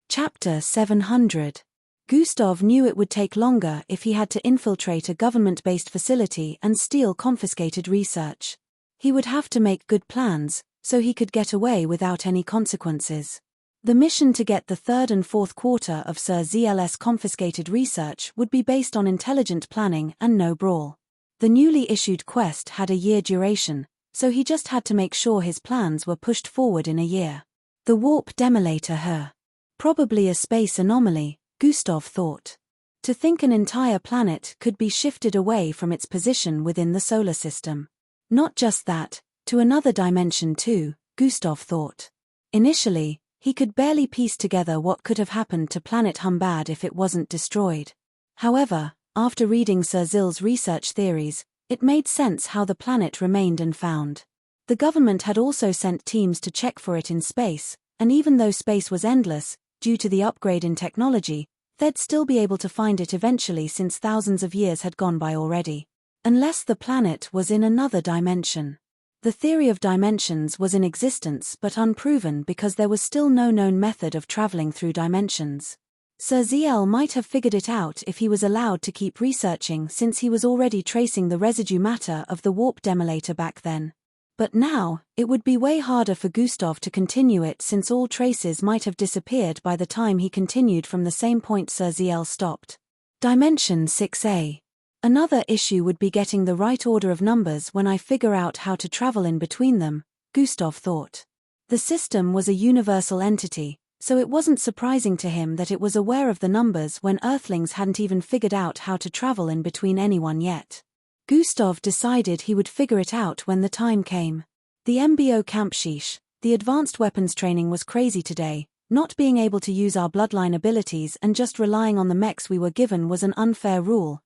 Chapter 700. Gustav knew it would take longer if he had to infiltrate a government-based facility and steal confiscated research. He would have to make good plans so he could get away without any consequences. The mission to get the third and fourth quarter of Sir ZL's confiscated research would be based on intelligent planning and no brawl. The newly issued quest had a year duration, so he just had to make sure his plans were pushed forward in a year. The warp demolator her. Probably a space anomaly, Gustav thought. To think an entire planet could be shifted away from its position within the solar system. Not just that, to another dimension too, Gustav thought. Initially, he could barely piece together what could have happened to planet Humbad if it wasn't destroyed. However, after reading Sir Zill's research theories, it made sense how the planet remained unfound. The government had also sent teams to check for it in space, and even though space was endless, due to the upgrade in technology, they'd still be able to find it eventually since thousands of years had gone by already. Unless the planet was in another dimension. The theory of dimensions was in existence but unproven because there was still no known method of traveling through dimensions. Sir ZL might have figured it out if he was allowed to keep researching since he was already tracing the residue matter of the warp demolator back then. But now, it would be way harder for Gustav to continue it since all traces might have disappeared by the time he continued from the same point Sir ZL stopped. Dimension 6A. Another issue would be getting the right order of numbers when I figure out how to travel in between them, Gustav thought. The system was a universal entity, so it wasn't surprising to him that it was aware of the numbers when Earthlings hadn't even figured out how to travel in between anyone yet. Gustav decided he would figure it out when the time came. The MBO camp sheesh, the advanced weapons training was crazy today. Not being able to use our bloodline abilities and just relying on the mechs we were given was an unfair rule.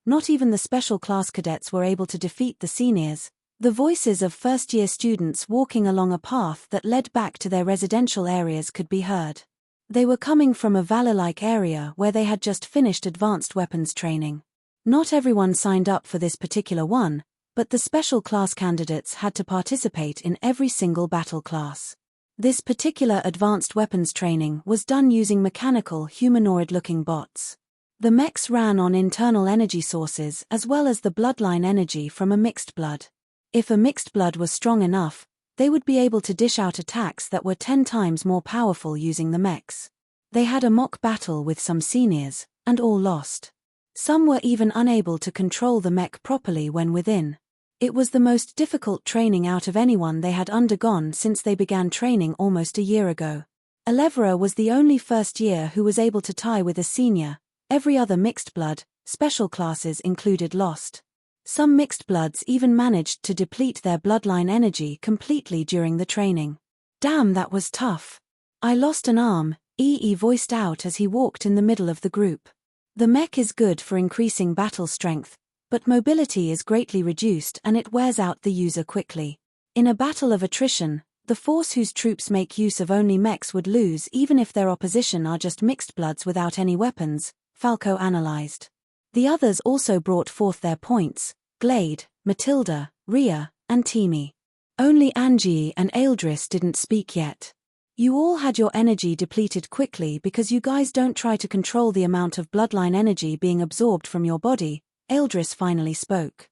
Not even the special class cadets were able to defeat the seniors. The voices of first-year students walking along a path that led back to their residential areas could be heard. They were coming from a Valor-like area where they had just finished advanced weapons training. Not everyone signed up for this particular one, but the special class candidates had to participate in every single battle class. This particular advanced weapons training was done using mechanical humanoid-looking bots. The mechs ran on internal energy sources as well as the bloodline energy from a mixed blood. If a mixed blood was strong enough, they would be able to dish out attacks that were 10 times more powerful using the mechs. They had a mock battle with some seniors, and all lost. Some were even unable to control the mech properly when within. It was the most difficult training out of anyone they had undergone since they began training almost a year ago. Alevra was the only first year who was able to tie with a senior. Every other mixed blood, special classes included, lost. Some mixed bloods even managed to deplete their bloodline energy completely during the training. Damn, that was tough. I lost an arm, EE voiced out as he walked in the middle of the group. The mech is good for increasing battle strength, but mobility is greatly reduced and it wears out the user quickly. In a battle of attrition, the force whose troops make use of only mechs would lose even if their opposition are just mixed bloods without any weapons, Falco analyzed. The others also brought forth their points: Glade, Matilda, Rhea, and Timi. Only Angie and Eldris didn't speak yet. You all had your energy depleted quickly because you guys don't try to control the amount of bloodline energy being absorbed from your body, Eldris finally spoke.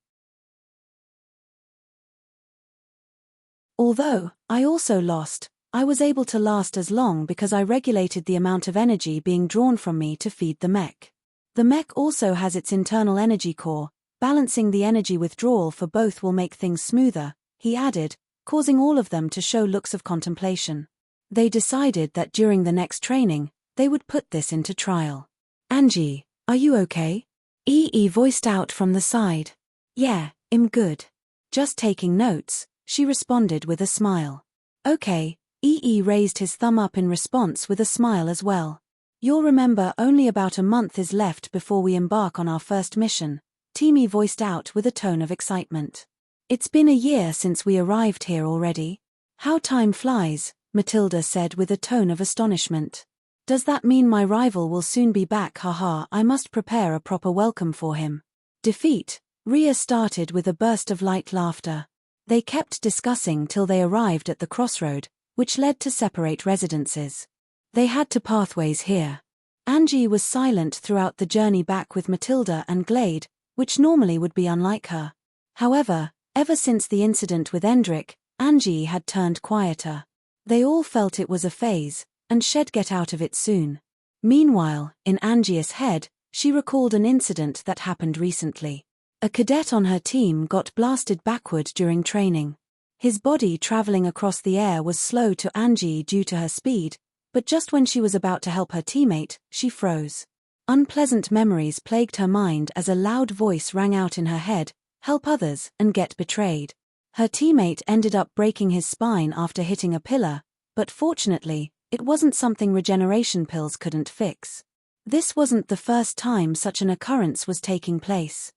Although I also lost, I was able to last as long because I regulated the amount of energy being drawn from me to feed the mech. The mech also has its internal energy core. Balancing the energy withdrawal for both will make things smoother, he added, causing all of them to show looks of contemplation. They decided that during the next training, they would put this into trial. Angie, are you okay? EE voiced out from the side. Yeah, I'm good. Just taking notes, she responded with a smile. Okay, EE raised his thumb up in response with a smile as well. You'll remember only about a month is left before we embark on our first mission, Timi voiced out with a tone of excitement. It's been a year since we arrived here already. How time flies, Matilda said with a tone of astonishment. Does that mean my rival will soon be back? Haha, I must prepare a proper welcome for him. Defeat, Rhea started with a burst of light laughter. They kept discussing till they arrived at the crossroad, which led to separate residences. They had two pathways here. Angie was silent throughout the journey back with Matilda and Glade, which normally would be unlike her. However, ever since the incident with Endrick, Angie had turned quieter. They all felt it was a phase, and she'd get out of it soon. Meanwhile, in Angie's head, she recalled an incident that happened recently. A cadet on her team got blasted backward during training. His body traveling across the air was slow to Angie due to her speed, but just when she was about to help her teammate, she froze. Unpleasant memories plagued her mind as a loud voice rang out in her head, "Help others and get betrayed." Her teammate ended up breaking his spine after hitting a pillar, but fortunately, it wasn't something regeneration pills couldn't fix. This wasn't the first time such an occurrence was taking place.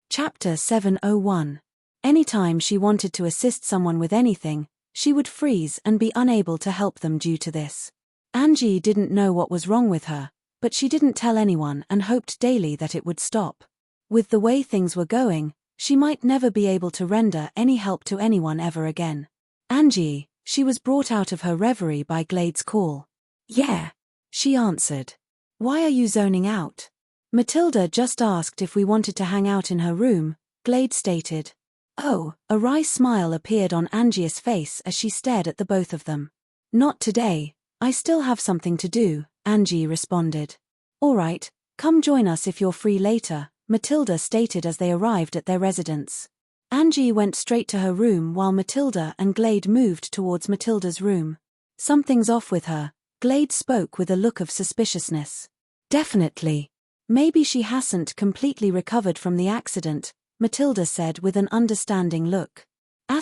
Chapter 701. Anytime she wanted to assist someone with anything, she would freeze and be unable to help them due to this. Angie didn't know what was wrong with her, but she didn't tell anyone and hoped daily that it would stop. With the way things were going, she might never be able to render any help to anyone ever again. "Angie," she was brought out of her reverie by Glade's call. "Yeah," she answered. "Why are you zoning out?" "Matilda just asked if we wanted to hang out in her room," Glade stated. Oh, a wry smile appeared on Angie's face as she stared at the both of them. "Not today, I still have something to do," Angie responded. "All right, come join us if you're free later," Matilda stated as they arrived at their residence. Angie went straight to her room while Matilda and Glade moved towards Matilda's room. "Something's off with her," Glade spoke with a look of suspiciousness. "Definitely. Maybe she hasn't completely recovered from the accident," Matilda said with an understanding look. "I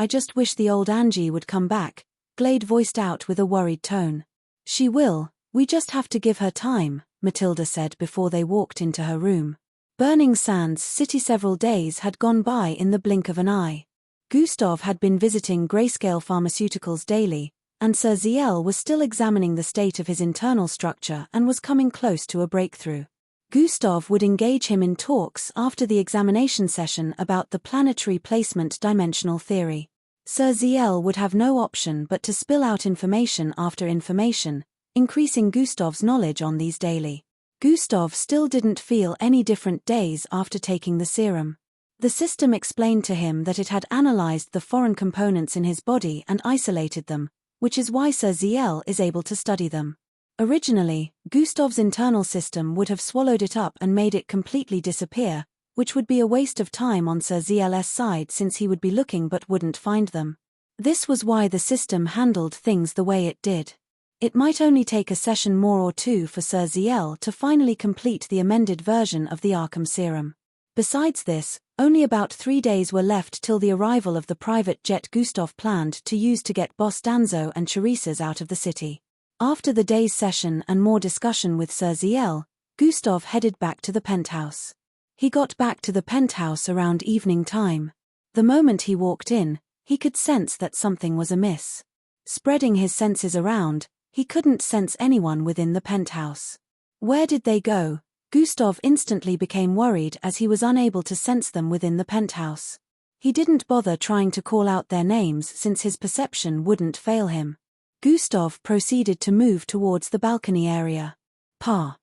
just wish the old Angie would come back," Glade voiced out with a worried tone. "She will, we just have to give her time," Matilda said before they walked into her room. Burning Sands City. Several days had gone by in the blink of an eye. Gustav had been visiting Grayscale Pharmaceuticals daily, and Sir Ziel was still examining the state of his internal structure and was coming close to a breakthrough. Gustav would engage him in talks after the examination session about the planetary placement dimensional theory. Sir Ziel would have no option but to spill out information after information, increasing Gustav's knowledge on these daily. Gustav still didn't feel any different days after taking the serum. The system explained to him that it had analyzed the foreign components in his body and isolated them, which is why Sir Ziel is able to study them. Originally, Gustav's internal system would have swallowed it up and made it completely disappear, which would be a waste of time on Sir Ziel's side since he would be looking but wouldn't find them. This was why the system handled things the way it did. It might only take a session more or two for Sir Ziel to finally complete the amended version of the Arkham serum. Besides this, only about 3 days were left till the arrival of the private jet Gustav planned to use to get Boss Danzo and Teresa's out of the city. After the day's session and more discussion with Sir Ziel, Gustav headed back to the penthouse. He got back to the penthouse around evening time. The moment he walked in, he could sense that something was amiss. Spreading his senses around, he couldn't sense anyone within the penthouse. Where did they go? Gustav instantly became worried as he was unable to sense them within the penthouse. He didn't bother trying to call out their names since his perception wouldn't fail him. Gustav proceeded to move towards the balcony area. Pa!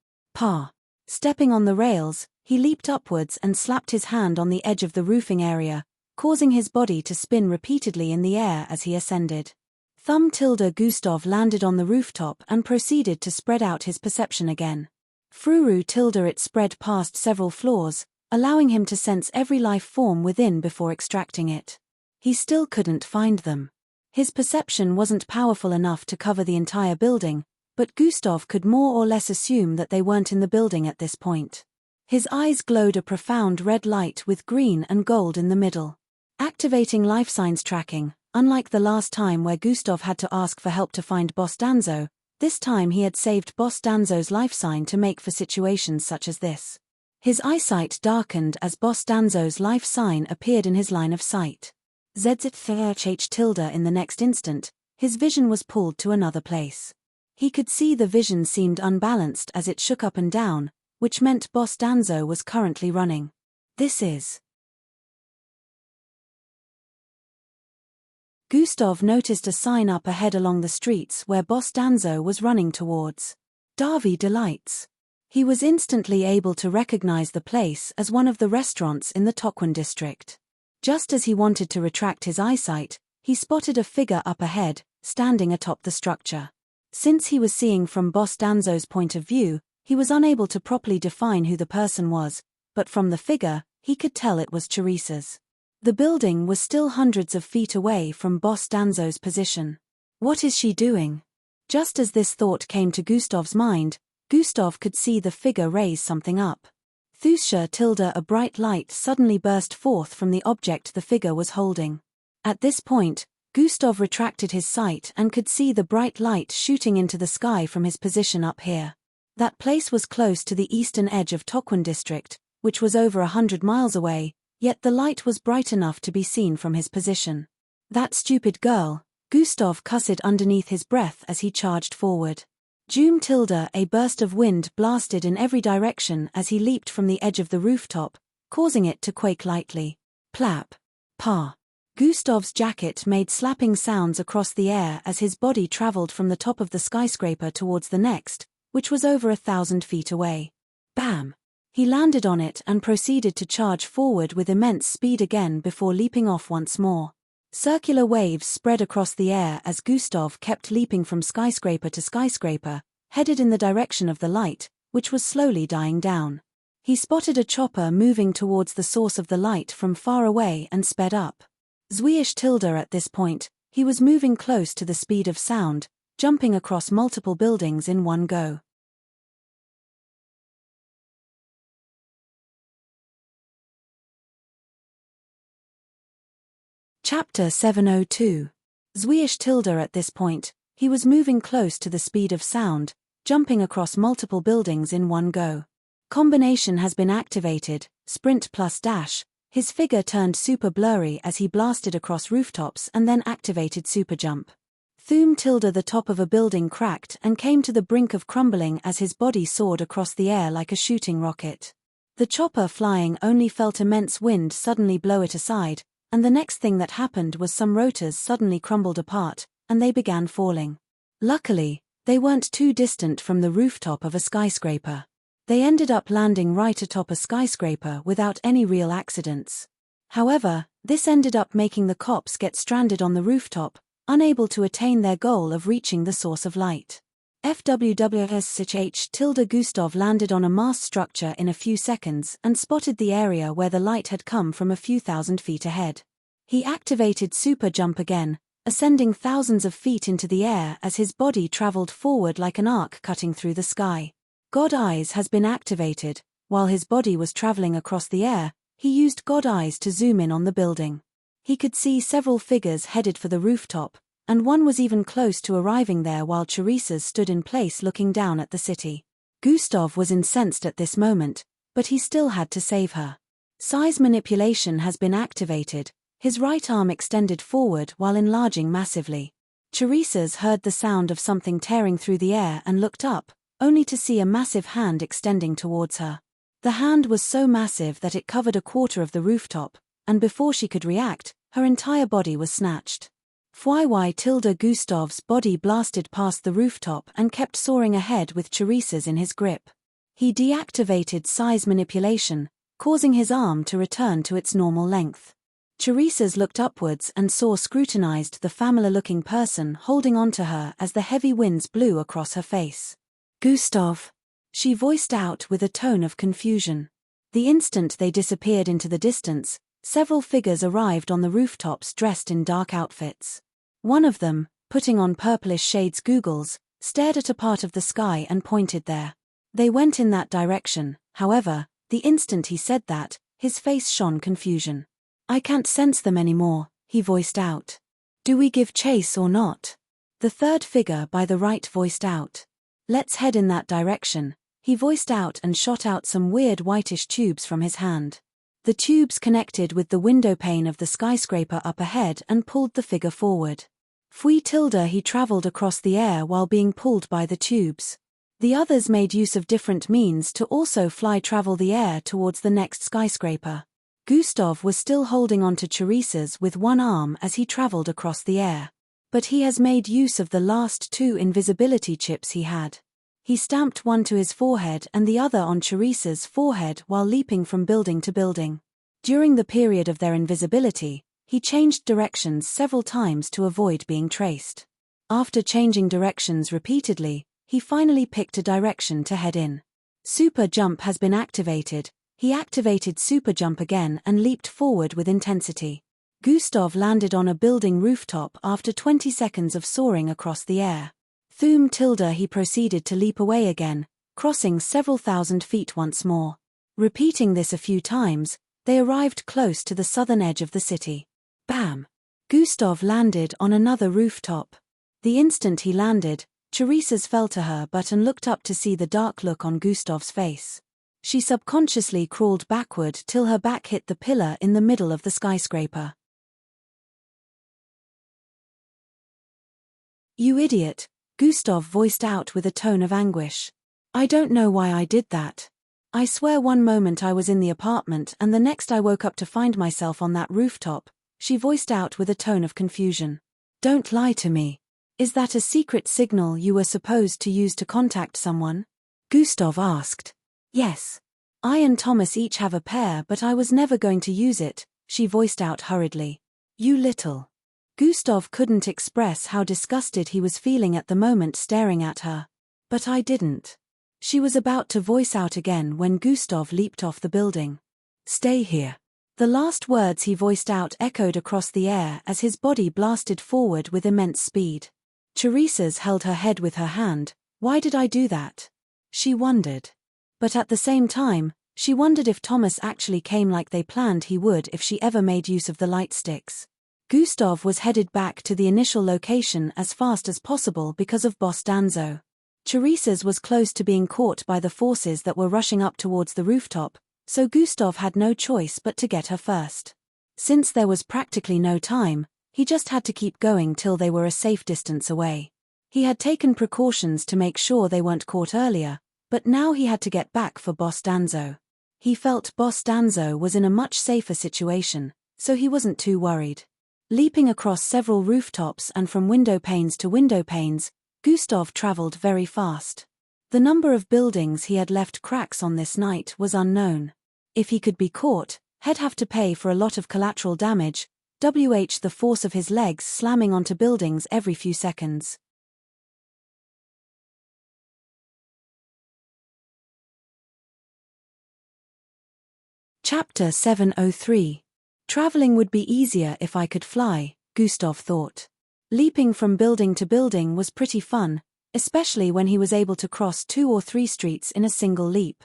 Stepping on the rails, he leaped upwards and slapped his hand on the edge of the roofing area, causing his body to spin repeatedly in the air as he ascended. Gustav landed on the rooftop and proceeded to spread out his perception again. It spread past several floors, allowing him to sense every life form within before extracting it. He still couldn't find them. His perception wasn't powerful enough to cover the entire building, but Gustav could more or less assume that they weren't in the building at this point. His eyes glowed a profound red light with green and gold in the middle. Activating life signs tracking, unlike the last time where Gustav had to ask for help to find Boss Danzo, this time he had saved Boss Danzo's life sign to make for situations such as this. His eyesight darkened as Boss Danzo's life sign appeared in his line of sight. In the next instant, his vision was pulled to another place. He could see the vision seemed unbalanced as it shook up and down, which meant Boss Danzo was currently running. This is... Gustav noticed a sign up ahead along the streets where Boss Danzo was running towards. Darby Delights. He was instantly able to recognize the place as one of the restaurants in the Tokwon district. Just as he wanted to retract his eyesight, he spotted a figure up ahead, standing atop the structure. Since he was seeing from Boss Danzo's point of view, he was unable to properly define who the person was, but from the figure, he could tell it was Teresa's. The building was still hundreds of feet away from Boss Danzo's position. What is she doing? Just as this thought came to Gustav's mind, Gustav could see the figure raise something up. Thusha tilde a bright light suddenly burst forth from the object the figure was holding. At this point, Gustav retracted his sight and could see the bright light shooting into the sky from his position up here. That place was close to the eastern edge of Tokwon district, which was over 100 miles away, yet the light was bright enough to be seen from his position. That stupid girl, Gustav cussed underneath his breath as he charged forward. Joom tilde a burst of wind blasted in every direction as he leaped from the edge of the rooftop, causing it to quake lightly. Plap. Pa. Gustav's jacket made slapping sounds across the air as his body traveled from the top of the skyscraper towards the next, which was over 1,000 feet away. Bam! He landed on it and proceeded to charge forward with immense speed again before leaping off once more. Circular waves spread across the air as Gustav kept leaping from skyscraper to skyscraper, headed in the direction of the light, which was slowly dying down. He spotted a chopper moving towards the source of the light from far away and sped up. Zwiish tilde at this point, he was moving close to the speed of sound, jumping across multiple buildings in one go. Chapter 702. Zwiish tilde at this point, he was moving close to the speed of sound, jumping across multiple buildings in one go. Combination has been activated, sprint plus dash. His figure turned super blurry as he blasted across rooftops and then activated super jump. Thum tilde the top of a building cracked and came to the brink of crumbling as his body soared across the air like a shooting rocket. The chopper flying only felt immense wind suddenly blow it aside, and the next thing that happened was some rotors suddenly crumbled apart, and they began falling. Luckily, they weren't too distant from the rooftop of a skyscraper. They ended up landing right atop a skyscraper without any real accidents. However, this ended up making the cops get stranded on the rooftop, unable to attain their goal of reaching the source of light. FWWSH tilde Gustav landed on a mast structure in a few seconds and spotted the area where the light had come from a few thousand feet ahead. He activated super jump again, ascending thousands of feet into the air as his body traveled forward like an arc cutting through the sky. God Eyes has been activated. While his body was traveling across the air, he used God Eyes to zoom in on the building. He could see several figures headed for the rooftop, and one was even close to arriving there while Teresa's stood in place looking down at the city. Gustav was incensed at this moment, but he still had to save her. Size manipulation has been activated, his right arm extended forward while enlarging massively. Teresa's heard the sound of something tearing through the air and looked up, only to see a massive hand extending towards her. The hand was so massive that it covered a quarter of the rooftop, and before she could react, her entire body was snatched. FYY tilde Gustav's body blasted past the rooftop and kept soaring ahead with Teresa's in his grip. He deactivated size manipulation, causing his arm to return to its normal length. Teresa's looked upwards and scrutinized the familiar-looking person holding onto her as the heavy winds blew across her face. Gustav, she voiced out with a tone of confusion. The instant they disappeared into the distance, several figures arrived on the rooftops dressed in dark outfits. One of them, putting on purplish shades goggles, stared at a part of the sky and pointed there. They went in that direction, however, the instant he said that, his face shone confusion. I can't sense them anymore, he voiced out. Do we give chase or not? The third figure by the right voiced out. Let's head in that direction, he voiced out and shot out some weird whitish tubes from his hand. The tubes connected with the window pane of the skyscraper up ahead and pulled the figure forward. Fui tilde he traveled across the air while being pulled by the tubes. The others made use of different means to also travel the air towards the next skyscraper. Gustav was still holding on to Teresa's with one arm as he traveled across the air. But he has made use of the last two invisibility chips he had. He stamped one to his forehead and the other on Teresa's forehead while leaping from building to building. During the period of their invisibility, he changed directions several times to avoid being traced. After changing directions repeatedly, he finally picked a direction to head in. Super Jump has been activated. He activated Super Jump again and leaped forward with intensity. Gustav landed on a building rooftop after 20 seconds of soaring across the air. He proceeded to leap away again, crossing several thousand feet once more. Repeating this a few times, they arrived close to the southern edge of the city. Bam! Gustav landed on another rooftop. The instant he landed, Teresa's fell to her butt and looked up to see the dark look on Gustav's face. She subconsciously crawled backward till her back hit the pillar in the middle of the skyscraper. "You idiot," Gustav voiced out with a tone of anguish. "I don't know why I did that. I swear one moment I was in the apartment and the next I woke up to find myself on that rooftop," she voiced out with a tone of confusion. "Don't lie to me. Is that a secret signal you were supposed to use to contact someone?" Gustav asked. "Yes. I and Thomas each have a pair but I was never going to use it," she voiced out hurriedly. "You little..." Gustav couldn't express how disgusted he was feeling at the moment staring at her. "But I didn't." She was about to voice out again when Gustav leaped off the building. "Stay here." The last words he voiced out echoed across the air as his body blasted forward with immense speed. Teresa's held her head with her hand. Why did I do that? She wondered. But at the same time, she wondered if Thomas actually came like they planned he would if she ever made use of the light sticks. Gustav was headed back to the initial location as fast as possible because of Boss Danzo. Teresa's was close to being caught by the forces that were rushing up towards the rooftop, so Gustav had no choice but to get her first. Since there was practically no time, he just had to keep going till they were a safe distance away. He had taken precautions to make sure they weren't caught earlier, but now he had to get back for Boss Danzo. He felt Boss Danzo was in a much safer situation, so he wasn't too worried. Leaping across several rooftops and from window panes to window panes, Gustav traveled very fast. The number of buildings he had left cracks on this night was unknown. If he could be caught, he'd have to pay for a lot of collateral damage, the force of his legs slamming onto buildings every few seconds. Chapter 703. Traveling would be easier if I could fly, Gustav thought. Leaping from building to building was pretty fun, especially when he was able to cross 2 or 3 streets in a single leap.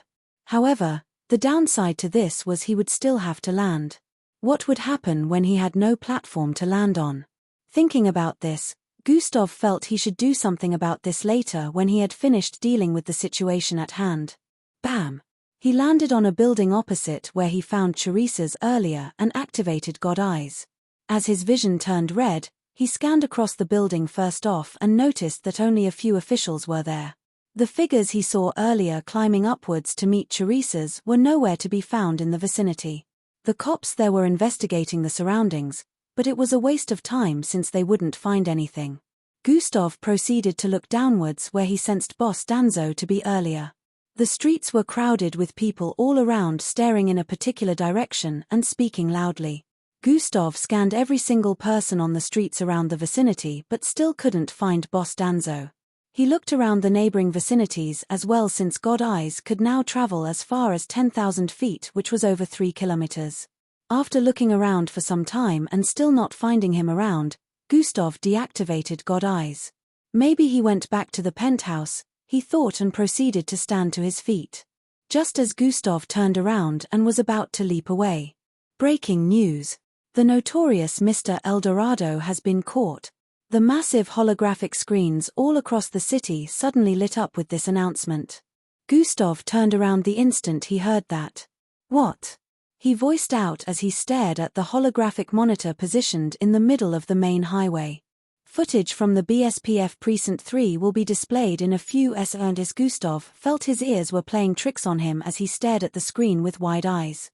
However, the downside to this was he would still have to land. What would happen when he had no platform to land on? Thinking about this, Gustav felt he should do something about this later when he had finished dealing with the situation at hand. Bam! He landed on a building opposite where he found Teresa's earlier and activated God Eyes. As his vision turned red, he scanned across the building first off and noticed that only a few officials were there. The figures he saw earlier climbing upwards to meet Teresa's were nowhere to be found in the vicinity. The cops there were investigating the surroundings, but it was a waste of time since they wouldn't find anything. Gustav proceeded to look downwards where he sensed Boss Danzo to be earlier. The streets were crowded with people all around staring in a particular direction and speaking loudly. Gustav scanned every single person on the streets around the vicinity but still couldn't find Boss Danzo. He looked around the neighboring vicinities as well since God Eyes could now travel as far as 10,000 feet, which was over 3 kilometers. After looking around for some time and still not finding him around, Gustav deactivated God Eyes. Maybe he went back to the penthouse, he thought, and proceeded to stand to his feet. Just as Gustav turned around and was about to leap away. Breaking news. The notorious Mr. Eldorado has been caught. The massive holographic screens all across the city suddenly lit up with this announcement. Gustav turned around the instant he heard that. "What?" he voiced out as he stared at the holographic monitor positioned in the middle of the main highway. Footage from the BSPF Precinct 3 will be displayed in a few seconds. Gustav felt his ears were playing tricks on him as he stared at the screen with wide eyes.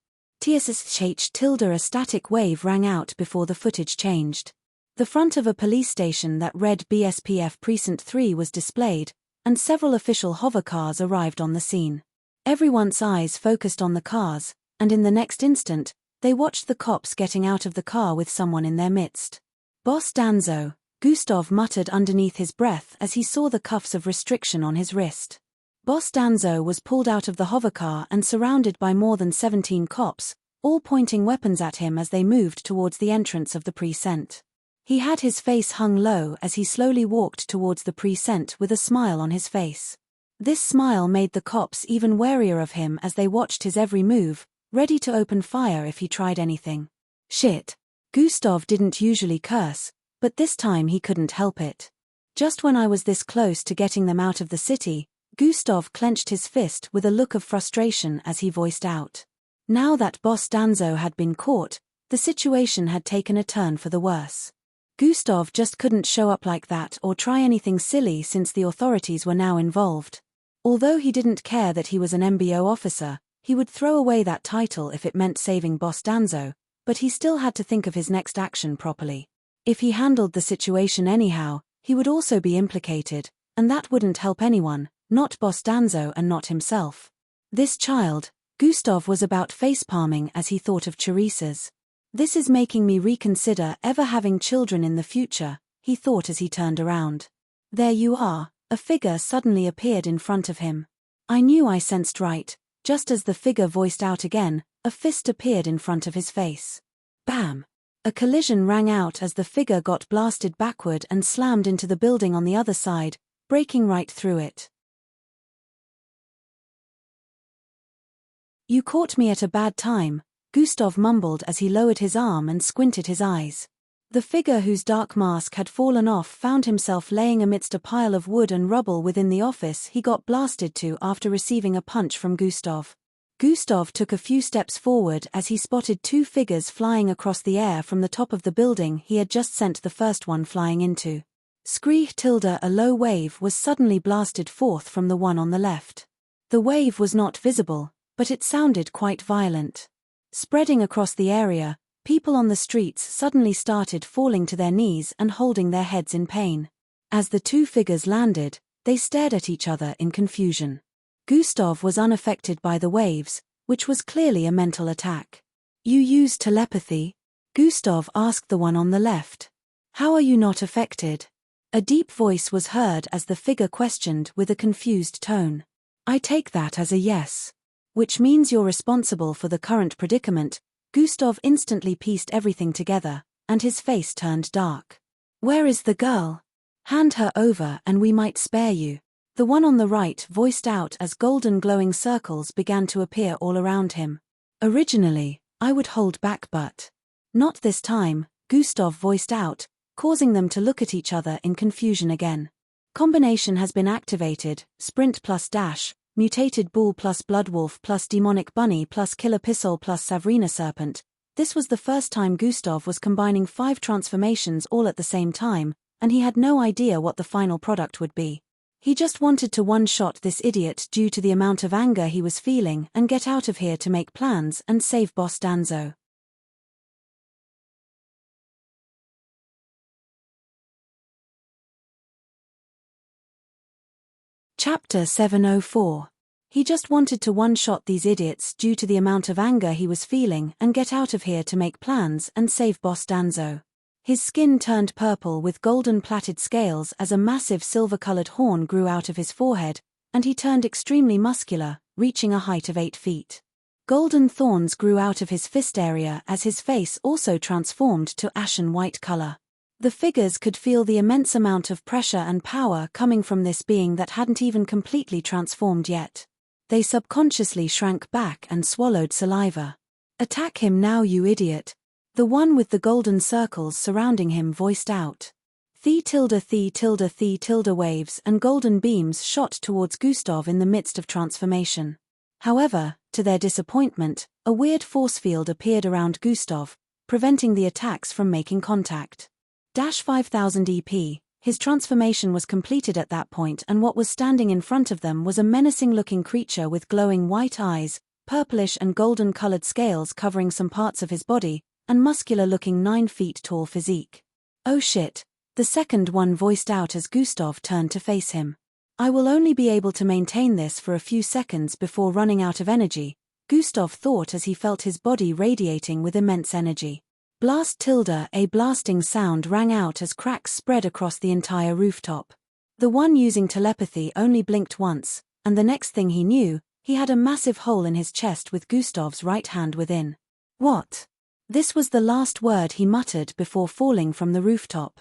A static wave rang out before the footage changed. The front of a police station that read BSPF Precinct 3 was displayed, and several official hovercars arrived on the scene. Everyone's eyes focused on the cars, and in the next instant, they watched the cops getting out of the car with someone in their midst. "Boss Danzo," Gustav muttered underneath his breath as he saw the cuffs of restriction on his wrist. Boss Danzo was pulled out of the hovercar and surrounded by more than 17 cops, all pointing weapons at him as they moved towards the entrance of the precinct. He had his face hung low as he slowly walked towards the precinct with a smile on his face. This smile made the cops even warier of him as they watched his every move, ready to open fire if he tried anything. Shit. Gustav didn't usually curse, but this time he couldn't help it. Just when I was this close to getting them out of the city, Gustav clenched his fist with a look of frustration as he voiced out. Now that Boss Danzo had been caught, the situation had taken a turn for the worse. Gustav just couldn't show up like that or try anything silly since the authorities were now involved. Although he didn't care that he was an MBO officer, he would throw away that title if it meant saving Boss Danzo, but he still had to think of his next action properly. If he handled the situation anyhow, he would also be implicated, and that wouldn't help anyone, not Boss Danzo and not himself. This child, Gustav was about face-palming as he thought of Teresa's. "This is making me reconsider ever having children in the future," he thought as he turned around. "There you are," a figure suddenly appeared in front of him. "I knew I sensed right." Just as the figure voiced out again, a fist appeared in front of his face. Bam! A collision rang out as the figure got blasted backward and slammed into the building on the other side, breaking right through it. "You caught me at a bad time," Gustav mumbled as he lowered his arm and squinted his eyes. The figure whose dark mask had fallen off found himself laying amidst a pile of wood and rubble within the office he got blasted to after receiving a punch from Gustav. Gustav took a few steps forward as he spotted two figures flying across the air from the top of the building he had just sent the first one flying into. Scree tilde a low wave was suddenly blasted forth from the one on the left. The wave was not visible, but it sounded quite violent. Spreading across the area, people on the streets suddenly started falling to their knees and holding their heads in pain. As the two figures landed, they stared at each other in confusion. Gustav was unaffected by the waves, which was clearly a mental attack. "You use telepathy?" Gustav asked the one on the left. "How are you not affected?" A deep voice was heard as the figure questioned with a confused tone. "I take that as a yes. Which means you're responsible for the current predicament." Gustav instantly pieced everything together, and his face turned dark. "Where is the girl? Hand her over and we might spare you." The one on the right voiced out as golden glowing circles began to appear all around him. "Originally, I would hold back but not this time," Gustav voiced out, causing them to look at each other in confusion again. "Combination has been activated, sprint plus dash, mutated bull plus bloodwolf plus demonic bunny plus killer pistol plus Savrina serpent." This was the first time Gustav was combining 5 transformations all at the same time, and he had no idea what the final product would be. He just wanted to one-shot this idiot due to the amount of anger he was feeling and get out of here to make plans and save Boss Danzo. Chapter 704. He just wanted to one-shot these idiots due to the amount of anger he was feeling and get out of here to make plans and save Boss Danzo. His skin turned purple with golden plaited scales as a massive silver-colored horn grew out of his forehead, and he turned extremely muscular, reaching a height of 8 feet. Golden thorns grew out of his fist area as his face also transformed to ashen white color. The figures could feel the immense amount of pressure and power coming from this being that hadn't even completely transformed yet. They subconsciously shrank back and swallowed saliva. "Attack him now, you idiot," the one with the golden circles surrounding him voiced out. "Thee tilde waves and golden beams shot towards Gustav in the midst of transformation. However, to their disappointment, a weird force field appeared around Gustav, preventing the attacks from making contact. 5000 EP, his transformation was completed at that point, and what was standing in front of them was a menacing-looking creature with glowing white eyes, purplish and golden-colored scales covering some parts of his body, and muscular-looking 9 feet tall physique. "Oh shit," the second one voiced out as Gustav turned to face him. I will only be able to maintain this for a few seconds before running out of energy, Gustav thought as he felt his body radiating with immense energy. Blast tilde, a blasting sound rang out as cracks spread across the entire rooftop. The one using telepathy only blinked once, and the next thing he knew, he had a massive hole in his chest with Gustav's right hand within. What? This was the last word he muttered before falling from the rooftop.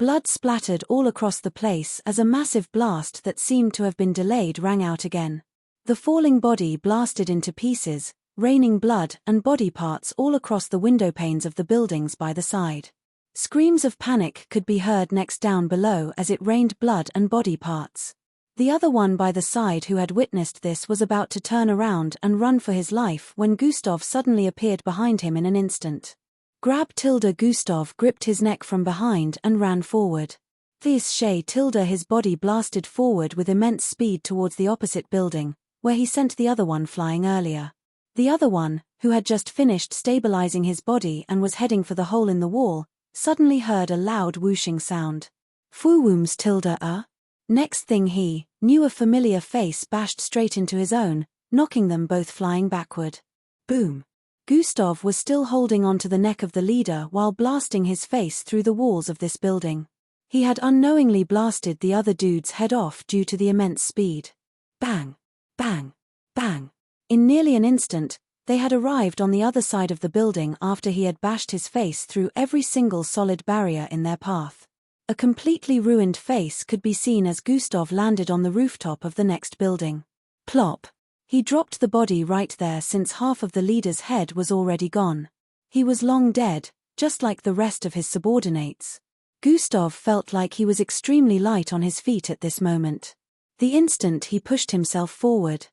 Blood splattered all across the place as a massive blast that seemed to have been delayed rang out again. The falling body blasted into pieces, raining blood and body parts all across the window panes of the buildings by the side. Screams of panic could be heard next down below as it rained blood and body parts. The other one by the side who had witnessed this was about to turn around and run for his life when Gustav suddenly appeared behind him in an instant. Grab tilde Gustav gripped his neck from behind and ran forward. This shay tilde his body blasted forward with immense speed towards the opposite building, where he sent the other one flying earlier. The other one, who had just finished stabilizing his body and was heading for the hole in the wall, suddenly heard a loud whooshing sound. Fuwooms tilde Next thing he knew, a familiar face bashed straight into his own, knocking them both flying backward. Boom. Gustav was still holding onto the neck of the leader while blasting his face through the walls of this building. He had unknowingly blasted the other dude's head off due to the immense speed. Bang. Bang. Bang. In nearly an instant, they had arrived on the other side of the building after he had bashed his face through every single solid barrier in their path. A completely ruined face could be seen as Gustav landed on the rooftop of the next building. Plop. He dropped the body right there since half of the leader's head was already gone. He was long dead, just like the rest of his subordinates. Gustav felt like he was extremely light on his feet at this moment. The instant he pushed himself forward.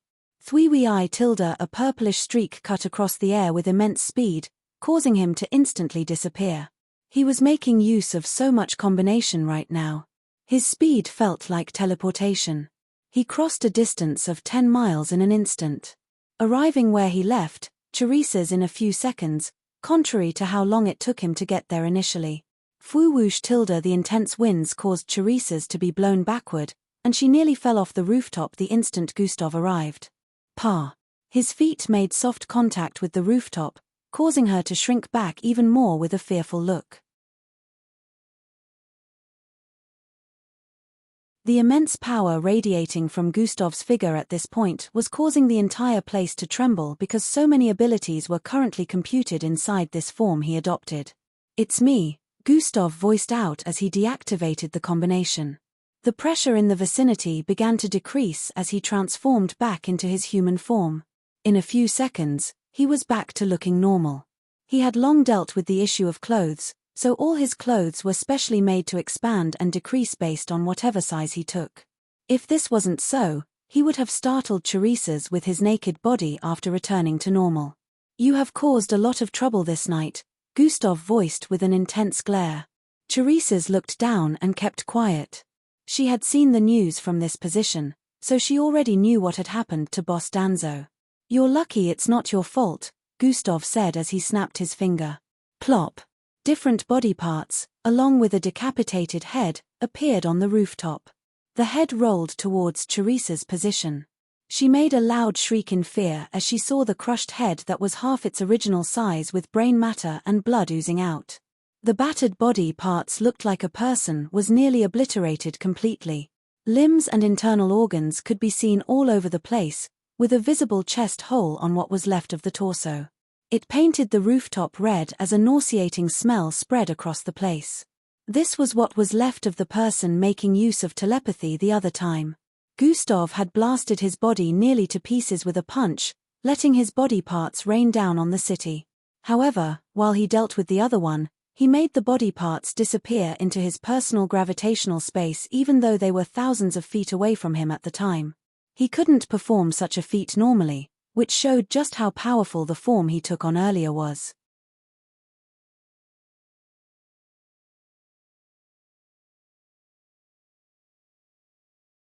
Thwii tilde a purplish streak cut across the air with immense speed, causing him to instantly disappear. He was making use of so much combination right now. His speed felt like teleportation. He crossed a distance of 10 miles in an instant. Arriving where he left, Teresa's in a few seconds, contrary to how long it took him to get there initially. Fuwoosh tilde the intense winds caused Teresa's to be blown backward, and she nearly fell off the rooftop the instant Gustav arrived. Pa. His feet made soft contact with the rooftop, causing her to shrink back even more with a fearful look. The immense power radiating from Gustav's figure at this point was causing the entire place to tremble because so many abilities were currently computed inside this form he adopted. It's me, Gustav voiced out as he deactivated the combination. The pressure in the vicinity began to decrease as he transformed back into his human form. In a few seconds, he was back to looking normal. He had long dealt with the issue of clothes, so all his clothes were specially made to expand and decrease based on whatever size he took. If this wasn't so, he would have startled Teresa's with his naked body after returning to normal. You have caused a lot of trouble this night, Gustav voiced with an intense glare. Teresa's looked down and kept quiet. She had seen the news from this position, so she already knew what had happened to Boss Danzo. You're lucky it's not your fault, Gustav said as he snapped his finger. Plop. Different body parts, along with a decapitated head, appeared on the rooftop. The head rolled towards Teresa's position. She made a loud shriek in fear as she saw the crushed head that was half its original size with brain matter and blood oozing out. The battered body parts looked like a person was nearly obliterated completely. Limbs and internal organs could be seen all over the place, with a visible chest hole on what was left of the torso. It painted the rooftop red as a nauseating smell spread across the place. This was what was left of the person making use of telepathy the other time. Gustav had blasted his body nearly to pieces with a punch, letting his body parts rain down on the city. However, while he dealt with the other one, he made the body parts disappear into his personal gravitational space even though they were thousands of feet away from him at the time. He couldn't perform such a feat normally, which showed just how powerful the form he took on earlier was.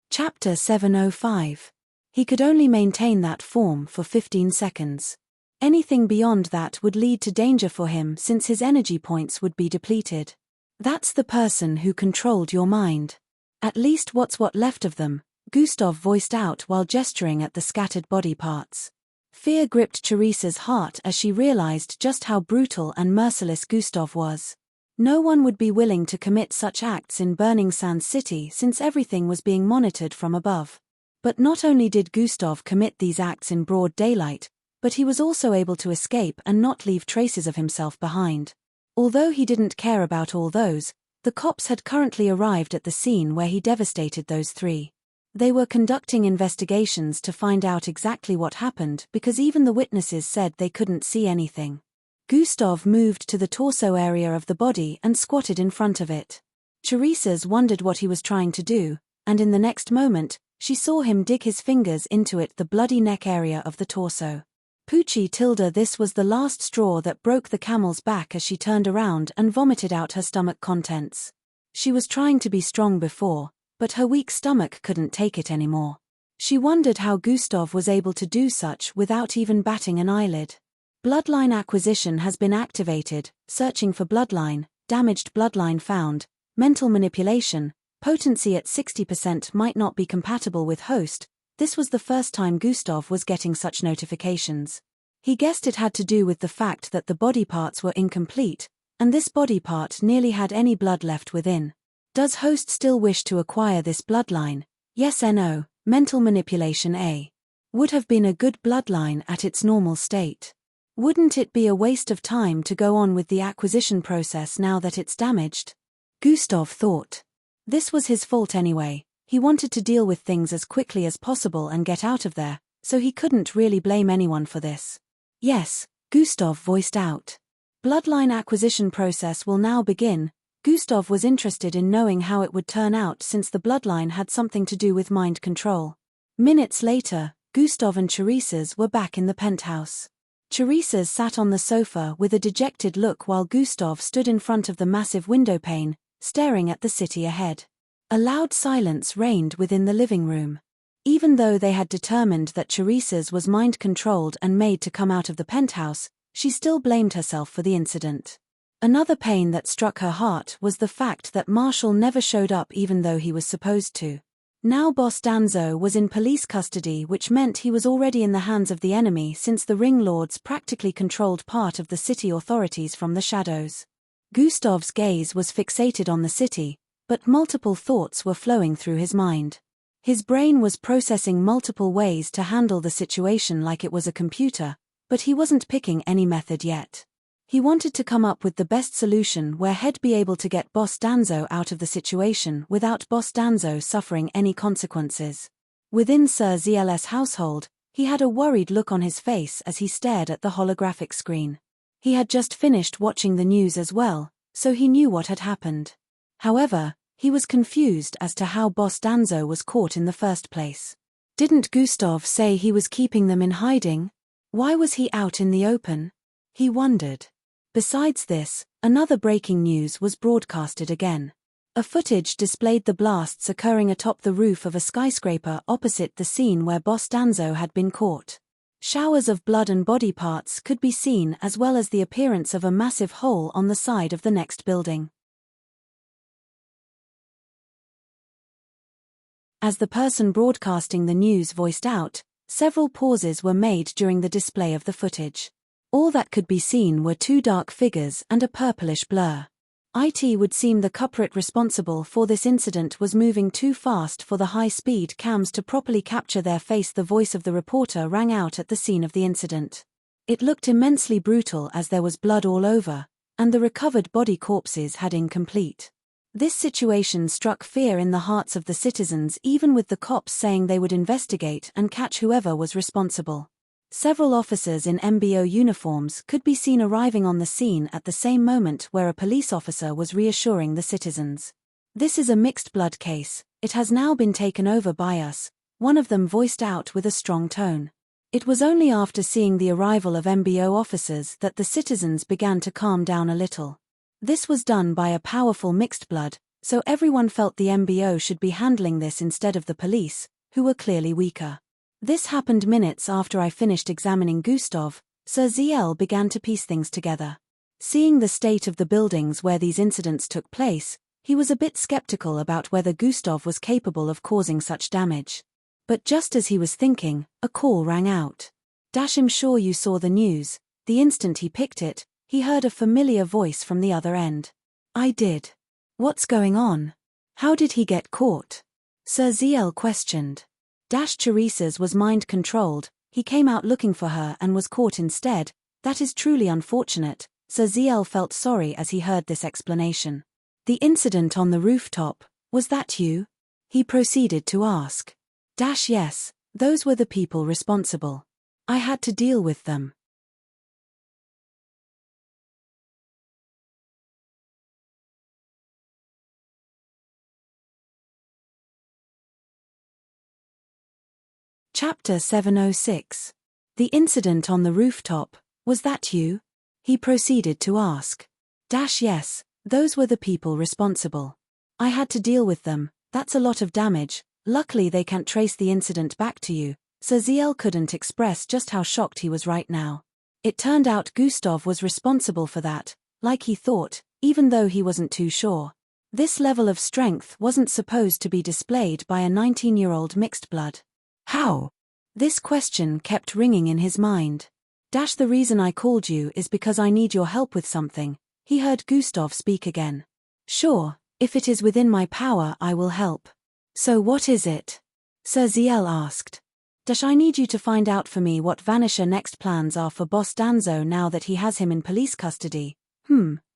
Chapter 705. He could only maintain that form for 15 seconds. Anything beyond that would lead to danger for him since his energy points would be depleted. That's the person who controlled your mind. At least what's left of them, Gustav voiced out while gesturing at the scattered body parts. Fear gripped Teresa's heart as she realized just how brutal and merciless Gustav was. No one would be willing to commit such acts in Burning Sands City since everything was being monitored from above. But not only did Gustav commit these acts in broad daylight, but he was also able to escape and not leave traces of himself behind. Although he didn't care about all those, the cops had currently arrived at the scene where he devastated those three. They were conducting investigations to find out exactly what happened because even the witnesses said they couldn't see anything. Gustav moved to the torso area of the body and squatted in front of it. Teresa's wondered what he was trying to do, and in the next moment, she saw him dig his fingers into the bloody neck area of the torso. Poochie told her this was the last straw that broke the camel's back as she turned around and vomited out her stomach contents. She was trying to be strong before, but her weak stomach couldn't take it anymore. She wondered how Gustav was able to do such without even batting an eyelid. Bloodline acquisition has been activated, searching for bloodline, damaged bloodline found, mental manipulation, potency at 60% might not be compatible with host. This was the first time Gustav was getting such notifications. He guessed it had to do with the fact that the body parts were incomplete, and this body part nearly had any blood left within. Does host still wish to acquire this bloodline? Yes or no? Mental manipulation A. Would have been a good bloodline at its normal state. Wouldn't it be a waste of time to go on with the acquisition process now that it's damaged? Gustav thought. This was his fault anyway. He wanted to deal with things as quickly as possible and get out of there, so he couldn't really blame anyone for this. Yes, Gustav voiced out. Bloodline acquisition process will now begin. Gustav was interested in knowing how it would turn out since the bloodline had something to do with mind control. Minutes later, Gustav and Teresa's were back in the penthouse. Teresa's sat on the sofa with a dejected look while Gustav stood in front of the massive windowpane, staring at the city ahead. A loud silence reigned within the living room. Even though they had determined that Teresa's was mind-controlled and made to come out of the penthouse, she still blamed herself for the incident. Another pain that struck her heart was the fact that Marshall never showed up even though he was supposed to. Now Boss Danzo was in police custody, which meant he was already in the hands of the enemy since the Ring Lords practically controlled part of the city authorities from the shadows. Gustav's gaze was fixated on the city, but multiple thoughts were flowing through his mind. His brain was processing multiple ways to handle the situation like it was a computer, but he wasn't picking any method yet. He wanted to come up with the best solution where he'd be able to get Boss Danzo out of the situation without Boss Danzo suffering any consequences. Within Sir ZL's household, he had a worried look on his face as he stared at the holographic screen. He had just finished watching the news as well, so he knew what had happened. However, he was confused as to how Boss Danzo was caught in the first place. Didn't Gustav say he was keeping them in hiding? Why was he out in the open? He wondered. Besides this, another breaking news was broadcasted again. A footage displayed the blasts occurring atop the roof of a skyscraper opposite the scene where Boss Danzo had been caught. Showers of blood and body parts could be seen as well as the appearance of a massive hole on the side of the next building. As the person broadcasting the news voiced out, several pauses were made during the display of the footage. All that could be seen were two dark figures and a purplish blur. It would seem the culprit responsible for this incident was moving too fast for the high-speed cams to properly capture their face. The voice of the reporter rang out at the scene of the incident. It looked immensely brutal as there was blood all over, and the recovered body corpses had incomplete. This situation struck fear in the hearts of the citizens, even with the cops saying they would investigate and catch whoever was responsible. Several officers in MBO uniforms could be seen arriving on the scene at the same moment where a police officer was reassuring the citizens. This is a mixed blood case, it has now been taken over by us, one of them voiced out with a strong tone. It was only after seeing the arrival of MBO officers that the citizens began to calm down a little. This was done by a powerful mixed blood, so everyone felt the MBO should be handling this instead of the police, who were clearly weaker. This happened minutes after I finished examining Gustav. Sir ZL began to piece things together. Seeing the state of the buildings where these incidents took place, He was a bit skeptical about whether Gustav was capable of causing such damage. But just as he was thinking, a call rang out. "I'm sure you saw the news." The instant he picked it, he heard a familiar voice from the other end. "I did. What's going on? How did he get caught?" Sir Ziel questioned. Teresa's was mind-controlled. He came out looking for her and was caught instead. "That is truly unfortunate." Sir Ziel felt sorry as he heard this explanation. "The incident on the rooftop, was that you?" he proceeded to ask. Yes, those were the people responsible. I had to deal with them." Chapter 706. The incident on the rooftop, was that you? He proceeded to ask. Yes, those were the people responsible. I had to deal with them. That's a lot of damage. Luckily they can't trace the incident back to you. Sir Ziel couldn't express just how shocked he was right now. It turned out Gustav was responsible for that, like he thought, even though he wasn't too sure. This level of strength wasn't supposed to be displayed by a 19-year-old mixed blood. How? This question kept ringing in his mind. The reason I called you is because I need your help with something. He heard Gustav speak again. Sure, if it is within my power I will help. So what is it? Sir Ziel asked. I need you to find out for me what Vanisher next plans are for Boss Danzo now that he has him in police custody.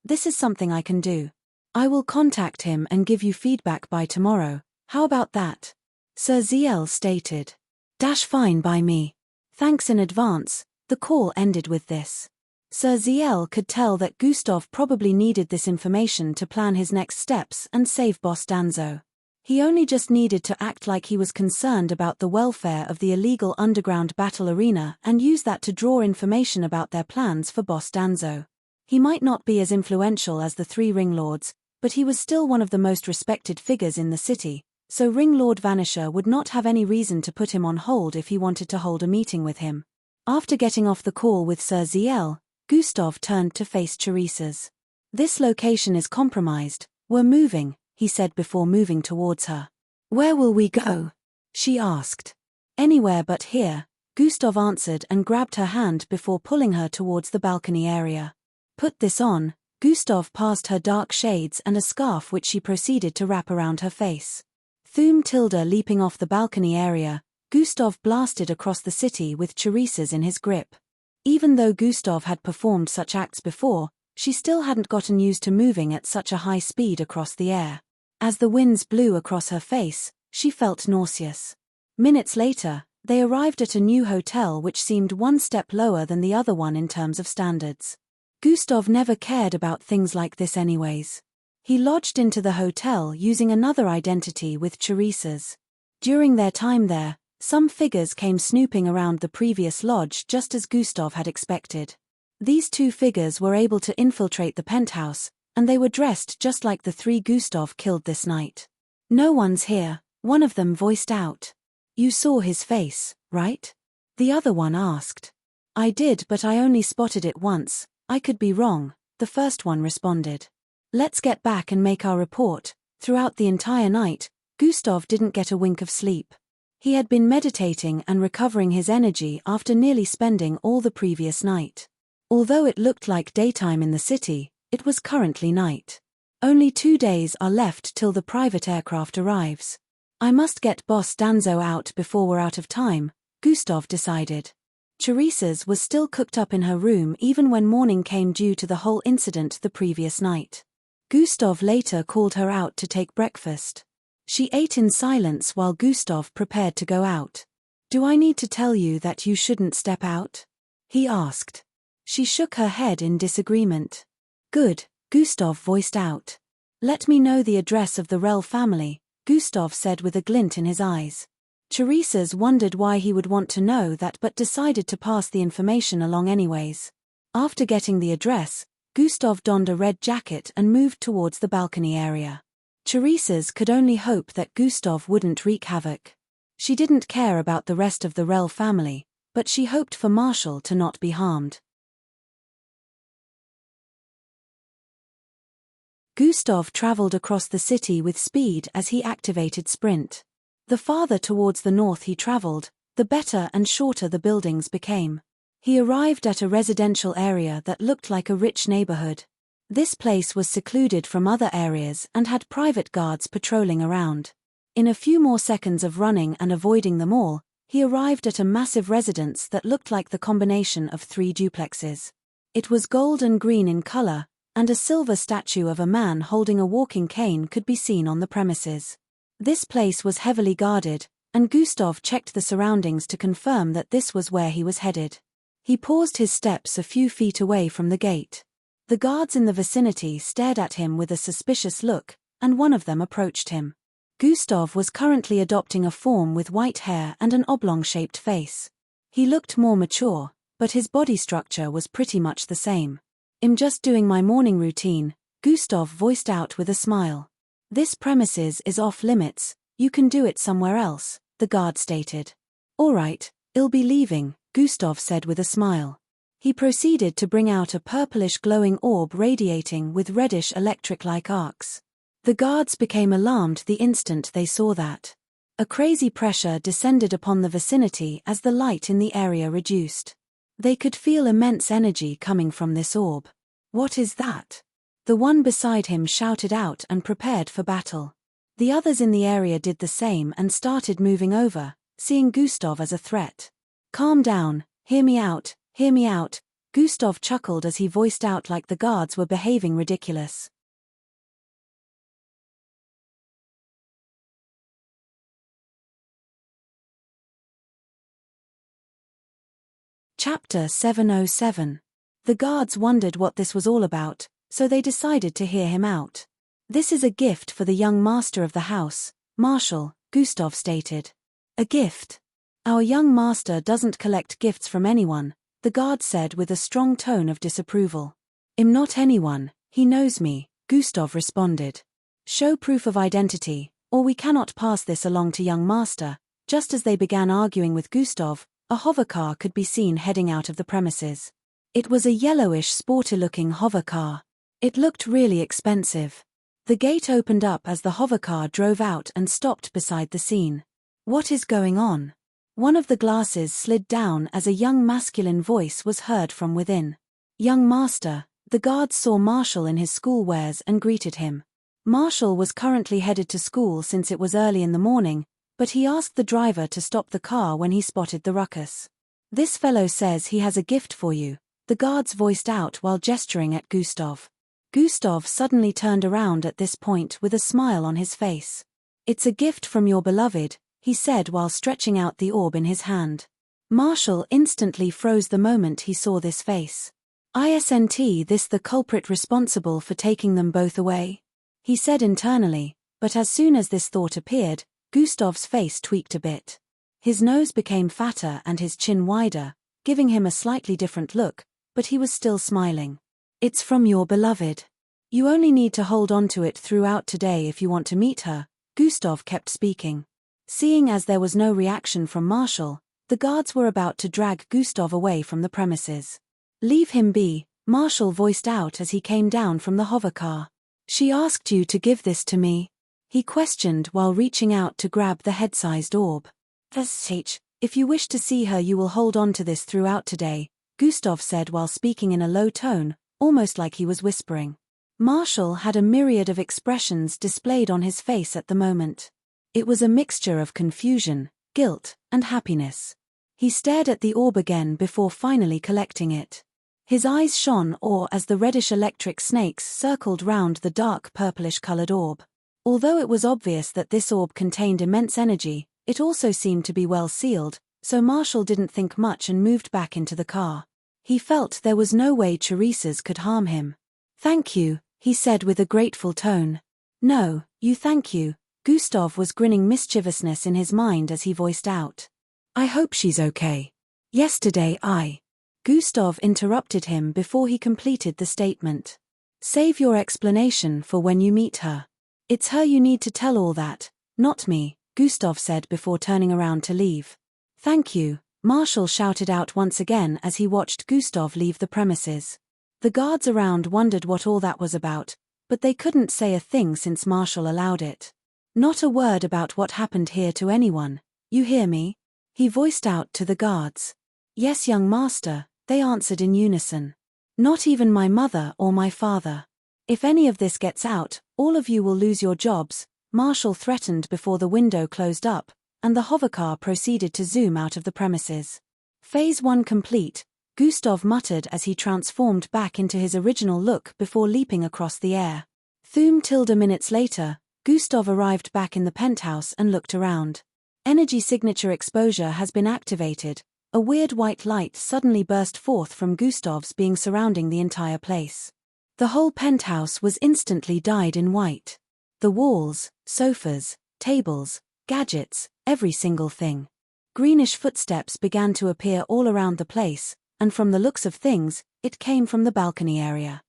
This is something I can do. I will contact him and give you feedback by tomorrow. How about that? Sir Ziel stated. Fine by me. Thanks in advance. The call ended with this. Sir Ziel could tell that Gustav probably needed this information to plan his next steps and save Boss Danzo. He only just needed to act like he was concerned about the welfare of the illegal underground battle arena and use that to draw information about their plans for Boss Danzo. He might not be as influential as the three Ringlords, but he was still one of the most respected figures in the city, so Ringlord Vanisher would not have any reason to put him on hold if he wanted to hold a meeting with him. After getting off the call with Sir Ziel, Gustav turned to face Teresa's. This location is compromised. We're moving, he said before moving towards her. Where will we go? She asked. Anywhere but here, Gustav answered and grabbed her hand before pulling her towards the balcony area. Put this on. Gustav passed her dark shades and a scarf which she proceeded to wrap around her face. Leaping off the balcony area, Gustav blasted across the city with Teresa's in his grip. Even though Gustav had performed such acts before, she still hadn't gotten used to moving at such a high speed across the air. As the winds blew across her face, she felt nauseous. Minutes later, they arrived at a new hotel which seemed one step lower than the other one in terms of standards. Gustav never cared about things like this anyways. He lodged into the hotel using another identity with Teresa's. During their time there, some figures came snooping around the previous lodge just as Gustav had expected. These two figures were able to infiltrate the penthouse, and they were dressed just like the three Gustav killed this night. No one's here, one of them voiced out. You saw his face, right? The other one asked. I did, but I only spotted it once. I could be wrong, the first one responded. Let's get back and make our report. Throughout the entire night, Gustav didn't get a wink of sleep. He had been meditating and recovering his energy after nearly spending all the previous night. Although it looked like daytime in the city, it was currently night. Only 2 days are left till the private aircraft arrives. I must get Boss Danzo out before we're out of time, Gustav decided. Teresa's was still cooked up in her room even when morning came due to the whole incident the previous night. Gustav later called her out to take breakfast. She ate in silence while Gustav prepared to go out. Do I need to tell you that you shouldn't step out? He asked. She shook her head in disagreement. Good, Gustav voiced out. Let me know the address of the Rel family, Gustav said with a glint in his eyes. Teresa's wondered why he would want to know that but decided to pass the information along anyways. After getting the address, Gustav donned a red jacket and moved towards the balcony area. Teresa's could only hope that Gustav wouldn't wreak havoc. She didn't care about the rest of the Rel family, but she hoped for Marshall to not be harmed. Gustav traveled across the city with speed as he activated sprint. The farther towards the north he traveled, the better and shorter the buildings became. He arrived at a residential area that looked like a rich neighborhood. This place was secluded from other areas and had private guards patrolling around. In a few more seconds of running and avoiding them all, he arrived at a massive residence that looked like the combination of 3 duplexes. It was gold and green in color, and a silver statue of a man holding a walking cane could be seen on the premises. This place was heavily guarded, and Gustav checked the surroundings to confirm that this was where he was headed. He paused his steps a few feet away from the gate. The guards in the vicinity stared at him with a suspicious look, and one of them approached him. Gustav was currently adopting a form with white hair and an oblong-shaped face. He looked more mature, but his body structure was pretty much the same. "I'm just doing my morning routine," Gustav voiced out with a smile. "This premises is off limits, you can do it somewhere else," the guard stated. "All right, I'll be leaving," Gustav said with a smile. He proceeded to bring out a purplish glowing orb radiating with reddish electric-like arcs. The guards became alarmed the instant they saw that. A crazy pressure descended upon the vicinity as the light in the area reduced. They could feel immense energy coming from this orb. "What is that?" The one beside him shouted out and prepared for battle. The others in the area did the same and started moving over, seeing Gustav as a threat. "Calm down, hear me out, Gustav chuckled as he voiced out like the guards were behaving ridiculous. Chapter 707. The guards wondered what this was all about, so they decided to hear him out. "This is a gift for the young master of the house, Marshall," Gustav stated. "A gift? Our young master doesn't collect gifts from anyone," the guard said with a strong tone of disapproval. "I'm not anyone, he knows me," Gustav responded. "Show proof of identity, or we cannot pass this along to young master." Just as they began arguing with Gustav, a hovercar could be seen heading out of the premises. It was a yellowish, sporty-looking hovercar. It looked really expensive. The gate opened up as the hovercar drove out and stopped beside the scene. "What is going on?" One of the glasses slid down as a young masculine voice was heard from within. "Young master." The guards saw Marshall in his school wears and greeted him. Marshall was currently headed to school since it was early in the morning, but he asked the driver to stop the car when he spotted the ruckus. "This fellow says he has a gift for you," the guards voiced out while gesturing at Gustav. Gustav suddenly turned around at this point with a smile on his face. "It's a gift from your beloved," he said while stretching out the orb in his hand. Marshall instantly froze the moment he saw this face. "Isn't this the culprit responsible for taking them both away?" he said internally, but as soon as this thought appeared, Gustav's face tweaked a bit. His nose became fatter and his chin wider, giving him a slightly different look, but he was still smiling. "It's from your beloved. You only need to hold on to it throughout today if you want to meet her," Gustav kept speaking. Seeing as there was no reaction from Marshall, the guards were about to drag Gustav away from the premises. "Leave him be," Marshall voiced out as he came down from the hovercar. "She asked you to give this to me?" he questioned while reaching out to grab the head-sized orb. "If you wish to see her you will hold on to this throughout today," Gustav said while speaking in a low tone, almost like he was whispering. Marshall had a myriad of expressions displayed on his face at the moment. It was a mixture of confusion, guilt, and happiness. He stared at the orb again before finally collecting it. His eyes shone awe as the reddish electric snakes circled round the dark purplish-colored orb. Although it was obvious that this orb contained immense energy, it also seemed to be well sealed, so Marshall didn't think much and moved back into the car. He felt there was no way Teresa's could harm him. "Thank you," he said with a grateful tone. "No, you thank you." Gustav was grinning mischievousness in his mind as he voiced out. "I hope she's okay. Yesterday Gustav interrupted him before he completed the statement. "Save your explanation for when you meet her. It's her you need to tell all that, not me," Gustav said before turning around to leave. "Thank you," Marshall shouted out once again as he watched Gustav leave the premises. The guards around wondered what all that was about, but they couldn't say a thing since Marshall allowed it. Not a word about what happened here to anyone, you hear me? He voiced out to the guards. Yes, young master, they answered in unison. Not even my mother or my father. If any of this gets out, all of you will lose your jobs, Marshall threatened before the window closed up, and the hovercar proceeded to zoom out of the premises. Phase 1 complete, Gustav muttered as he transformed back into his original look before leaping across the air. Minutes later, Gustav arrived back in the penthouse and looked around. Energy signature exposure has been activated. A weird white light suddenly burst forth from Gustav's being surrounding the entire place. The whole penthouse was instantly dyed in white. The walls, sofas, tables, gadgets, every single thing. Greenish footsteps began to appear all around the place, and from the looks of things, it came from the balcony area.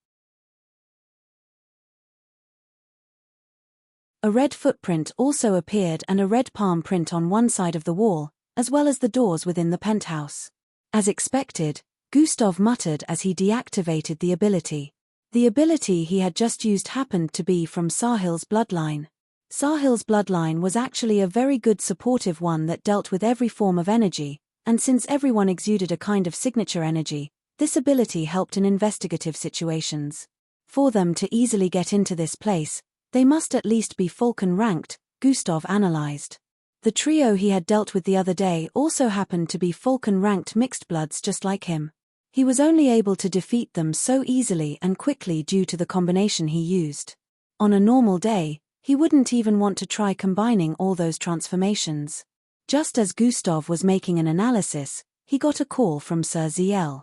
A red footprint also appeared and a red palm print on one side of the wall, as well as the doors within the penthouse. As expected, Gustav muttered as he deactivated the ability. The ability he had just used happened to be from Sahil's bloodline. Sahil's bloodline was actually a very good supportive one that dealt with every form of energy, and since everyone exuded a kind of signature energy, this ability helped in investigative situations. For them to easily get into this place, they must at least be Falcon ranked, Gustav analyzed. The trio he had dealt with the other day also happened to be Falcon-ranked mixed-bloods just like him. He was only able to defeat them so easily and quickly due to the combination he used. On a normal day, he wouldn't even want to try combining all those transformations. Just as Gustav was making an analysis, he got a call from Sir ZL.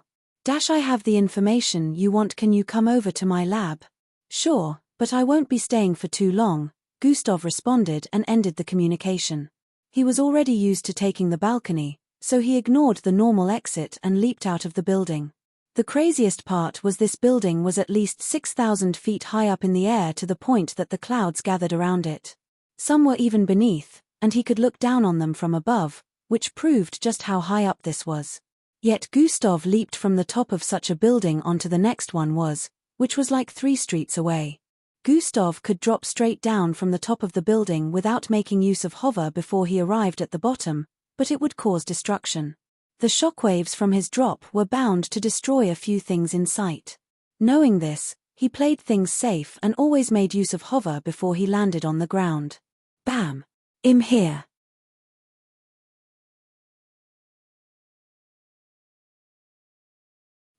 I have the information you want, can you come over to my lab? Sure, but I won't be staying for too long, Gustav responded and ended the communication. He was already used to taking the balcony, so he ignored the normal exit and leaped out of the building. The craziest part was this building was at least 6,000 feet high up in the air to the point that the clouds gathered around it. Some were even beneath, and he could look down on them from above, which proved just how high up this was. Yet Gustav leaped from the top of such a building onto the next one which was like 3 streets away. Gustav could drop straight down from the top of the building without making use of hover before he arrived at the bottom, but it would cause destruction. The shockwaves from his drop were bound to destroy a few things in sight. Knowing this, he played things safe and always made use of hover before he landed on the ground. Bam! I'm here.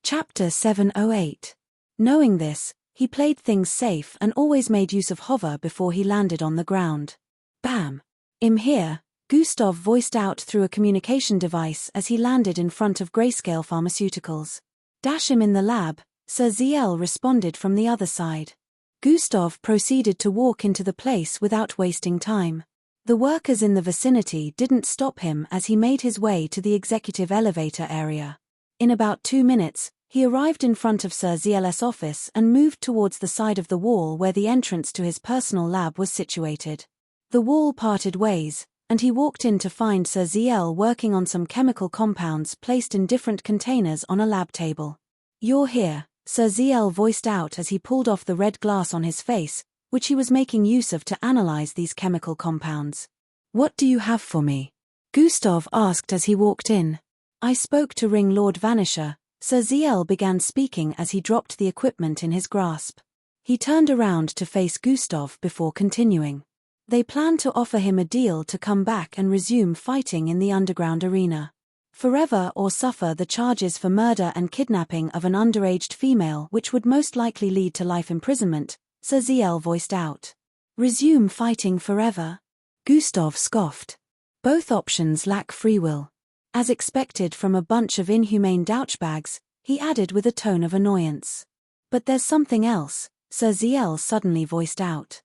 Chapter 708. Knowing this, he played things safe and always made use of hover before he landed on the ground. Bam! I'm here, Gustav voiced out through a communication device as he landed in front of Grayscale Pharmaceuticals. I'm in the lab, Sir ZL responded from the other side. Gustav proceeded to walk into the place without wasting time. The workers in the vicinity didn't stop him as he made his way to the executive elevator area. In about 2 minutes, he arrived in front of Sir ZL's office and moved towards the side of the wall where the entrance to his personal lab was situated. The wall parted ways, and he walked in to find Sir ZL working on some chemical compounds placed in different containers on a lab table. You're here, Sir ZL voiced out as he pulled off the red glass on his face, which he was making use of to analyze these chemical compounds. What do you have for me? Gustav asked as he walked in. I spoke to Ring Lord Vanisher, Sir ZL began speaking as he dropped the equipment in his grasp. He turned around to face Gustav before continuing. They plan to offer him a deal to come back and resume fighting in the underground arena. Forever or suffer the charges for murder and kidnapping of an underaged female, which would most likely lead to life imprisonment, Sir ZL voiced out. Resume fighting forever? Gustav scoffed. Both options lack free will. As expected from a bunch of inhumane douchebags, he added with a tone of annoyance. But there's something else, Sir ZL suddenly voiced out.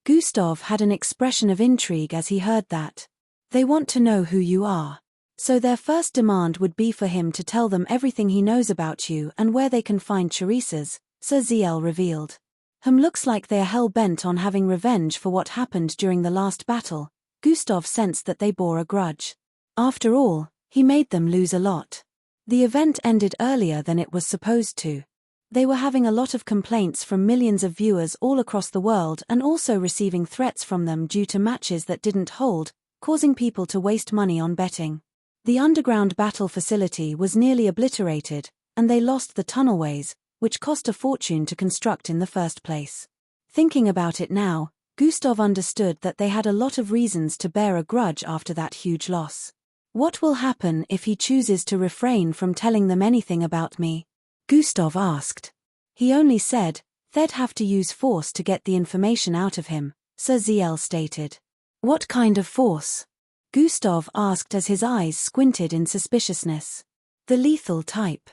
Gustav had an expression of intrigue as he heard that. They want to know who you are. So their first demand would be for him to tell them everything he knows about you and where they can find Teresa's, Sir ZL revealed. Looks like they are hell-bent on having revenge for what happened during the last battle. Gustav sensed that they bore a grudge. After all, he made them lose a lot. The event ended earlier than it was supposed to. They were having a lot of complaints from millions of viewers all across the world and also receiving threats from them due to matches that didn't hold, causing people to waste money on betting. The underground battle facility was nearly obliterated, and they lost the tunnelways, which cost a fortune to construct in the first place. Thinking about it now, Gustav understood that they had a lot of reasons to bear a grudge after that huge loss. What will happen if he chooses to refrain from telling them anything about me? Gustav asked. He only said, they'd have to use force to get the information out of him, Sir ZL stated. What kind of force? Gustav asked as his eyes squinted in suspiciousness. The lethal type.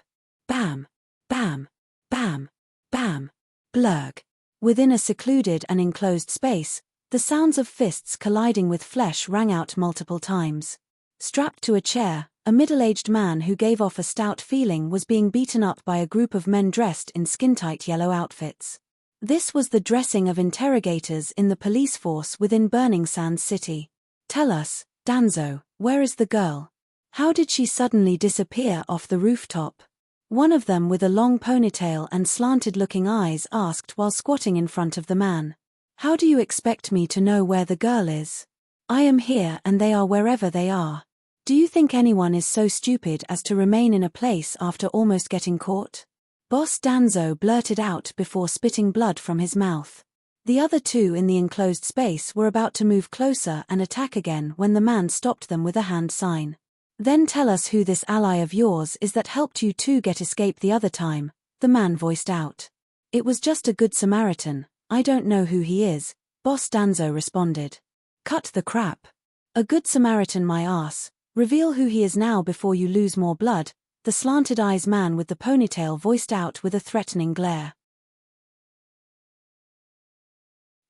Bam, bam, bam, bam, blurg. Within a secluded and enclosed space, the sounds of fists colliding with flesh rang out multiple times. Strapped to a chair, a middle-aged man who gave off a stout feeling was being beaten up by a group of men dressed in skin-tight yellow outfits. This was the dressing of interrogators in the police force within Burning Sands City. Tell us, Danzo, where is the girl? How did she suddenly disappear off the rooftop? One of them with a long ponytail and slanted-looking eyes asked while squatting in front of the man. How do you expect me to know where the girl is? I am here and they are wherever they are. Do you think anyone is so stupid as to remain in a place after almost getting caught? Boss Danzo blurted out before spitting blood from his mouth. The other two in the enclosed space were about to move closer and attack again when the man stopped them with a hand sign. Then tell us who this ally of yours is that helped you two get escape the other time, the man voiced out. It was just a good Samaritan, I don't know who he is, Boss Danzo responded. Cut the crap. A good Samaritan my ass, reveal who he is now before you lose more blood, the slanted eyes man with the ponytail voiced out with a threatening glare.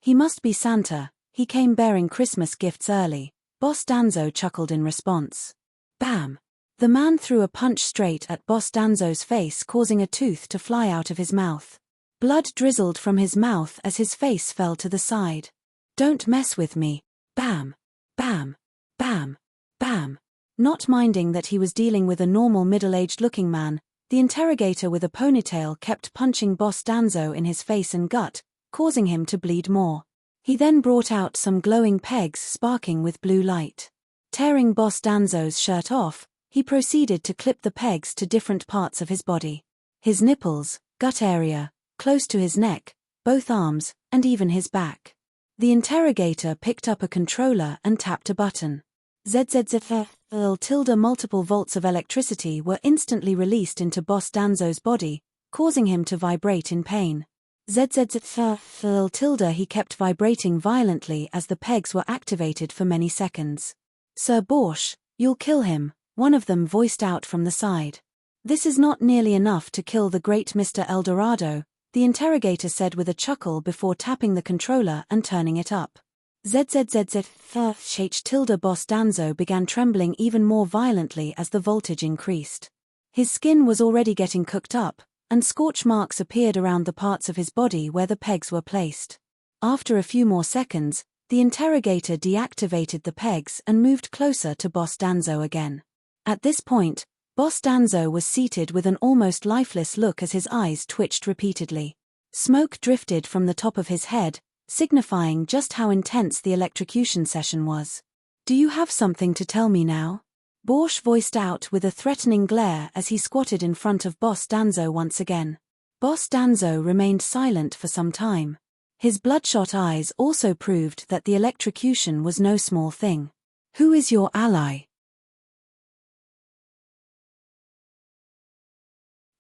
He must be Santa, he came bearing Christmas gifts early, Boss Danzo chuckled in response. Bam! The man threw a punch straight at Boss Danzo's face, causing a tooth to fly out of his mouth. Blood drizzled from his mouth as his face fell to the side. Don't mess with me. Bam! Bam! Bam! Bam! Not minding that he was dealing with a normal middle-aged looking man, the interrogator with a ponytail kept punching Boss Danzo in his face and gut, causing him to bleed more. He then brought out some glowing pegs sparking with blue light. Tearing Boss Danzo's shirt off, he proceeded to clip the pegs to different parts of his body. His nipples, gut area, close to his neck, both arms, and even his back. The interrogator picked up a controller and tapped a button. ZZZL multiple volts of electricity were instantly released into Boss Danzo's body, causing him to vibrate in pain. ZZZL he kept vibrating violently as the pegs were activated for many seconds. Sir Borsch, you'll kill him, one of them voiced out from the side. This is not nearly enough to kill the great Mr. Eldorado, the interrogator said with a chuckle before tapping the controller and turning it up. ZZZZ Boss Danzo began trembling even more violently as the voltage increased. His skin was already getting cooked up, and scorch marks appeared around the parts of his body where the pegs were placed. After a few more seconds, the interrogator deactivated the pegs and moved closer to Boss Danzo again. At this point, Boss Danzo was seated with an almost lifeless look as his eyes twitched repeatedly. Smoke drifted from the top of his head, signifying just how intense the electrocution session was. Do you have something to tell me now? Borsch voiced out with a threatening glare as he squatted in front of Boss Danzo once again. Boss Danzo remained silent for some time. His bloodshot eyes also proved that the electrocution was no small thing. Who is your ally?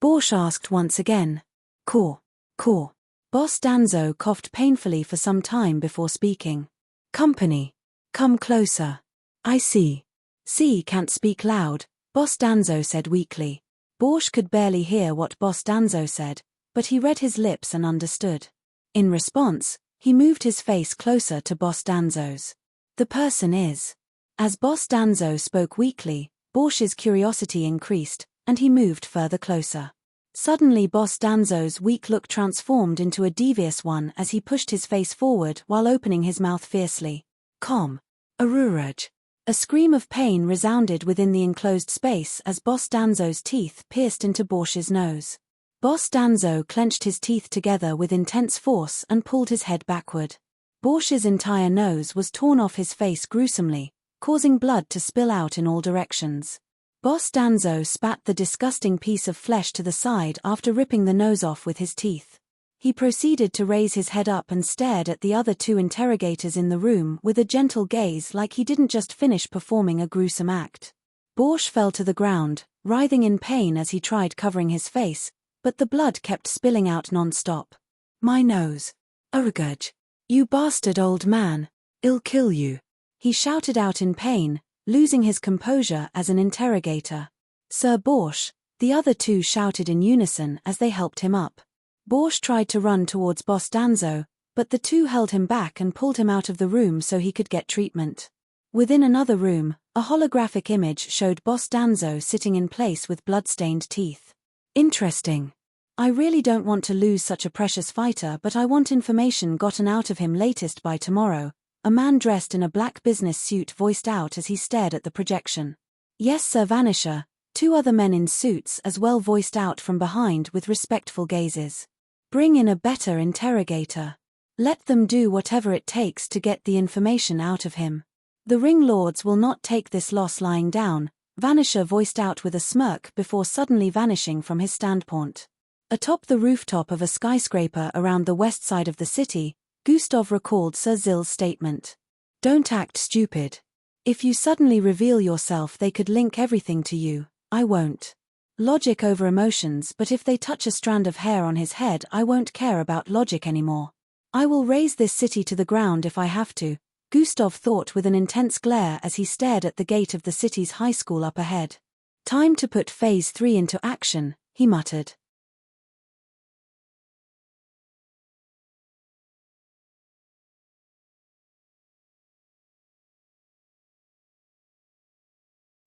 Borsch asked once again. Caw. Boss Danzo coughed painfully for some time before speaking. Company. Come closer. I see. See, can't speak loud, Boss Danzo said weakly. Borsch could barely hear what Boss Danzo said, but he read his lips and understood. In response, he moved his face closer to Boss Danzo's. The person is. As Boss Danzo spoke weakly, Borsch's curiosity increased, and he moved further closer. Suddenly Boss Danzo's weak look transformed into a devious one as he pushed his face forward while opening his mouth fiercely. Aruraj. A scream of pain resounded within the enclosed space as Boss Danzo's teeth pierced into Borsch's nose. Boss Danzo clenched his teeth together with intense force and pulled his head backward. Borsch's entire nose was torn off his face gruesomely, causing blood to spill out in all directions. Boss Danzo spat the disgusting piece of flesh to the side after ripping the nose off with his teeth. He proceeded to raise his head up and stared at the other two interrogators in the room with a gentle gaze like he didn't just finish performing a gruesome act. Borsch fell to the ground, writhing in pain as he tried covering his face, but the blood kept spilling out non-stop. "My nose. Urgurge. You bastard old man. I'll kill you," he shouted out in pain, losing his composure as an interrogator. "Sir Borsch," the other two shouted in unison as they helped him up. Borsch tried to run towards Boss Danzo, but the two held him back and pulled him out of the room so he could get treatment. Within another room, a holographic image showed Boss Danzo sitting in place with blood-stained teeth. "Interesting. I really don't want to lose such a precious fighter, but I want information gotten out of him latest by tomorrow," a man dressed in a black business suit voiced out as he stared at the projection. "Yes, Sir Vanisher," two other men in suits as well voiced out from behind with respectful gazes. "Bring in a better interrogator. Let them do whatever it takes to get the information out of him. The ring lords will not take this loss lying down," Vanisher voiced out with a smirk before suddenly vanishing from his standpoint. Atop the rooftop of a skyscraper around the west side of the city, Gustav recalled Sir Zill's statement. "Don't act stupid. If you suddenly reveal yourself, they could link everything to you. I won't. Logic over emotions, but if they touch a strand of hair on his head, I won't care about logic anymore. I will raze this city to the ground if I have to," Gustav thought with an intense glare as he stared at the gate of the city's high school up ahead. "Time to put Phase 3 into action," he muttered.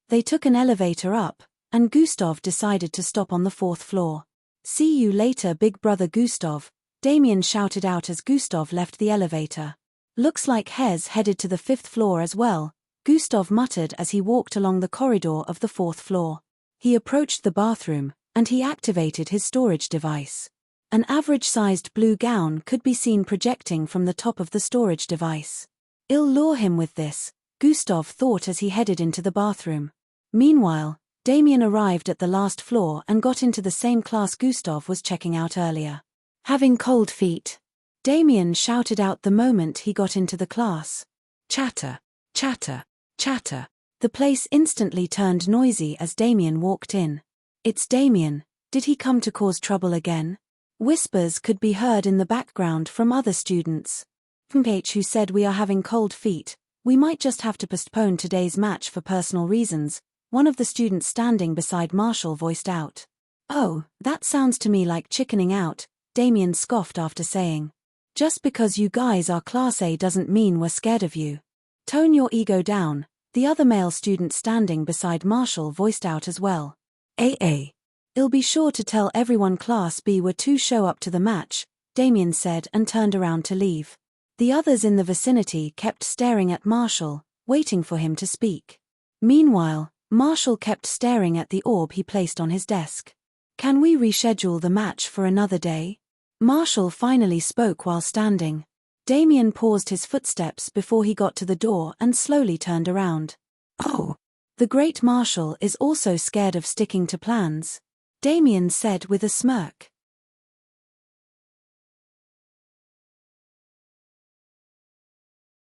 They took an elevator up, and Gustav decided to stop on the 4th floor. "See you later, big brother Gustav," Damien shouted out as Gustav left the elevator. "Looks like Hez headed to the 5th floor as well," Gustav muttered as he walked along the corridor of the 4th floor. He approached the bathroom, and he activated his storage device. An average-sized blue gown could be seen projecting from the top of the storage device. "I'll lure him with this," Gustav thought as he headed into the bathroom. Meanwhile, Damien arrived at the last floor and got into the same class Gustav was checking out earlier. "Having cold feet," Damien shouted out the moment he got into the class. Chatter, chatter, chatter. The place instantly turned noisy as Damien walked in. "It's Damien. Did he come to cause trouble again?" Whispers could be heard in the background from other students. "H who said we are having cold feet. We might just have to postpone today's match for personal reasons," one of the students standing beside Marshall voiced out. "Oh, that sounds to me like chickening out," Damien scoffed after saying. "Just because you guys are Class A doesn't mean we're scared of you. Tone your ego down," the other male student standing beside Marshall voiced out as well. "I'll be sure to tell everyone Class B were to show up to the match," Damien said and turned around to leave. The others in the vicinity kept staring at Marshall, waiting for him to speak. Meanwhile, Marshall kept staring at the orb he placed on his desk. "Can we reschedule the match for another day?" Marshall finally spoke while standing. Damien paused his footsteps before he got to the door and slowly turned around. "Oh, the great Marshall is also scared of sticking to plans," Damien said with a smirk.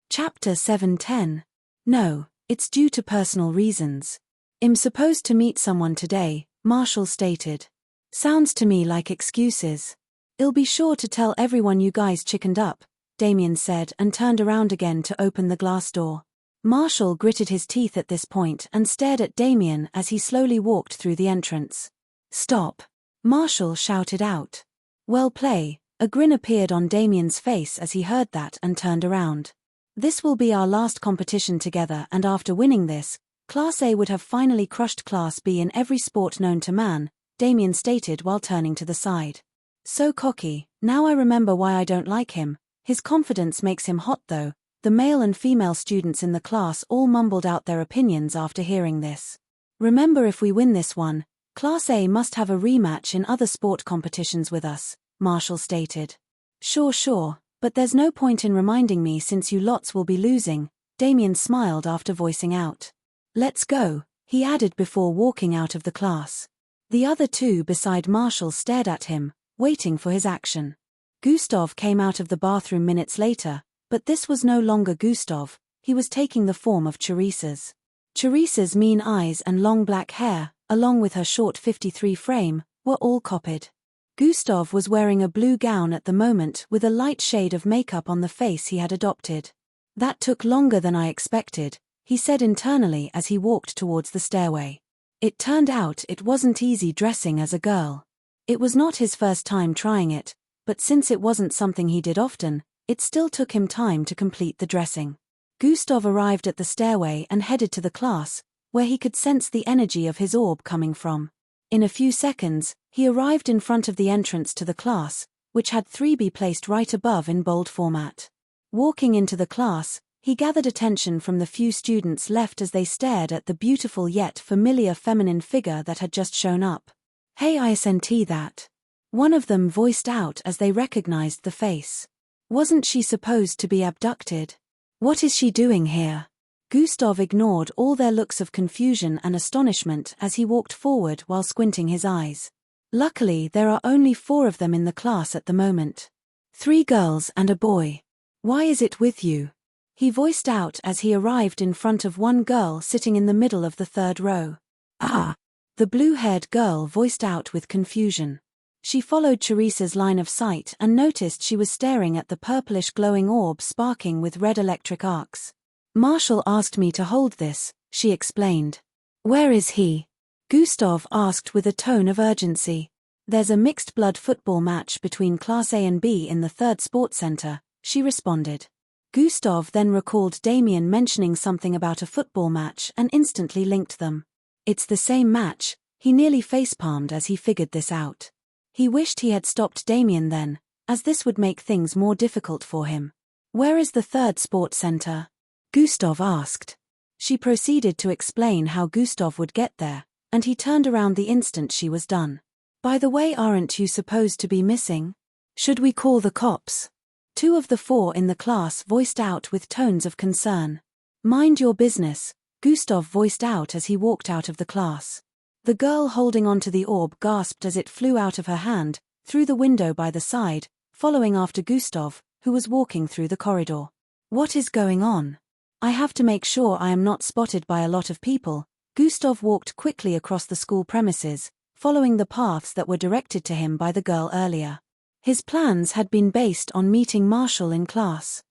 Chapter 710. "No, it's due to personal reasons. I'm supposed to meet someone today," Marshall stated. "Sounds to me like excuses. I'll be sure to tell everyone you guys chickened up," Damien said and turned around again to open the glass door. Marshall gritted his teeth at this point and stared at Damien as he slowly walked through the entrance. "Stop!" Marshall shouted out. "Well play," a grin appeared on Damien's face as he heard that and turned around. "This will be our last competition together, and after winning this, Class A would have finally crushed Class B in every sport known to man," Damien stated while turning to the side. "So cocky, now I remember why I don't like him. His confidence makes him hot though." The male and female students in the class all mumbled out their opinions after hearing this. "Remember, if we win this one, Class A must have a rematch in other sport competitions with us, Marshall stated. Sure, but there's no point in reminding me since you lots will be losing, Damien smiled after voicing out. Let's go, he added before walking out of the class. The other two beside Marshall stared at him, waiting for his action. Gustav came out of the bathroom minutes later, but this was no longer Gustav, he was taking the form of Teresa's. Teresa's mean eyes and long black hair, along with her short 53 frame, were all copied. Gustav was wearing a blue gown at the moment with a light shade of makeup on the face he had adopted. That took longer than I expected, he said internally as he walked towards the stairway. It turned out it wasn't easy dressing as a girl. It was not his first time trying it, but since it wasn't something he did often, it still took him time to complete the dressing. Gustav arrived at the stairway and headed to the class, where he could sense the energy of his orb coming from. In a few seconds, he arrived in front of the entrance to the class, which had 3B placed right above in bold format. Walking into the class, he gathered attention from the few students left as they stared at the beautiful yet familiar feminine figure that had just shown up. Hey, isn't that? One of them voiced out as they recognized the face. Wasn't she supposed to be abducted? What is she doing here? Gustav ignored all their looks of confusion and astonishment as he walked forward while squinting his eyes. Luckily, there are only 4 of them in the class at the moment. 3 girls and a boy. Why is it with you? He voiced out as he arrived in front of one girl sitting in the middle of the 3rd row. Ah! The blue-haired girl voiced out with confusion. She followed Teresa's line of sight and noticed she was staring at the purplish glowing orb sparking with red electric arcs. Marshall asked me to hold this, she explained. Where is he? Gustav asked with a tone of urgency. There's a mixed-blood football match between Class A and B in the 3rd Sports Center, she responded. Gustav then recalled Damien mentioning something about a football match and instantly linked them. It's the same match, he nearly facepalmed as he figured this out. He wished he had stopped Damien then, as this would make things more difficult for him. Where is the 3rd Sports Center? Gustav asked. She proceeded to explain how Gustav would get there, and he turned around the instant she was done. By the way, aren't you supposed to be missing? Should we call the cops? 2 of the 4 in the class voiced out with tones of concern. Mind your business, Gustav voiced out as he walked out of the class. The girl holding onto the orb gasped as it flew out of her hand, through the window by the side, following after Gustav, who was walking through the corridor. What is going on? I have to make sure I am not spotted by a lot of people. Gustav walked quickly across the school premises, following the paths that were directed to him by the girl earlier. His plans had been based on meeting Marshall in class.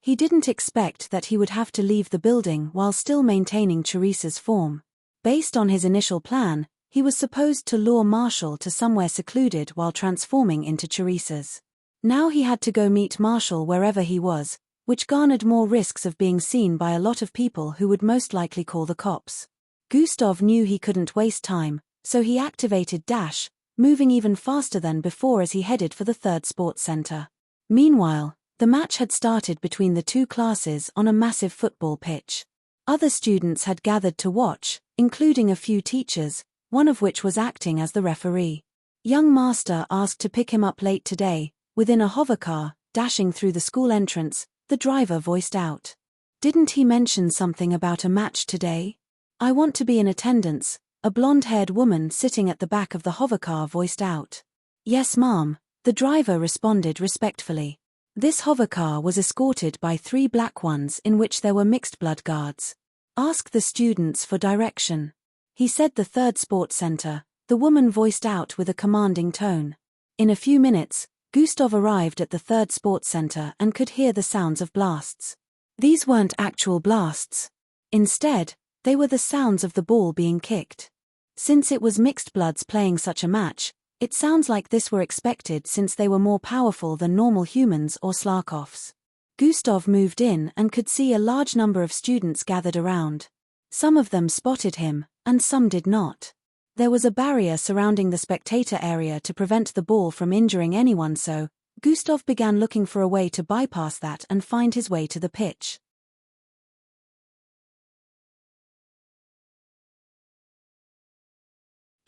He didn't expect that he would have to leave the building while still maintaining Teresa's form. Based on his initial plan, he was supposed to lure Marshall to somewhere secluded while transforming into Teresa's. Now he had to go meet Marshall wherever he was, which garnered more risks of being seen by a lot of people who would most likely call the cops. Gustav knew he couldn't waste time, so he activated Dash, moving even faster than before as he headed for the 3rd Sports Center. Meanwhile, the match had started between the 2 classes on a massive football pitch. Other students had gathered to watch, including a few teachers, one of which was acting as the referee. Young Master asked to pick him up late today, within a hovercar, dashing through the school entrance, the driver voiced out. Didn't he mention something about a match today? I want to be in attendance, a blonde-haired woman sitting at the back of the hovercar voiced out. Yes, ma'am, the driver responded respectfully. This hovercar was escorted by 3 black ones in which there were mixed-blood guards. Ask the students for direction. He said the 3rd Sports Center, the woman voiced out with a commanding tone. In a few minutes, Gustav arrived at the 3rd Sports Center and could hear the sounds of blasts. These weren't actual blasts. Instead, they were the sounds of the ball being kicked. Since it was mixed bloods playing such a match, it sounds like this were expected since they were more powerful than normal humans or Slarkovs. Gustav moved in and could see a large number of students gathered around. Some of them spotted him, and some did not. There was a barrier surrounding the spectator area to prevent the ball from injuring anyone, so Gustav began looking for a way to bypass that and find his way to the pitch.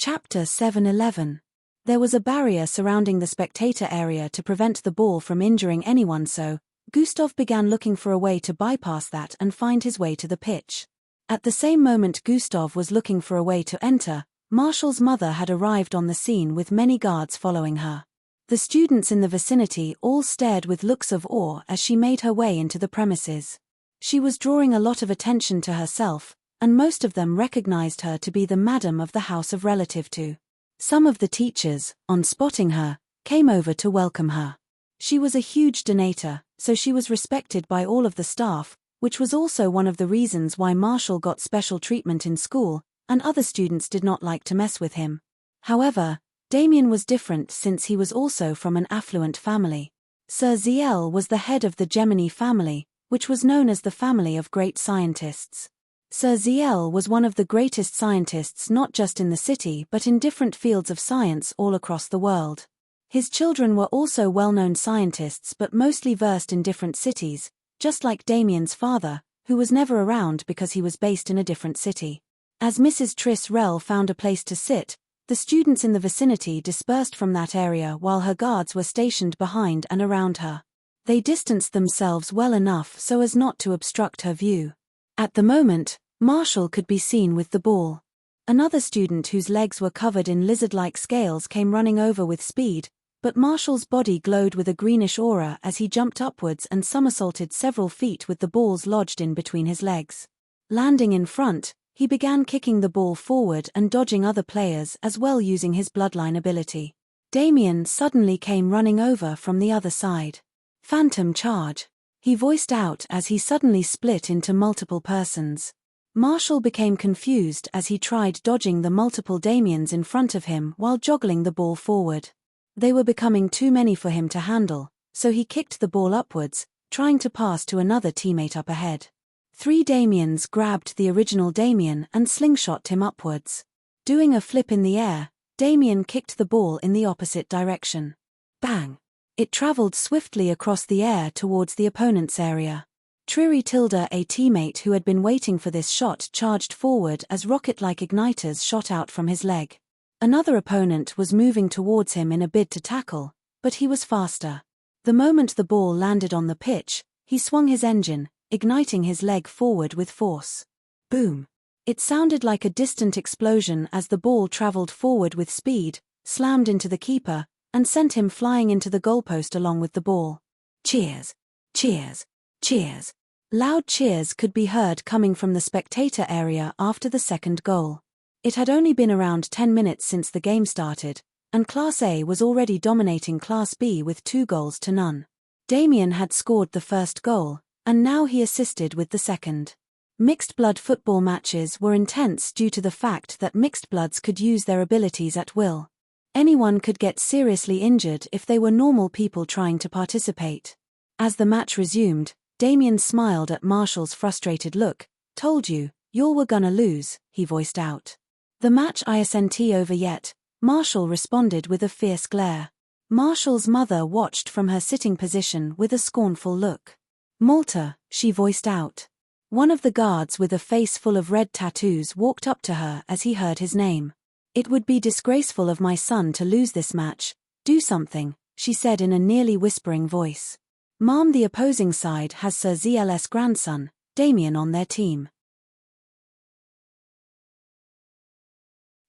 Chapter 7:11. There was a barrier surrounding the spectator area to prevent the ball from injuring anyone, so Gustav began looking for a way to bypass that and find his way to the pitch. At the same moment Gustav was looking for a way to enter, Marshall's mother had arrived on the scene with many guards following her. The students in the vicinity all stared with looks of awe as she made her way into the premises. She was drawing a lot of attention to herself, and most of them recognized her to be the madam of the house of relative to. Some of the teachers, on spotting her, came over to welcome her. She was a huge donator, so she was respected by all of the staff, which was also one of the reasons why Marshall got special treatment in school, and other students did not like to mess with him. However, Damien was different since he was also from an affluent family. Sir Ziel was the head of the Gemini family, which was known as the family of great scientists. Sir Ziel was one of the greatest scientists not just in the city but in different fields of science all across the world. His children were also well-known scientists but mostly versed in different cities, just like Damien's father, who was never around because he was based in a different city. As Mrs. Triss Rell found a place to sit, the students in the vicinity dispersed from that area while her guards were stationed behind and around her. They distanced themselves well enough so as not to obstruct her view. At the moment, Marshall could be seen with the ball. Another student whose legs were covered in lizard-like scales came running over with speed, but Marshall's body glowed with a greenish aura as he jumped upwards and somersaulted several feet with the balls lodged in between his legs. Landing in front, he began kicking the ball forward and dodging other players as well using his bloodline ability. Damien suddenly came running over from the other side. Phantom charge, he voiced out as he suddenly split into multiple persons. Marshall became confused as he tried dodging the multiple Damiens in front of him while joggling the ball forward. They were becoming too many for him to handle, so he kicked the ball upwards, trying to pass to another teammate up ahead. 3 Damiens grabbed the original Damien and slingshot him upwards. Doing a flip in the air, Damien kicked the ball in the opposite direction. Bang! It traveled swiftly across the air towards the opponent's area. Triri Tilda, a teammate who had been waiting for this shot, charged forward as rocket-like igniters shot out from his leg. Another opponent was moving towards him in a bid to tackle, but he was faster. The moment the ball landed on the pitch, he swung his engine, igniting his leg forward with force. Boom! It sounded like a distant explosion as the ball traveled forward with speed, slammed into the keeper, and sent him flying into the goalpost along with the ball. Cheers! Cheers! Cheers! Loud cheers could be heard coming from the spectator area after the second goal. It had only been around 10 minutes since the game started, and Class A was already dominating Class B with 2-0. Damien had scored the first goal, and now he assisted with the second. Mixed blood football matches were intense due to the fact that mixed bloods could use their abilities at will. Anyone could get seriously injured if they were normal people trying to participate. As the match resumed, Damien smiled at Marshall's frustrated look. "Told you, y'all were gonna lose," he voiced out. "The match isn't over yet," Marshall responded with a fierce glare. Marshall's mother watched from her sitting position with a scornful look. "Malta," she voiced out. One of the guards with a face full of red tattoos walked up to her as he heard his name. "It would be disgraceful of my son to lose this match. Do something," she said in a nearly whispering voice. "Mom, the opposing side has Sir ZL's grandson, Damien, on their team.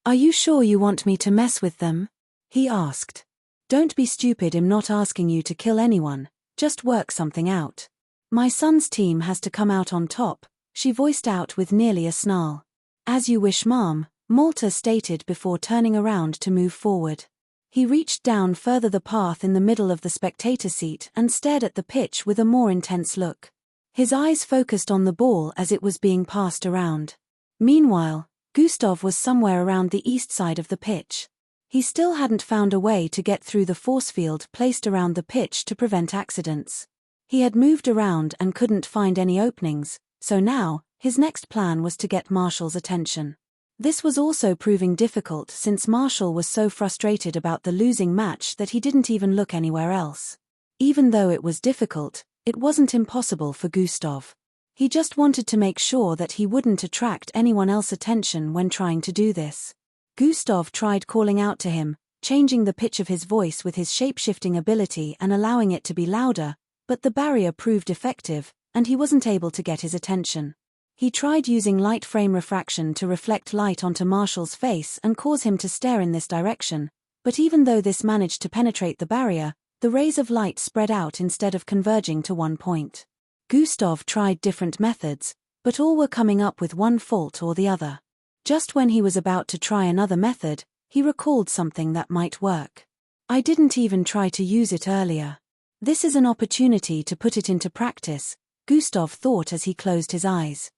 Are you sure you want me to mess with them?" he asked. "Don't be stupid, I'm not asking you to kill anyone, just work something out. My son's team has to come out on top," she voiced out with nearly a snarl. "As you wish, Mom," Malta stated before turning around to move forward. He reached down further the path in the middle of the spectator seat and stared at the pitch with a more intense look. His eyes focused on the ball as it was being passed around. Meanwhile, Gustav was somewhere around the east side of the pitch. He still hadn't found a way to get through the force field placed around the pitch to prevent accidents. He had moved around and couldn't find any openings, so now, his next plan was to get Marshall's attention. This was also proving difficult since Marshall was so frustrated about the losing match that he didn't even look anywhere else. Even though it was difficult, it wasn't impossible for Gustav. He just wanted to make sure that he wouldn't attract anyone else's attention when trying to do this. Gustav tried calling out to him, changing the pitch of his voice with his shape-shifting ability and allowing it to be louder, but the barrier proved effective, and he wasn't able to get his attention. He tried using light frame refraction to reflect light onto Marshall's face and cause him to stare in this direction, but even though this managed to penetrate the barrier, the rays of light spread out instead of converging to one point. Gustav tried different methods, but all were coming up with one fault or the other. Just when he was about to try another method, he recalled something that might work. I didn't even try to use it earlier. This is an opportunity to put it into practice, Gustav thought as he closed his eyes.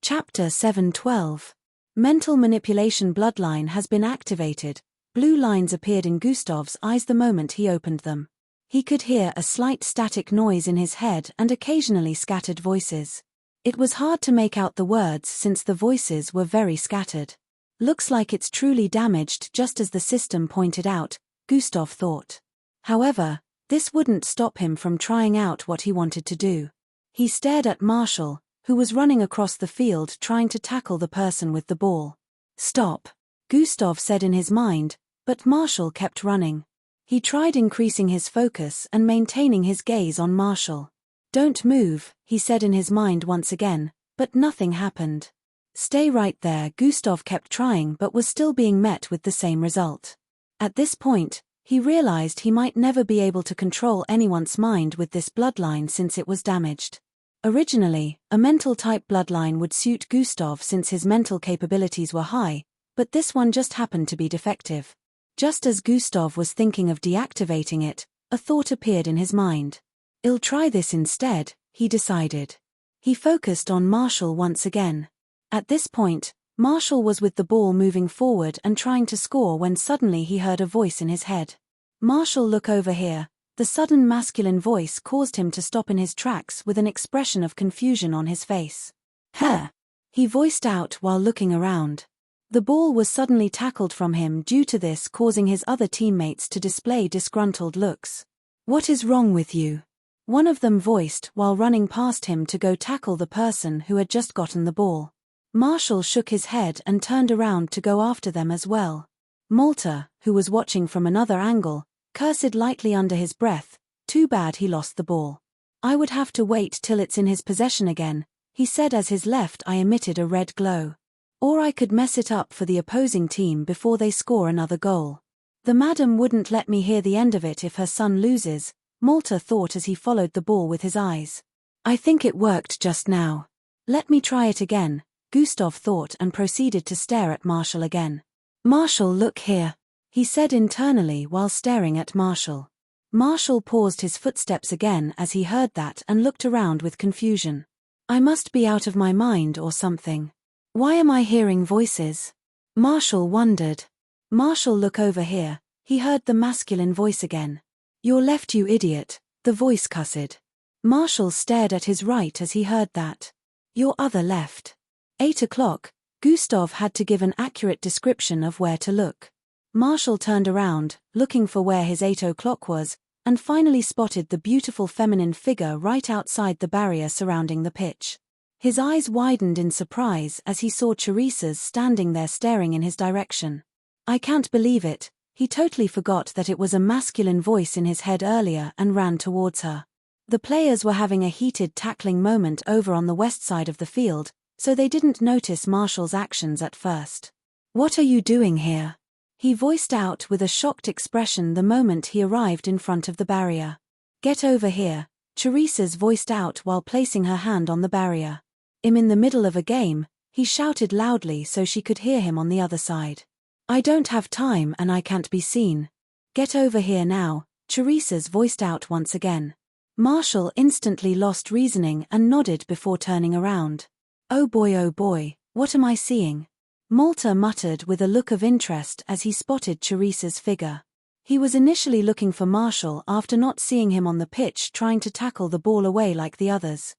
Chapter 7:12. Mental manipulation bloodline has been activated. Blue lines appeared in Gustav's eyes the moment he opened them. He could hear a slight static noise in his head and occasionally scattered voices. It was hard to make out the words since the voices were very scattered. Looks like it's truly damaged, just as the system pointed out, Gustav thought. However, this wouldn't stop him from trying out what he wanted to do. He stared at Marshall, who was running across the field trying to tackle the person with the ball. "Stop," Gustav said in his mind, but Marshall kept running. He tried increasing his focus and maintaining his gaze on Marshall. "Don't move," he said in his mind once again, but nothing happened. "Stay right there," Gustav kept trying but was still being met with the same result. At this point, he realized he might never be able to control anyone's mind with this bloodline since it was damaged. Originally, a mental-type bloodline would suit Gustav since his mental capabilities were high, but this one just happened to be defective. Just as Gustav was thinking of deactivating it, a thought appeared in his mind. "I'll try this instead," he decided. He focused on Marshall once again. At this point, Marshall was with the ball moving forward and trying to score when suddenly he heard a voice in his head. "Marshall, look over here." The sudden masculine voice caused him to stop in his tracks with an expression of confusion on his face. "Huh!" he voiced out while looking around. The ball was suddenly tackled from him, due to this causing his other teammates to display disgruntled looks. "What is wrong with you?" one of them voiced while running past him to go tackle the person who had just gotten the ball. Marshall shook his head and turned around to go after them as well. Malta, who was watching from another angle, cursed lightly under his breath. "Too bad he lost the ball. I would have to wait till it's in his possession again," he said as his left eye emitted a red glow. "Or I could mess it up for the opposing team before they score another goal. The madam wouldn't let me hear the end of it if her son loses," Malta thought as he followed the ball with his eyes. "I think it worked just now. Let me try it again," Gustav thought and proceeded to stare at Marshall again. "Marshall, look here," he said internally while staring at Marshall. Marshall paused his footsteps again as he heard that and looked around with confusion. "I must be out of my mind or something. Why am I hearing voices?" Marshall wondered. "Marshall, look over here," he heard the masculine voice again. "Your left, you idiot," the voice cussed. Marshall stared at his right as he heard that. "Your other left." 8 o'clock, Gustav had to give an accurate description of where to look. Marshall turned around, looking for where his 8 o'clock was, and finally spotted the beautiful feminine figure right outside the barrier surrounding the pitch. His eyes widened in surprise as he saw Teresa's standing there staring in his direction. "I can't believe it," he totally forgot that it was a masculine voice in his head earlier and ran towards her. The players were having a heated tackling moment over on the west side of the field, so they didn't notice Marshall's actions at first. "What are you doing here?" he voiced out with a shocked expression the moment he arrived in front of the barrier. "Get over here," Teresa's voiced out while placing her hand on the barrier. "I'm in the middle of a game," he shouted loudly so she could hear him on the other side. "I don't have time and I can't be seen. Get over here now," Teresa's voiced out once again. Marshall instantly lost reasoning and nodded before turning around. Oh boy, what am I seeing?" Malta muttered with a look of interest as he spotted Teresa's figure. He was initially looking for Marshall after not seeing him on the pitch trying to tackle the ball away like the others.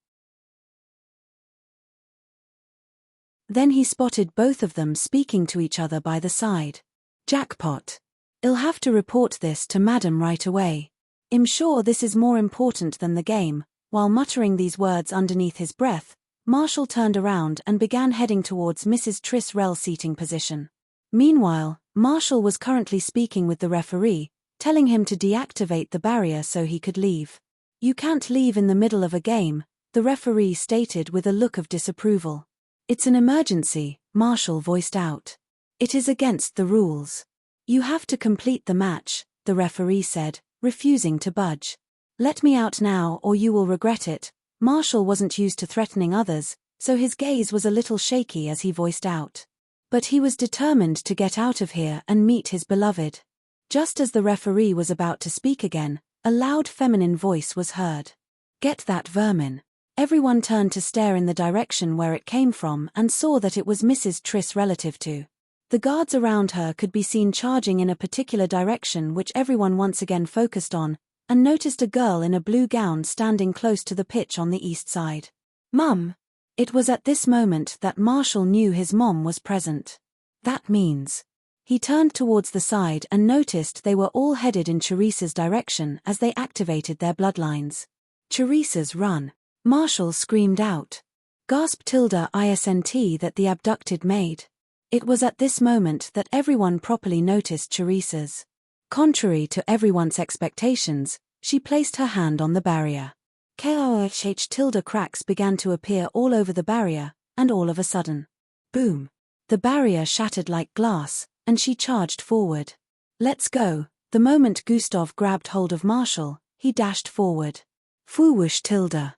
Then he spotted both of them speaking to each other by the side. Jackpot. "I'll have to report this to Madam right away. I'm sure this is more important than the game," While muttering these words underneath his breath, Marshall turned around and began heading towards Mrs. Trisrell's seating position. Meanwhile, Marshall was currently speaking with the referee, telling him to deactivate the barrier so he could leave. "You can't leave in the middle of a game," the referee stated with a look of disapproval. "It's an emergency," Marshall voiced out. "It is against the rules. You have to complete the match," the referee said, refusing to budge. "Let me out now or you will regret it." Marshall wasn't used to threatening others, so his gaze was a little shaky as he voiced out. But he was determined to get out of here and meet his beloved. Just as the referee was about to speak again, a loud feminine voice was heard. "Get that vermin." Everyone turned to stare in the direction where it came from and saw that it was Mrs. Triss relative to. The guards around her could be seen charging in a particular direction, which everyone once again focused on, and noticed a girl in a blue gown standing close to the pitch on the east side. "Mum!" It was at this moment that Marshall knew his mom was present. That means. He turned towards the side and noticed they were all headed in Teresa's direction as they activated their bloodlines. "Teresa's run!" Marshall screamed out. Gasp tilde isnt that the abducted made. It was at this moment that everyone properly noticed Teresa's. Contrary to everyone's expectations, she placed her hand on the barrier. KOH tilde cracks began to appear all over the barrier, and all of a sudden. Boom! The barrier shattered like glass, and she charged forward. "Let's go." The moment Gustav grabbed hold of Marshall, he dashed forward. Fuwush tilde.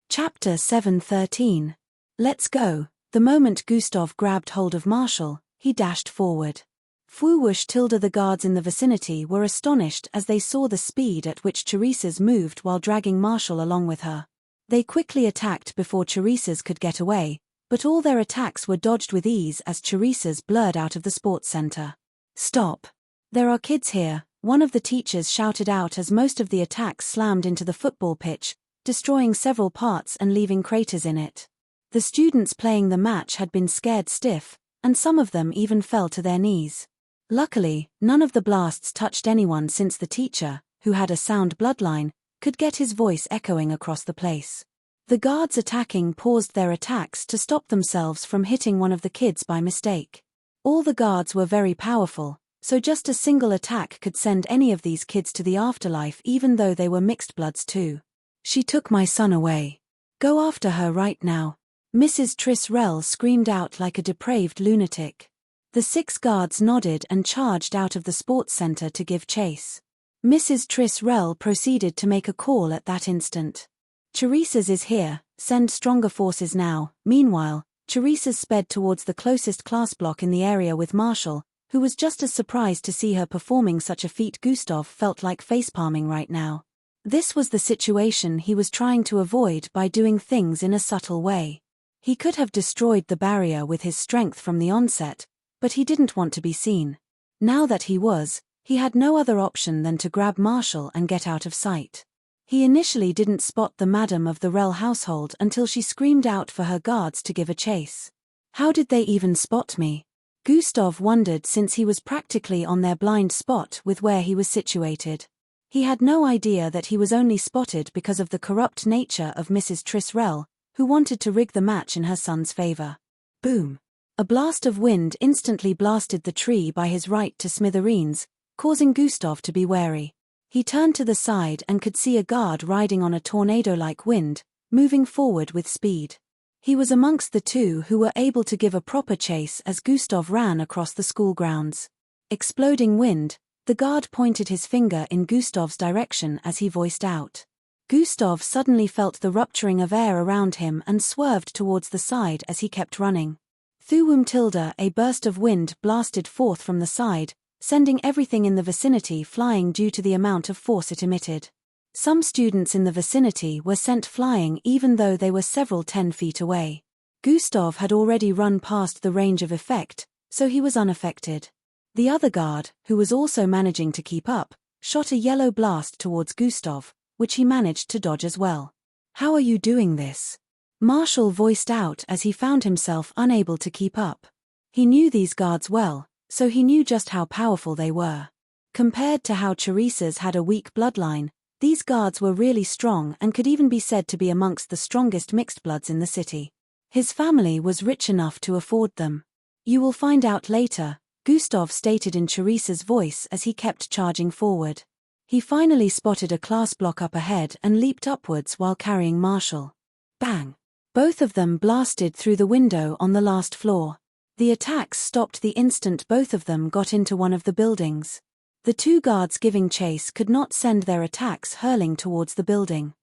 Chapter 7:13. Let's go. The moment Gustav grabbed hold of Marshall, he dashed forward. Fuwush tilde. The guards in the vicinity were astonished as they saw the speed at which Teresa's moved while dragging Marshall along with her. They quickly attacked before Teresa's could get away, but all their attacks were dodged with ease as Teresa's blurred out of the sports center. "Stop! There are kids here," one of the teachers shouted out as most of the attacks slammed into the football pitch, destroying several parts and leaving craters in it. The students playing the match had been scared stiff, and some of them even fell to their knees. Luckily, none of the blasts touched anyone since the teacher, who had a sound bloodline, could get his voice echoing across the place. The guards attacking paused their attacks to stop themselves from hitting one of the kids by mistake. All the guards were very powerful, so just a single attack could send any of these kids to the afterlife even though they were mixed bloods too. "She took my son away. Go after her right now." Mrs. Trisrell screamed out like a depraved lunatic. The 6 guards nodded and charged out of the sports center to give chase. Mrs. Trisrell proceeded to make a call at that instant. "Teresa's is here, send stronger forces now." Meanwhile, Teresa's sped towards the closest class block in the area with Marshall, who was just as surprised to see her performing such a feat. Gustav felt like facepalming right now. This was the situation he was trying to avoid by doing things in a subtle way. He could have destroyed the barrier with his strength from the onset, but he didn't want to be seen. Now that he had no other option than to grab Marshall and get out of sight. He initially didn't spot the madam of the Rell household until she screamed out for her guards to give a chase. How did they even spot me? Gustav wondered, since he was practically on their blind spot with where he was situated. He had no idea that he was only spotted because of the corrupt nature of Mrs. Trisrell, who wanted to rig the match in her son's favor. Boom! A blast of wind instantly blasted the tree by his right to smithereens, causing Gustav to be wary. He turned to the side and could see a guard riding on a tornado-like wind, moving forward with speed. He was amongst the 2 who were able to give a proper chase as Gustav ran across the school grounds. Exploding wind. The guard pointed his finger in Gustav's direction as he voiced out. Gustav suddenly felt the rupturing of air around him and swerved towards the side as he kept running. Thuwum tilde. A burst of wind blasted forth from the side, sending everything in the vicinity flying due to the amount of force it emitted. Some students in the vicinity were sent flying even though they were several 10 feet away. Gustav had already run past the range of effect, so he was unaffected. The other guard, who was also managing to keep up, shot a yellow blast towards Gustav, which he managed to dodge as well. "How are you doing this?" Marshall voiced out as he found himself unable to keep up. He knew these guards well, so he knew just how powerful they were. Compared to how Teresa's had a weak bloodline, these guards were really strong and could even be said to be amongst the strongest mixed bloods in the city. His family was rich enough to afford them. "You will find out later," Gustav stated in Teresa's voice as he kept charging forward. He finally spotted a class block up ahead and leaped upwards while carrying Marshall. Bang! Both of them blasted through the window on the last floor. The attacks stopped the instant both of them got into one of the buildings. The two guards giving chase could not send their attacks hurling towards the building.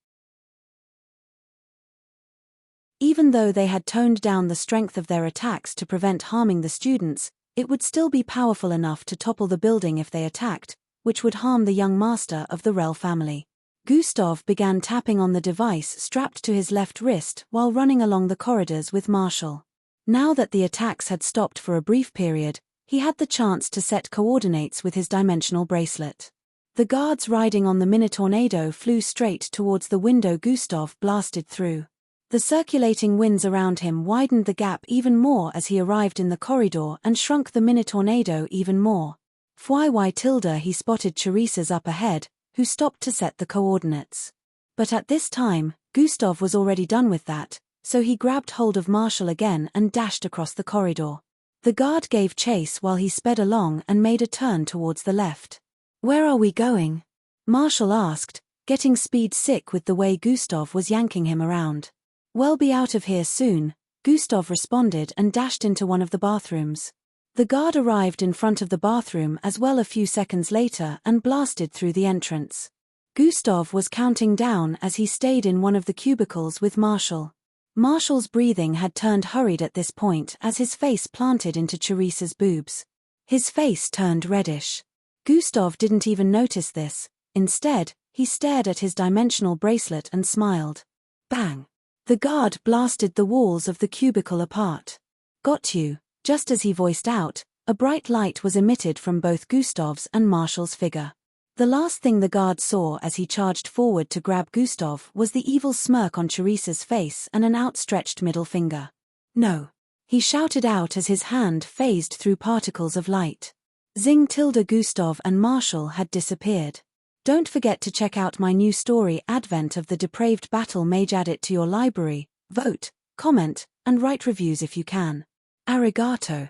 Even though they had toned down the strength of their attacks to prevent harming the students, it would still be powerful enough to topple the building if they attacked, which would harm the young master of the Rel family. Gustav began tapping on the device strapped to his left wrist while running along the corridors with Marshall. Now that the attacks had stopped for a brief period, he had the chance to set coordinates with his dimensional bracelet. The guards riding on the mini-tornado flew straight towards the window Gustav blasted through. The circulating winds around him widened the gap even more as he arrived in the corridor and shrunk the mini-tornado even more. He spotted Teresa's up ahead, who stopped to set the coordinates. But at this time, Gustav was already done with that, so he grabbed hold of Marshall again and dashed across the corridor. The guard gave chase while he sped along and made a turn towards the left. "Where are we going?" Marshall asked, getting speed sick with the way Gustav was yanking him around. "We'll be out of here soon," Gustav responded and dashed into one of the bathrooms. The guard arrived in front of the bathroom as well a few seconds later and blasted through the entrance. Gustav was counting down as he stayed in one of the cubicles with Marshall. Marshall's breathing had turned hurried at this point as his face planted into Teresa's boobs. His face turned reddish. Gustav didn't even notice this. Instead, he stared at his dimensional bracelet and smiled. Bang! The guard blasted the walls of the cubicle apart. "Got you." Just as he voiced out, a bright light was emitted from both Gustav's and Marshall's figure. The last thing the guard saw as he charged forward to grab Gustav was the evil smirk on Teresa's face and an outstretched middle finger. "No!" he shouted out as his hand phased through particles of light. Zing tilde Gustav and Marshall had disappeared. Don't forget to check out my new story Advent of the Depraved Battle Mage. Add it to your library, vote, comment, and write reviews if you can. Arigato.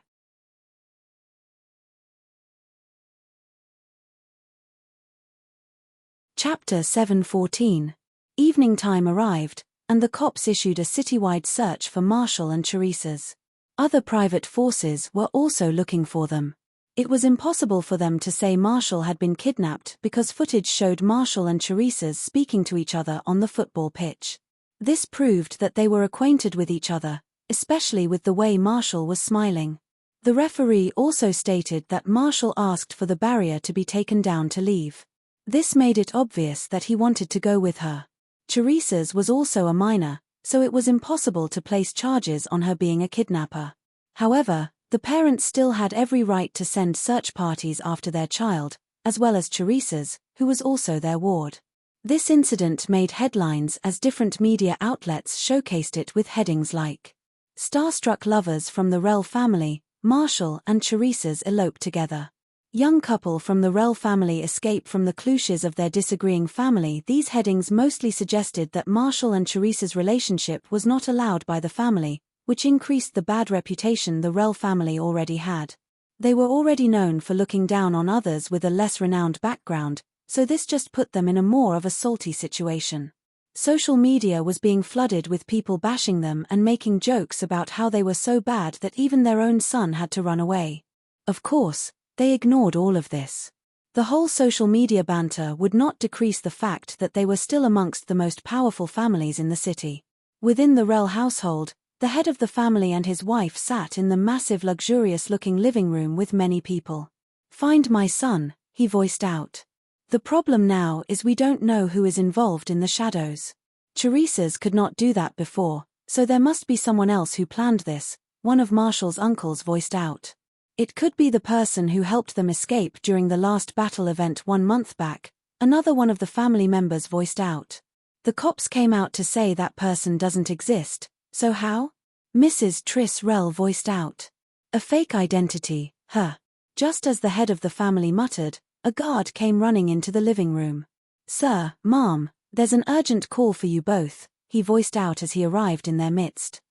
Chapter 714. Evening time arrived, and the cops issued a citywide search for Marshall and Teresa's. Other private forces were also looking for them. It was impossible for them to say Marshall had been kidnapped because footage showed Marshall and Teresa's speaking to each other on the football pitch. This proved that they were acquainted with each other, especially with the way Marshall was smiling. The referee also stated that Marshall asked for the barrier to be taken down to leave. This made it obvious that he wanted to go with her. Teresa's was also a minor, so it was impossible to place charges on her being a kidnapper. However, the parents still had every right to send search parties after their child, as well as Teresa's, who was also their ward. This incident made headlines as different media outlets showcased it with headings like, "Starstruck lovers from the Rel family, Marshall and Teresa's elope together. Young couple from the Rel family escape from the clutches of their disagreeing family." These headings mostly suggested that Marshall and Teresa's relationship was not allowed by the family, which increased the bad reputation the Rel family already had. They were already known for looking down on others with a less renowned background, so this just put them in a more of a salty situation. Social media was being flooded with people bashing them and making jokes about how they were so bad that even their own son had to run away. Of course, they ignored all of this. The whole social media banter would not decrease the fact that they were still amongst the most powerful families in the city. Within the Rel household, the head of the family and his wife sat in the massive luxurious-looking living room with many people. "Find my son," he voiced out. "The problem now is we don't know who is involved in the shadows. Teresa's could not do that before, so there must be someone else who planned this," one of Marshall's uncles voiced out. "It could be the person who helped them escape during the last battle event 1 month back," another one of the family members voiced out. "The cops came out to say that person doesn't exist, so how?" Mrs. Triss Rel voiced out. "A fake identity, huh?" Just as the head of the family muttered, A guard came running into the living room. "Sir, Ma'am, there's an urgent call for you both," he voiced out as he arrived in their midst.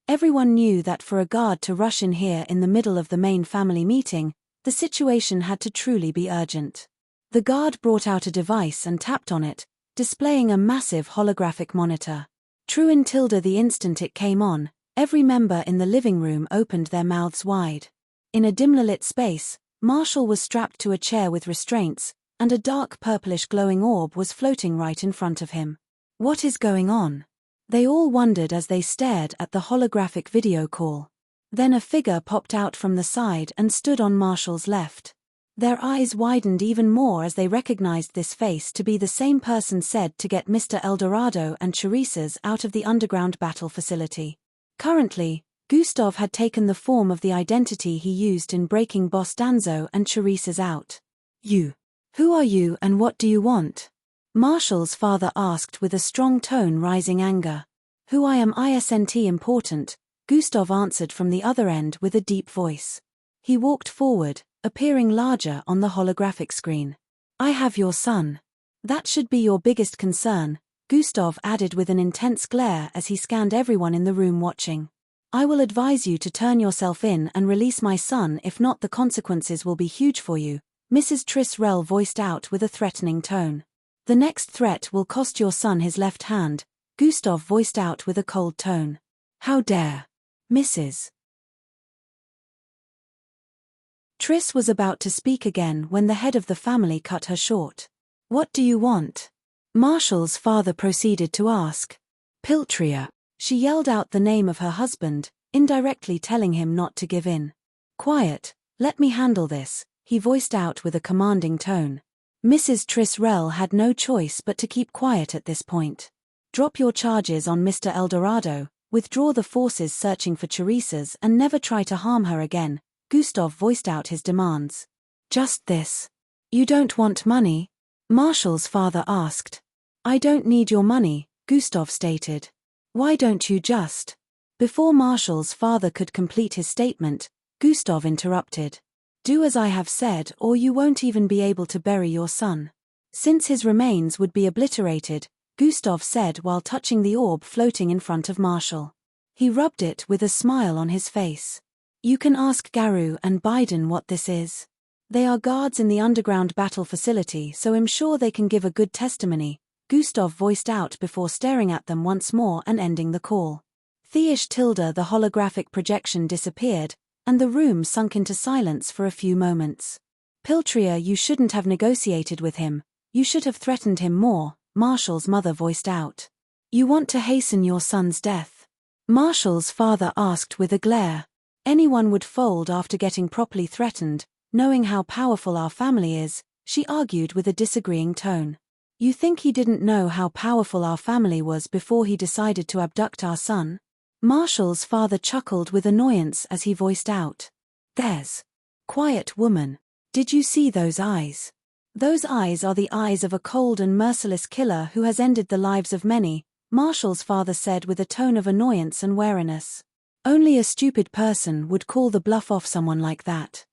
Everyone knew that for a guard to rush in here in the middle of the main family meeting, the situation had to truly be urgent. The guard brought out a device and tapped on it, displaying a massive holographic monitor. True in tilde the instant it came on, every member in the living room opened their mouths wide. In a dimly lit space, Marshall was strapped to a chair with restraints, and a dark purplish glowing orb was floating right in front of him. What is going on? They all wondered as they stared at the holographic video call. Then a figure popped out from the side and stood on Marshall's left. Their eyes widened even more as they recognized this face to be the same person said to get Mr. Eldorado and Teresa's out of the underground battle facility. Currently, Gustav had taken the form of the identity he used in breaking Boss Danzo and Teresa's out. "You. Who are you and what do you want?" Marshall's father asked with a strong tone rising anger. "Who I am isn't important," Gustav answered from the other end with a deep voice. He walked forward, appearing larger on the holographic screen. "I have your son. That should be your biggest concern," Gustav added with an intense glare as he scanned everyone in the room watching. "I will advise you to turn yourself in and release my son, if not the consequences will be huge for you," Mrs. Trisrell voiced out with a threatening tone. "The next threat will cost your son his left hand," Gustav voiced out with a cold tone. "How dare, Mrs. Triss was about to speak again when the head of the family cut her short. "What do you want?" Marshall's father proceeded to ask. "Piltria." She yelled out the name of her husband, indirectly telling him not to give in. "Quiet, let me handle this," he voiced out with a commanding tone. Mrs. Trisrell had no choice but to keep quiet at this point. "Drop your charges on Mr. Eldorado, withdraw the forces searching for Teresa's and never try to harm her again," Gustav voiced out his demands. "Just this. You don't want money?" Marshall's father asked. "I don't need your money," Gustav stated. "Why don't you just—" Before Marshall's father could complete his statement, Gustav interrupted. "Do as I have said or you won't even be able to bury your son." Since his remains would be obliterated, Gustav said while touching the orb floating in front of Marshall. He rubbed it with a smile on his face. "You can ask Garu and Biden what this is. They are guards in the underground battle facility, so I'm sure they can give a good testimony," Gustav voiced out before staring at them once more and ending the call. Theish tilde the holographic projection disappeared, and the room sunk into silence for a few moments. "Piltria, you shouldn't have negotiated with him, you should have threatened him more," Marshall's mother voiced out. "You want to hasten your son's death?" Marshall's father asked with a glare. "Anyone would fold after getting properly threatened, knowing how powerful our family is," she argued with a disagreeing tone. "You think he didn't know how powerful our family was before he decided to abduct our son?" Marshall's father chuckled with annoyance as he voiced out. "There's— Quiet, woman. Did you see those eyes? Those eyes are the eyes of a cold and merciless killer who has ended the lives of many," Marshall's father said with a tone of annoyance and wariness. "Only a stupid person would call the bluff off someone like that."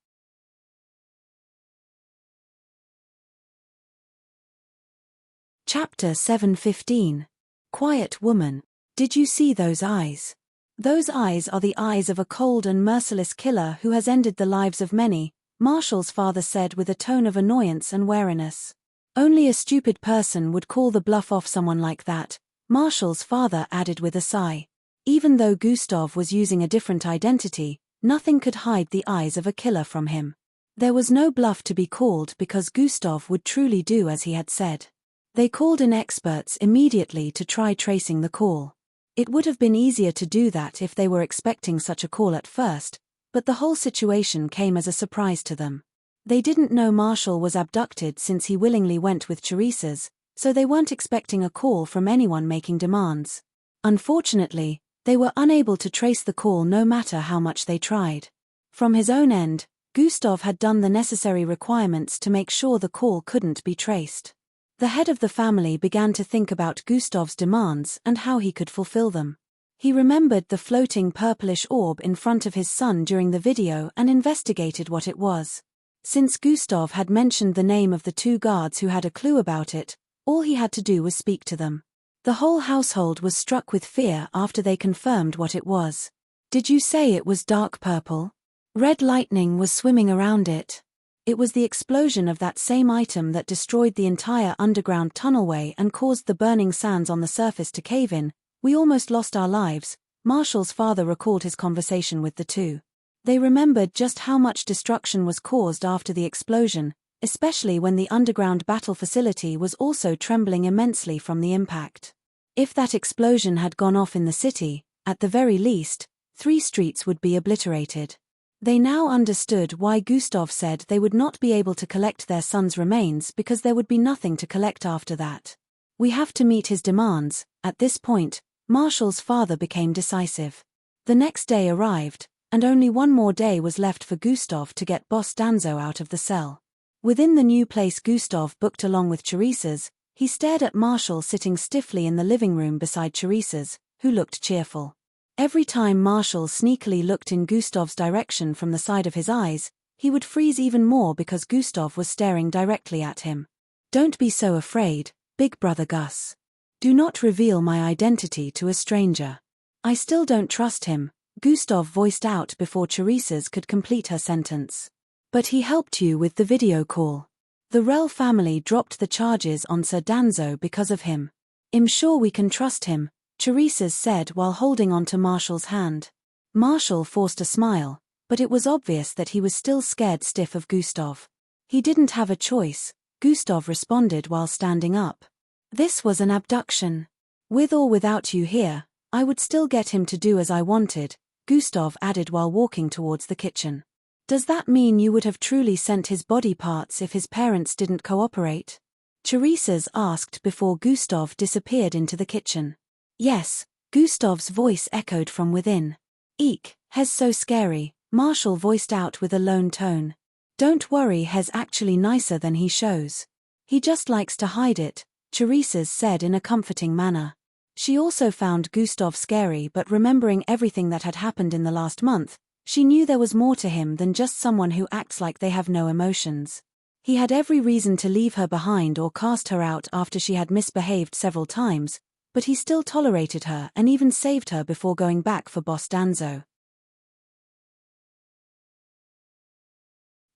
Chapter 7:15. Quiet, woman. Did you see those eyes? Those eyes are the eyes of a cold and merciless killer who has ended the lives of many, Marshall's father said with a tone of annoyance and wariness. "Only a stupid person would call the bluff off someone like that," Marshall's father added with a sigh. Even though Gustav was using a different identity, nothing could hide the eyes of a killer from him. There was no bluff to be called because Gustav would truly do as he had said. They called in experts immediately to try tracing the call. It would have been easier to do that if they were expecting such a call at first, but the whole situation came as a surprise to them. They didn't know Marshall was abducted since he willingly went with Teresa's, so they weren't expecting a call from anyone making demands. Unfortunately, they were unable to trace the call no matter how much they tried. From his own end, Gustav had done the necessary requirements to make sure the call couldn't be traced. The head of the family began to think about Gustav's demands and how he could fulfill them. He remembered the floating purplish orb in front of his son during the video and investigated what it was. Since Gustav had mentioned the name of the two guards who had a clue about it, all he had to do was speak to them. The whole household was struck with fear after they confirmed what it was. Did you say it was dark purple? Red lightning was swimming around it. It was the explosion of that same item that destroyed the entire underground tunnelway and caused the burning sands on the surface to cave in. We almost lost our lives. Marshall's father recalled his conversation with the two. They remembered just how much destruction was caused after the explosion, especially when the underground battle facility was also trembling immensely from the impact. If that explosion had gone off in the city, at the very least, 3 streets would be obliterated. They now understood why Gustav said they would not be able to collect their son's remains because there would be nothing to collect after that. We have to meet his demands. At this point, Marshall's father became decisive. The next day arrived, and only one more day was left for Gustav to get Boss Danzo out of the cell. Within the new place Gustav booked along with Teresa's, he stared at Marshall sitting stiffly in the living room beside Teresa's, who looked cheerful. Every time Marshall sneakily looked in Gustav's direction from the side of his eyes, he would freeze even more because Gustav was staring directly at him. Don't be so afraid, big brother Gus. Do not reveal my identity to a stranger. I still don't trust him, Gustav voiced out before Teresa's could complete her sentence. But he helped you with the video call. The Rel family dropped the charges on Sir Danzo because of him. I'm sure we can trust him, Teresa's said while holding on to Marshall's hand. Marshall forced a smile, but it was obvious that he was still scared stiff of Gustav. He didn't have a choice, Gustav responded while standing up. This was an abduction. With or without you here, I would still get him to do as I wanted, Gustav added while walking towards the kitchen. Does that mean you would have truly sent his body parts if his parents didn't cooperate? Teresa's asked before Gustav disappeared into the kitchen. Yes, Gustav's voice echoed from within. Eek, Hes so scary, Marshall voiced out with a lone tone. Don't worry, Hes actually nicer than he shows. He just likes to hide it, Teresa's said in a comforting manner. She also found Gustav scary, but remembering everything that had happened in the last month, she knew there was more to him than just someone who acts like they have no emotions. He had every reason to leave her behind or cast her out after she had misbehaved several times, but he still tolerated her and even saved her before going back for Boss Danzo.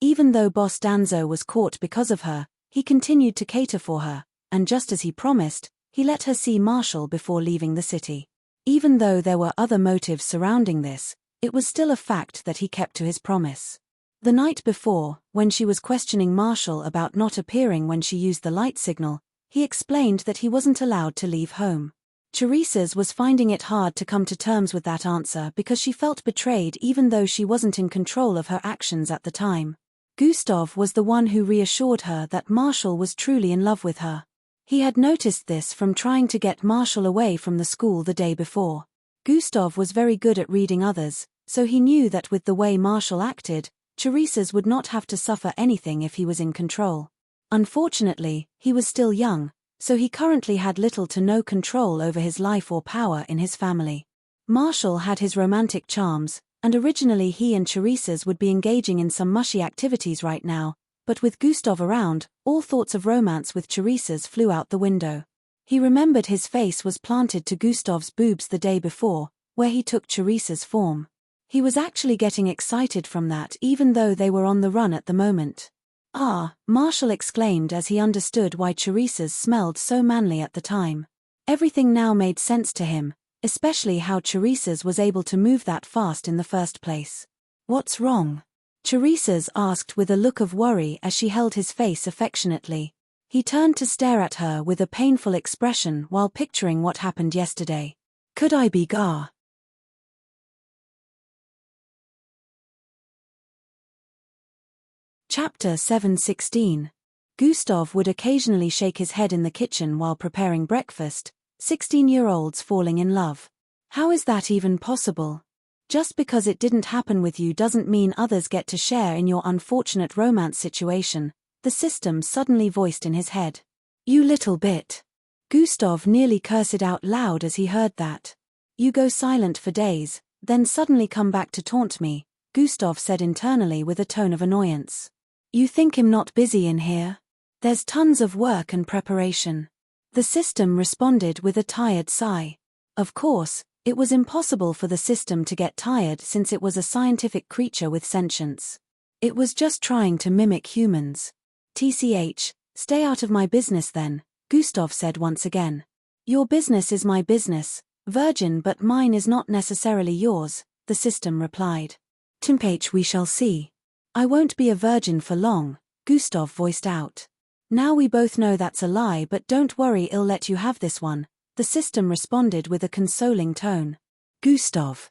Even though Boss Danzo was caught because of her, he continued to cater for her, and just as he promised, he let her see Marshall before leaving the city. Even though there were other motives surrounding this, it was still a fact that he kept to his promise. The night before, when she was questioning Marshall about not appearing when she used the light signal, he explained that he wasn't allowed to leave home. Teresa's was finding it hard to come to terms with that answer because she felt betrayed even though she wasn't in control of her actions at the time. Gustav was the one who reassured her that Marshall was truly in love with her. He had noticed this from trying to get Marshall away from the school the day before. Gustav was very good at reading others, so he knew that with the way Marshall acted, Teresa's would not have to suffer anything if he was in control. Unfortunately, he was still young, so he currently had little to no control over his life or power in his family. Marshall had his romantic charms, and originally he and Teresa's would be engaging in some mushy activities right now, but with Gustav around, all thoughts of romance with Teresa's flew out the window. He remembered his face was planted to Gustav's boobs the day before, where he took Teresa's form. He was actually getting excited from that even though they were on the run at the moment. Ah, Marshall exclaimed as he understood why Teresa's smelled so manly at the time. Everything now made sense to him, especially how Teresa's was able to move that fast in the first place. What's wrong? Teresa's asked with a look of worry as she held his face affectionately. He turned to stare at her with a painful expression while picturing what happened yesterday. Could I be Gar? Chapter 7:16. Gustav would occasionally shake his head in the kitchen while preparing breakfast. 16-year-olds falling in love. How is that even possible? Just because it didn't happen with you doesn't mean others get to share in your unfortunate romance situation, the system suddenly voiced in his head. You little bit. Gustav nearly cursed out loud as he heard that. You go silent for days, then suddenly come back to taunt me, Gustav said internally with a tone of annoyance. You think I'm not busy in here? There's tons of work and preparation. The system responded with a tired sigh. Of course, it was impossible for the system to get tired since it was a scientific creature with sentience. It was just trying to mimic humans. TCH, stay out of my business then, Gustav said once again. Your business is my business, Virgin, but mine is not necessarily yours, the system replied. TMH, we shall see. I won't be a virgin for long, Gustav voiced out. Now we both know that's a lie, but don't worry, I'll let you have this one, the system responded with a consoling tone. Gustav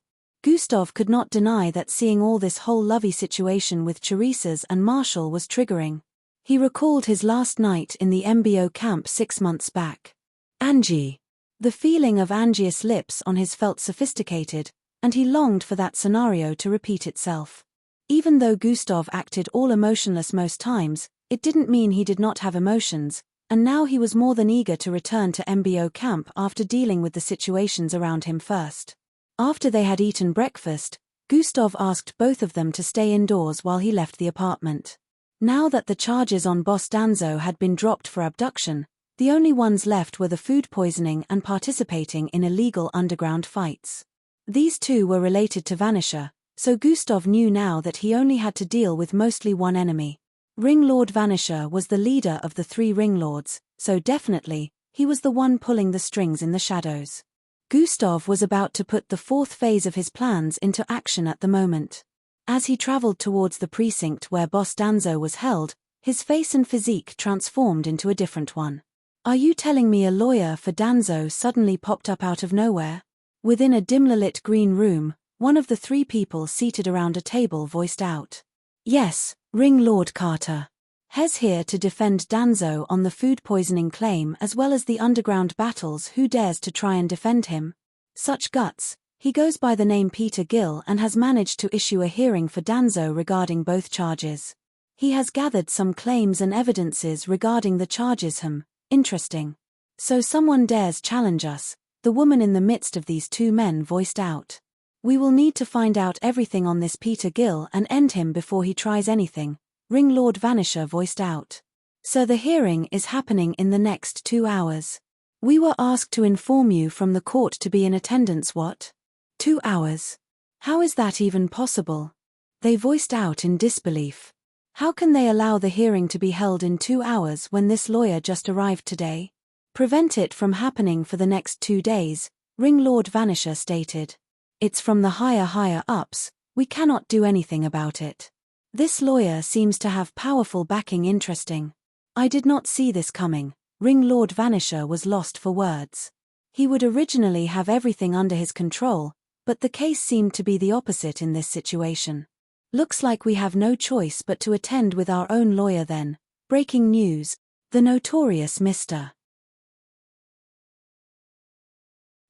could not deny that seeing all this whole lovey situation with Teresa's and Marshall was triggering. He recalled his last night in the MBO camp 6 months back. Angie. The feeling of Angie's lips on his felt sophisticated, and he longed for that scenario to repeat itself. Even though Gustav acted all emotionless most times, it didn't mean he did not have emotions, and now he was more than eager to return to MBO camp after dealing with the situations around him first. After they had eaten breakfast, Gustav asked both of them to stay indoors while he left the apartment. Now that the charges on Boss Danzo had been dropped for abduction, the only ones left were the food poisoning and participating in illegal underground fights. These two were related to Vanisher, so Gustav knew now that he only had to deal with mostly one enemy. Ring Lord Vanisher was the leader of the 3 Ring Lords, so definitely, he was the one pulling the strings in the shadows. Gustav was about to put the 4th phase of his plans into action at the moment. As he traveled towards the precinct where Boss Danzo was held, his face and physique transformed into a different one. Are you telling me a lawyer for Danzo suddenly popped up out of nowhere? Within a dimly lit green room, one of the 3 people seated around a table voiced out. Yes, Ring Lord Carter. Hes here to defend Danzo on the food poisoning claim as well as the underground battles. Who dares to try and defend him? Such guts. He goes by the name Peter Gill and has managed to issue a hearing for Danzo regarding both charges. He has gathered some claims and evidences regarding the charges. Interesting. So someone dares challenge us, the woman in the midst of these 2 men voiced out. We will need to find out everything on this Peter Gill and end him before he tries anything, Ring Lord Vanisher voiced out. So the hearing is happening in the next 2 hours. We were asked to inform you from the court to be in attendance. What? 2 hours? How is that even possible? They voiced out in disbelief. How can they allow the hearing to be held in 2 hours when this lawyer just arrived today? Prevent it from happening for the next 2 days, Ring Lord Vanisher stated. It's from the higher ups, we cannot do anything about it. This lawyer seems to have powerful backing. Interesting. I did not see this coming, Ring Lord Vanisher was lost for words. He would originally have everything under his control, but the case seemed to be the opposite in this situation. Looks like we have no choice but to attend with our own lawyer then. Breaking news, the notorious Mr.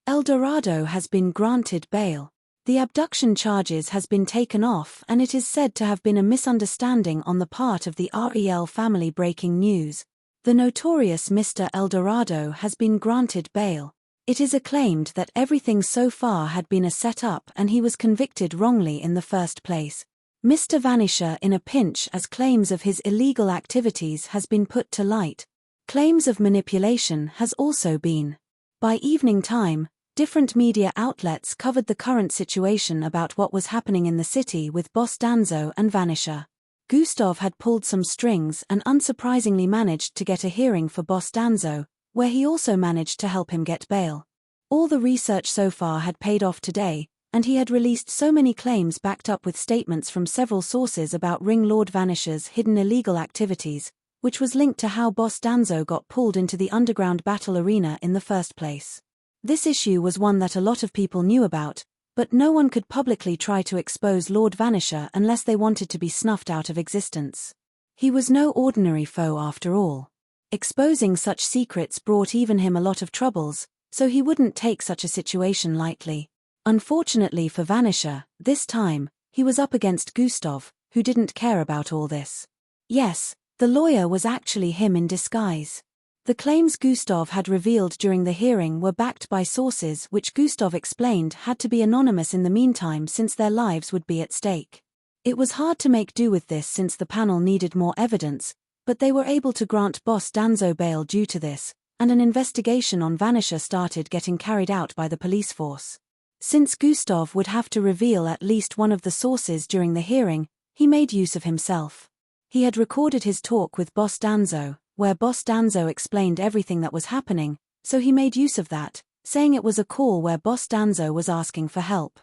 Eldorado has been granted bail. The abduction charges has been taken off and it is said to have been a misunderstanding on the part of the REL family. Breaking news, the notorious Mr. Eldorado has been granted bail. It is acclaimed that everything so far had been a set-up and he was convicted wrongly in the first place. Mr. Vanisher in a pinch as claims of his illegal activities has been put to light. Claims of manipulation has also been. By evening time, different media outlets covered the current situation about what was happening in the city with Boss Danzo and Vanisher. Gustav had pulled some strings and unsurprisingly managed to get a hearing for Boss Danzo, where he also managed to help him get bail. All the research so far had paid off today, and he had released so many claims backed up with statements from several sources about Ring Lord Vanisher's hidden illegal activities, which was linked to how Boss Danzo got pulled into the underground battle arena in the first place. This issue was one that a lot of people knew about, but no one could publicly try to expose Lord Vanisher unless they wanted to be snuffed out of existence. He was no ordinary foe after all. Exposing such secrets brought even him a lot of troubles, so he wouldn't take such a situation lightly. Unfortunately for Vanisher, this time, he was up against Gustav, who didn't care about all this. Yes, the lawyer was actually him in disguise. The claims Gustav had revealed during the hearing were backed by sources which Gustav explained had to be anonymous in the meantime since their lives would be at stake. It was hard to make do with this since the panel needed more evidence, but they were able to grant Boss Danzo bail due to this, and an investigation on Vanisher started getting carried out by the police force. Since Gustav would have to reveal at least one of the sources during the hearing, he made use of himself. He had recorded his talk with Boss Danzo, where Boss Danzo explained everything that was happening, so he made use of that, saying it was a call where Boss Danzo was asking for help.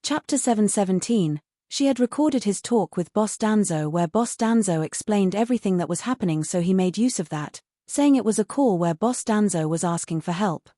Chapter 717. She had recorded his talk with Boss Danzo where Boss Danzo explained everything that was happening, so he made use of that, saying it was a call where Boss Danzo was asking for help.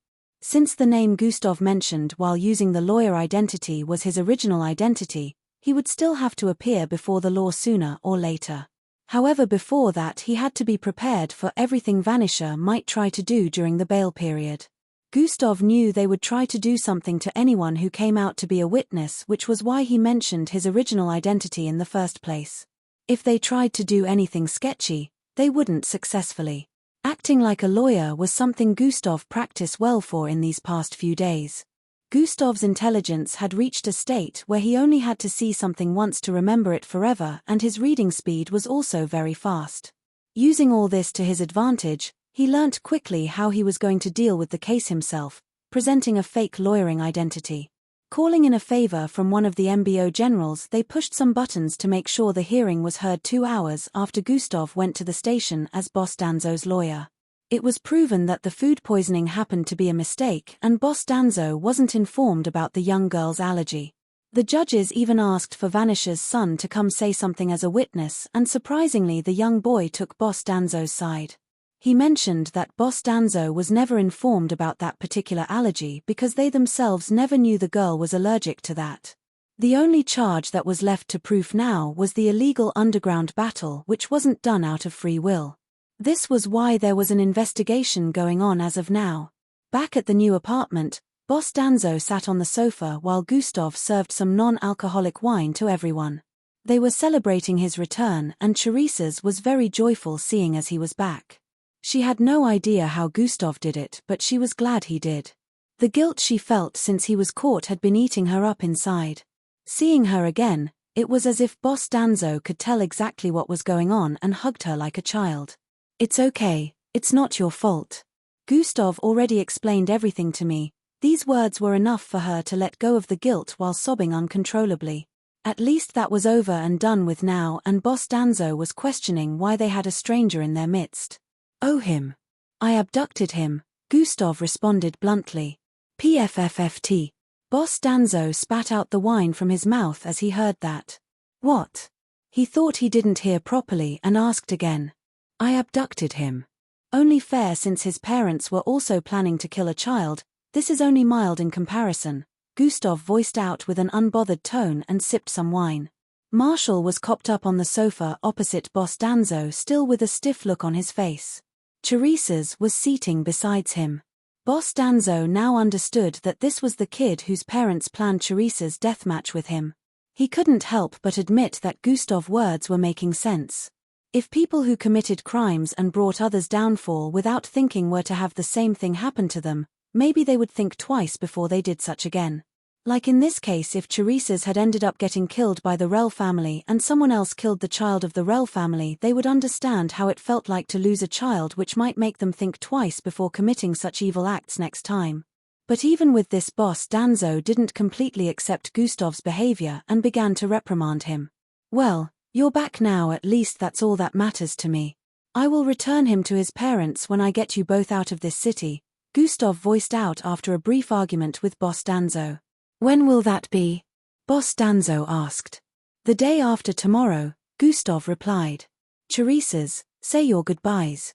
Since the name Gustav mentioned while using the lawyer identity was his original identity, he would still have to appear before the law sooner or later. However, before that he had to be prepared for everything Vanisher might try to do during the bail period. Gustav knew they would try to do something to anyone who came out to be a witness, which was why he mentioned his original identity in the first place. If they tried to do anything sketchy, they wouldn't successfully. Acting like a lawyer was something Gustav practiced well for in these past few days. Gustav's intelligence had reached a state where he only had to see something once to remember it forever, and his reading speed was also very fast. Using all this to his advantage, he learnt quickly how he was going to deal with the case himself, presenting a fake lawyering identity. Calling in a favor from one of the MBO generals, they pushed some buttons to make sure the hearing was heard 2 hours after Gustav went to the station as Boss Danzo's lawyer. It was proven that the food poisoning happened to be a mistake, and Boss Danzo wasn't informed about the young girl's allergy. The judges even asked for Vanisher's son to come say something as a witness, and surprisingly the young boy took Boss Danzo's side. He mentioned that Boss Danzo was never informed about that particular allergy because they themselves never knew the girl was allergic to that. The only charge that was left to proof now was the illegal underground battle, which wasn't done out of free will. This was why there was an investigation going on as of now. Back at the new apartment, Boss Danzo sat on the sofa while Gustav served some non-alcoholic wine to everyone. They were celebrating his return, and Teresa's was very joyful seeing as he was back. She had no idea how Gustav did it, but she was glad he did. The guilt she felt since he was caught had been eating her up inside. Seeing her again, it was as if Boss Danzo could tell exactly what was going on and hugged her like a child. "It's okay, it's not your fault. Gustav already explained everything to me." These words were enough for her to let go of the guilt while sobbing uncontrollably. At least that was over and done with now, and Boss Danzo was questioning why they had a stranger in their midst. "Oh, him. I abducted him," Gustav responded bluntly. "PFFFT. Boss Danzo spat out the wine from his mouth as he heard that. "What?" He thought he didn't hear properly and asked again. "I abducted him. Only fair since his parents were also planning to kill a child. This is only mild in comparison," Gustav voiced out with an unbothered tone and sipped some wine. Marshall was copped up on the sofa opposite Boss Danzo, still with a stiff look on his face. Teresa's was seating besides him. Boss Danzo now understood that this was the kid whose parents planned Teresa's deathmatch with him. He couldn't help but admit that Gustav's words were making sense. If people who committed crimes and brought others' downfall without thinking were to have the same thing happen to them, maybe they would think twice before they did such again. Like in this case, if Teresa's had ended up getting killed by the Rel family and someone else killed the child of the Rel family, they would understand how it felt like to lose a child, which might make them think twice before committing such evil acts next time. But even with this, Boss Danzo didn't completely accept Gustav's behavior and began to reprimand him. "Well, you're back now, at least that's all that matters to me. I will return him to his parents when I get you both out of this city," Gustav voiced out after a brief argument with Boss Danzo. "When will that be?" Boss Danzo asked. "The day after tomorrow," Gustav replied. "Teresa's, say your goodbyes.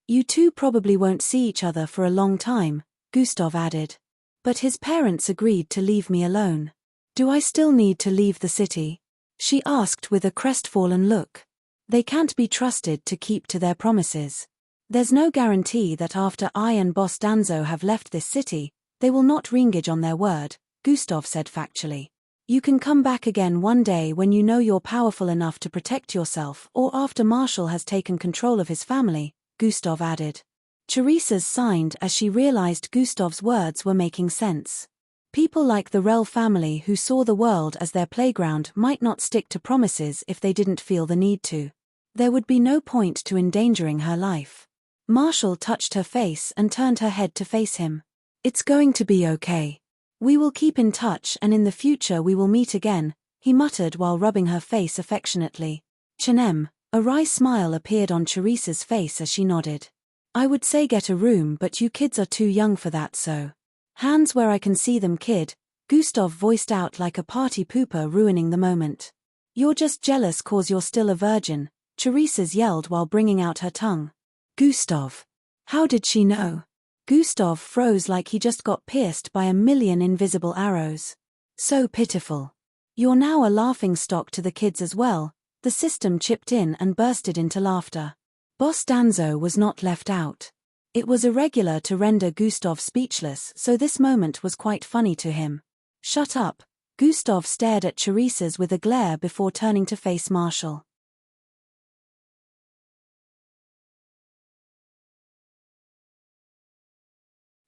You two probably won't see each other for a long time," Gustav added. "But his parents agreed to leave me alone. Do I still need to leave the city?" she asked with a crestfallen look. "They can't be trusted to keep to their promises. There's no guarantee that after I and Boss Danzo have left this city, they will not re-engage on their word," Gustav said factually. "You can come back again one day when you know you're powerful enough to protect yourself, or after Marshall has taken control of his family, Gustav added. Teresa's sighed as she realized Gustav's words were making sense. People like the Rell family who saw the world as their playground might not stick to promises if they didn't feel the need to. There would be no point to endangering her life. Marshall touched her face and turned her head to face him. It's going to be okay. We will keep in touch and in the future we will meet again, he muttered while rubbing her face affectionately. Chenem, a wry smile appeared on Teresa's face as she nodded. I would say get a room, but you kids are too young for that, so. Hands where I can see them, kid, Gustav voiced out like a party pooper ruining the moment. You're just jealous 'cause you're still a virgin, Teresa's yelled while bringing out her tongue. Gustav. How did she know? Gustav froze like he just got pierced by a million invisible arrows. So pitiful. You're now a laughingstock to the kids as well, the system chipped in and bursted into laughter. Boss Danzo was not left out. It was irregular to render Gustav speechless, so this moment was quite funny to him. Shut up, Gustav stared at Teresa's with a glare before turning to face Marshall.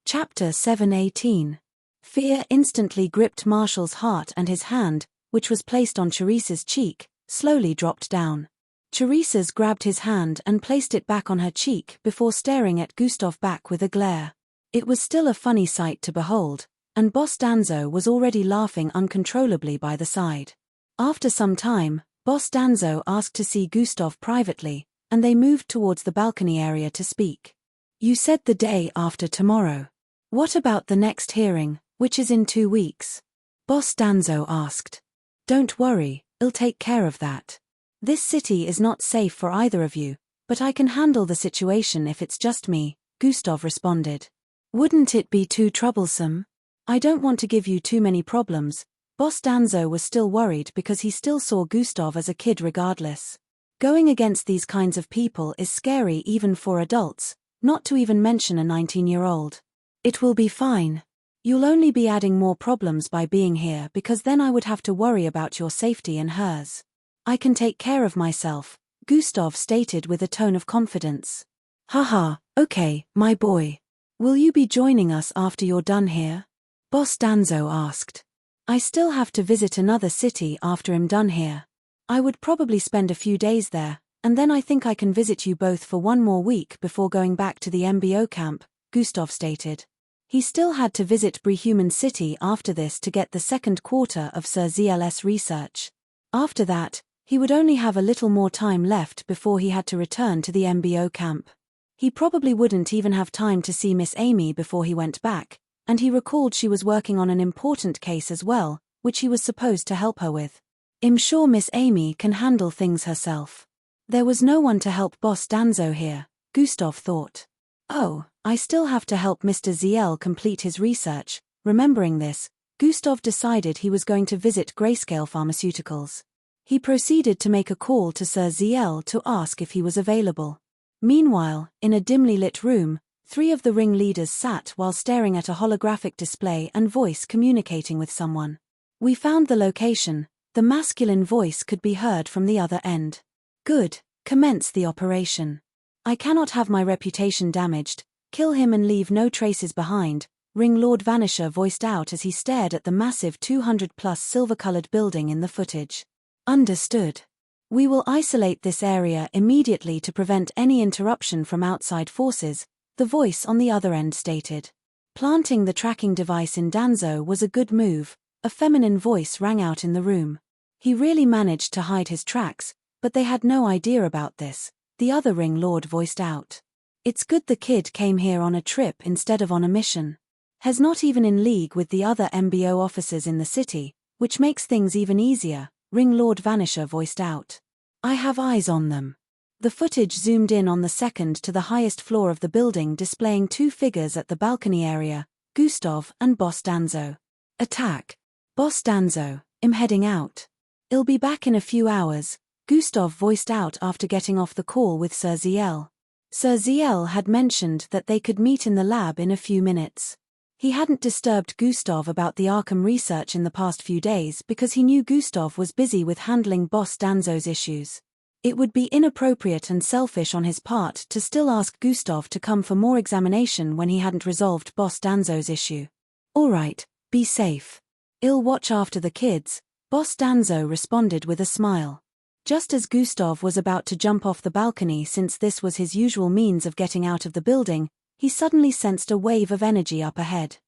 Chapter 7:18. Fear instantly gripped Marshall's heart and his hand, which was placed on Teresa's cheek, slowly dropped down. Teresa's grabbed his hand and placed it back on her cheek before staring at Gustav back with a glare. It was still a funny sight to behold, and Boss Danzo was already laughing uncontrollably by the side. After some time, Boss Danzo asked to see Gustav privately, and they moved towards the balcony area to speak. You said the day after tomorrow. What about the next hearing, which is in 2 weeks? Boss Danzo asked. Don't worry, I'll take care of that. This city is not safe for either of you, but I can handle the situation if it's just me, Gustav responded. Wouldn't it be too troublesome? I don't want to give you too many problems. Boss Danzo was still worried because he still saw Gustav as a kid regardless. Going against these kinds of people is scary even for adults, not to even mention a 19-year-old. It will be fine. You'll only be adding more problems by being here because then I would have to worry about your safety and hers. I can take care of myself, Gustav stated with a tone of confidence. Haha, okay, my boy. Will you be joining us after you're done here? Boss Danzo asked. I still have to visit another city after I'm done here. I would probably spend a few days there, and then I think I can visit you both for 1 more week before going back to the MBO camp, Gustav stated. He still had to visit Brehuman City after this to get the second quarter of Sir ZL's research. After that, he would only have a little more time left before he had to return to the MBO camp. He probably wouldn't even have time to see Miss Amy before he went back, and he recalled she was working on an important case as well, which he was supposed to help her with. I'm sure Miss Amy can handle things herself. There was no one to help Boss Danzo here, Gustav thought. Oh, I still have to help Mr. ZL complete his research. Remembering this, Gustav decided he was going to visit Grayscale Pharmaceuticals. He proceeded to make a call to Sir ZL to ask if he was available. Meanwhile, in a dimly lit room, 3 of the ringleaders sat while staring at a holographic display and voice communicating with someone. We found the location. The masculine voice could be heard from the other end. Good, commence the operation. I cannot have my reputation damaged. Kill him and leave no traces behind, Ring Lord Vanisher voiced out as he stared at the massive 200-plus silver-colored building in the footage. Understood. We will isolate this area immediately to prevent any interruption from outside forces, the voice on the other end stated. Planting the tracking device in Danzo was a good move. A feminine voice rang out in the room. He really managed to hide his tracks, but they had no idea about this, the other Ring Lord voiced out. It's good the kid came here on a trip instead of on a mission. Has not even in league with the other MBO officers in the city, which makes things even easier, Ring Lord Vanisher voiced out. I have eyes on them. The footage zoomed in on the second to the highest floor of the building displaying 2 figures at the balcony area, Gustav and Boss Danzo. Attack. Boss Danzo, I'm heading out. I'll be back in a few hours, Gustav voiced out after getting off the call with Sir ZL. Sir ZL had mentioned that they could meet in the lab in a few minutes. He hadn't disturbed Gustav about the Arkham research in the past few days because he knew Gustav was busy with handling Boss Danzo's issues. It would be inappropriate and selfish on his part to still ask Gustav to come for more examination when he hadn't resolved Boss Danzo's issue. "All right, be safe. I'll watch after the kids," Boss Danzo responded with a smile. Just as Gustav was about to jump off the balcony, since this was his usual means of getting out of the building, he suddenly sensed a wave of energy up ahead.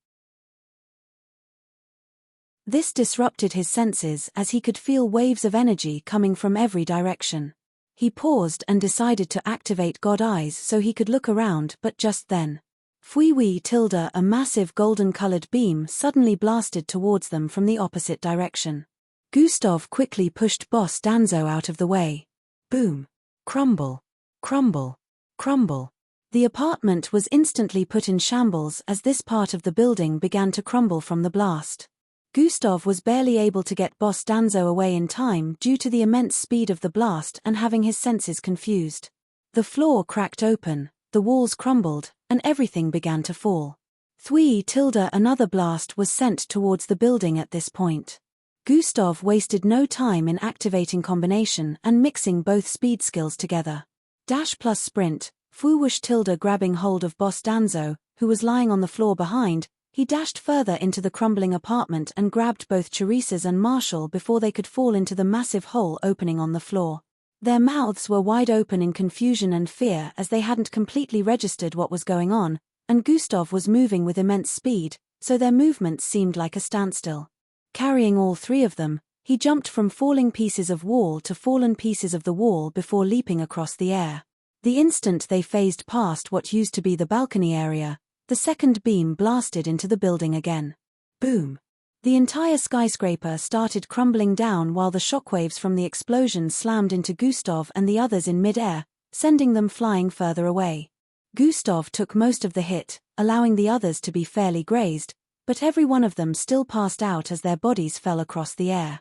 This disrupted his senses as he could feel waves of energy coming from every direction. He paused and decided to activate God Eyes so he could look around, but just then, a massive golden-colored beam suddenly blasted towards them from the opposite direction. Gustav quickly pushed Boss Danzo out of the way. Boom! Crumble! Crumble! Crumble! The apartment was instantly put in shambles as this part of the building began to crumble from the blast. Gustav was barely able to get Boss Danzo away in time due to the immense speed of the blast and having his senses confused. The floor cracked open, the walls crumbled, and everything began to fall. Another blast was sent towards the building at this point. Gustav wasted no time in activating combination and mixing both speed skills together. Dash plus sprint, grabbing hold of Boss Danzo, who was lying on the floor behind. He dashed further into the crumbling apartment and grabbed both Teresa's and Marshall before they could fall into the massive hole opening on the floor. Their mouths were wide open in confusion and fear as they hadn't completely registered what was going on, and Gustav was moving with immense speed, so their movements seemed like a standstill. Carrying all three of them, he jumped from falling pieces of wall to fallen pieces of the wall before leaping across the air. The instant they phased past what used to be the balcony area, the second beam blasted into the building again. Boom! The entire skyscraper started crumbling down while the shockwaves from the explosion slammed into Gustav and the others in mid-air, sending them flying further away. Gustav took most of the hit, allowing the others to be fairly grazed, but every one of them still passed out as their bodies fell across the air.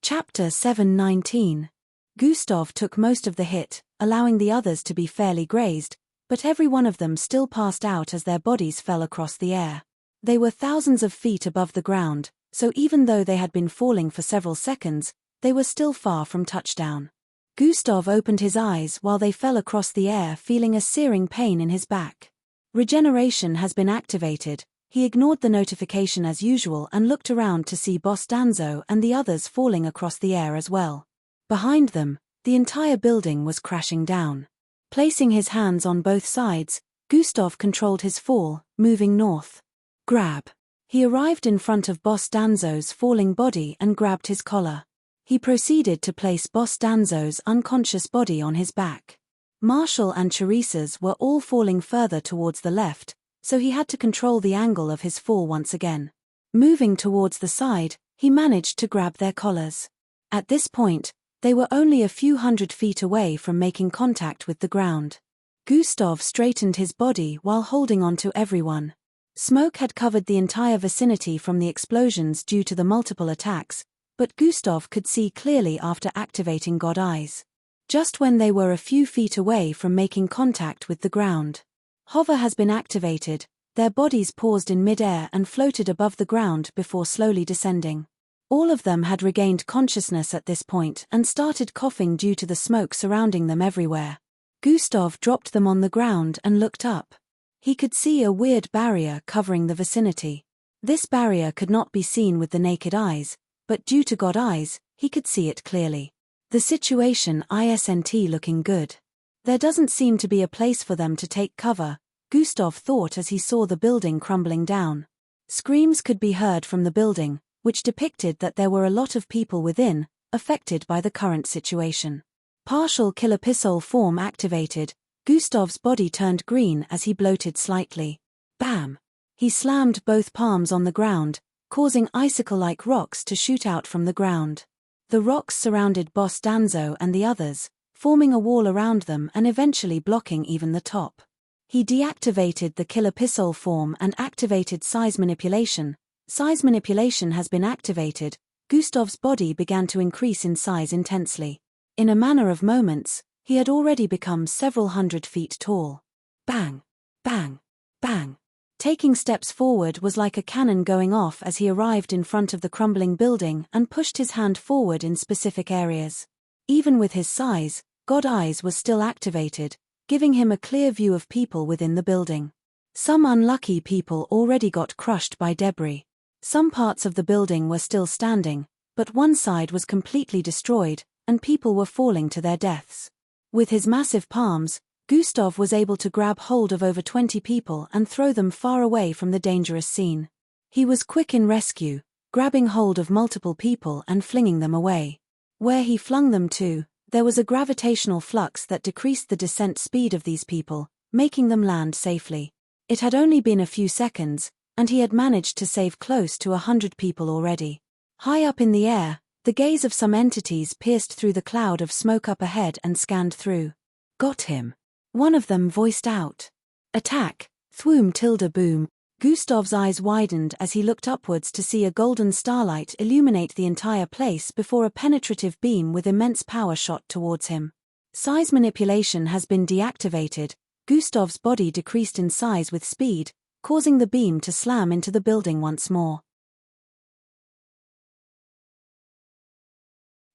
Chapter 719. Gustav took most of the hit, allowing the others to be fairly grazed, but every one of them still passed out as their bodies fell across the air. They were thousands of feet above the ground, so even though they had been falling for several seconds, they were still far from touchdown. Gustav opened his eyes while they fell across the air, feeling a searing pain in his back. Regeneration has been activated. He ignored the notification as usual and looked around to see Boss Danzo and the others falling across the air as well. Behind them, the entire building was crashing down. Placing his hands on both sides, Gustav controlled his fall, moving north. Grab! He arrived in front of Boss Danzo's falling body and grabbed his collar. He proceeded to place Boss Danzo's unconscious body on his back. Marshall and Teresa's were all falling further towards the left, so he had to control the angle of his fall once again. Moving towards the side, he managed to grab their collars. At this point, they were only a few hundred feet away from making contact with the ground. Gustav straightened his body while holding on to everyone. Smoke had covered the entire vicinity from the explosions due to the multiple attacks, but Gustav could see clearly after activating God Eyes. Just when they were a few feet away from making contact with the ground. Hover has been activated. Their bodies paused in mid-air and floated above the ground before slowly descending. All of them had regained consciousness at this point and started coughing due to the smoke surrounding them everywhere. Gustav dropped them on the ground and looked up. He could see a weird barrier covering the vicinity. This barrier could not be seen with the naked eyes, but due to God Eyes, he could see it clearly. The situation isn't looking good. There doesn't seem to be a place for them to take cover, Gustav thought as he saw the building crumbling down. Screams could be heard from the building, which depicted that there were a lot of people within, affected by the current situation. Partial killer pistol form activated. Gustav's body turned green as he bloated slightly. Bam! He slammed both palms on the ground, causing icicle-like rocks to shoot out from the ground. The rocks surrounded Boss Danzo and the others, forming a wall around them and eventually blocking even the top. He deactivated the killer pistol form and activated size manipulation. Size manipulation has been activated. Gustav's body began to increase in size intensely. In a matter of moments, he had already become several hundred feet tall. Bang! Bang! Bang! Taking steps forward was like a cannon going off as he arrived in front of the crumbling building and pushed his hand forward in specific areas. Even with his size, God Eyes was still activated, giving him a clear view of people within the building. Some unlucky people already got crushed by debris. Some parts of the building were still standing, but one side was completely destroyed, and people were falling to their deaths. With his massive palms, Gustav was able to grab hold of over 20 people and throw them far away from the dangerous scene. He was quick in rescue, grabbing hold of multiple people and flinging them away. Where he flung them to, there was a gravitational flux that decreased the descent speed of these people, making them land safely. It had only been a few seconds, and he had managed to save close to 100 people already. High up in the air, the gaze of some entities pierced through the cloud of smoke up ahead and scanned through. Got him. One of them voiced out. Attack, thwoom tilde boom. Gustav's eyes widened as he looked upwards to see a golden starlight illuminate the entire place before a penetrative beam with immense power shot towards him. Size manipulation has been deactivated. Gustav's body decreased in size with speed, causing the beam to slam into the building once more.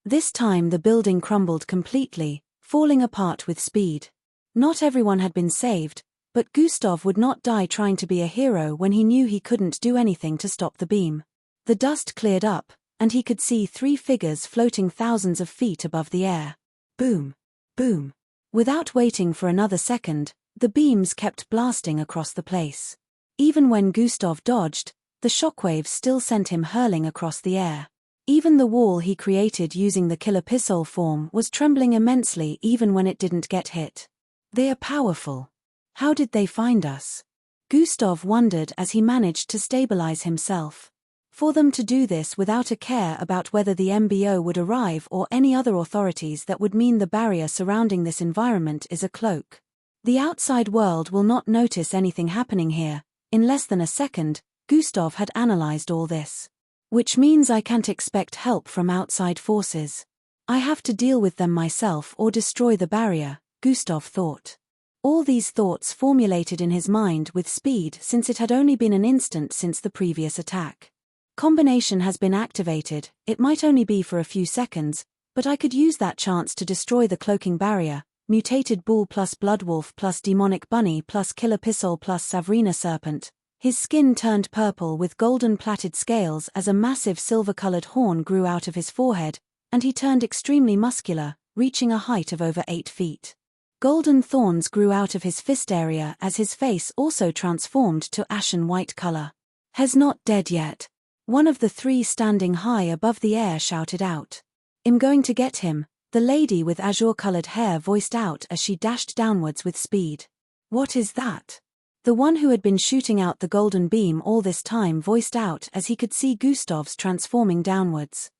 This time the building crumbled completely, falling apart with speed. Not everyone had been saved, but Gustav would not die trying to be a hero when he knew he couldn't do anything to stop the beam. The dust cleared up, and he could see 3 figures floating thousands of feet above the air. Boom! Boom! Without waiting for another second, the beams kept blasting across the place. Even when Gustav dodged, the shockwaves still sent him hurling across the air. Even the wall he created using the killer pistol form was trembling immensely even when it didn't get hit. They are powerful. How did they find us? Gustav wondered as he managed to stabilize himself. For them to do this without a care about whether the MBO would arrive or any other authorities, that would mean the barrier surrounding this environment is a cloak. The outside world will not notice anything happening here. In less than a second, Gustav had analyzed all this. Which means I can't expect help from outside forces. I have to deal with them myself or destroy the barrier, Gustav thought. All these thoughts formulated in his mind with speed since it had only been an instant since the previous attack. Combination has been activated. It might only be for a few seconds, but I could use that chance to destroy the cloaking barrier. Mutated bull plus bloodwolf plus demonic bunny plus killer pistol plus Savrina serpent. His skin turned purple with golden plaited scales as a massive silver-colored horn grew out of his forehead, and he turned extremely muscular, reaching a height of over 8 feet. Golden thorns grew out of his fist area as his face also transformed to ashen white color. Has not dead yet. One of the 3 standing high above the air shouted out. I'm going to get him, the lady with azure-colored hair voiced out as she dashed downwards with speed. What is that? The one who had been shooting out the golden beam all this time voiced out as he could see Gustav's transforming downwards.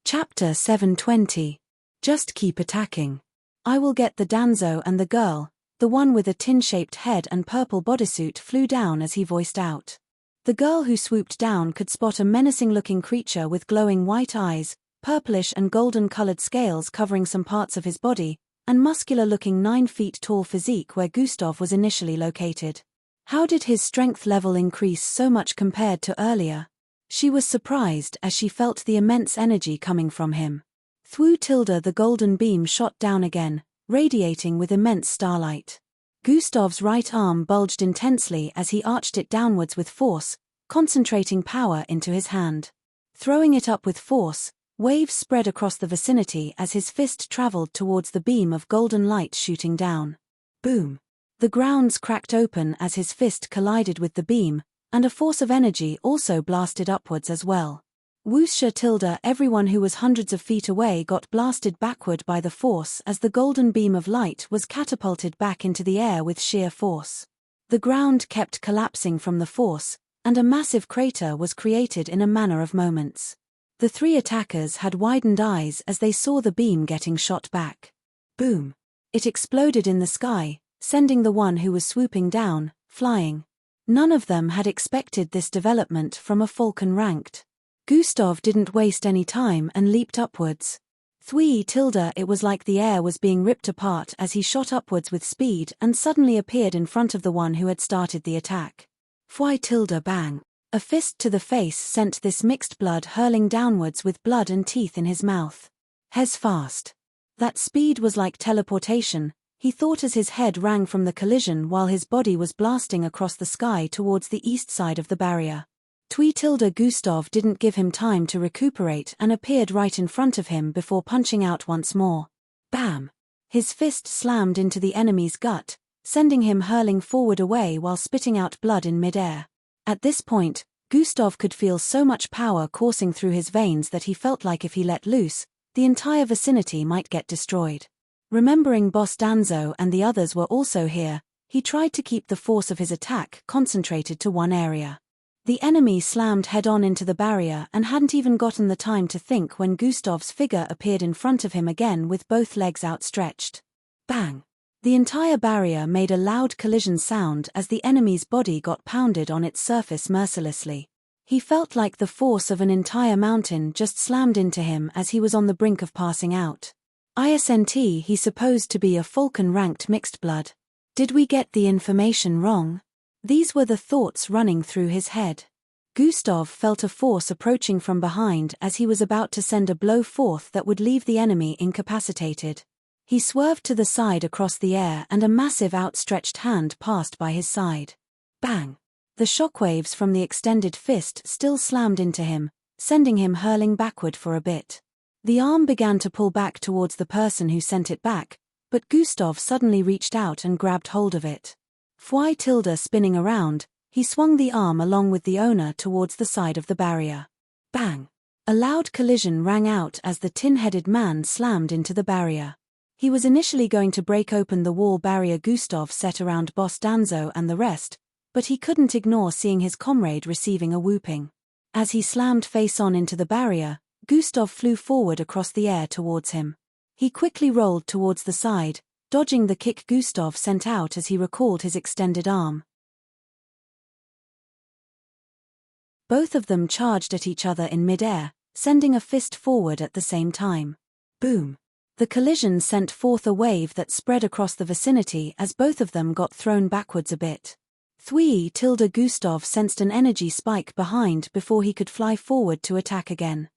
Chapter 720. Just keep attacking. I will get the Danzo and the girl. The one with a tin-shaped head and purple bodysuit flew down as he voiced out. The girl who swooped down could spot a menacing-looking creature with glowing white eyes, purplish and golden-colored scales covering some parts of his body, and muscular-looking 9-feet-tall physique where Gustav was initially located. How did his strength level increase so much compared to earlier? She was surprised as she felt the immense energy coming from him. Thwoom tilde the golden beam shot down again, radiating with immense starlight. Gustav's right arm bulged intensely as he arched it downwards with force, concentrating power into his hand. Throwing it up with force, waves spread across the vicinity as his fist traveled towards the beam of golden light shooting down. Boom! The grounds cracked open as his fist collided with the beam, and a force of energy also blasted upwards as well. Whoosha tilde everyone who was hundreds of feet away got blasted backward by the force as the golden beam of light was catapulted back into the air with sheer force. The ground kept collapsing from the force, and a massive crater was created in a matter of moments. The 3 attackers had widened eyes as they saw the beam getting shot back. Boom! It exploded in the sky, sending the one who was swooping down, flying. None of them had expected this development from a falcon ranked. Gustav didn't waste any time and leaped upwards. It was like the air was being ripped apart as he shot upwards with speed and suddenly appeared in front of the one who had started the attack. Bang! A fist to the face sent this mixed blood hurling downwards with blood and teeth in his mouth. Hes fast. That speed was like teleportation, he thought as his head rang from the collision while his body was blasting across the sky towards the east side of the barrier. Gustav didn't give him time to recuperate and appeared right in front of him before punching out once more. Bam! His fist slammed into the enemy's gut, sending him hurling forward away while spitting out blood in midair. At this point, Gustav could feel so much power coursing through his veins that he felt like if he let loose, the entire vicinity might get destroyed. Remembering Boss Danzo and the others were also here, he tried to keep the force of his attack concentrated to one area. The enemy slammed head-on into the barrier and hadn't even gotten the time to think when Gustav's figure appeared in front of him again with both legs outstretched. Bang! The entire barrier made a loud collision sound as the enemy's body got pounded on its surface mercilessly. He felt like the force of an entire mountain just slammed into him as he was on the brink of passing out. He supposed to be a Falcon-ranked mixed blood. Did we get the information wrong? These were the thoughts running through his head. Gustav felt a force approaching from behind as he was about to send a blow forth that would leave the enemy incapacitated. He swerved to the side across the air and a massive outstretched hand passed by his side. Bang! The shockwaves from the extended fist still slammed into him, sending him hurling backward for a bit. The arm began to pull back towards the person who sent it back, but Gustav suddenly reached out and grabbed hold of it. Spinning around, he swung the arm along with the owner towards the side of the barrier. Bang! A loud collision rang out as the tin-headed man slammed into the barrier. He was initially going to break open the wall barrier Gustav set around Boss Danzo and the rest, but he couldn't ignore seeing his comrade receiving a whooping. As he slammed face-on into the barrier, Gustav flew forward across the air towards him. He quickly rolled towards the side, dodging the kick Gustav sent out as he recalled his extended arm. Both of them charged at each other in mid-air, sending a fist forward at the same time. Boom! The collision sent forth a wave that spread across the vicinity as both of them got thrown backwards a bit. Gustav sensed an energy spike behind before he could fly forward to attack again.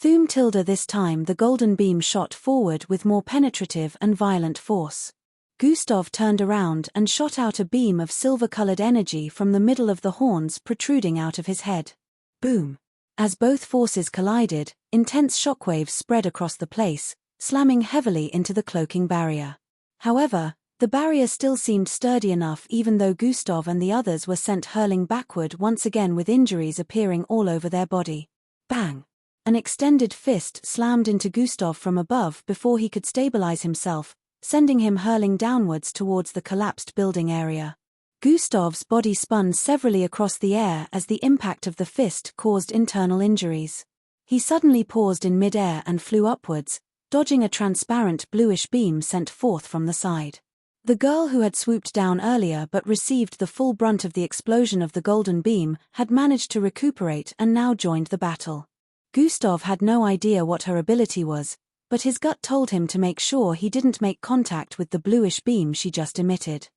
This time the golden beam shot forward with more penetrative and violent force. Gustav turned around and shot out a beam of silver-colored energy from the middle of the horns protruding out of his head. Boom! As both forces collided, intense shockwaves spread across the place, slamming heavily into the cloaking barrier. However, the barrier still seemed sturdy enough even though Gustav and the others were sent hurling backward once again with injuries appearing all over their body. Bang! An extended fist slammed into Gustav from above before he could stabilize himself, sending him hurling downwards towards the collapsed building area. Gustav's body spun severally across the air as the impact of the fist caused internal injuries. He suddenly paused in mid-air and flew upwards, dodging a transparent bluish beam sent forth from the side. The girl who had swooped down earlier but received the full brunt of the explosion of the golden beam had managed to recuperate and now joined the battle. Gustav had no idea what her ability was, but his gut told him to make sure he didn't make contact with the bluish beam she just emitted.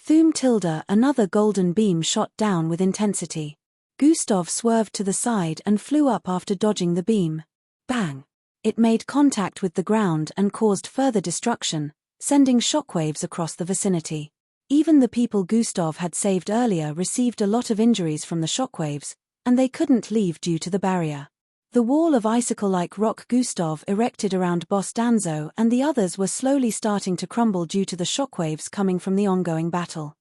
Another golden beam shot down with intensity. Gustav swerved to the side and flew up after dodging the beam. Bang! It made contact with the ground and caused further destruction, sending shockwaves across the vicinity. Even the people Gustav had saved earlier received a lot of injuries from the shockwaves, and they couldn't leave due to the barrier. The wall of icicle-like rock Gustav erected around Boss Danzo and the others were slowly starting to crumble due to the shockwaves coming from the ongoing battle.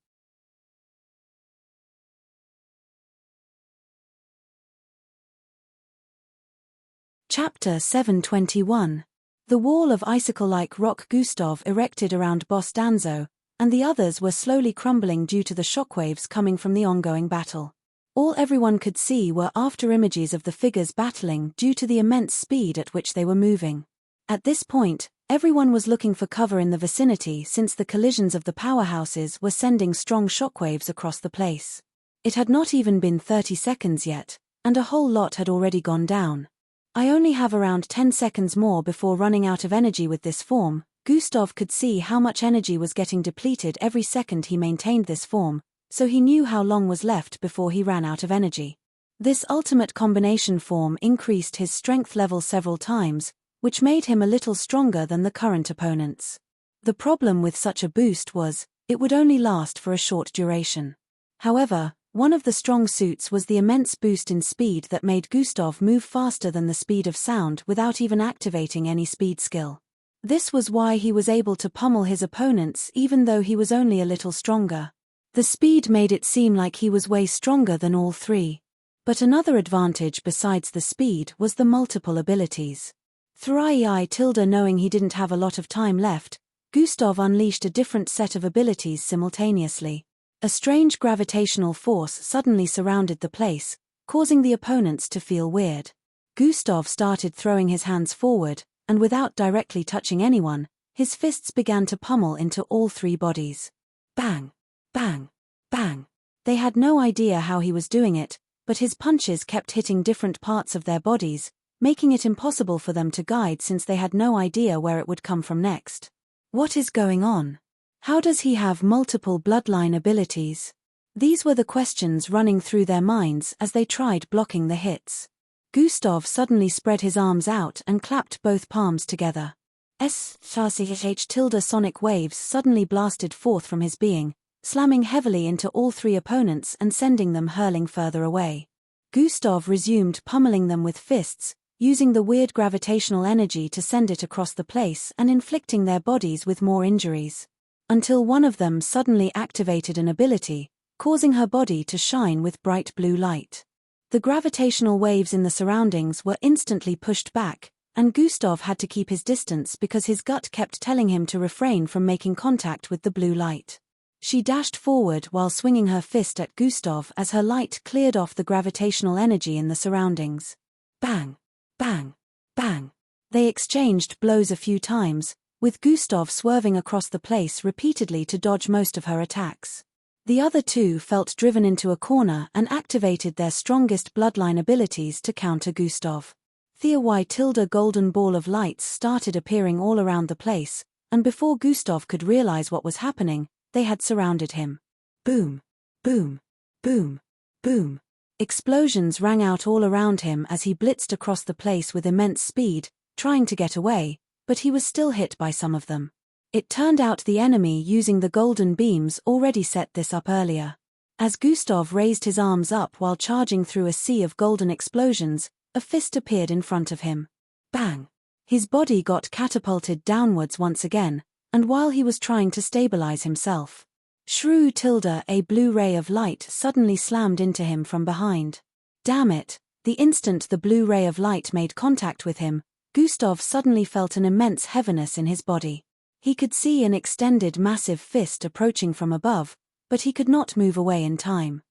Chapter 721. The wall of icicle-like rock Gustav erected around Boss Danzo, and the others were slowly crumbling due to the shockwaves coming from the ongoing battle. All everyone could see were after-images of the figures battling due to the immense speed at which they were moving. At this point, everyone was looking for cover in the vicinity since the collisions of the powerhouses were sending strong shockwaves across the place. It had not even been 30 seconds yet, and a whole lot had already gone down. I only have around 10 seconds more before running out of energy with this form. Gustav could see how much energy was getting depleted every second he maintained this form, so he knew how long was left before he ran out of energy. This ultimate combination form increased his strength level several times, which made him a little stronger than the current opponents. The problem with such a boost was, it would only last for a short duration. However, one of the strong suits was the immense boost in speed that made Gustav move faster than the speed of sound without even activating any speed skill. This was why he was able to pummel his opponents even though he was only a little stronger. The speed made it seem like he was way stronger than all three. But another advantage besides the speed was the multiple abilities. Knowing he didn't have a lot of time left, Gustav unleashed a different set of abilities simultaneously. A strange gravitational force suddenly surrounded the place, causing the opponents to feel weird. Gustav started throwing his hands forward, and without directly touching anyone, his fists began to pummel into all three bodies. Bang! Bang! Bang! They had no idea how he was doing it, but his punches kept hitting different parts of their bodies, making it impossible for them to guide since they had no idea where it would come from next. What is going on? How does he have multiple bloodline abilities? These were the questions running through their minds as they tried blocking the hits. Gustav suddenly spread his arms out and clapped both palms together. Sonic waves suddenly blasted forth from his being, slamming heavily into all three opponents and sending them hurling further away. Gustav resumed pummeling them with fists, using the weird gravitational energy to send it across the place and inflicting their bodies with more injuries. Until one of them suddenly activated an ability, causing her body to shine with bright blue light. The gravitational waves in the surroundings were instantly pushed back, and Gustav had to keep his distance because his gut kept telling him to refrain from making contact with the blue light. She dashed forward while swinging her fist at Gustav as her light cleared off the gravitational energy in the surroundings. Bang! Bang! Bang! They exchanged blows a few times, with Gustav swerving across the place repeatedly to dodge most of her attacks. The other two felt driven into a corner and activated their strongest bloodline abilities to counter Gustav. The golden ball of lights started appearing all around the place, and before Gustav could realize what was happening, they had surrounded him. Boom! Boom! Boom! Boom! Explosions rang out all around him as he blitzed across the place with immense speed, trying to get away, but he was still hit by some of them. It turned out the enemy using the golden beams already set this up earlier. As Gustav raised his arms up while charging through a sea of golden explosions, a fist appeared in front of him. Bang! His body got catapulted downwards once again, and while he was trying to stabilize himself, a blue ray of light suddenly slammed into him from behind. Damn it! The instant the blue ray of light made contact with him, Gustav suddenly felt an immense heaviness in his body. He could see an extended massive fist approaching from above, but he could not move away in time.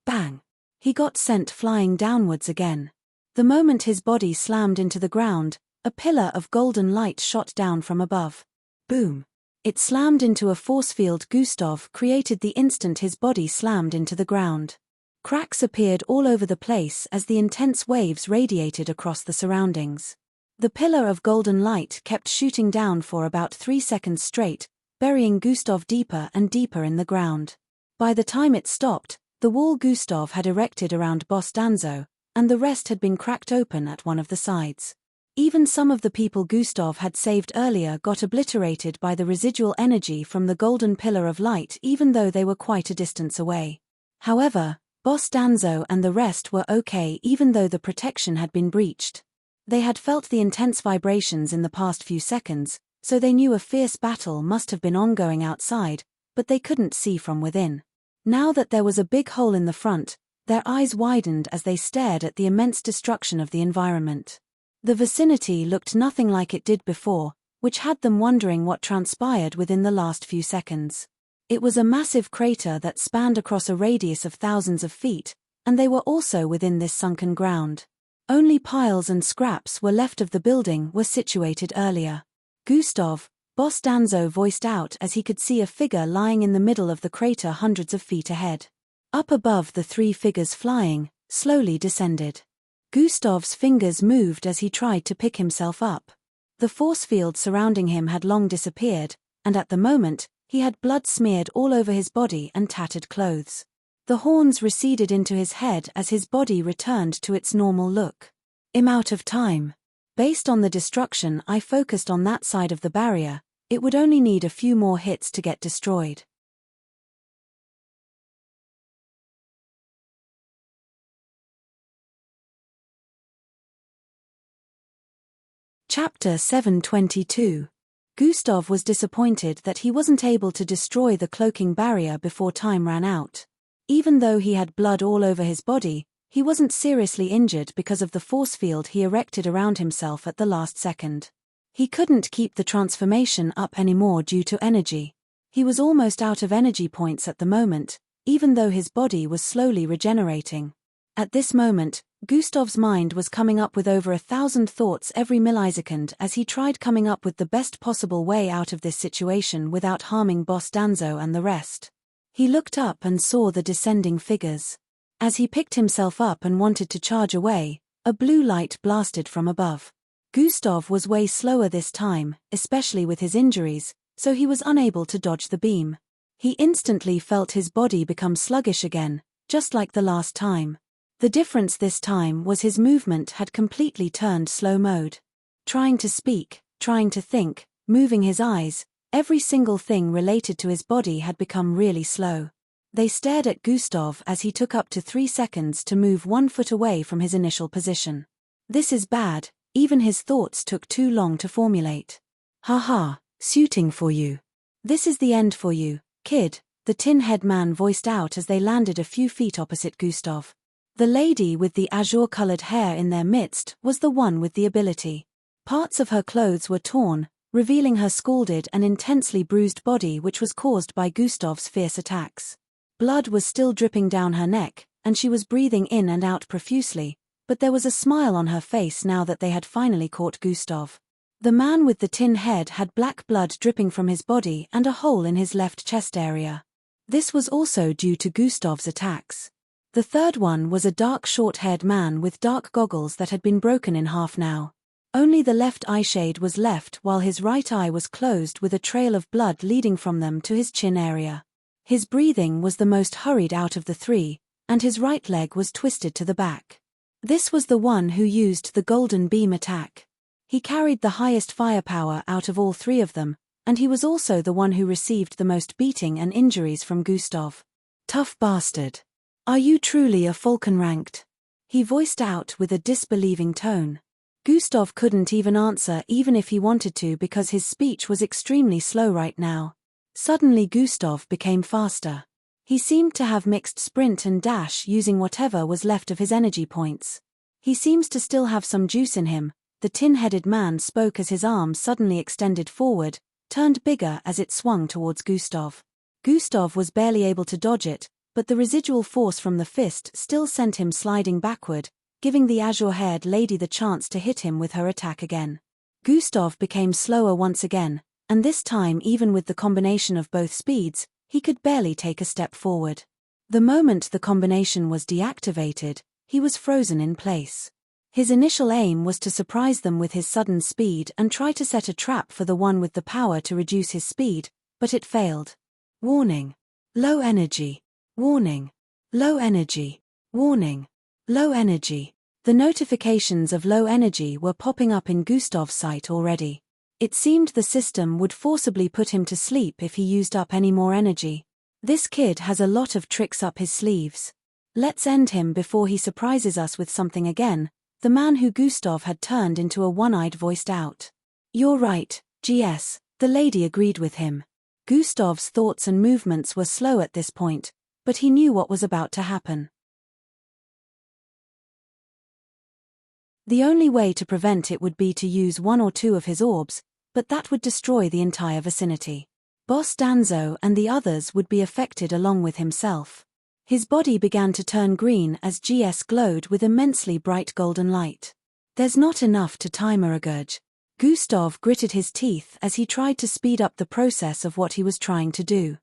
Bang! He got sent flying downwards again. The moment his body slammed into the ground, a pillar of golden light shot down from above. Boom! It slammed into a force field Gustav created the instant his body slammed into the ground. Cracks appeared all over the place as the intense waves radiated across the surroundings. The pillar of golden light kept shooting down for about 3 seconds straight, burying Gustav deeper and deeper in the ground. By the time it stopped, the wall Gustav had erected around Boss Danzo, and the rest had been cracked open at one of the sides. Even some of the people Gustav had saved earlier got obliterated by the residual energy from the golden pillar of light even though they were quite a distance away. However, Boss Danzo and the rest were okay even though the protection had been breached. They had felt the intense vibrations in the past few seconds, so they knew a fierce battle must have been ongoing outside, but they couldn't see from within. Now that there was a big hole in the front, their eyes widened as they stared at the immense destruction of the environment. The vicinity looked nothing like it did before, which had them wondering what transpired within the last few seconds. It was a massive crater that spanned across a radius of thousands of feet, and they were also within this sunken ground. Only piles and scraps were left of the building were situated earlier. Gustav, Boss Danzo voiced out as he could see a figure lying in the middle of the crater hundreds of feet ahead. Up above the three figures flying, slowly descended. Gustav's fingers moved as he tried to pick himself up. The force field surrounding him had long disappeared, and at the moment, he had blood smeared all over his body and tattered clothes. The horns receded into his head as his body returned to its normal look. "I'm out of time. Based on the destruction I focused on that side of the barrier, it would only need a few more hits to get destroyed." Chapter 722. Gustav was disappointed that he wasn't able to destroy the cloaking barrier before time ran out. Even though he had blood all over his body, he wasn't seriously injured because of the force field he erected around himself at the last second. He couldn't keep the transformation up anymore due to energy. He was almost out of energy points at the moment, even though his body was slowly regenerating. At this moment, Gustav's mind was coming up with over 1,000 thoughts every millisecond as he tried coming up with the best possible way out of this situation without harming Boss Danzo and the rest. He looked up and saw the descending figures. As he picked himself up and wanted to charge away, a blue light blasted from above. Gustav was way slower this time, especially with his injuries, so he was unable to dodge the beam. He instantly felt his body become sluggish again, just like the last time. The difference this time was his movement had completely turned slow mode. Trying to speak, trying to think, moving his eyes, every single thing related to his body had become really slow. They stared at Gustav as he took up to 3 seconds to move 1 foot away from his initial position. This is bad, even his thoughts took too long to formulate. "Haha, suiting for you. This is the end for you, kid," the tin-head man voiced out as they landed a few feet opposite Gustav. The lady with the azure-colored hair in their midst was the one with the ability. Parts of her clothes were torn, revealing her scalded and intensely bruised body, which was caused by Gustav's fierce attacks. Blood was still dripping down her neck, and she was breathing in and out profusely, but there was a smile on her face now that they had finally caught Gustav. The man with the tin head had black blood dripping from his body and a hole in his left chest area. This was also due to Gustav's attacks. The third one was a dark short-haired man with dark goggles that had been broken in half now. Only the left eyeshade was left while his right eye was closed with a trail of blood leading from them to his chin area. His breathing was the most hurried out of the 3, and his right leg was twisted to the back. This was the one who used the golden beam attack. He carried the highest firepower out of all 3 of them, and he was also the one who received the most beating and injuries from Gustav. "Tough bastard. Are you truly a falcon ranked?" he voiced out with a disbelieving tone. Gustav couldn't even answer even if he wanted to because his speech was extremely slow right now. Suddenly Gustav became faster. He seemed to have mixed sprint and dash using whatever was left of his energy points. "He seems to still have some juice in him," the tin-headed man spoke as his arm suddenly extended forward, turned bigger as it swung towards Gustav. Gustav was barely able to dodge it, but the residual force from the fist still sent him sliding backward, giving the azure-haired lady the chance to hit him with her attack again. Gustav became slower once again, and this time even with the combination of both speeds, he could barely take a step forward. The moment the combination was deactivated, he was frozen in place. His initial aim was to surprise them with his sudden speed and try to set a trap for the one with the power to reduce his speed, but it failed. Warning. Low energy. Warning. Low energy. Warning. Low energy. The notifications of low energy were popping up in Gustav's sight already. It seemed the system would forcibly put him to sleep if he used up any more energy. This kid has a lot of tricks up his sleeves. Let's end him before he surprises us with something again, the man who Gustav had turned into a one-eyed voiced out. "You're right, GS," the lady agreed with him. Gustav's thoughts and movements were slow at this point, but he knew what was about to happen. The only way to prevent it would be to use 1 or 2 of his orbs, but that would destroy the entire vicinity. Boss Danzo and the others would be affected along with himself. His body began to turn green as GS glowed with immensely bright golden light. "There's not enough to timer a gurge." Gustav gritted his teeth as he tried to speed up the process of what he was trying to do.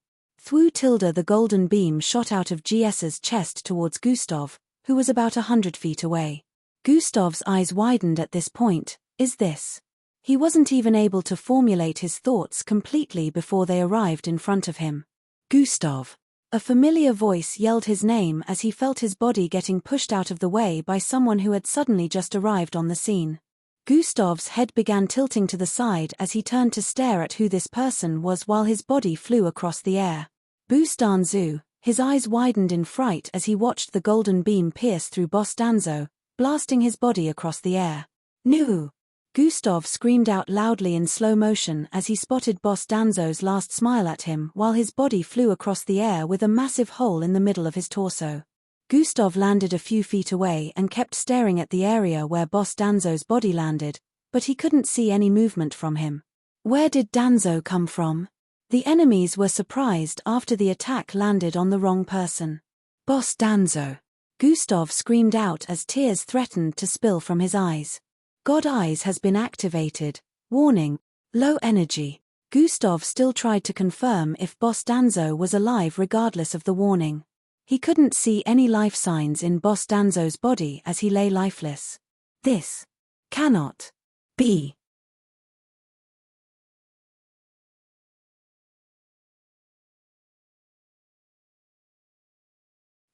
The golden beam shot out of GS's chest towards Gustav, who was about 100 feet away. Gustav's eyes widened at this point. Is this? He wasn't even able to formulate his thoughts completely before they arrived in front of him. Gustav. A familiar voice yelled his name as he felt his body getting pushed out of the way by someone who had suddenly just arrived on the scene. Gustav's head began tilting to the side as he turned to stare at who this person was while his body flew across the air. Bostanzo. His eyes widened in fright as he watched the golden beam pierce through Bostanzo, blasting his body across the air. No! Gustav screamed out loudly in slow motion as he spotted Bostanzo's last smile at him while his body flew across the air with a massive hole in the middle of his torso. Gustav landed a few feet away and kept staring at the area where Bostanzo's body landed, but he couldn't see any movement from him. Where did Danzo come from? The enemies were surprised after the attack landed on the wrong person. Bostanzo! Gustav screamed out as tears threatened to spill from his eyes. God Eyes has been activated. Warning. Low energy. Gustav still tried to confirm if Bostanzo was alive regardless of the warning. He couldn't see any life signs in Bostanzo's body as he lay lifeless. This cannot be.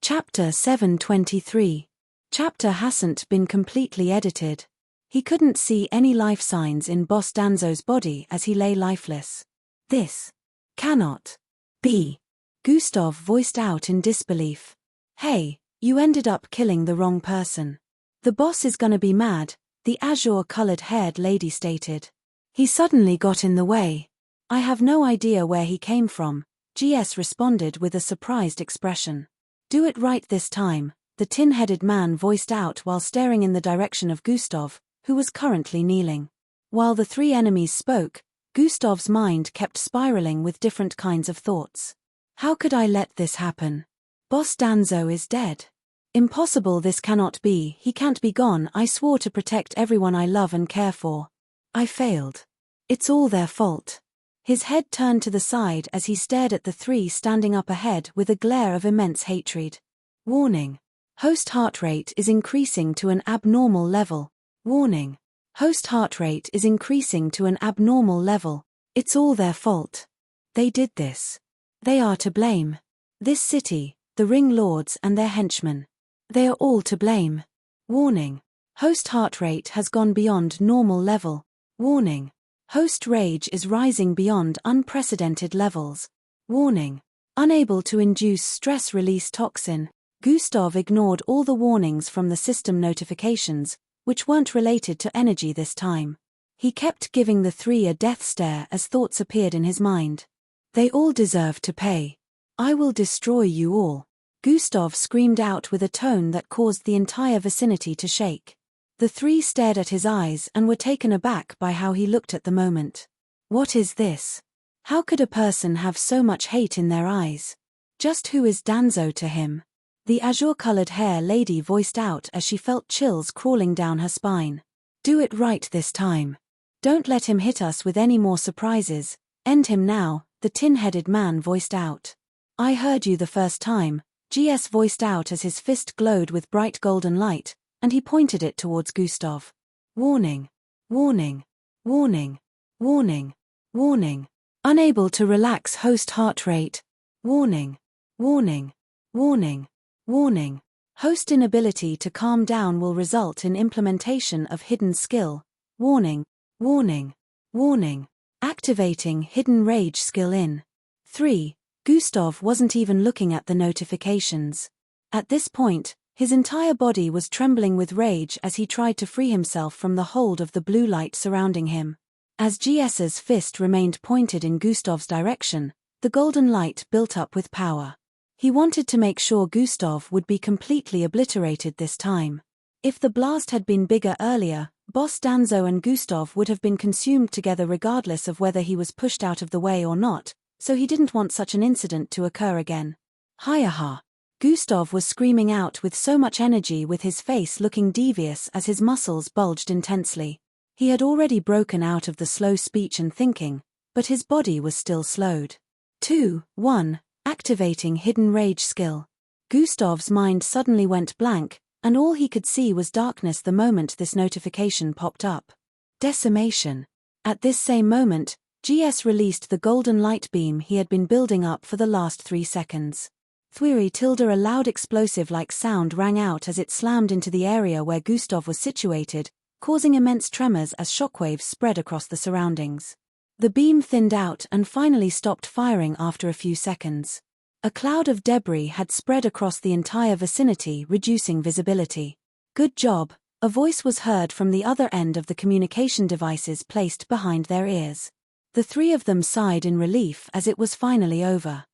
Chapter 723. Chapter hasn't been completely edited. He couldn't see any life signs in Bostanzo's body as he lay lifeless. This cannot be. Gustav voiced out in disbelief. Hey, you ended up killing the wrong person. The boss is gonna be mad, the azure-colored haired lady stated. He suddenly got in the way. I have no idea where he came from, GS responded with a surprised expression. Do it right this time, the tin-headed man voiced out while staring in the direction of Gustav, who was currently kneeling. While the three enemies spoke, Gustav's mind kept spiraling with different kinds of thoughts. How could I let this happen? Bostanzo is dead. Impossible, this cannot be, he can't be gone, I swore to protect everyone I love and care for. I failed. It's all their fault. His head turned to the side as he stared at the three standing up ahead with a glare of immense hatred. Warning. Host heart rate is increasing to an abnormal level. Warning. Host heart rate is increasing to an abnormal level. It's all their fault. They did this. They are to blame. This city, the Ring Lords and their henchmen. They are all to blame. Warning. Host heart rate has gone beyond normal level. Warning. Host rage is rising beyond unprecedented levels. Warning. Unable to induce stress release toxin. Gustav ignored all the warnings from the system notifications, which weren't related to energy this time. He kept giving the three a death stare as thoughts appeared in his mind. They all deserve to pay. I will destroy you all. Gustav screamed out with a tone that caused the entire vicinity to shake. The three stared at his eyes and were taken aback by how he looked at the moment. What is this? How could a person have so much hate in their eyes? Just who is Danzo to him? The azure-colored hair lady voiced out as she felt chills crawling down her spine. Do it right this time. Don't let him hit us with any more surprises. End him now, the tin-headed man voiced out. I heard you the first time, GS voiced out as his fist glowed with bright golden light, and he pointed it towards Gustav. Warning. Warning. Warning. Warning. Warning. Unable to relax host heart rate. Warning. Warning. Warning. Warning. Host inability to calm down will result in implementation of hidden skill. Warning. Warning. Warning. Activating hidden rage skill in 3. Gustav wasn't even looking at the notifications. At this point, his entire body was trembling with rage as he tried to free himself from the hold of the blue light surrounding him. As GS's fist remained pointed in Gustav's direction, the golden light built up with power. He wanted to make sure Gustav would be completely obliterated this time. If the blast had been bigger earlier, Boss Danzo and Gustav would have been consumed together regardless of whether he was pushed out of the way or not, so he didn't want such an incident to occur again. Hi-aha! Gustav was screaming out with so much energy, with his face looking devious as his muscles bulged intensely. He had already broken out of the slow speech and thinking, but his body was still slowed. 2. 1. Activating hidden rage skill. Gustav's mind suddenly went blank, and all he could see was darkness the moment this notification popped up. Decimation. At this same moment, GS released the golden light beam he had been building up for the last 3 seconds. Thwiri tilde a loud explosive-like sound rang out as it slammed into the area where Gustav was situated, causing immense tremors as shockwaves spread across the surroundings. The beam thinned out and finally stopped firing after a few seconds. A cloud of debris had spread across the entire vicinity, reducing visibility. "Good job," a voice was heard from the other end of the communication devices placed behind their ears. The 3 of them sighed in relief as it was finally over.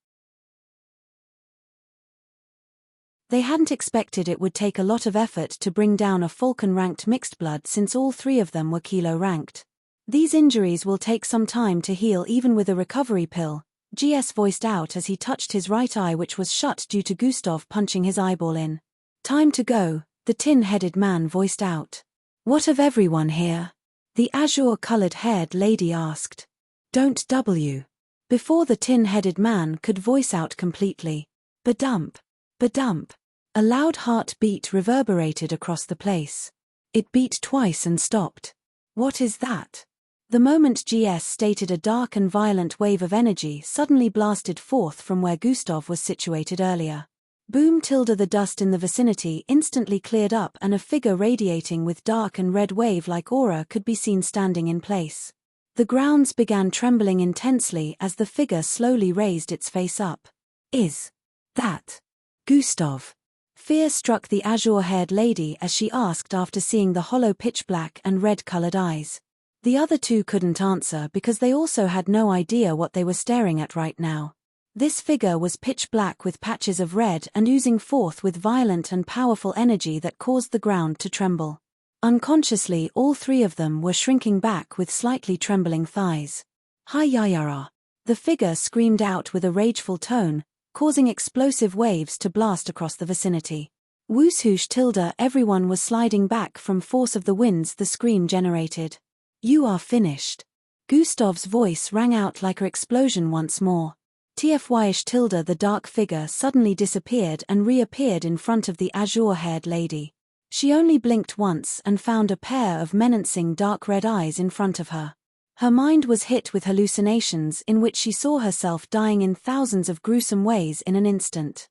They hadn't expected it would take a lot of effort to bring down a Falcon-ranked mixed-blood since all 3 of them were Kilo-ranked. "These injuries will take some time to heal even with a recovery pill," GS voiced out as he touched his right eye, which was shut due to Gustav punching his eyeball in. "Time to go," the tin-headed man voiced out. "What of everyone here?" the azure-colored haired lady asked. "Don't W." Before the tin-headed man could voice out completely. "Badump. Badump." A loud heartbeat reverberated across the place. It beat twice and stopped. "What is that?" The moment GS stated, a dark and violent wave of energy suddenly blasted forth from where Gustav was situated earlier. Boom tilde the dust in the vicinity instantly cleared up and a figure radiating with dark and red wave-like aura could be seen standing in place. The grounds began trembling intensely as the figure slowly raised its face up. "Is that Gustav?" Fear struck the azure-haired lady as she asked after seeing the hollow pitch-black and red-colored eyes. The other 2 couldn't answer because they also had no idea what they were staring at right now. This figure was pitch black with patches of red and oozing forth with violent and powerful energy that caused the ground to tremble. Unconsciously, all 3 of them were shrinking back with slightly trembling thighs. "Hi-ya-ya-ra!" The figure screamed out with a rageful tone, causing explosive waves to blast across the vicinity. "Wooshoosh tilde," everyone was sliding back from force of the winds the scream generated. "You are finished." Gustav's voice rang out like an explosion once more. "Tfyish tilde," the dark figure suddenly disappeared and reappeared in front of the azure-haired lady. She only blinked once and found a pair of menacing dark red eyes in front of her. Her mind was hit with hallucinations in which she saw herself dying in thousands of gruesome ways in an instant.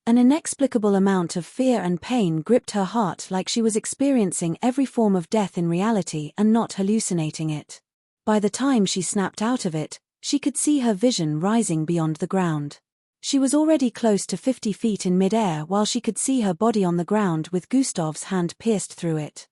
An inexplicable amount of fear and pain gripped her heart, like she was experiencing every form of death in reality and not hallucinating it. By the time she snapped out of it, she could see her vision rising beyond the ground. She was already close to 50 feet in mid-air while she could see her body on the ground with Gustav's hand pierced through it.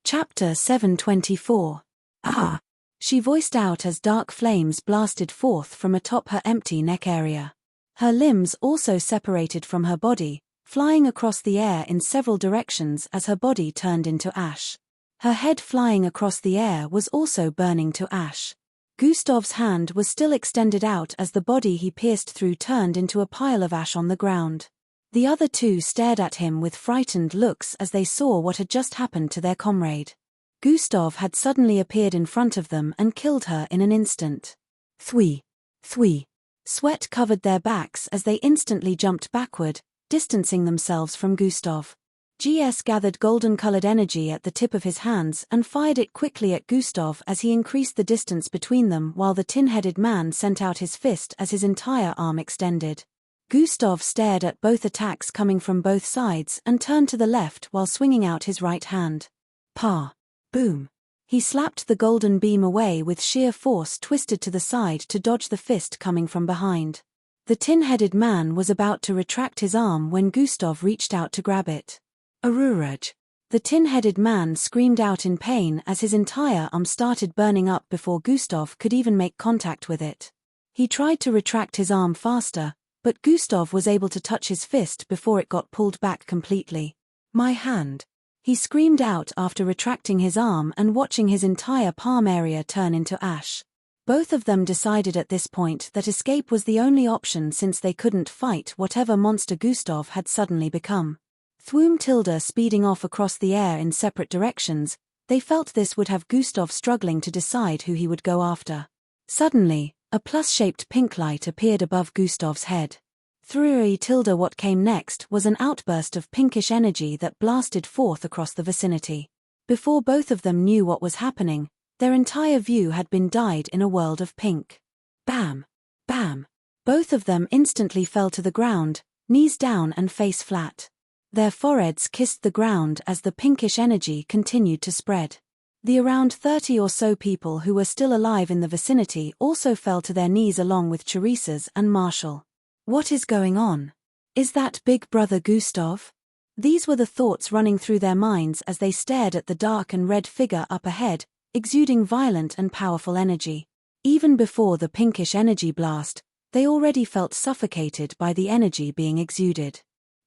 Chapter 724. "Ah!" she voiced out as dark flames blasted forth from atop her empty neck area. Her limbs also separated from her body, flying across the air in several directions as her body turned into ash. Her head flying across the air was also burning to ash. Gustav's hand was still extended out as the body he pierced through turned into a pile of ash on the ground. The other 2 stared at him with frightened looks as they saw what had just happened to their comrade. Gustav had suddenly appeared in front of them and killed her in an instant. Thwee. Thwee. Sweat covered their backs as they instantly jumped backward, distancing themselves from Gustav. GS gathered golden-colored energy at the tip of his hands and fired it quickly at Gustav as he increased the distance between them, while the tin-headed man sent out his fist as his entire arm extended. Gustav stared at both attacks coming from both sides and turned to the left while swinging out his right hand. Pa. Boom. He slapped the golden beam away with sheer force, twisted to the side to dodge the fist coming from behind. The tin-headed man was about to retract his arm when Gustav reached out to grab it. "Aruraj!" The tin-headed man screamed out in pain as his entire arm started burning up before Gustav could even make contact with it. He tried to retract his arm faster, but Gustav was able to touch his fist before it got pulled back completely. "My hand!" He screamed out after retracting his arm and watching his entire palm area turn into ash. Both of them decided at this point that escape was the only option since they couldn't fight whatever monster Gustav had suddenly become. Thwoom Tilda speeding off across the air in separate directions, they felt this would have Gustav struggling to decide who he would go after. Suddenly, a plus-shaped pink light appeared above Gustav's head. Through Tilda what came next was an outburst of pinkish energy that blasted forth across the vicinity. Before both of them knew what was happening, their entire view had been dyed in a world of pink. Bam! Bam! Both of them instantly fell to the ground, knees down and face flat. Their foreheads kissed the ground as the pinkish energy continued to spread. The around 30 or so people who were still alive in the vicinity also fell to their knees along with Teresa's and Marshall. What is going on? Is that big brother Gustav? These were the thoughts running through their minds as they stared at the dark and red figure up ahead, exuding violent and powerful energy. Even before the pinkish energy blast, they already felt suffocated by the energy being exuded.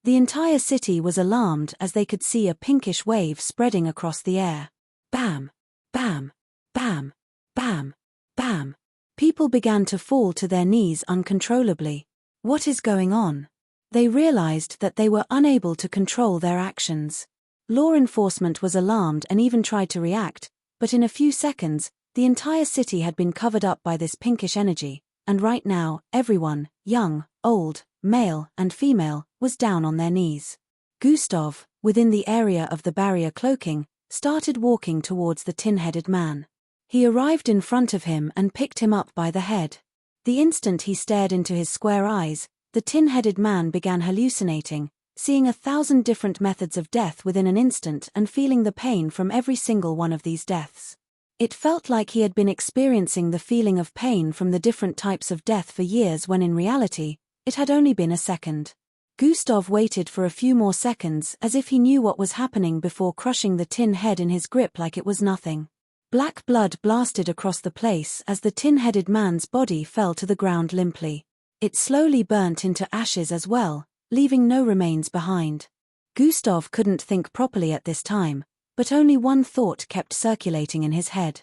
The entire city was alarmed as they could see a pinkish wave spreading across the air. Bam! Bam! Bam! Bam! Bam! People began to fall to their knees uncontrollably. What is going on? They realized that they were unable to control their actions. Law enforcement was alarmed and even tried to react, but in a few seconds, the entire city had been covered up by this pinkish energy, and right now, everyone, young, old, male and female, was down on their knees. Gustav, within the area of the barrier cloaking, started walking towards the tin-headed man. He arrived in front of him and picked him up by the head. The instant he stared into his square eyes, the tin-headed man began hallucinating, seeing 1,000 different methods of death within an instant and feeling the pain from every single one of these deaths. It felt like he had been experiencing the feeling of pain from the different types of death for years when in reality, it had only been a second. Gustav waited for a few more seconds as if he knew what was happening before crushing the tin head in his grip like it was nothing. Black blood blasted across the place as the tin-headed man's body fell to the ground limply. It slowly burnt into ashes as well, leaving no remains behind. Gustav couldn't think properly at this time, but only one thought kept circulating in his head.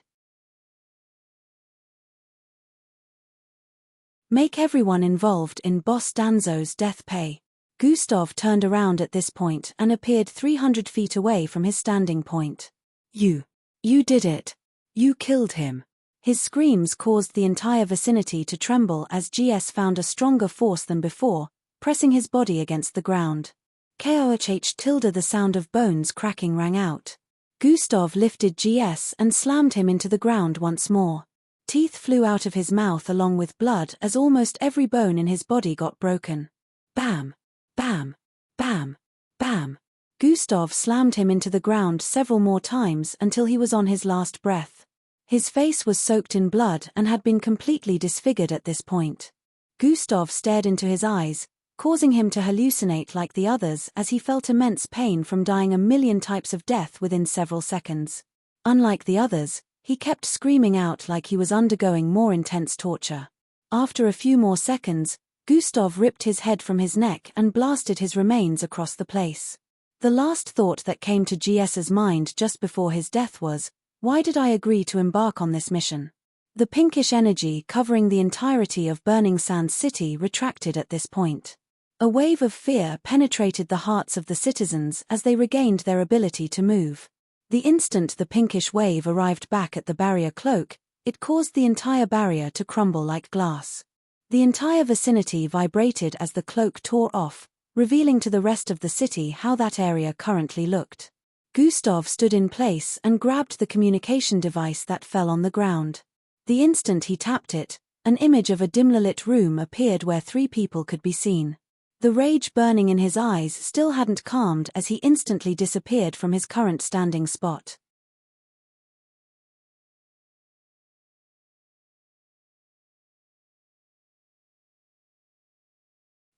Make everyone involved in Boss Danzo's death pay. Gustav turned around at this point and appeared 300 feet away from his standing point. You did it. You killed him. His screams caused the entire vicinity to tremble as GS found a stronger force than before, pressing his body against the ground. KOHH tilde the sound of bones cracking rang out. Gustav lifted GS and slammed him into the ground once more. Teeth flew out of his mouth along with blood as almost every bone in his body got broken. Bam! Bam! Bam! Bam! Gustav slammed him into the ground several more times until he was on his last breath. His face was soaked in blood and had been completely disfigured at this point. Gustav stared into his eyes, causing him to hallucinate like the others as he felt immense pain from dying a million types of death within several seconds. Unlike the others, he kept screaming out like he was undergoing more intense torture. After a few more seconds, Gustav ripped his head from his neck and blasted his remains across the place. The last thought that came to GS's mind just before his death was, why did I agree to embark on this mission? The pinkish energy covering the entirety of Burning Sands City retracted at this point. A wave of fear penetrated the hearts of the citizens as they regained their ability to move. The instant the pinkish wave arrived back at the barrier cloak, it caused the entire barrier to crumble like glass. The entire vicinity vibrated as the cloak tore off, revealing to the rest of the city how that area currently looked. Gustav stood in place and grabbed the communication device that fell on the ground. The instant he tapped it, an image of a dimly lit room appeared where 3 people could be seen. The rage burning in his eyes still hadn't calmed as he instantly disappeared from his current standing spot.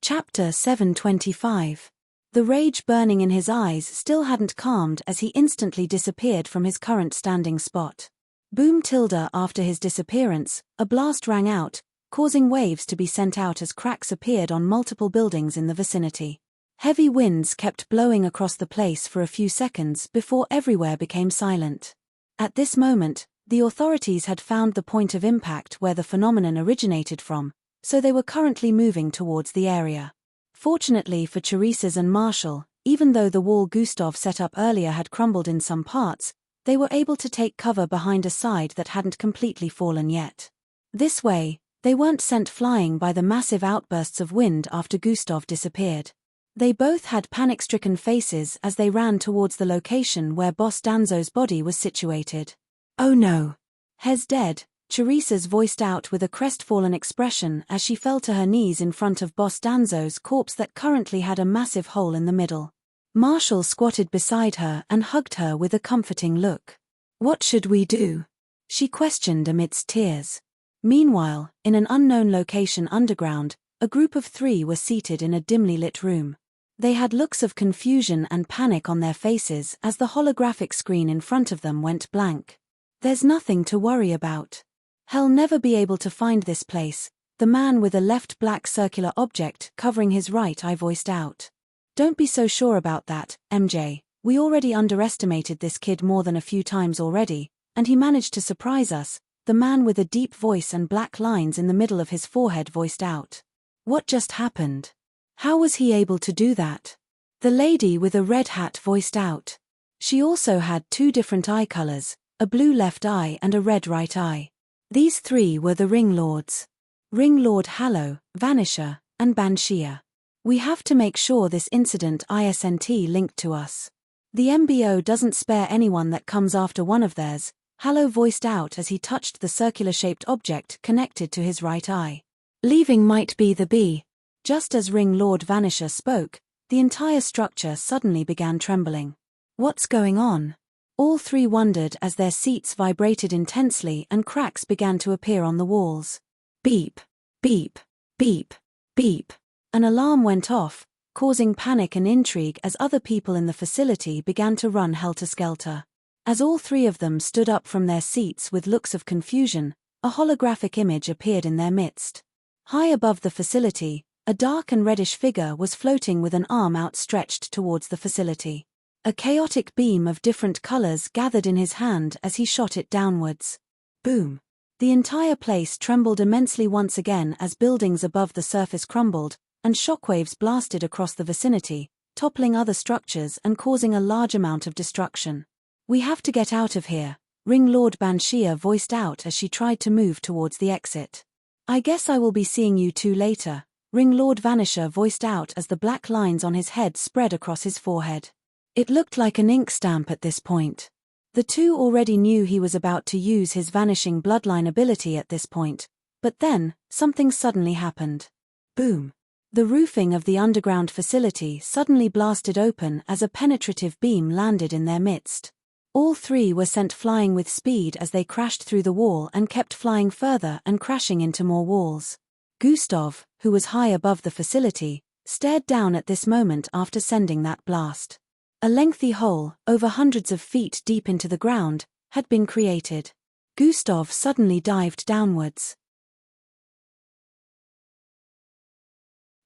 Chapter 725. The rage burning in his eyes still hadn't calmed as he instantly disappeared from his current standing spot. Boom tilde after his disappearance, a blast rang out, causing waves to be sent out as cracks appeared on multiple buildings in the vicinity. Heavy winds kept blowing across the place for a few seconds before everywhere became silent. At this moment, the authorities had found the point of impact where the phenomenon originated from, so they were currently moving towards the area. Fortunately for Teresa's and Marshall, Even though the wall Gustav set up earlier had crumbled in some parts, they were able to take cover behind a side that hadn't completely fallen yet. This way, they weren't sent flying by the massive outbursts of wind after Gustav disappeared. They both had panic-stricken faces as they ran towards the location where Boss Danzo's body was situated. "Oh no! He's dead," Teresa's voiced out with a crestfallen expression as she fell to her knees in front of Boss Danzo's corpse that currently had a massive hole in the middle. Marshall squatted beside her and hugged her with a comforting look. "What should we do?" she questioned amidst tears. Meanwhile, in an unknown location underground, a group of 3 were seated in a dimly lit room. They had looks of confusion and panic on their faces as the holographic screen in front of them went blank. "There's nothing to worry about. He'll never be able to find this place," the man with a left black circular object covering his right eye voiced out. "Don't be so sure about that, MJ. We already underestimated this kid more than a few times already, and he managed to surprise us," the man with a deep voice and black lines in the middle of his forehead voiced out. "What just happened? How was he able to do that?" The lady with a red hat voiced out. She also had 2 different eye colors, a blue left eye and a red right eye. These 3 were the Ring Lords. Ring Lord Hallow, Vanisher, and Banshee. "We have to make sure this incident isn't linked to us. The MBO doesn't spare anyone that comes after one of theirs," Hallow voiced out as he touched the circular-shaped object connected to his right eye. "Leaving might be the bee." Just as Ring Lord Vanisher spoke, the entire structure suddenly began trembling. "What's going on?" All 3 wondered as their seats vibrated intensely and cracks began to appear on the walls. Beep, beep, beep, beep. An alarm went off, causing panic and intrigue as other people in the facility began to run helter-skelter. As all 3 of them stood up from their seats with looks of confusion, a holographic image appeared in their midst. High above the facility, a dark and reddish figure was floating with an arm outstretched towards the facility. A chaotic beam of different colors gathered in his hand as he shot it downwards. Boom! The entire place trembled immensely once again as buildings above the surface crumbled, and shockwaves blasted across the vicinity, toppling other structures and causing a large amount of destruction. "We have to get out of here," Ring Lord Banshee voiced out as she tried to move towards the exit. "I guess I will be seeing you 2 later," Ring Lord Vanisher voiced out as the black lines on his head spread across his forehead. It looked like an ink stamp at this point. The 2 already knew he was about to use his vanishing bloodline ability at this point, but then, something suddenly happened. Boom! The roofing of the underground facility suddenly blasted open as a penetrative beam landed in their midst. All 3 were sent flying with speed as they crashed through the wall and kept flying further and crashing into more walls. Gustav, who was high above the facility, stared down at this moment after sending that blast. A lengthy hole, over hundreds of feet deep into the ground, had been created. Gustav suddenly dived downwards.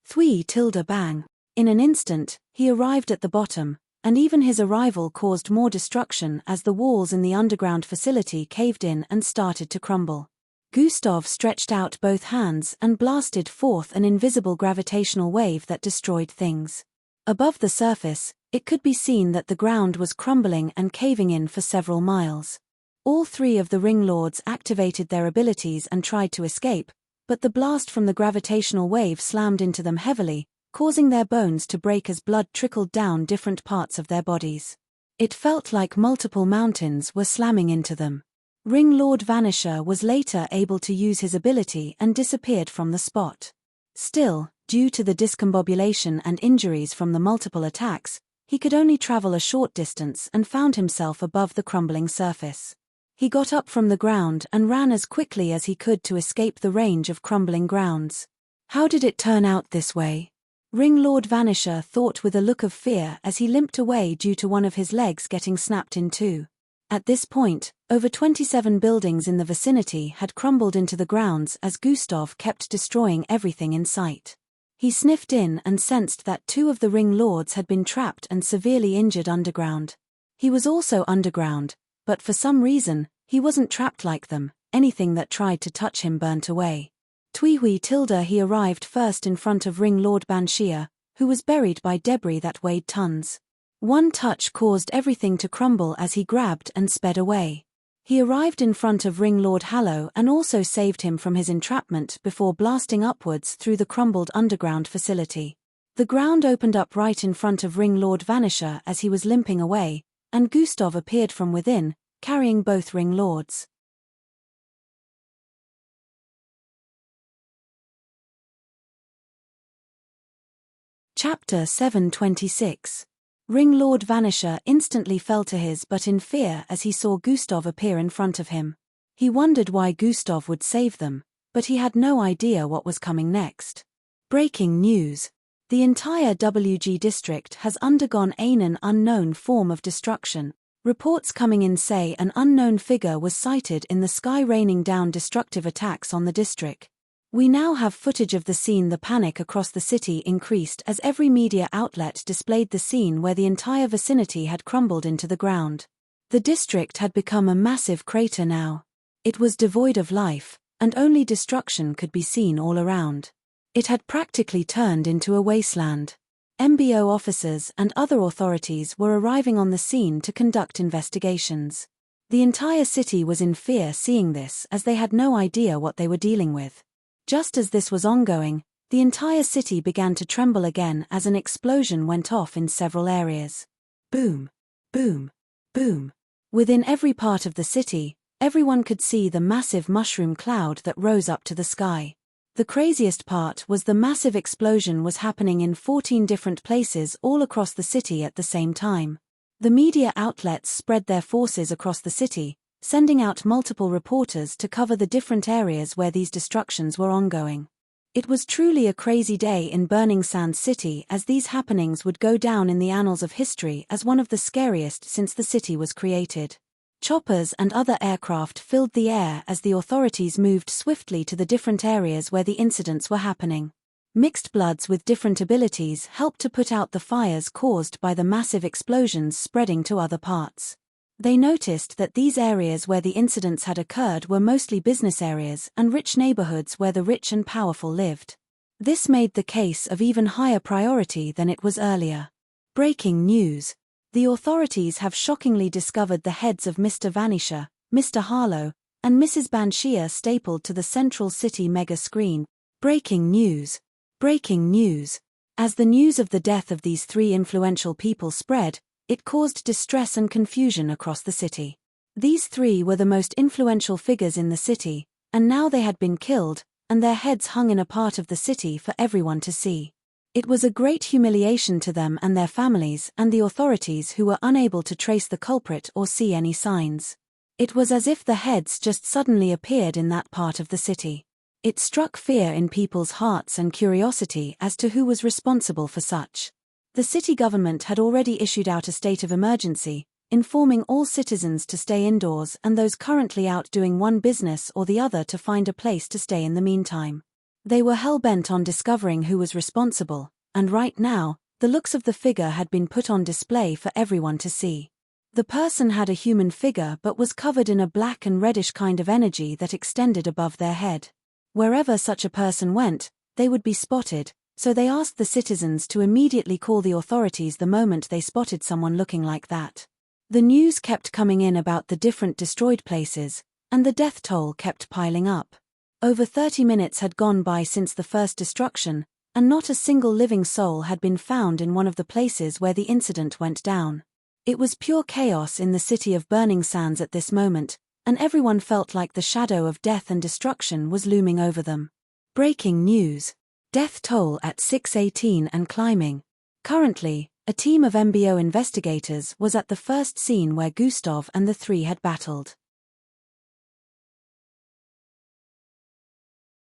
Three tilde bang. In an instant, he arrived at the bottom, and even his arrival caused more destruction as the walls in the underground facility caved in and started to crumble. Gustav stretched out both hands and blasted forth an invisible gravitational wave that destroyed things. Above the surface, it could be seen that the ground was crumbling and caving in for several miles. All 3 of the Ring Lords activated their abilities and tried to escape, but the blast from the gravitational wave slammed into them heavily, causing their bones to break as blood trickled down different parts of their bodies. It felt like multiple mountains were slamming into them. Ring Lord Vanisher was later able to use his ability and disappeared from the spot. Still, due to the discombobulation and injuries from the multiple attacks, he could only travel a short distance and found himself above the crumbling surface. He got up from the ground and ran as quickly as he could to escape the range of crumbling grounds. How did it turn out this way? Ring Lord Vanisher thought with a look of fear as he limped away due to one of his legs getting snapped in two. At this point, over 27 buildings in the vicinity had crumbled into the grounds as Gustav kept destroying everything in sight. He sniffed in and sensed that 2 of the Ring Lords had been trapped and severely injured underground. He was also underground, but for some reason, he wasn't trapped like them. Anything that tried to touch him burnt away. Tweehui tilde he arrived first in front of Ring Lord Banshee, who was buried by debris that weighed tons. One touch caused everything to crumble as he grabbed and sped away. He arrived in front of Ring Lord Hallow and also saved him from his entrapment before blasting upwards through the crumbled underground facility. The ground opened up right in front of Ring Lord Vanisher as he was limping away, and Gustav appeared from within, carrying both Ring Lords. Chapter 726. Ring Lord Vanisher instantly fell to his butt in fear as he saw Gustav appear in front of him. He wondered why Gustav would save them, but he had no idea what was coming next. Breaking news. The entire WG district has undergone an unknown form of destruction. Reports coming in say an unknown figure was sighted in the sky raining down destructive attacks on the district. We now have footage of the scene. The panic across the city increased as every media outlet displayed the scene where the entire vicinity had crumbled into the ground. The district had become a massive crater now. It was devoid of life, and only destruction could be seen all around. It had practically turned into a wasteland. MBO officers and other authorities were arriving on the scene to conduct investigations. The entire city was in fear seeing this as they had no idea what they were dealing with. Just as this was ongoing, the entire city began to tremble again as an explosion went off in several areas. Boom, boom, boom. Within every part of the city, everyone could see the massive mushroom cloud that rose up to the sky. The craziest part was the massive explosion was happening in 14 different places all across the city at the same time. The media outlets spread their forces across the city, sending out multiple reporters to cover the different areas where these destructions were ongoing. It was truly a crazy day in Burning Sands City as these happenings would go down in the annals of history as one of the scariest since the city was created. Choppers and other aircraft filled the air as the authorities moved swiftly to the different areas where the incidents were happening. Mixed bloods with different abilities helped to put out the fires caused by the massive explosions spreading to other parts. They noticed that these areas where the incidents had occurred were mostly business areas and rich neighborhoods where the rich and powerful lived. This made the case of even higher priority than it was earlier. Breaking news. The authorities have shockingly discovered the heads of Mr. Vanisher, Mr. Harlow, and Mrs. Banshia stapled to the central city mega screen. Breaking news. Breaking news. As the news of the death of these three influential people spread, it caused distress and confusion across the city. These three were the most influential figures in the city, and now they had been killed, and their heads hung in a part of the city for everyone to see. It was a great humiliation to them and their families and the authorities who were unable to trace the culprit or see any signs. It was as if the heads just suddenly appeared in that part of the city. It struck fear in people's hearts and curiosity as to who was responsible for such. The city government had already issued out a state of emergency, informing all citizens to stay indoors and those currently out doing one business or the other to find a place to stay in the meantime. They were hell-bent on discovering who was responsible, and right now, the looks of the figure had been put on display for everyone to see. The person had a human figure but was covered in a black and reddish kind of energy that extended above their head. Wherever such a person went, they would be spotted, so they asked the citizens to immediately call the authorities the moment they spotted someone looking like that. The news kept coming in about the different destroyed places, and the death toll kept piling up. Over 30 minutes had gone by since the first destruction, and not a single living soul had been found in one of the places where the incident went down. It was pure chaos in the city of Burning Sands at this moment, and everyone felt like the shadow of death and destruction was looming over them. Breaking news. Death toll at 618 and climbing. Currently, a team of MBO investigators was at the first scene where Gustav and the three had battled.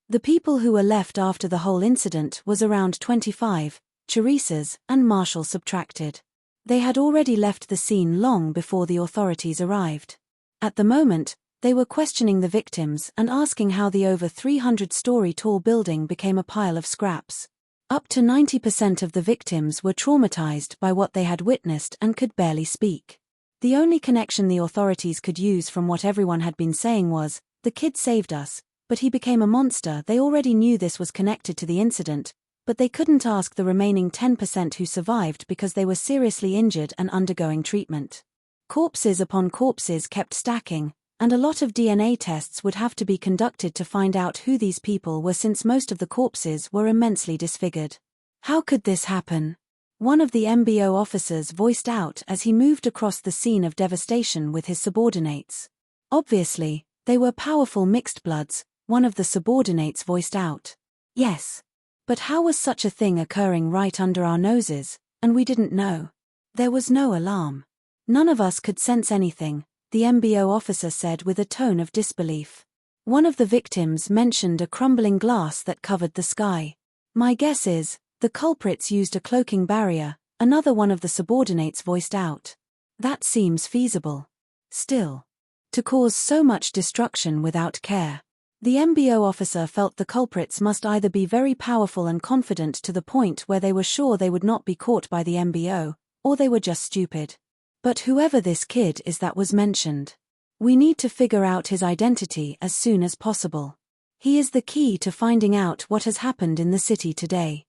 The people who were left after the whole incident was around 25, Teresa's and Marshall subtracted. They had already left the scene long before the authorities arrived. At the moment, they were questioning the victims and asking how the over 300-story tall building became a pile of scraps. Up to 90% of the victims were traumatized by what they had witnessed and could barely speak. The only connection the authorities could use from what everyone had been saying was, "The kid saved us, but he became a monster." They already knew this was connected to the incident, but they couldn't ask the remaining 10% who survived because they were seriously injured and undergoing treatment. Corpses upon corpses kept stacking, and a lot of DNA tests would have to be conducted to find out who these people were since most of the corpses were immensely disfigured. How could this happen? One of the MBO officers voiced out as he moved across the scene of devastation with his subordinates. Obviously, they were powerful mixed bloods, one of the subordinates voiced out. Yes. But how was such a thing occurring right under our noses, and we didn't know? There was no alarm. None of us could sense anything, the MBO officer said with a tone of disbelief. One of the victims mentioned a crumbling glass that covered the sky. My guess is, the culprits used a cloaking barrier, another one of the subordinates voiced out. That seems feasible. Still. To cause so much destruction without care. The MBO officer felt the culprits must either be very powerful and confident to the point where they were sure they would not be caught by the MBO, or they were just stupid. But whoever this kid is that was mentioned, we need to figure out his identity as soon as possible. He is the key to finding out what has happened in the city today.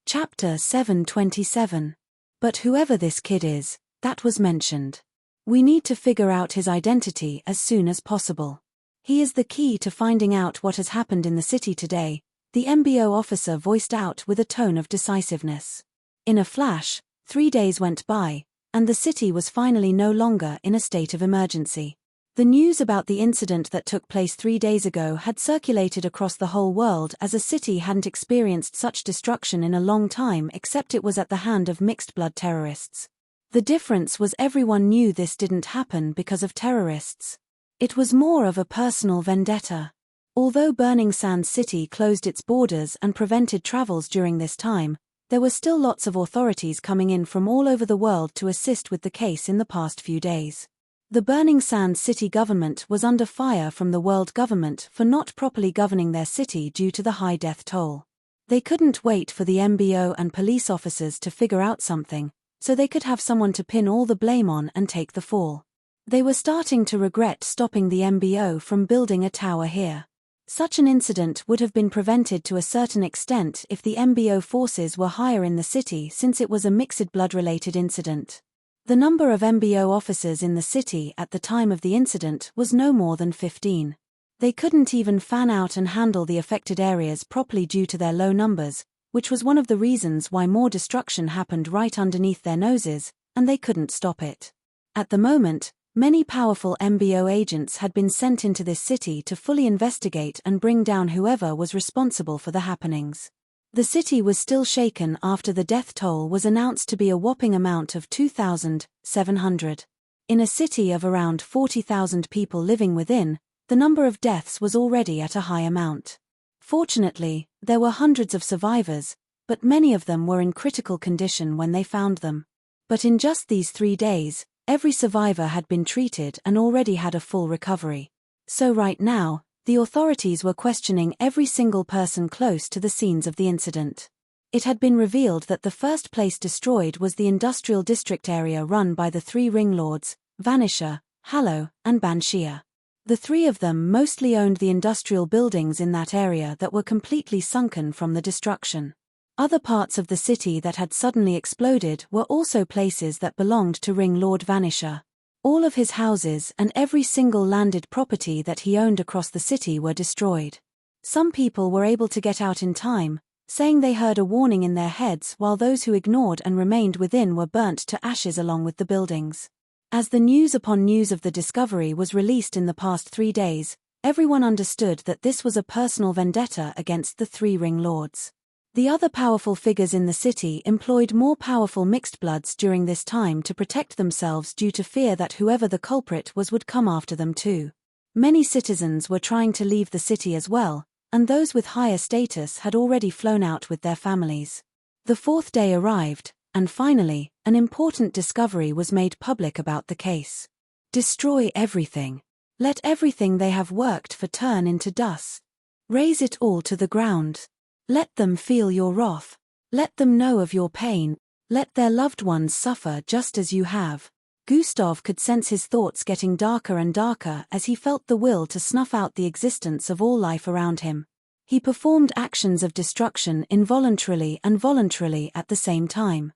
Chapter 727. But whoever this kid is, that was mentioned. We need to figure out his identity as soon as possible. He is the key to finding out what has happened in the city today, the MBO officer voiced out with a tone of decisiveness. In a flash, 3 days went by, and the city was finally no longer in a state of emergency. The news about the incident that took place 3 days ago had circulated across the whole world as a city hadn't experienced such destruction in a long time except it was at the hand of mixed-blood terrorists. The difference was everyone knew this didn't happen because of terrorists. It was more of a personal vendetta. Although Burning Sands City closed its borders and prevented travels during this time, there were still lots of authorities coming in from all over the world to assist with the case in the past few days. The Burning Sands City government was under fire from the world government for not properly governing their city due to the high death toll. They couldn't wait for the MBO and police officers to figure out something, so they could have someone to pin all the blame on and take the fall. They were starting to regret stopping the MBO from building a tower here. Such an incident would have been prevented to a certain extent if the MBO forces were higher in the city since it was a mixed blood-related incident. The number of MBO officers in the city at the time of the incident was no more than 15. They couldn't even fan out and handle the affected areas properly due to their low numbers, which was one of the reasons why more destruction happened right underneath their noses, and they couldn't stop it. At the moment, many powerful MBO agents had been sent into this city to fully investigate and bring down whoever was responsible for the happenings. The city was still shaken after the death toll was announced to be a whopping amount of 2,700. In a city of around 40,000 people living within, the number of deaths was already at a high amount. Fortunately, there were hundreds of survivors, but many of them were in critical condition when they found them. But in just these 3 days, every survivor had been treated and already had a full recovery. So right now, the authorities were questioning every single person close to the scenes of the incident. It had been revealed that the first place destroyed was the industrial district area run by the 3 ring lords, Vanisher, Hallow, and Banshia. The 3 of them mostly owned the industrial buildings in that area that were completely sunken from the destruction. Other parts of the city that had suddenly exploded were also places that belonged to Ring Lord Vanisher. All of his houses and every single landed property that he owned across the city were destroyed. Some people were able to get out in time, saying they heard a warning in their heads, while those who ignored and remained within were burnt to ashes along with the buildings. As the news upon news of the discovery was released in the past 3 days, everyone understood that this was a personal vendetta against the 3 ring lords. The other powerful figures in the city employed more powerful mixed bloods during this time to protect themselves due to fear that whoever the culprit was would come after them too. Many citizens were trying to leave the city as well, and those with higher status had already flown out with their families. The 4th day arrived, and finally, an important discovery was made public about the case. Destroy everything. Let everything they have worked for turn into dust. Raze it all to the ground. Let them feel your wrath. Let them know of your pain. Let their loved ones suffer just as you have. Gustav could sense his thoughts getting darker and darker as he felt the will to snuff out the existence of all life around him. He performed actions of destruction involuntarily and voluntarily at the same time.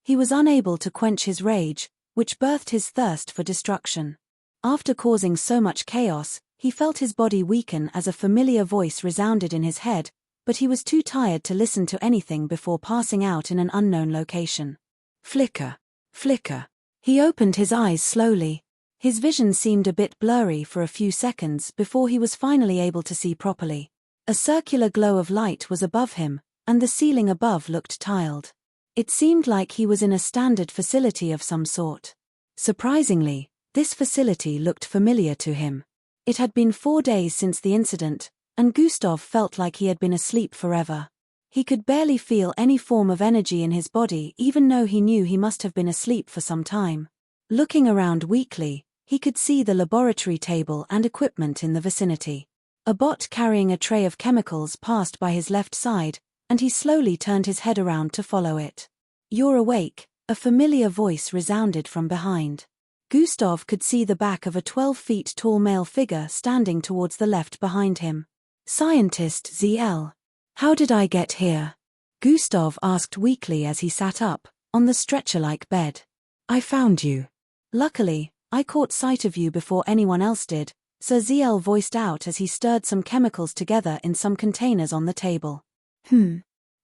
He was unable to quench his rage, which birthed his thirst for destruction. After causing so much chaos, he felt his body weaken as a familiar voice resounded in his head, but he was too tired to listen to anything before passing out in an unknown location. Flicker. Flicker. He opened his eyes slowly. His vision seemed a bit blurry for a few seconds before he was finally able to see properly. A circular glow of light was above him, and the ceiling above looked tiled. It seemed like he was in a standard facility of some sort. Surprisingly, this facility looked familiar to him. It had been 4 days since the incident, and Gustav felt like he had been asleep forever. He could barely feel any form of energy in his body even though he knew he must have been asleep for some time. Looking around weakly, he could see the laboratory table and equipment in the vicinity. A bot carrying a tray of chemicals passed by his left side, and he slowly turned his head around to follow it. "You're awake," a familiar voice resounded from behind. Gustav could see the back of a 12 feet tall male figure standing towards the left behind him. "Scientist ZL. How did I get here?" Gustav asked weakly as he sat up, on the stretcher-like bed. "I found you. Luckily, I caught sight of you before anyone else did," Sir ZL voiced out as he stirred some chemicals together in some containers on the table.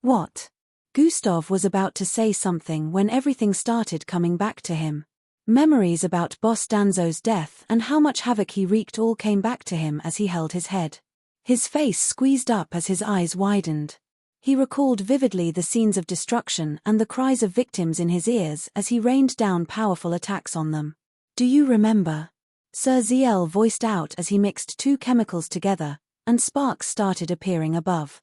What?" Gustav was about to say something when everything started coming back to him. Memories about Boss Danzo's death and how much havoc he wreaked all came back to him as he held his head. His face squeezed up as his eyes widened. He recalled vividly the scenes of destruction and the cries of victims in his ears as he rained down powerful attacks on them. "Do you remember?" Sir ZL voiced out as he mixed 2 chemicals together, and sparks started appearing above.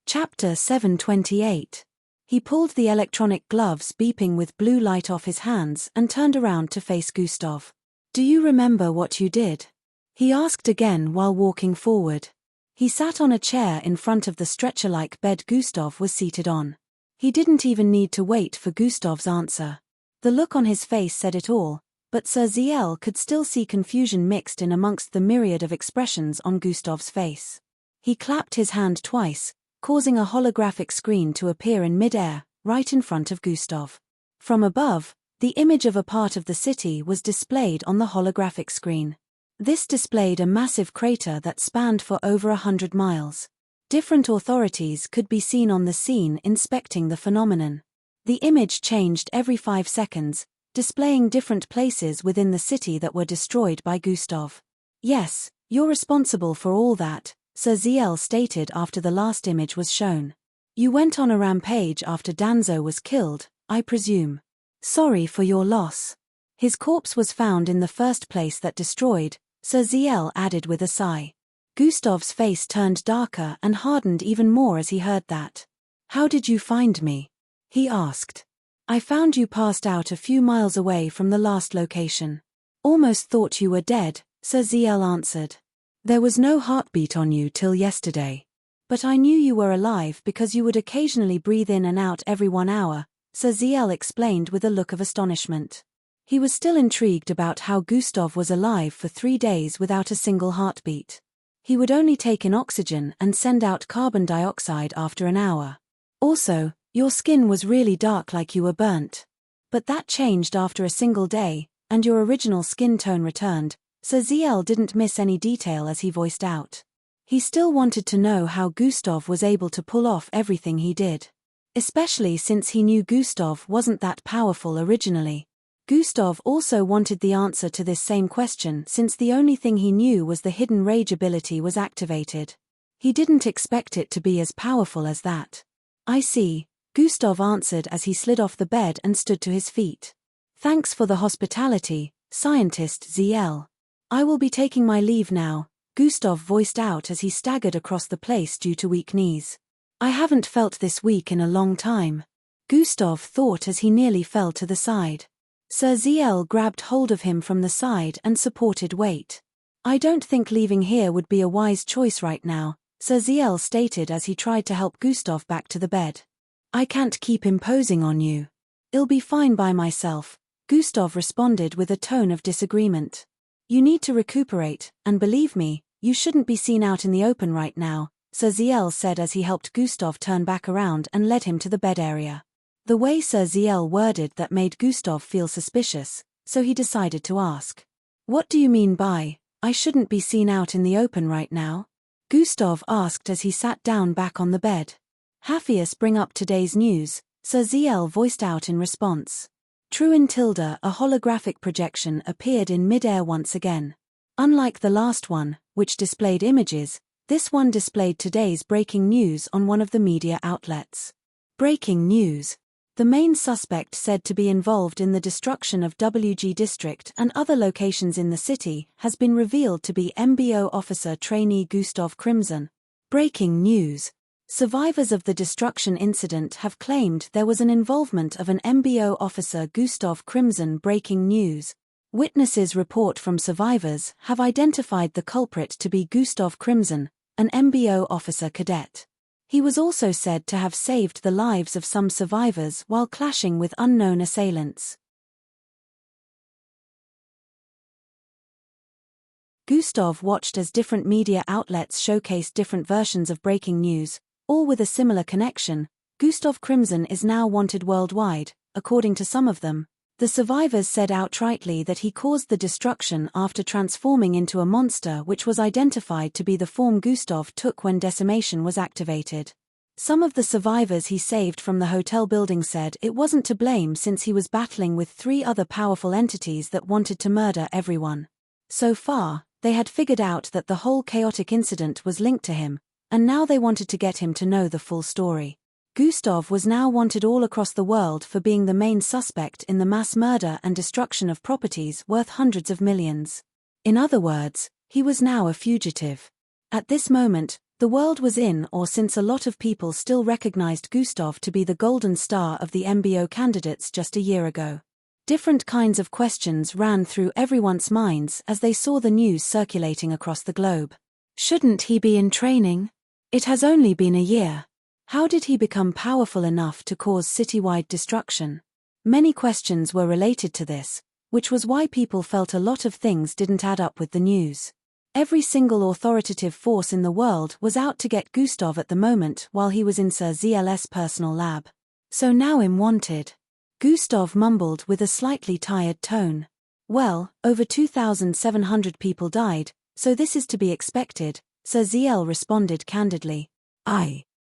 Chapter 728. He pulled the electronic gloves beeping with blue light off his hands and turned around to face Gustav. "Do you remember what you did?" he asked again while walking forward. He sat on a chair in front of the stretcher-like bed Gustav was seated on. He didn't even need to wait for Gustav's answer. The look on his face said it all, but Sir ZL could still see confusion mixed in amongst the myriad of expressions on Gustav's face. He clapped his hand twice, causing a holographic screen to appear in mid-air, right in front of Gustav. From above, the image of a part of the city was displayed on the holographic screen. This displayed a massive crater that spanned for over 100 miles. Different authorities could be seen on the scene inspecting the phenomenon. The image changed every 5 seconds, displaying different places within the city that were destroyed by Gustav. "Yes, you're responsible for all that," Sir ZL stated after the last image was shown. "You went on a rampage after Danzo was killed, I presume. Sorry for your loss. His corpse was found in the first place that destroyed," Sir ZL added with a sigh. Gustav's face turned darker and hardened even more as he heard that. "How did you find me?" he asked. "I found you passed out a few miles away from the last location. Almost thought you were dead," Sir ZL answered. "There was no heartbeat on you till yesterday. But I knew you were alive because you would occasionally breathe in and out every 1 hour," Sir ZL explained with a look of astonishment. He was still intrigued about how Gustav was alive for 3 days without a single heartbeat. He would only take in oxygen and send out carbon dioxide after an hour. "Also, your skin was really dark like you were burnt. But that changed after a single day, and your original skin tone returned." Sir ZL didn't miss any detail as he voiced out. He still wanted to know how Gustav was able to pull off everything he did. Especially since he knew Gustav wasn't that powerful originally. Gustav also wanted the answer to this same question since the only thing he knew was the hidden rage ability was activated. He didn't expect it to be as powerful as that. "I see," Gustav answered as he slid off the bed and stood to his feet. "Thanks for the hospitality, Scientist ZL. I will be taking my leave now," Gustav voiced out as he staggered across the place due to weak knees. "I haven't felt this weak in a long time," Gustav thought as he nearly fell to the side. Sir ZL grabbed hold of him from the side and supported weight. I don't think leaving here would be a wise choice right now, Sir Ziel stated as he tried to help Gustav back to the bed. I can't keep imposing on you. I'll be fine by myself, Gustav responded with a tone of disagreement. You need to recuperate, and believe me, you shouldn't be seen out in the open right now, Sir Ziel said as he helped Gustav turn back around and led him to the bed area. The way Sir Ziel worded that made Gustav feel suspicious, so he decided to ask. What do you mean by, I shouldn't be seen out in the open right now? Gustav asked as he sat down back on the bed. Happiest bring up today's news, Sir Ziel voiced out in response. True in tilde, a holographic projection appeared in mid-air once again. Unlike the last one, which displayed images, this one displayed today's breaking news on one of the media outlets. Breaking news. The main suspect said to be involved in the destruction of WG District and other locations in the city has been revealed to be MBO officer trainee Gustav Crimson. Breaking news. Survivors of the destruction incident have claimed there was an involvement of an MBO officer Gustav Crimson. Breaking news. Witnesses report from survivors have identified the culprit to be Gustav Crimson, an MBO officer cadet. He was also said to have saved the lives of some survivors while clashing with unknown assailants. Gustav watched as different media outlets showcased different versions of breaking news, all with a similar connection. Gustav Crimson is now wanted worldwide, according to some of them. The survivors said outrightly that he caused the destruction after transforming into a monster, which was identified to be the form Gustav took when decimation was activated. Some of the survivors he saved from the hotel building said it wasn't to blame since he was battling with 3 other powerful entities that wanted to murder everyone. So far, they had figured out that the whole chaotic incident was linked to him, and now they wanted to get him to know the full story. Gustav was now wanted all across the world for being the main suspect in the mass murder and destruction of properties worth hundreds of millions. In other words, he was now a fugitive. At this moment, the world was in awe since a lot of people still recognized Gustav to be the golden star of the MBO candidates just a year ago. Different kinds of questions ran through everyone's minds as they saw the news circulating across the globe. Shouldn't he be in training? It has only been a year. How did he become powerful enough to cause citywide destruction? Many questions were related to this, which was why people felt a lot of things didn't add up with the news. Every single authoritative force in the world was out to get Gustav at the moment while he was in Sir ZL's personal lab. So now I'm wanted. Gustav mumbled with a slightly tired tone. Well, over 2,700 people died, so this is to be expected, Sir ZL responded candidly.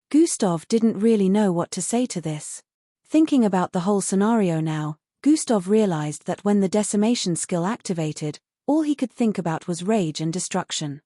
Gustav didn't really know what to say to this. Thinking about the whole scenario now, Gustav realized that when the decimation skill activated, all he could think about was rage and destruction.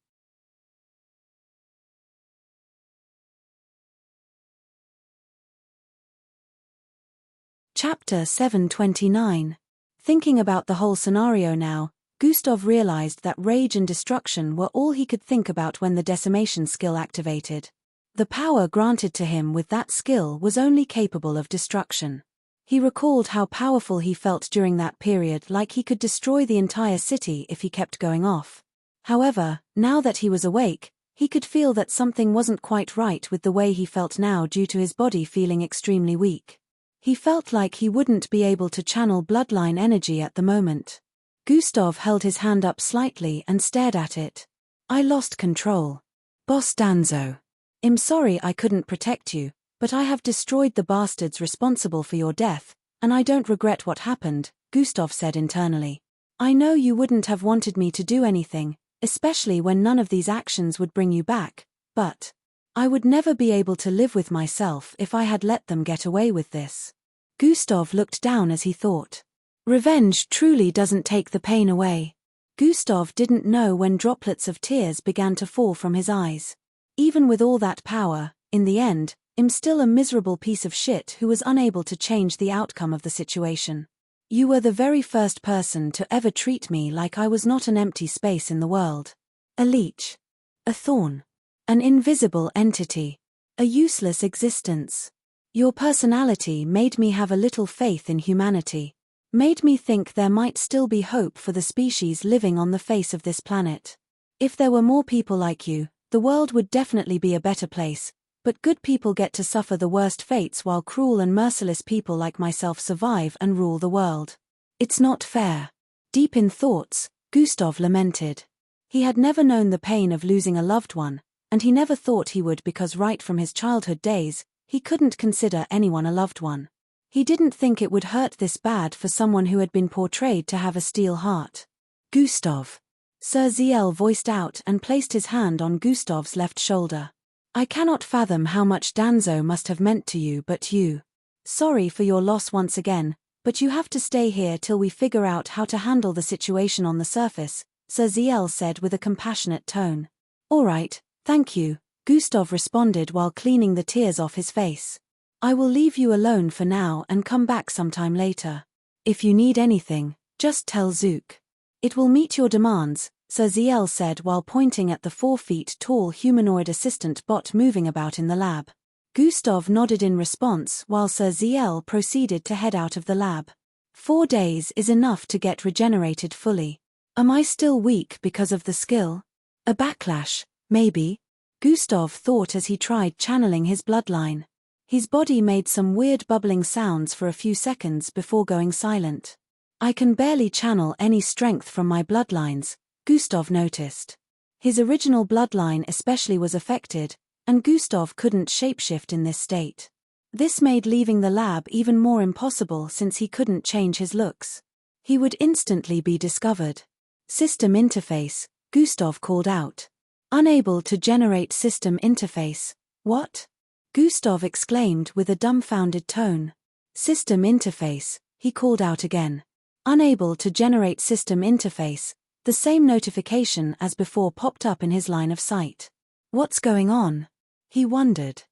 Chapter 729. Thinking about the whole scenario now, Gustav realized that rage and destruction were all he could think about when the decimation skill activated. The power granted to him with that skill was only capable of destruction. He recalled how powerful he felt during that period, like he could destroy the entire city if he kept going off. However, now that he was awake, he could feel that something wasn't quite right with the way he felt now due to his body feeling extremely weak. He felt like he wouldn't be able to channel bloodline energy at the moment. Gustav held his hand up slightly and stared at it. I lost control. Boss Danzo. I'm sorry I couldn't protect you, but I have destroyed the bastards responsible for your death, and I don't regret what happened, Gustav said internally. I know you wouldn't have wanted me to do anything, especially when none of these actions would bring you back, but I would never be able to live with myself if I had let them get away with this. Gustav looked down as he thought. Revenge truly doesn't take the pain away. Gustav didn't know when droplets of tears began to fall from his eyes. Even with all that power, in the end, I'm still a miserable piece of shit who was unable to change the outcome of the situation. You were the very first person to ever treat me like I was not an empty space in the world. A leech. A thorn. An invisible entity. A useless existence. Your personality made me have a little faith in humanity. Made me think there might still be hope for the species living on the face of this planet. If there were more people like you, the world would definitely be a better place, but good people get to suffer the worst fates while cruel and merciless people like myself survive and rule the world. It's not fair. Deep in thoughts, Gustav lamented. He had never known the pain of losing a loved one, and he never thought he would because right from his childhood days, he couldn't consider anyone a loved one. He didn't think it would hurt this bad for someone who had been portrayed to have a steel heart. Gustav. Sir Ziel voiced out and placed his hand on Gustav's left shoulder. I cannot fathom how much Danzo must have meant to you, but you. Sorry for your loss once again, but you have to stay here till we figure out how to handle the situation on the surface, Sir Ziel said with a compassionate tone. All right, thank you, Gustav responded while cleaning the tears off his face. I will leave you alone for now and come back sometime later. If you need anything, just tell Zook. It will meet your demands, Sir Ziel said while pointing at the 4-foot-tall humanoid assistant bot moving about in the lab. Gustav nodded in response while Sir Ziel proceeded to head out of the lab. 4 days is enough to get regenerated fully. Am I still weak because of the skill? A backlash, maybe? Gustav thought as he tried channeling his bloodline. His body made some weird bubbling sounds for a few seconds before going silent. I can barely channel any strength from my bloodlines, Gustav noticed. His original bloodline especially was affected, and Gustav couldn't shapeshift in this state. This made leaving the lab even more impossible since he couldn't change his looks. He would instantly be discovered. System interface, Gustav called out. Unable to generate system interface. What? Gustav exclaimed with a dumbfounded tone. System interface, he called out again. Unable to generate system interface, the same notification as before popped up in his line of sight. What's going on? He wondered.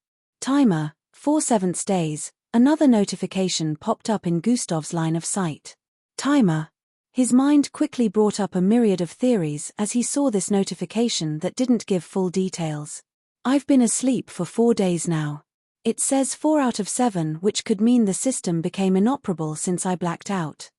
Timer, 4/7 days, another notification popped up in Gustav's line of sight. Timer. His mind quickly brought up a myriad of theories as he saw this notification that didn't give full details. I've been asleep for 4 days now. It says 4 out of 7, which could mean the system became inoperable since I blacked out.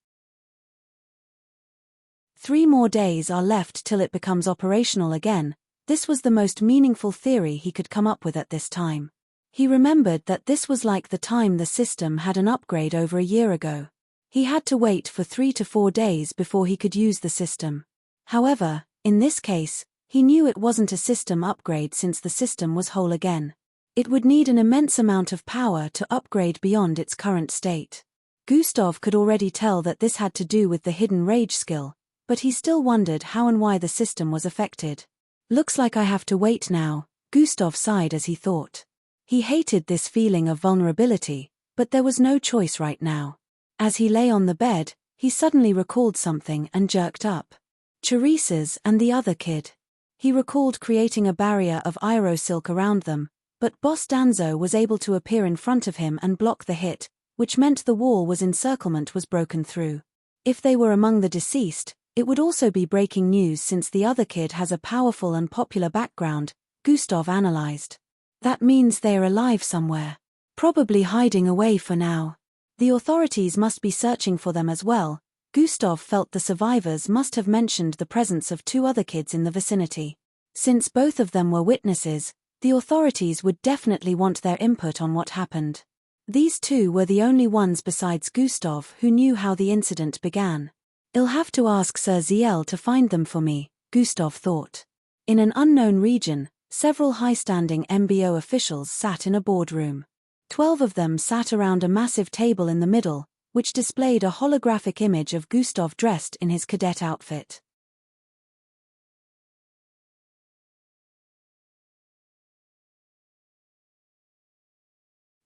3 more days are left till it becomes operational again. This was the most meaningful theory he could come up with at this time. He remembered that this was like the time the system had an upgrade over a year ago. He had to wait for 3 to 4 days before he could use the system. However, in this case, he knew it wasn't a system upgrade since the system was whole again. It would need an immense amount of power to upgrade beyond its current state. Gustav could already tell that this had to do with the hidden rage skill, but he still wondered how and why the system was affected. Looks like I have to wait now, Gustav sighed as he thought. He hated this feeling of vulnerability, but there was no choice right now. As he lay on the bed, he suddenly recalled something and jerked up. Teresa's and the other kid. He recalled creating a barrier of aerosilk around them, but Boss Danzo was able to appear in front of him and block the hit, which meant the wall was encirclement was broken through. If they were among the deceased, it would also be breaking news since the other kid has a powerful and popular background, Gustav analyzed. That means they are alive somewhere. Probably hiding away for now. The authorities must be searching for them as well. Gustav felt the survivors must have mentioned the presence of 2 other kids in the vicinity. Since both of them were witnesses, the authorities would definitely want their input on what happened. These 2 were the only ones besides Gustav who knew how the incident began. I'll have to ask Sir Ziel to find them for me, Gustav thought. In an unknown region, several high-standing MBO officials sat in a boardroom. 12 of them sat around a massive table in the middle, which displayed a holographic image of Gustav dressed in his cadet outfit.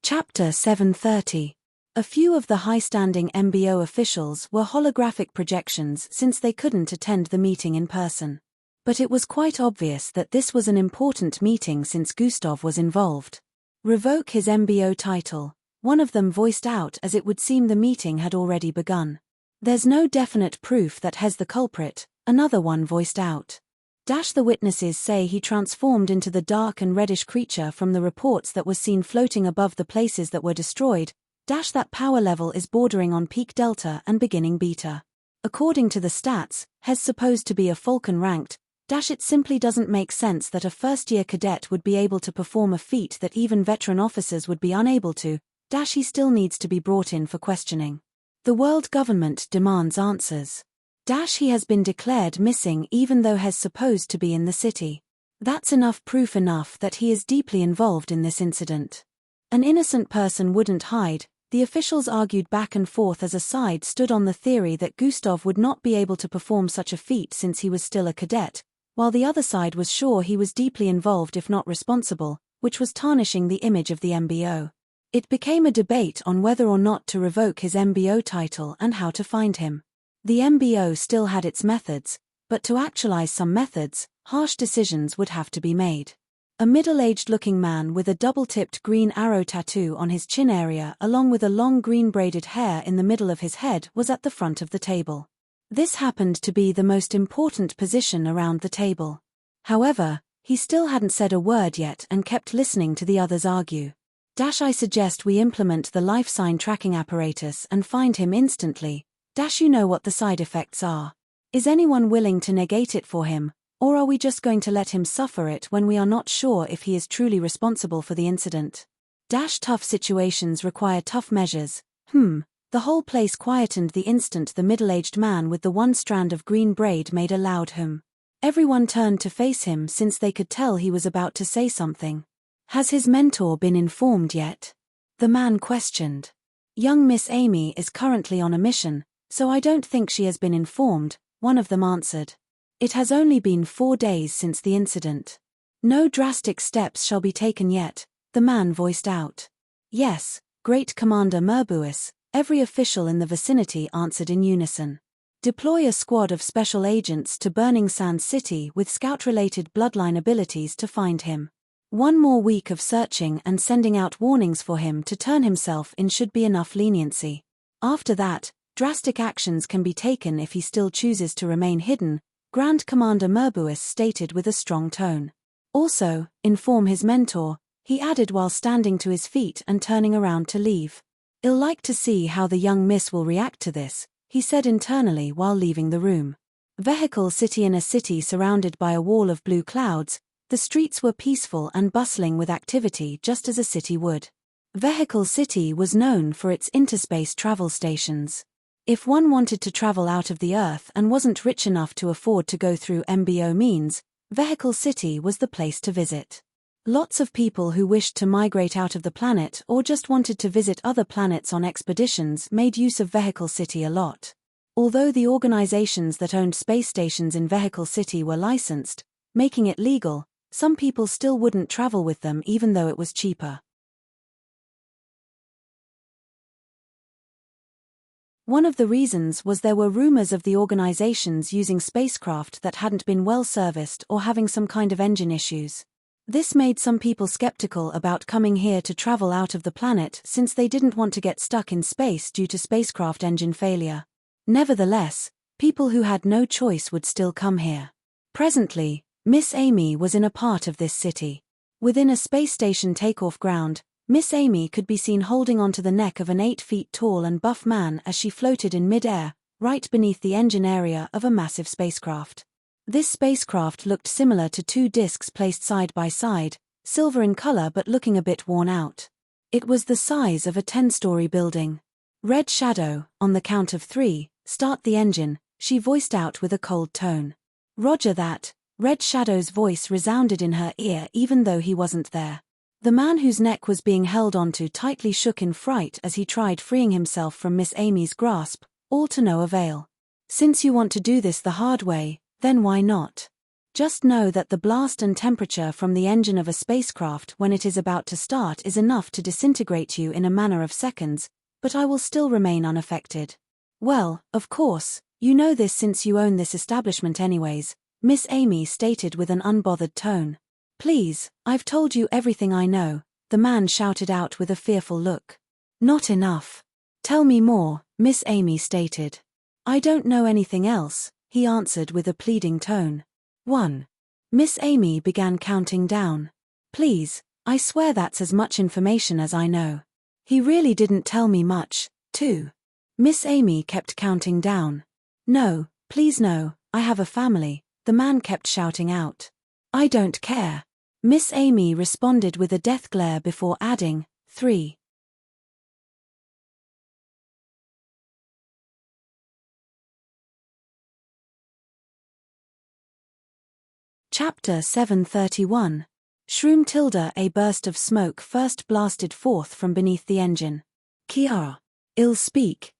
Chapter 730. A few of the high-standing MBO officials were holographic projections since they couldn't attend the meeting in person. But it was quite obvious that this was an important meeting since Gustav was involved. Revoke his MBO title, one of them voiced out as it would seem the meeting had already begun. There's no definite proof that he's the culprit, another one voiced out. The witnesses say he transformed into the dark and reddish creature from the reports that was seen floating above the places that were destroyed. That power level is bordering on peak delta and beginning beta. According to the stats, he's supposed to be a Falcon ranked, It simply doesn't make sense that a first-year cadet would be able to perform a feat that even veteran officers would be unable to. He still needs to be brought in for questioning. The world government demands answers. He has been declared missing even though he's supposed to be in the city. That's proof enough that he is deeply involved in this incident. An innocent person wouldn't hide. The officials argued back and forth as a side stood on the theory that Gustav would not be able to perform such a feat since he was still a cadet, while the other side was sure he was deeply involved if not responsible, which was tarnishing the image of the MBO. It became a debate on whether or not to revoke his MBO title and how to find him. The MBO still had its methods, but to actualize some methods, harsh decisions would have to be made. A middle-aged looking man with a double-tipped green arrow tattoo on his chin area along with a long green braided hair in the middle of his head was at the front of the table. This happened to be the most important position around the table. However, he still hadn't said a word yet and kept listening to the others argue. I suggest we implement the life sign tracking apparatus and find him instantly. You know what the side effects are. Is anyone willing to negate it for him? Or are we just going to let him suffer it when we are not sure if he is truly responsible for the incident? Tough situations require tough measures. The whole place quietened the instant the middle-aged man with the one strand of green braid made a loud hum. Everyone turned to face him since they could tell he was about to say something. Has his mentor been informed yet? The man questioned. Young Miss Amy is currently on a mission, so I don't think she has been informed, one of them answered. It has only been 4 days since the incident. No drastic steps shall be taken yet, the man voiced out. Yes, Great Commander Merbuis, every official in the vicinity answered in unison. Deploy a squad of special agents to Burning Sand City with scout-related bloodline abilities to find him. 1 more week of searching and sending out warnings for him to turn himself in should be enough leniency. After that, drastic actions can be taken if he still chooses to remain hidden, Grand Commander Merbuis stated with a strong tone. Also, inform his mentor, he added while standing to his feet and turning around to leave. I'll like to see how the young miss will react to this, he said internally while leaving the room. Vehicle City. In a city surrounded by a wall of blue clouds, the streets were peaceful and bustling with activity just as a city would. Vehicle City was known for its interspace travel stations. If one wanted to travel out of the Earth and wasn't rich enough to afford to go through MBO means, Vehicle City was the place to visit. Lots of people who wished to migrate out of the planet or just wanted to visit other planets on expeditions made use of Vehicle City a lot. Although the organizations that owned space stations in Vehicle City were licensed, making it legal, some people still wouldn't travel with them even though it was cheaper. One of the reasons was there were rumors of the organizations using spacecraft that hadn't been well serviced or having some kind of engine issues. This made some people skeptical about coming here to travel out of the planet since they didn't want to get stuck in space due to spacecraft engine failure. Nevertheless, people who had no choice would still come here. Presently, Miss Amy was in a part of this city. Within a space station takeoff ground, Miss Amy could be seen holding onto the neck of an 8 feet tall and buff man as she floated in mid-air, right beneath the engine area of a massive spacecraft. This spacecraft looked similar to 2 discs placed side by side, silver in color but looking a bit worn out. It was the size of a 10-story building. Red Shadow, on the count of 3, start the engine, she voiced out with a cold tone. Roger that. Red Shadow's voice resounded in her ear even though he wasn't there. The man whose neck was being held onto tightly shook in fright as he tried freeing himself from Miss Amy's grasp, all to no avail. Since you want to do this the hard way, then why not? Just know that the blast and temperature from the engine of a spacecraft when it is about to start is enough to disintegrate you in a matter of seconds, but I will still remain unaffected. Well, of course, you know this since you own this establishment anyways, Miss Amy stated with an unbothered tone. Please, I've told you everything I know, the man shouted out with a fearful look. Not enough. Tell me more, Miss Amy stated. I don't know anything else, he answered with a pleading tone. 1. Miss Amy began counting down. Please, I swear that's as much information as I know. He really didn't tell me much. 2. Miss Amy kept counting down. No, please no, I have a family, the man kept shouting out. I don't care. Miss Amy responded with a death glare before adding, 3. Chapter 731. Shroom tilde a burst of smoke first blasted forth from beneath the engine. Kiara. Ill speak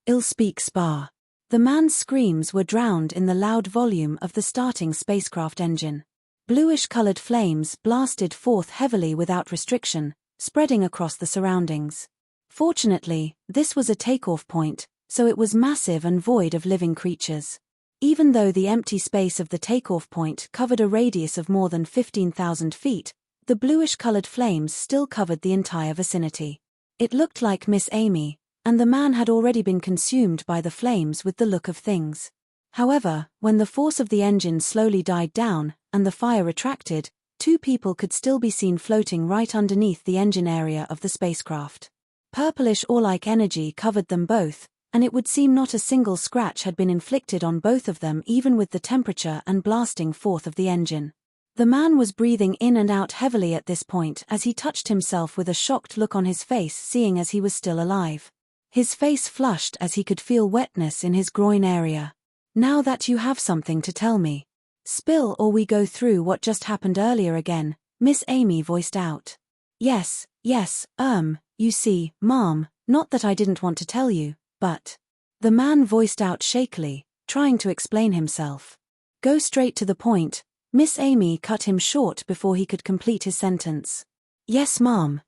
spar. The man's screams were drowned in the loud volume of the starting spacecraft engine. Bluish-colored flames blasted forth heavily without restriction, spreading across the surroundings. Fortunately, this was a takeoff point, so it was massive and void of living creatures. Even though the empty space of the takeoff point covered a radius of more than 15,000 feet, the bluish-colored flames still covered the entire vicinity. It looked like Miss Amy, and the man had already been consumed by the flames with the look of things. However, when the force of the engine slowly died down, and the fire retracted, 2 people could still be seen floating right underneath the engine area of the spacecraft. Purplish ore-like energy covered them both, and it would seem not a single scratch had been inflicted on both of them even with the temperature and blasting forth of the engine. The man was breathing in and out heavily at this point as he touched himself with a shocked look on his face seeing as he was still alive. His face flushed as he could feel wetness in his groin area. Now that you have something to tell me. Spill or we go through what just happened earlier again, Miss Amy voiced out. Yes, you see, Mom, not that I didn't want to tell you. But the man voiced out shakily, trying to explain himself. Go straight to the point. Miss Amy cut him short before he could complete his sentence. Yes, Mom,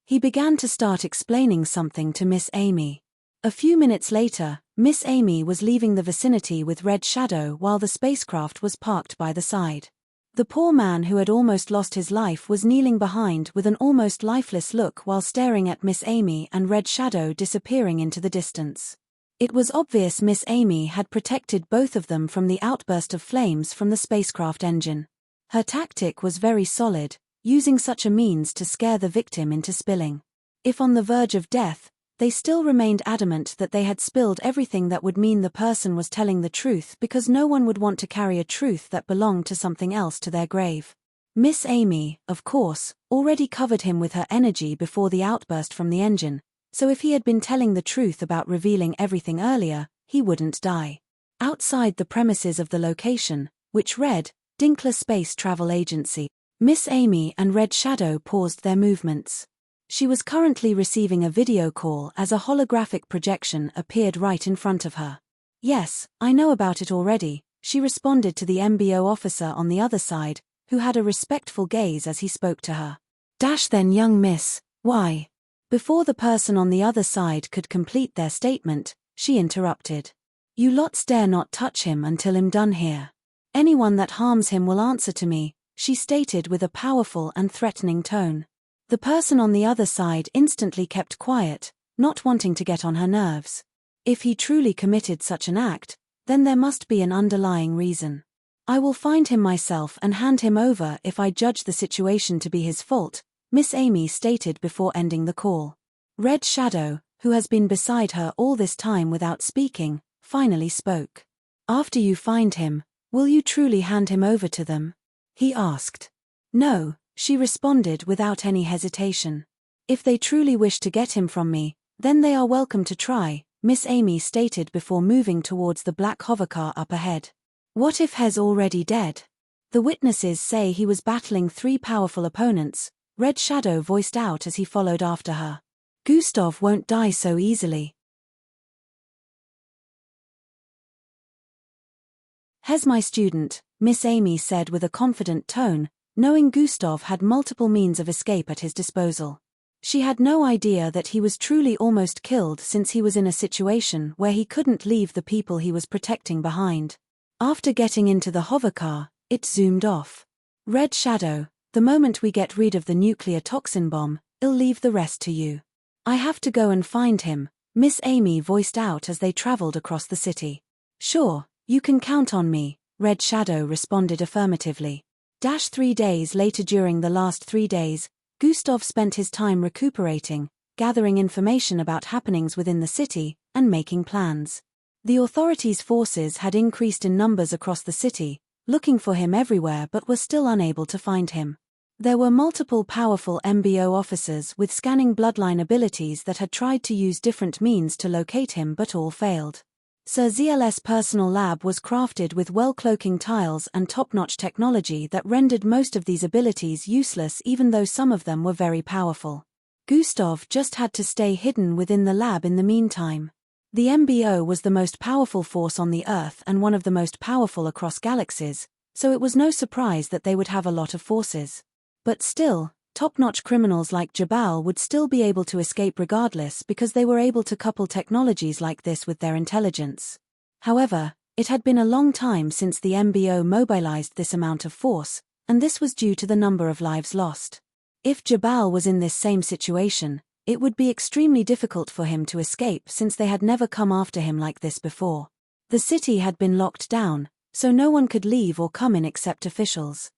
He began to start explaining something to Miss Amy. A few minutes later, Miss Amy was leaving the vicinity with Red Shadow while the spacecraft was parked by the side. The poor man who had almost lost his life was kneeling behind with an almost lifeless look while staring at Miss Amy and Red Shadow disappearing into the distance. It was obvious Miss Amy had protected both of them from the outburst of flames from the spacecraft engine. Her tactic was very solid, using such a means to scare the victim into spilling. If on the verge of death, they still remained adamant that they had spilled everything that would mean the person was telling the truth because no one would want to carry a truth that belonged to something else to their grave. Miss Amy, of course, already covered him with her energy before the outburst from the engine, so if he had been telling the truth about revealing everything earlier, he wouldn't die. Outside the premises of the location, which read, Dinkler Space Travel Agency, Miss Amy and Red Shadow paused their movements. She was currently receiving a video call as a holographic projection appeared right in front of her. Yes, I know about it already, she responded to the MBO officer on the other side, who had a respectful gaze as he spoke to her. Then young miss, why? Before the person on the other side could complete their statement, she interrupted. You lots dare not touch him until I'm done here. Anyone that harms him will answer to me, she stated with a powerful and threatening tone. The person on the other side instantly kept quiet, not wanting to get on her nerves. If he truly committed such an act, then there must be an underlying reason. I will find him myself and hand him over if I judge the situation to be his fault, Miss Amy stated before ending the call. Red Shadow, who has been beside her all this time without speaking, finally spoke. After you find him, will you truly hand him over to them? He asked. No, she responded without any hesitation. If they truly wish to get him from me, then they are welcome to try, Miss Amy stated before moving towards the black hovercar up ahead. What if Hez already dead? The witnesses say he was battling 3 powerful opponents, Red Shadow voiced out as he followed after her. Gustav won't die so easily. Hez my student, Miss Amy said with a confident tone, knowing Gustav had multiple means of escape at his disposal. She had no idea that he was truly almost killed since he was in a situation where he couldn't leave the people he was protecting behind. After getting into the hovercar, it zoomed off. Red Shadow, the moment we get rid of the nuclear toxin bomb, I'll leave the rest to you. I have to go and find him, Miss Amy voiced out as they traveled across the city. Sure, you can count on me, Red Shadow responded affirmatively. 3 days later during the last 3 days, Gustav spent his time recuperating, gathering information about happenings within the city, and making plans. The authorities' forces had increased in numbers across the city, looking for him everywhere but were still unable to find him. There were multiple powerful MBO officers with scanning bloodline abilities that had tried to use different means to locate him but all failed. Sir ZL's personal lab was crafted with well-cloaking tiles and top-notch technology that rendered most of these abilities useless even though some of them were very powerful. Gustav just had to stay hidden within the lab in the meantime. The MBO was the most powerful force on the Earth and one of the most powerful across galaxies, so it was no surprise that they would have a lot of forces. But still, top-notch criminals like Jabal would still be able to escape regardless because they were able to couple technologies like this with their intelligence. However, it had been a long time since the MBO mobilized this amount of force, and this was due to the number of lives lost. If Jabal was in this same situation, it would be extremely difficult for him to escape since they had never come after him like this before. The city had been locked down, so no one could leave or come in except officials.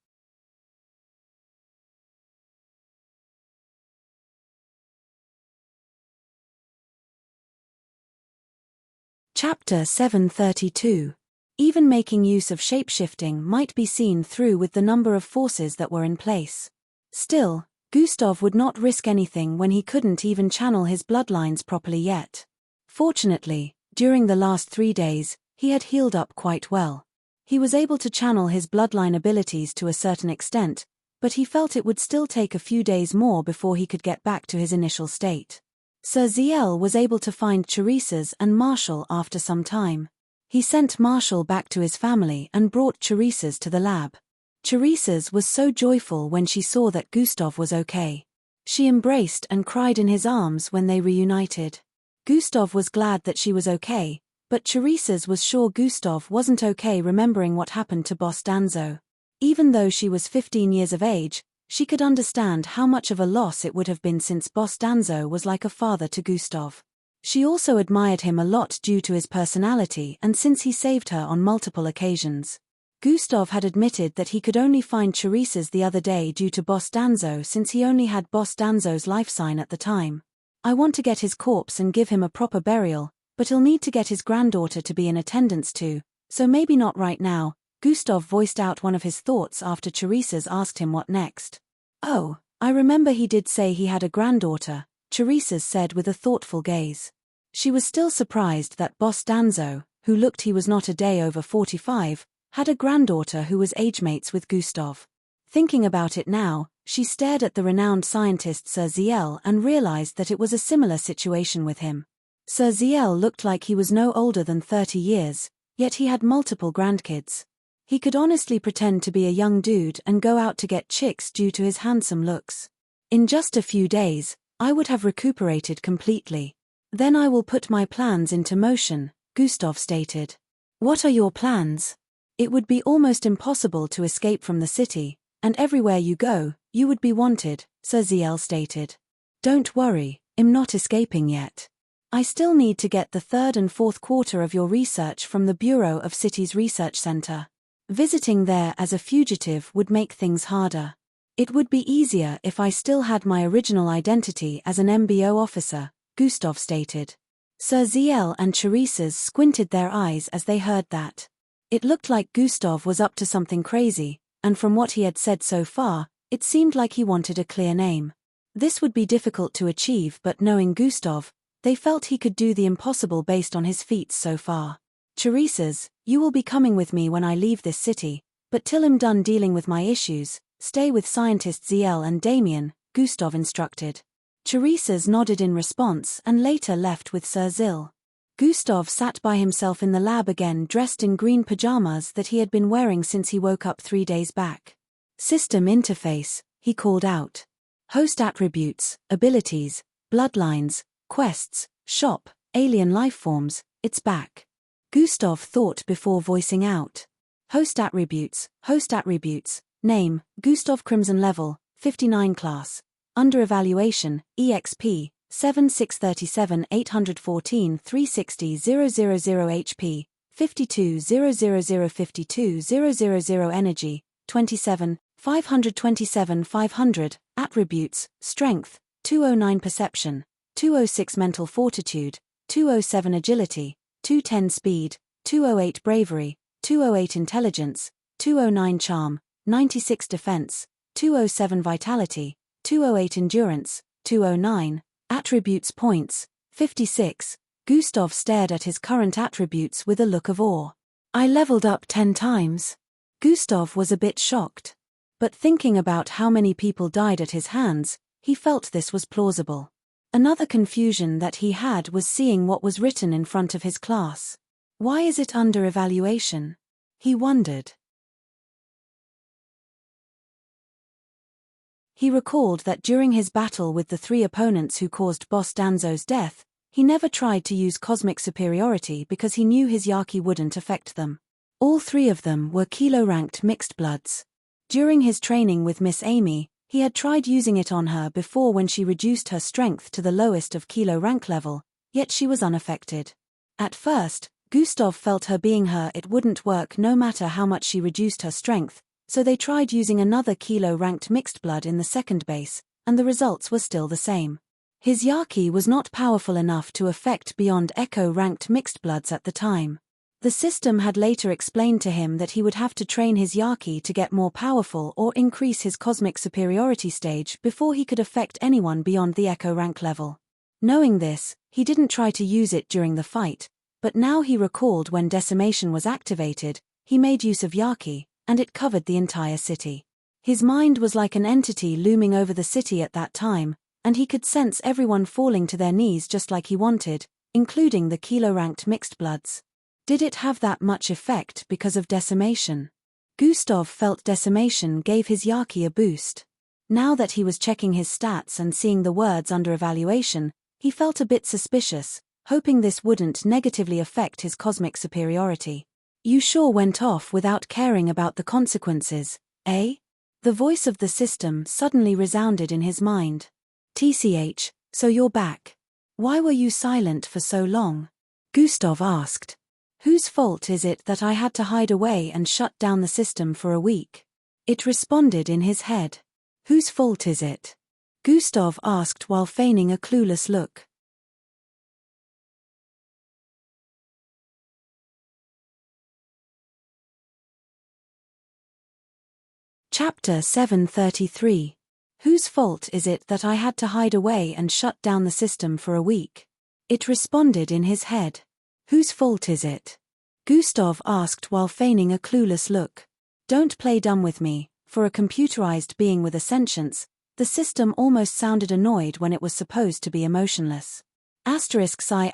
Chapter 732. Even making use of shapeshifting might be seen through with the number of forces that were in place. Still, Gustav would not risk anything when he couldn't even channel his bloodlines properly yet. Fortunately, during the last 3 days, he had healed up quite well. He was able to channel his bloodline abilities to a certain extent, but he felt it would still take a few days more before he could get back to his initial state. Sir ZL was able to find Teresa's and Marshall after some time. He sent Marshall back to his family and brought Teresa's to the lab. Teresa's was so joyful when she saw that Gustav was okay. She embraced and cried in his arms when they reunited. Gustav was glad that she was okay, but Teresa's was sure Gustav wasn't okay remembering what happened to Boss Danzo. Even though she was 15 years of age, she could understand how much of a loss it would have been since Boss Danzo was like a father to Gustav. She also admired him a lot due to his personality and since he saved her on multiple occasions. Gustav had admitted that he could only find Teresa's the other day due to Boss Danzo since he only had Boss Danzo's life sign at the time. I want to get his corpse and give him a proper burial, but he'll need to get his granddaughter to be in attendance too, so maybe not right now. Gustav voiced out one of his thoughts after Teresa's asked him what next. Oh, I remember he did say he had a granddaughter, Teresa's said with a thoughtful gaze. She was still surprised that Boss Danzo, who looked he was not a day over 45, had a granddaughter who was age-mates with Gustav. Thinking about it now, she stared at the renowned scientist Sir ZL and realized that it was a similar situation with him. Sir ZL looked like he was no older than 30 years, yet he had multiple grandkids. He could honestly pretend to be a young dude and go out to get chicks due to his handsome looks. In just a few days, I would have recuperated completely. Then I will put my plans into motion, Gustav stated. What are your plans? It would be almost impossible to escape from the city, and everywhere you go, you would be wanted, Sir ZL stated. Don't worry, I'm not escaping yet. I still need to get the 3rd and 4th quarter of your research from the Bureau of Cities Research Center. Visiting there as a fugitive would make things harder. It would be easier if I still had my original identity as an MBO officer, Gustav stated. Sir ZL and Teresa's squinted their eyes as they heard that. It looked like Gustav was up to something crazy, and from what he had said so far, it seemed like he wanted a clear name. This would be difficult to achieve, but knowing Gustav, they felt he could do the impossible based on his feats so far. Teresa's, you will be coming with me when I leave this city, but till I'm done dealing with my issues, stay with scientists ZL and Damien, Gustav instructed. Teresa's nodded in response and later left with Sir ZL. Gustav sat by himself in the lab again dressed in green pajamas that he had been wearing since he woke up 3 days back. System interface, he called out. Host attributes, abilities, bloodlines, quests, shop, alien lifeforms, it's back. Gustav thought before voicing out. Host attributes, name, Gustav Crimson level, 59 class. Under evaluation, EXP, 7637 814 360 000 HP, 52 000 52 000 energy, 27, 527 500, attributes, strength, 209 perception, 206 mental fortitude, 207 agility, 210 speed, 208 bravery, 208 intelligence, 209 charm, 96 defense, 207 vitality, 208 endurance, 209, attributes points, 56. Gustav stared at his current attributes with a look of awe. I leveled up 10 times. Gustav was a bit shocked. But thinking about how many people died at his hands, he felt this was plausible. Another confusion that he had was seeing what was written in front of his class. Why is it under evaluation? He wondered. He recalled that during his battle with the 3 opponents who caused Boss Danzo's death, he never tried to use cosmic superiority because he knew his Yaki wouldn't affect them. All 3 of them were kilo-ranked mixed bloods. During his training with Miss Amy, he had tried using it on her before when she reduced her strength to the lowest of kilo rank level, yet she was unaffected. At first, Gustav felt her being her it wouldn't work no matter how much she reduced her strength, so they tried using another kilo-ranked mixed blood in the second base, and the results were still the same. His Yaki was not powerful enough to affect beyond Echo-ranked mixed bloods at the time. The system had later explained to him that he would have to train his Yaki to get more powerful or increase his cosmic superiority stage before he could affect anyone beyond the Echo rank level. Knowing this, he didn't try to use it during the fight, but now he recalled when decimation was activated, he made use of Yaki, and it covered the entire city. His mind was like an entity looming over the city at that time, and he could sense everyone falling to their knees just like he wanted, including the kilo-ranked mixed bloods. Did it have that much effect because of decimation? Gustav felt decimation gave his Yaki a boost. Now that he was checking his stats and seeing the words under evaluation, he felt a bit suspicious, hoping this wouldn't negatively affect his cosmic superiority. You sure went off without caring about the consequences, eh? The voice of the system suddenly resounded in his mind. TCH, so you're back. Why were you silent for so long? Gustav asked. Whose fault is it that I had to hide away and shut down the system for a week? It responded in his head. Whose fault is it? Gustav asked while feigning a clueless look. Chapter 733. Whose fault is it that I had to hide away and shut down the system for a week? It responded in his head. Whose fault is it? Gustav asked while feigning a clueless look. Don't play dumb with me. For a computerized being with a sentience, the system almost sounded annoyed when it was supposed to be emotionless. Psi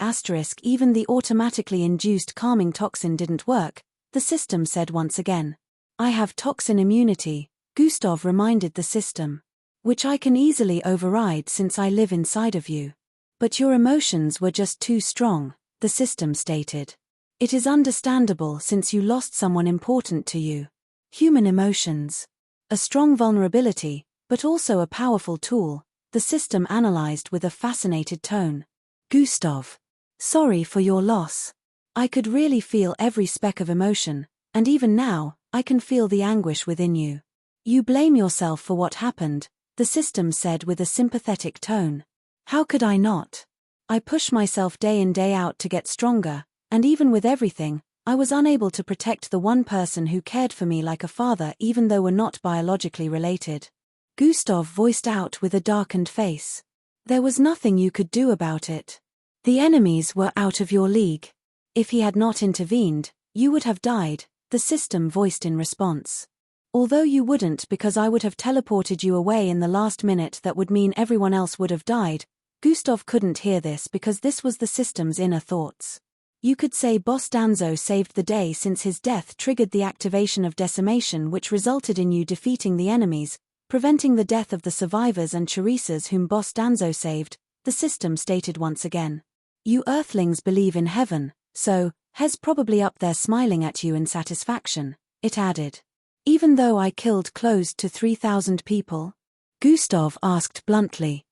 even the automatically induced calming toxin didn't work, the system said once again. I have toxin immunity, Gustav reminded the system. Which I can easily override since I live inside of you. But your emotions were just too strong, the system stated. It is understandable since you lost someone important to you. Human emotions. A strong vulnerability, but also a powerful tool, the system analyzed with a fascinated tone. Gustav. Sorry for your loss. I could really feel every speck of emotion, and even now, I can feel the anguish within you. You blame yourself for what happened, the system said with a sympathetic tone. How could I not? I push myself day in day out to get stronger, and even with everything, I was unable to protect the one person who cared for me like a father even though we're not biologically related. Gustav voiced out with a darkened face. There was nothing you could do about it. The enemies were out of your league. If he had not intervened, you would have died, the system voiced in response. Although you wouldn't because I would have teleported you away in the last minute that would mean everyone else would have died, Gustav couldn't hear this because this was the system's inner thoughts. You could say Boss Danzo saved the day since his death triggered the activation of decimation which resulted in you defeating the enemies, preventing the death of the survivors and Charisas whom Boss Danzo saved, the system stated once again. You Earthlings believe in heaven, so, Hes probably up there smiling at you in satisfaction, it added. Even though I killed close to 3,000 people? Gustav asked bluntly.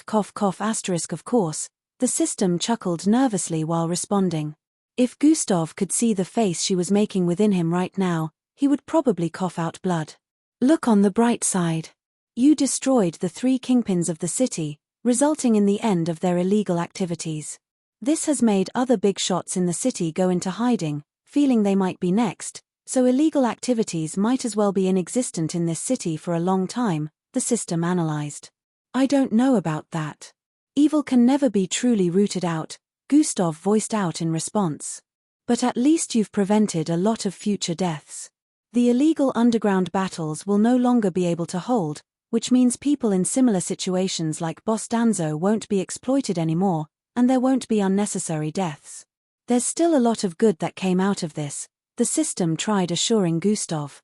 Cough of course, the system chuckled nervously while responding. If Gustav could see the face she was making within him right now, he would probably cough out blood. Look on the bright side. You destroyed the 3 kingpins of the city, resulting in the end of their illegal activities. This has made other big shots in the city go into hiding, feeling they might be next, so illegal activities might as well be inexistent in this city for a long time, the system analyzed. I don't know about that. Evil can never be truly rooted out, Gustav voiced out in response. But at least you've prevented a lot of future deaths. The illegal underground battles will no longer be able to hold, which means people in similar situations like Boss Danzo won't be exploited anymore, and there won't be unnecessary deaths. There's still a lot of good that came out of this, the system tried assuring Gustav.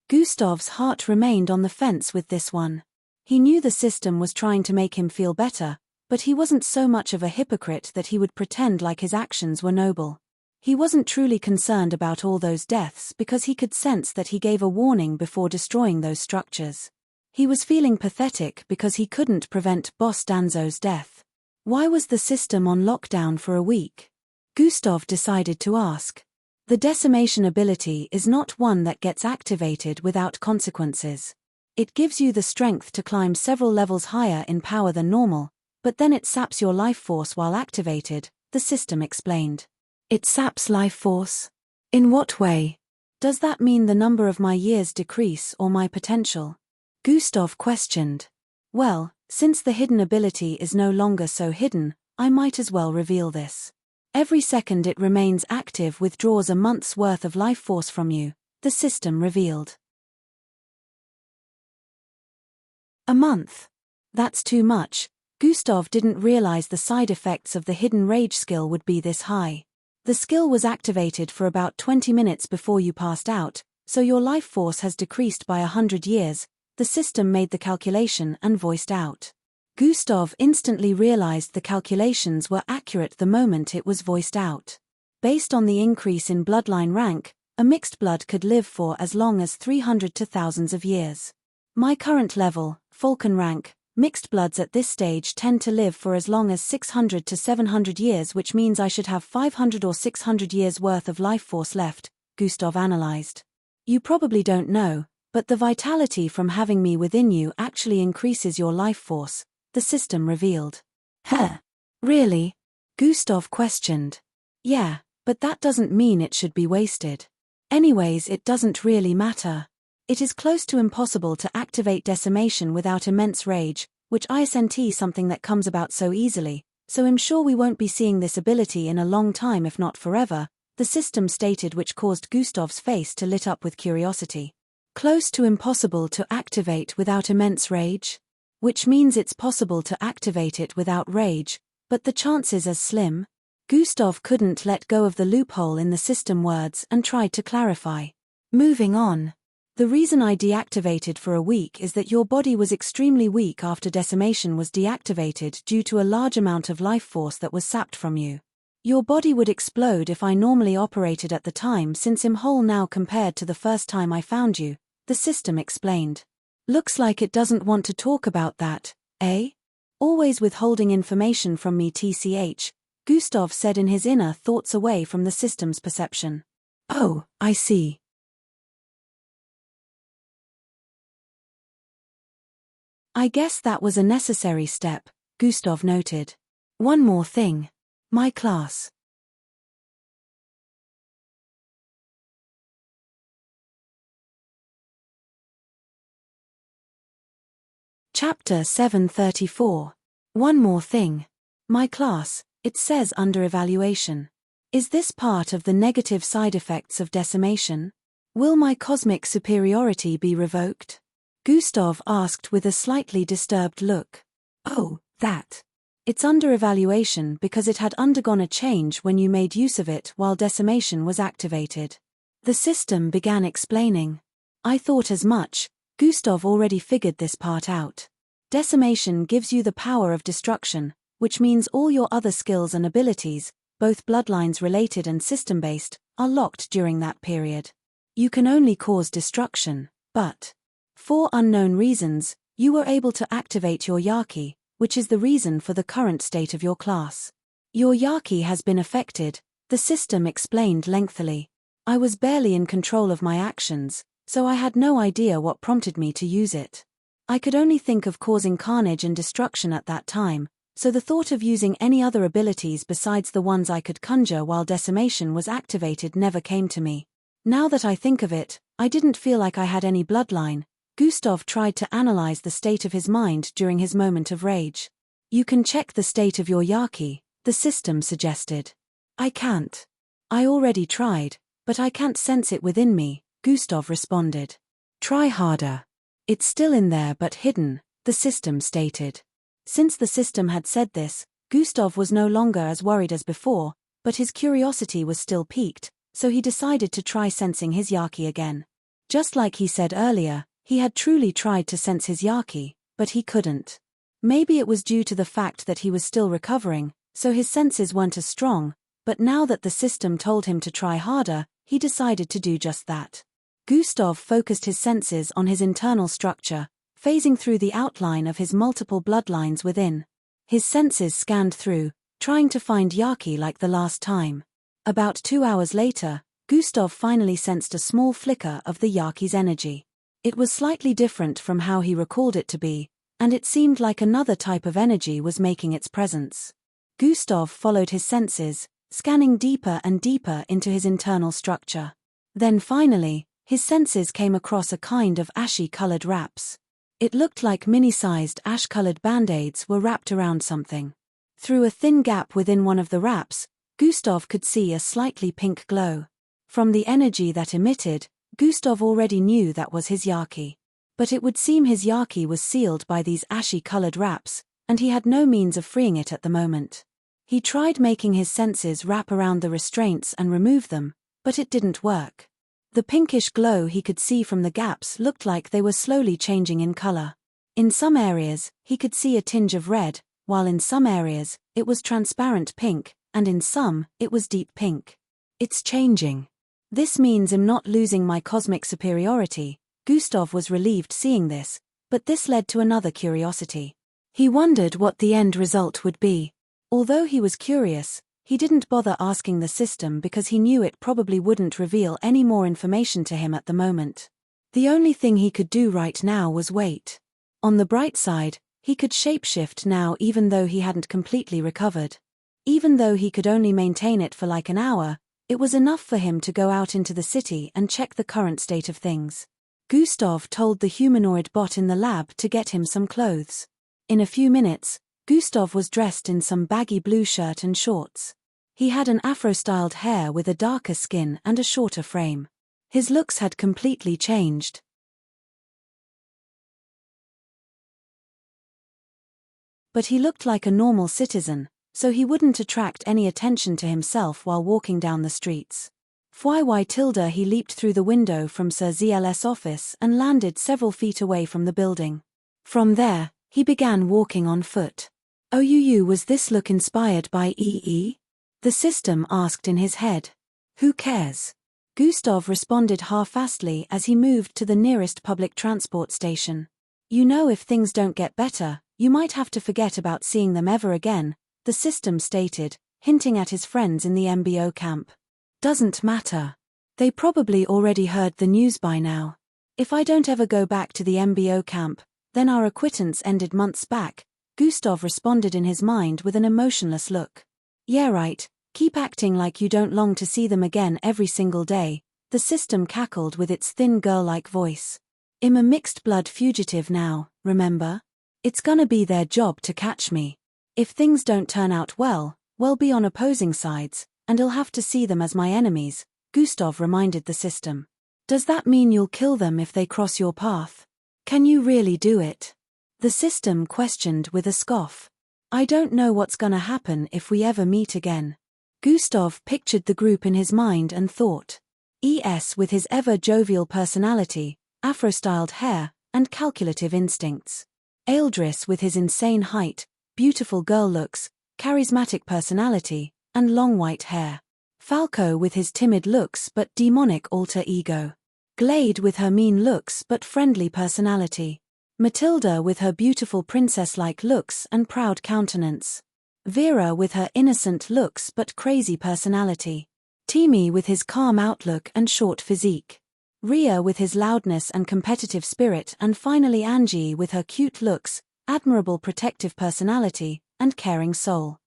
Gustav's heart remained on the fence with this one. He knew the system was trying to make him feel better, but he wasn't so much of a hypocrite that he would pretend like his actions were noble. He wasn't truly concerned about all those deaths because he could sense that he gave a warning before destroying those structures. He was feeling pathetic because he couldn't prevent Boss Danzo's death. Why was the system on lockdown for a week? Gustav decided to ask. The decimation ability is not one that gets activated without consequences. It gives you the strength to climb several levels higher in power than normal, but then it saps your life force while activated, the system explained. It saps life force? In what way? Does that mean the number of my years decrease or my potential? Gustav questioned. Well, since the hidden ability is no longer so hidden, I might as well reveal this. Every second it remains active withdraws a month's worth of life force from you, the system revealed. A month? That's too much. Gustav didn't realize the side effects of the hidden rage skill would be this high. The skill was activated for about 20 minutes before you passed out, so your life force has decreased by 100 years, the system made the calculation and voiced out. Gustav instantly realized the calculations were accurate the moment it was voiced out. Based on the increase in bloodline rank, a mixed blood could live for as long as 300 to thousands of years. My current level, Falcon rank, mixed bloods at this stage tend to live for as long as 600 to 700 years, which means I should have 500 or 600 years worth of life force left, Gustav analyzed. You probably don't know, but the vitality from having me within you actually increases your life force, the system revealed. Really? Gustav questioned. Yeah, but that doesn't mean it should be wasted. Anyways, it doesn't really matter. It is close to impossible to activate decimation without immense rage, which isn't something that comes about so easily, so I'm sure we won't be seeing this ability in a long time if not forever, the system stated, which caused Gustav's face to lit up with curiosity. Close to impossible to activate without immense rage? Which means it's possible to activate it without rage, but the chances are slim? Gustav couldn't let go of the loophole in the system words and tried to clarify. Moving on. The reason I deactivated for a week is that your body was extremely weak after decimation was deactivated due to a large amount of life force that was sapped from you. Your body would explode if I normally operated at the time, since I'm whole now compared to the first time I found you, the system explained. Looks like it doesn't want to talk about that, eh? Always withholding information from me tch, Gustav said in his inner thoughts away from the system's perception. Oh, I see. I guess that was a necessary step, Gustav noted. One more thing. My class. Chapter 734. One more thing. My class, it says under evaluation. Is this part of the negative side effects of decimation? Will my cosmic superiority be revoked? Gustav asked with a slightly disturbed look. Oh, that. It's under evaluation because it had undergone a change when you made use of it while decimation was activated. The system began explaining. I thought as much, Gustav already figured this part out. Decimation gives you the power of destruction, which means all your other skills and abilities, both bloodlines related and system-based, are locked during that period. You can only cause destruction, but for unknown reasons, you were able to activate your Yaki, which is the reason for the current state of your class. Your Yaki has been affected, the system explained lengthily. I was barely in control of my actions, so I had no idea what prompted me to use it. I could only think of causing carnage and destruction at that time, so the thought of using any other abilities besides the ones I could conjure while decimation was activated never came to me. Now that I think of it, I didn't feel like I had any bloodline. Gustav tried to analyze the state of his mind during his moment of rage. You can check the state of your Yaki, the system suggested. I can't. I already tried, but I can't sense it within me, Gustav responded. Try harder. It's still in there but hidden, the system stated. Since the system had said this, Gustav was no longer as worried as before, but his curiosity was still piqued, so he decided to try sensing his Yaki again. Just like he said earlier, he had truly tried to sense his Yaki, but he couldn't. Maybe it was due to the fact that he was still recovering, so his senses weren't as strong, but now that the system told him to try harder, he decided to do just that. Gustav focused his senses on his internal structure, phasing through the outline of his multiple bloodlines within. His senses scanned through, trying to find Yaki like the last time. About 2 hours later, Gustav finally sensed a small flicker of the Yaki's energy. It was slightly different from how he recalled it to be, and it seemed like another type of energy was making its presence. Gustav followed his senses, scanning deeper and deeper into his internal structure. Then finally, his senses came across a kind of ashy-colored wraps. It looked like mini-sized ash-colored band-aids were wrapped around something. Through a thin gap within one of the wraps, Gustav could see a slightly pink glow. From the energy that emitted, Gustav already knew that was his Yaki. But it would seem his Yaki was sealed by these ashy-colored wraps, and he had no means of freeing it at the moment. He tried making his senses wrap around the restraints and remove them, but it didn't work. The pinkish glow he could see from the gaps looked like they were slowly changing in color. In some areas, he could see a tinge of red, while in some areas, it was transparent pink, and in some, it was deep pink. It's changing. This means I'm not losing my cosmic superiority. Gustav was relieved seeing this, but this led to another curiosity. He wondered what the end result would be. Although he was curious, he didn't bother asking the system because he knew it probably wouldn't reveal any more information to him at the moment. The only thing he could do right now was wait. On the bright side, he could shapeshift now even though he hadn't completely recovered. Even though he could only maintain it for like an hour, it was enough for him to go out into the city and check the current state of things. Gustav told the humanoid bot in the lab to get him some clothes. In a few minutes, Gustav was dressed in some baggy blue shirt and shorts. He had an afro-styled hair with a darker skin and a shorter frame. His looks had completely changed. But he looked like a normal citizen, so he wouldn't attract any attention to himself while walking down the streets. He leaped through the window from Sir ZL's office and landed several feet away from the building. From there, he began walking on foot. Was this look inspired by EE? The system asked in his head. Who cares? Gustav responded half-fastly as he moved to the nearest public transport station. If things don't get better, you might have to forget about seeing them ever again, the system stated, hinting at his friends in the MBO camp. Doesn't matter. They probably already heard the news by now. If I don't ever go back to the MBO camp, then our acquittance ended months back, Gustav responded in his mind with an emotionless look. Yeah right, keep acting like you don't long to see them again every single day, the system cackled with its thin girl-like voice. I'm a mixed-blood fugitive now, remember? It's gonna be their job to catch me. If things don't turn out well, we'll be on opposing sides, and I'll have to see them as my enemies, Gustav reminded the system. Does that mean you'll kill them if they cross your path? Can you really do it? The system questioned with a scoff. I don't know what's gonna happen if we ever meet again. Gustav pictured the group in his mind and thought. ES with his ever-jovial personality, afro-styled hair, and calculative instincts. Eldris with his insane height, beautiful girl looks, charismatic personality, and long white hair. Falco with his timid looks but demonic alter ego. Glade with her mean looks but friendly personality. Matilda with her beautiful princess-like looks and proud countenance. Vera with her innocent looks but crazy personality. Timi with his calm outlook and short physique. Ria with his loudness and competitive spirit, and finally Angie with her cute looks, admirable protective personality, and caring soul.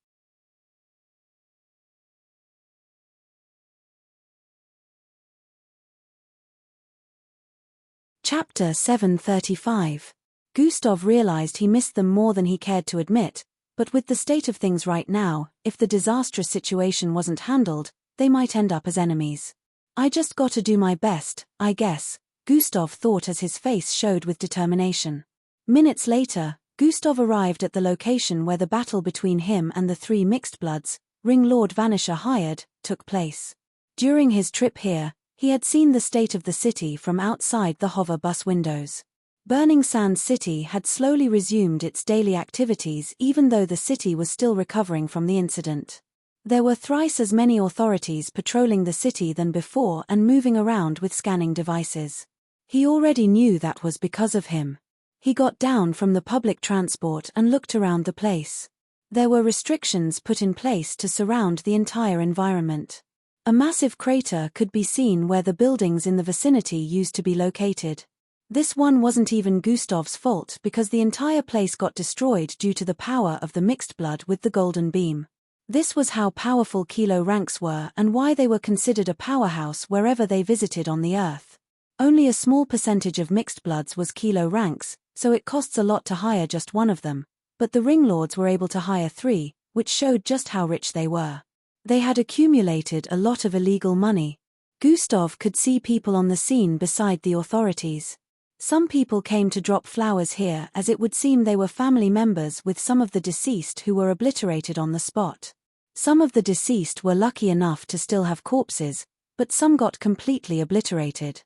Chapter 735. Gustav realized he missed them more than he cared to admit, but with the state of things right now, if the disastrous situation wasn't handled, they might end up as enemies. I just gotta do my best, I guess, Gustav thought as his face showed with determination. Minutes later, Gustav arrived at the location where the battle between him and the three mixed bloods, Ring Lord Vanisher hired, took place. During his trip here, he had seen the state of the city from outside the hover bus windows. Burning Sands City had slowly resumed its daily activities even though the city was still recovering from the incident. There were thrice as many authorities patrolling the city than before and moving around with scanning devices. He already knew that was because of him. He got down from the public transport and looked around the place. There were restrictions put in place to surround the entire environment. A massive crater could be seen where the buildings in the vicinity used to be located. This one wasn't even Gustav's fault because the entire place got destroyed due to the power of the mixed blood with the golden beam. This was how powerful Kilo ranks were and why they were considered a powerhouse wherever they visited on the Earth. Only a small percentage of mixed bloods was Kilo ranks, so it costs a lot to hire just one of them, but the ringlords were able to hire 3, which showed just how rich they were. They had accumulated a lot of illegal money. Gustav could see people on the scene beside the authorities. Some people came to drop flowers here as it would seem they were family members with some of the deceased who were obliterated on the spot. Some of the deceased were lucky enough to still have corpses, but some got completely obliterated.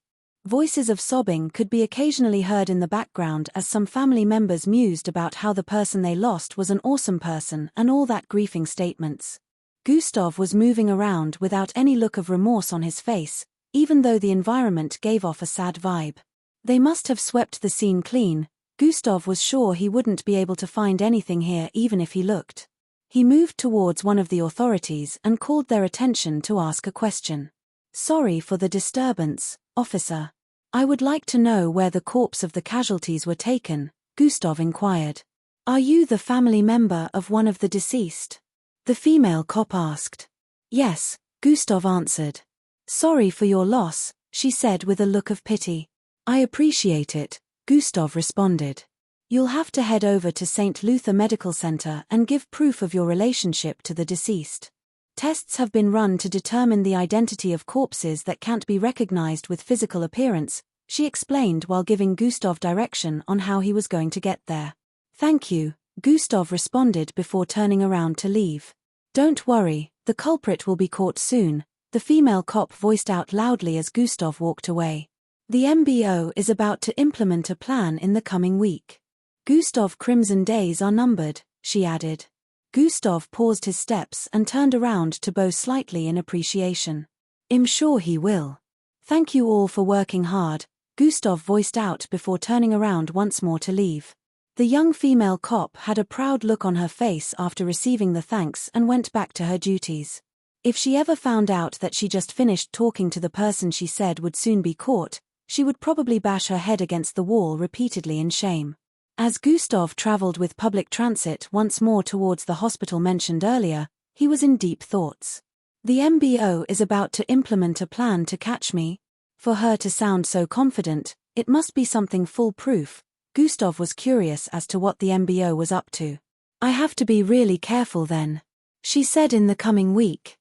Voices of sobbing could be occasionally heard in the background as some family members mused about how the person they lost was an awesome person and all that grieving statements. Gustav was moving around without any look of remorse on his face, even though the environment gave off a sad vibe. They must have swept the scene clean. Gustav was sure he wouldn't be able to find anything here even if he looked. He moved towards one of the authorities and called their attention to ask a question. "Sorry for the disturbance, officer. I would like to know where the corpse of the casualties were taken," Gustav inquired. "Are you the family member of one of the deceased?" The female cop asked. "Yes," Gustav answered. "Sorry for your loss," she said with a look of pity. "I appreciate it," Gustav responded. "You'll have to head over to St. Luther Medical Center and give proof of your relationship to the deceased. Tests have been run to determine the identity of corpses that can't be recognized with physical appearance," she explained while giving Gustav direction on how he was going to get there. "Thank you," Gustav responded before turning around to leave. "Don't worry, the culprit will be caught soon," the female cop voiced out loudly as Gustav walked away. "The MBO is about to implement a plan in the coming week. Gustav Crimson days are numbered," she added. Gustav paused his steps and turned around to bow slightly in appreciation. "I'm sure he will. Thank you all for working hard," Gustav voiced out before turning around once more to leave. The young female cop had a proud look on her face after receiving the thanks and went back to her duties. If she ever found out that she just finished talking to the person she said would soon be caught, she would probably bash her head against the wall repeatedly in shame. As Gustav traveled with public transit once more towards the hospital mentioned earlier, he was in deep thoughts. The MBO is about to implement a plan to catch me. For her to sound so confident, it must be something foolproof. Gustav was curious as to what the MBO was up to. "I have to be really careful then," she said. "In the coming week,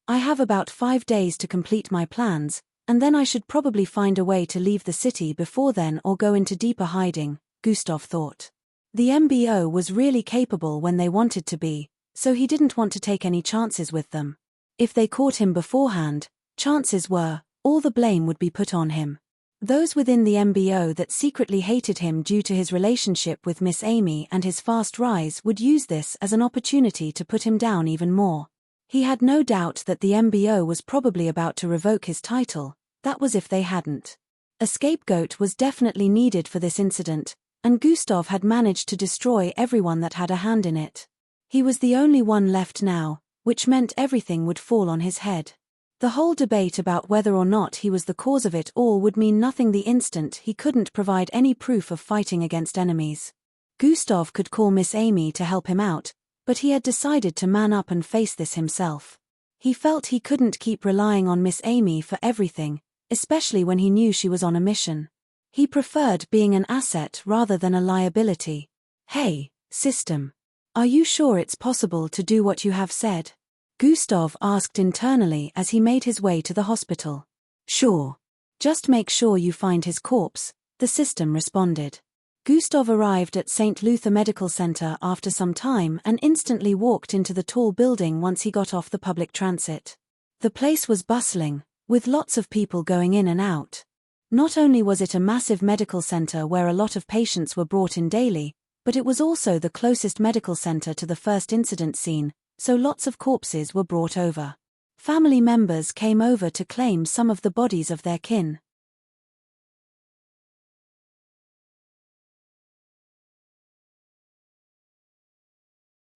I have about 5 days to complete my plans, and then I should probably find a way to leave the city before then or go into deeper hiding," Gustav thought. The MBO was really capable when they wanted to be, so he didn't want to take any chances with them. If they caught him beforehand, chances were, all the blame would be put on him. Those within the MBO that secretly hated him due to his relationship with Miss Amy and his fast rise would use this as an opportunity to put him down even more. He had no doubt that the MBO was probably about to revoke his title, that was if they hadn't. A scapegoat was definitely needed for this incident, and Gustav had managed to destroy everyone that had a hand in it. He was the only one left now, which meant everything would fall on his head. The whole debate about whether or not he was the cause of it all would mean nothing the instant he couldn't provide any proof of fighting against enemies. Gustav could call Miss Amy to help him out, but he had decided to man up and face this himself. He felt he couldn't keep relying on Miss Amy for everything, especially when he knew she was on a mission. He preferred being an asset rather than a liability. "Hey, system. Are you sure it's possible to do what you have said?" Gustav asked internally as he made his way to the hospital. "Sure. Just make sure you find his corpse," the system responded. Gustav arrived at St. Luther Medical Center after some time and instantly walked into the tall building once he got off the public transit. The place was bustling, with lots of people going in and out. Not only was it a massive medical center where a lot of patients were brought in daily, but it was also the closest medical center to the first incident scene, so lots of corpses were brought over. Family members came over to claim some of the bodies of their kin.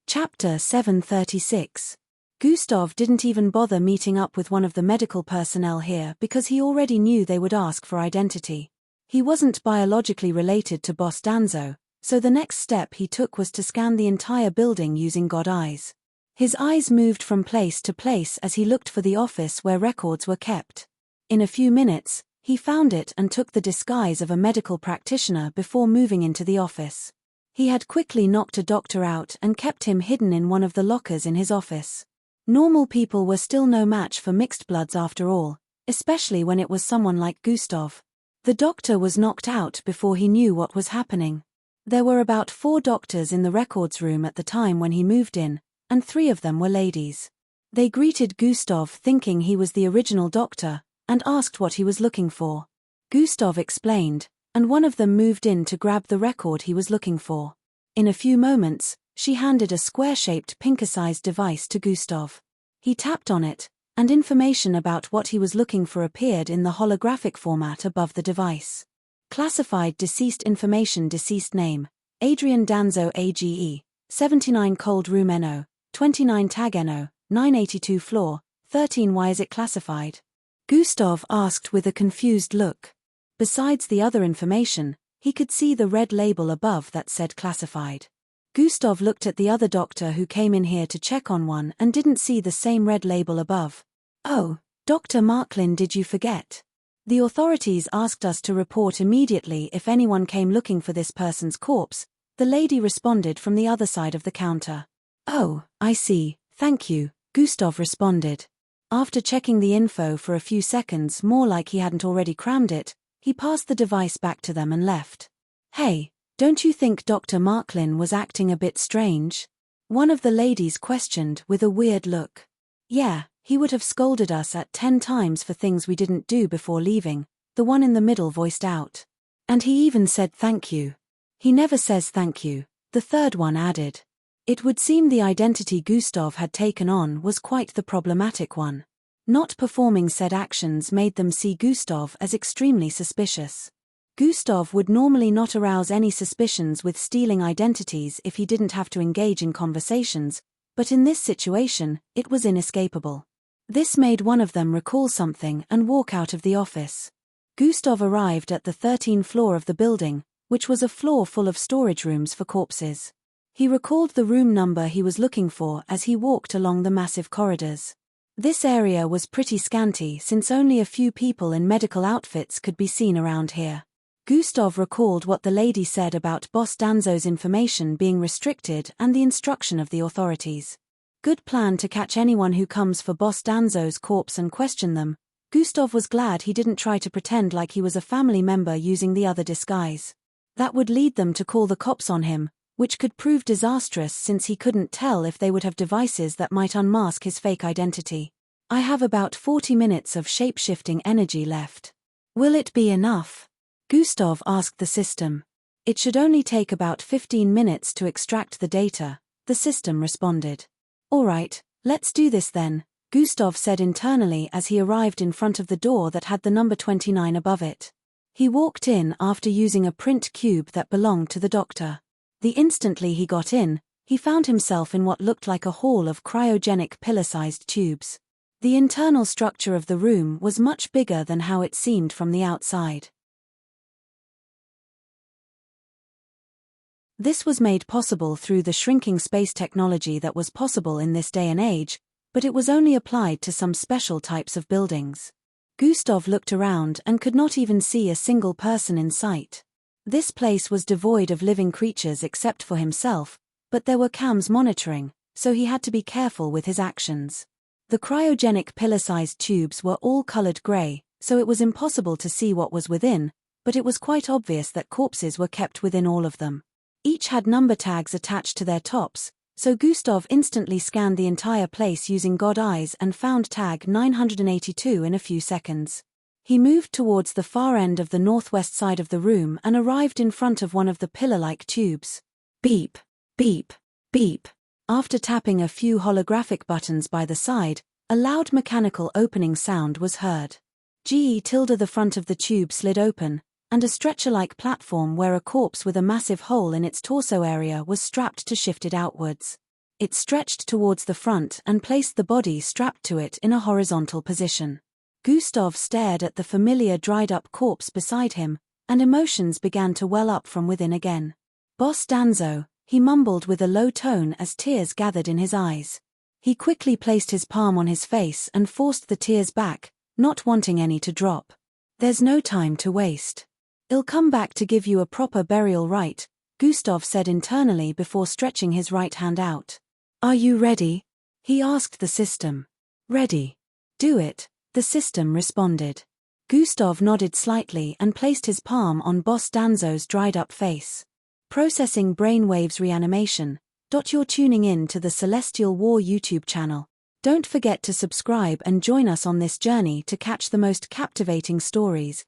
Chapter 736. Gustav didn't even bother meeting up with one of the medical personnel here because he already knew they would ask for identity. He wasn't biologically related to Boss Danzo, so the next step he took was to scan the entire building using God eyes. His eyes moved from place to place as he looked for the office where records were kept. In a few minutes, he found it and took the disguise of a medical practitioner before moving into the office. He had quickly knocked a doctor out and kept him hidden in one of the lockers in his office. Normal people were still no match for mixed bloods after all, especially when it was someone like Gustav. The doctor was knocked out before he knew what was happening. There were about 4 doctors in the records room at the time when he moved in, and 3 of them were ladies. They greeted Gustav thinking he was the original doctor, and asked what he was looking for. Gustav explained, and one of them moved in to grab the record he was looking for. In a few moments, she handed a square-shaped pinker-sized device to Gustav. He tapped on it, and information about what he was looking for appeared in the holographic format above the device. Classified deceased information: deceased name, Adrian Danzo AGE, 79 Cold Room NO, 29 Tag NO, 982 floor, 13. Why is it classified? Gustav asked with a confused look. Besides the other information, he could see the red label above that said classified. Gustav looked at the other doctor who came in here to check on one and didn't see the same red label above. "Oh, Dr. Marklin, did you forget? The authorities asked us to report immediately if anyone came looking for this person's corpse," the lady responded from the other side of the counter. "Oh, I see, thank you," Gustav responded. After checking the info for a few seconds, more like he hadn't already crammed it, he passed the device back to them and left. "Hey, don't you think Dr. Marklin was acting a bit strange?" one of the ladies questioned with a weird look. "Yeah, he would have scolded us at 10 times for things we didn't do before leaving," the one in the middle voiced out. "And he even said thank you." "He never says thank you," the third one added. It would seem the identity Gustav had taken on was quite the problematic one. Not performing said actions made them see Gustav as extremely suspicious. Gustav would normally not arouse any suspicions with stealing identities if he didn't have to engage in conversations, but in this situation, it was inescapable. This made one of them recall something and walk out of the office. Gustav arrived at the 13th floor of the building, which was a floor full of storage rooms for corpses. He recalled the room number he was looking for as he walked along the massive corridors. This area was pretty scanty since only a few people in medical outfits could be seen around here. Gustav recalled what the lady said about Boss Danzo's information being restricted and the instruction of the authorities. Good plan to catch anyone who comes for Boss Danzo's corpse and question them. Gustav was glad he didn't try to pretend like he was a family member using the other disguise. That would lead them to call the cops on him, which could prove disastrous since he couldn't tell if they would have devices that might unmask his fake identity. "I have about 40 minutes of shape-shifting energy left. Will it be enough?" Gustav asked the system. "It should only take about 15 minutes to extract the data," the system responded. "Alright, let's do this then," Gustav said internally as he arrived in front of the door that had the number 29 above it. He walked in after using a print cube that belonged to the doctor. The instantly he got in, he found himself in what looked like a hall of cryogenic pillar-sized tubes. The internal structure of the room was much bigger than how it seemed from the outside. This was made possible through the shrinking space technology that was possible in this day and age, but it was only applied to some special types of buildings. Gustav looked around and could not even see a single person in sight. This place was devoid of living creatures except for himself, but there were cams monitoring, so he had to be careful with his actions. The cryogenic pillar-sized tubes were all colored gray, so it was impossible to see what was within, but it was quite obvious that corpses were kept within all of them. Each had number tags attached to their tops, so Gustav instantly scanned the entire place using God eyes and found tag 982 in a few seconds. He moved towards the far end of the northwest side of the room and arrived in front of one of the pillar-like tubes. Beep, beep, beep. After tapping a few holographic buttons by the side, a loud mechanical opening sound was heard. The front of the tube slid open, and a stretcher-like platform where a corpse with a massive hole in its torso area was strapped to shifted outwards. It stretched towards the front and placed the body strapped to it in a horizontal position. Gustav stared at the familiar dried-up corpse beside him, and emotions began to well up from within again. "Boss Danzo," he mumbled with a low tone as tears gathered in his eyes. He quickly placed his palm on his face and forced the tears back, not wanting any to drop. "There's no time to waste. I'll come back to give you a proper burial rite," Gustav said internally before stretching his right hand out. "Are you ready?" he asked the system. "Ready. Do it," the system responded. Gustav nodded slightly and placed his palm on Boss Danzo's dried-up face. Processing brainwaves reanimation. You're tuning in to the Celestial War YouTube channel. Don't forget to subscribe and join us on this journey to catch the most captivating stories,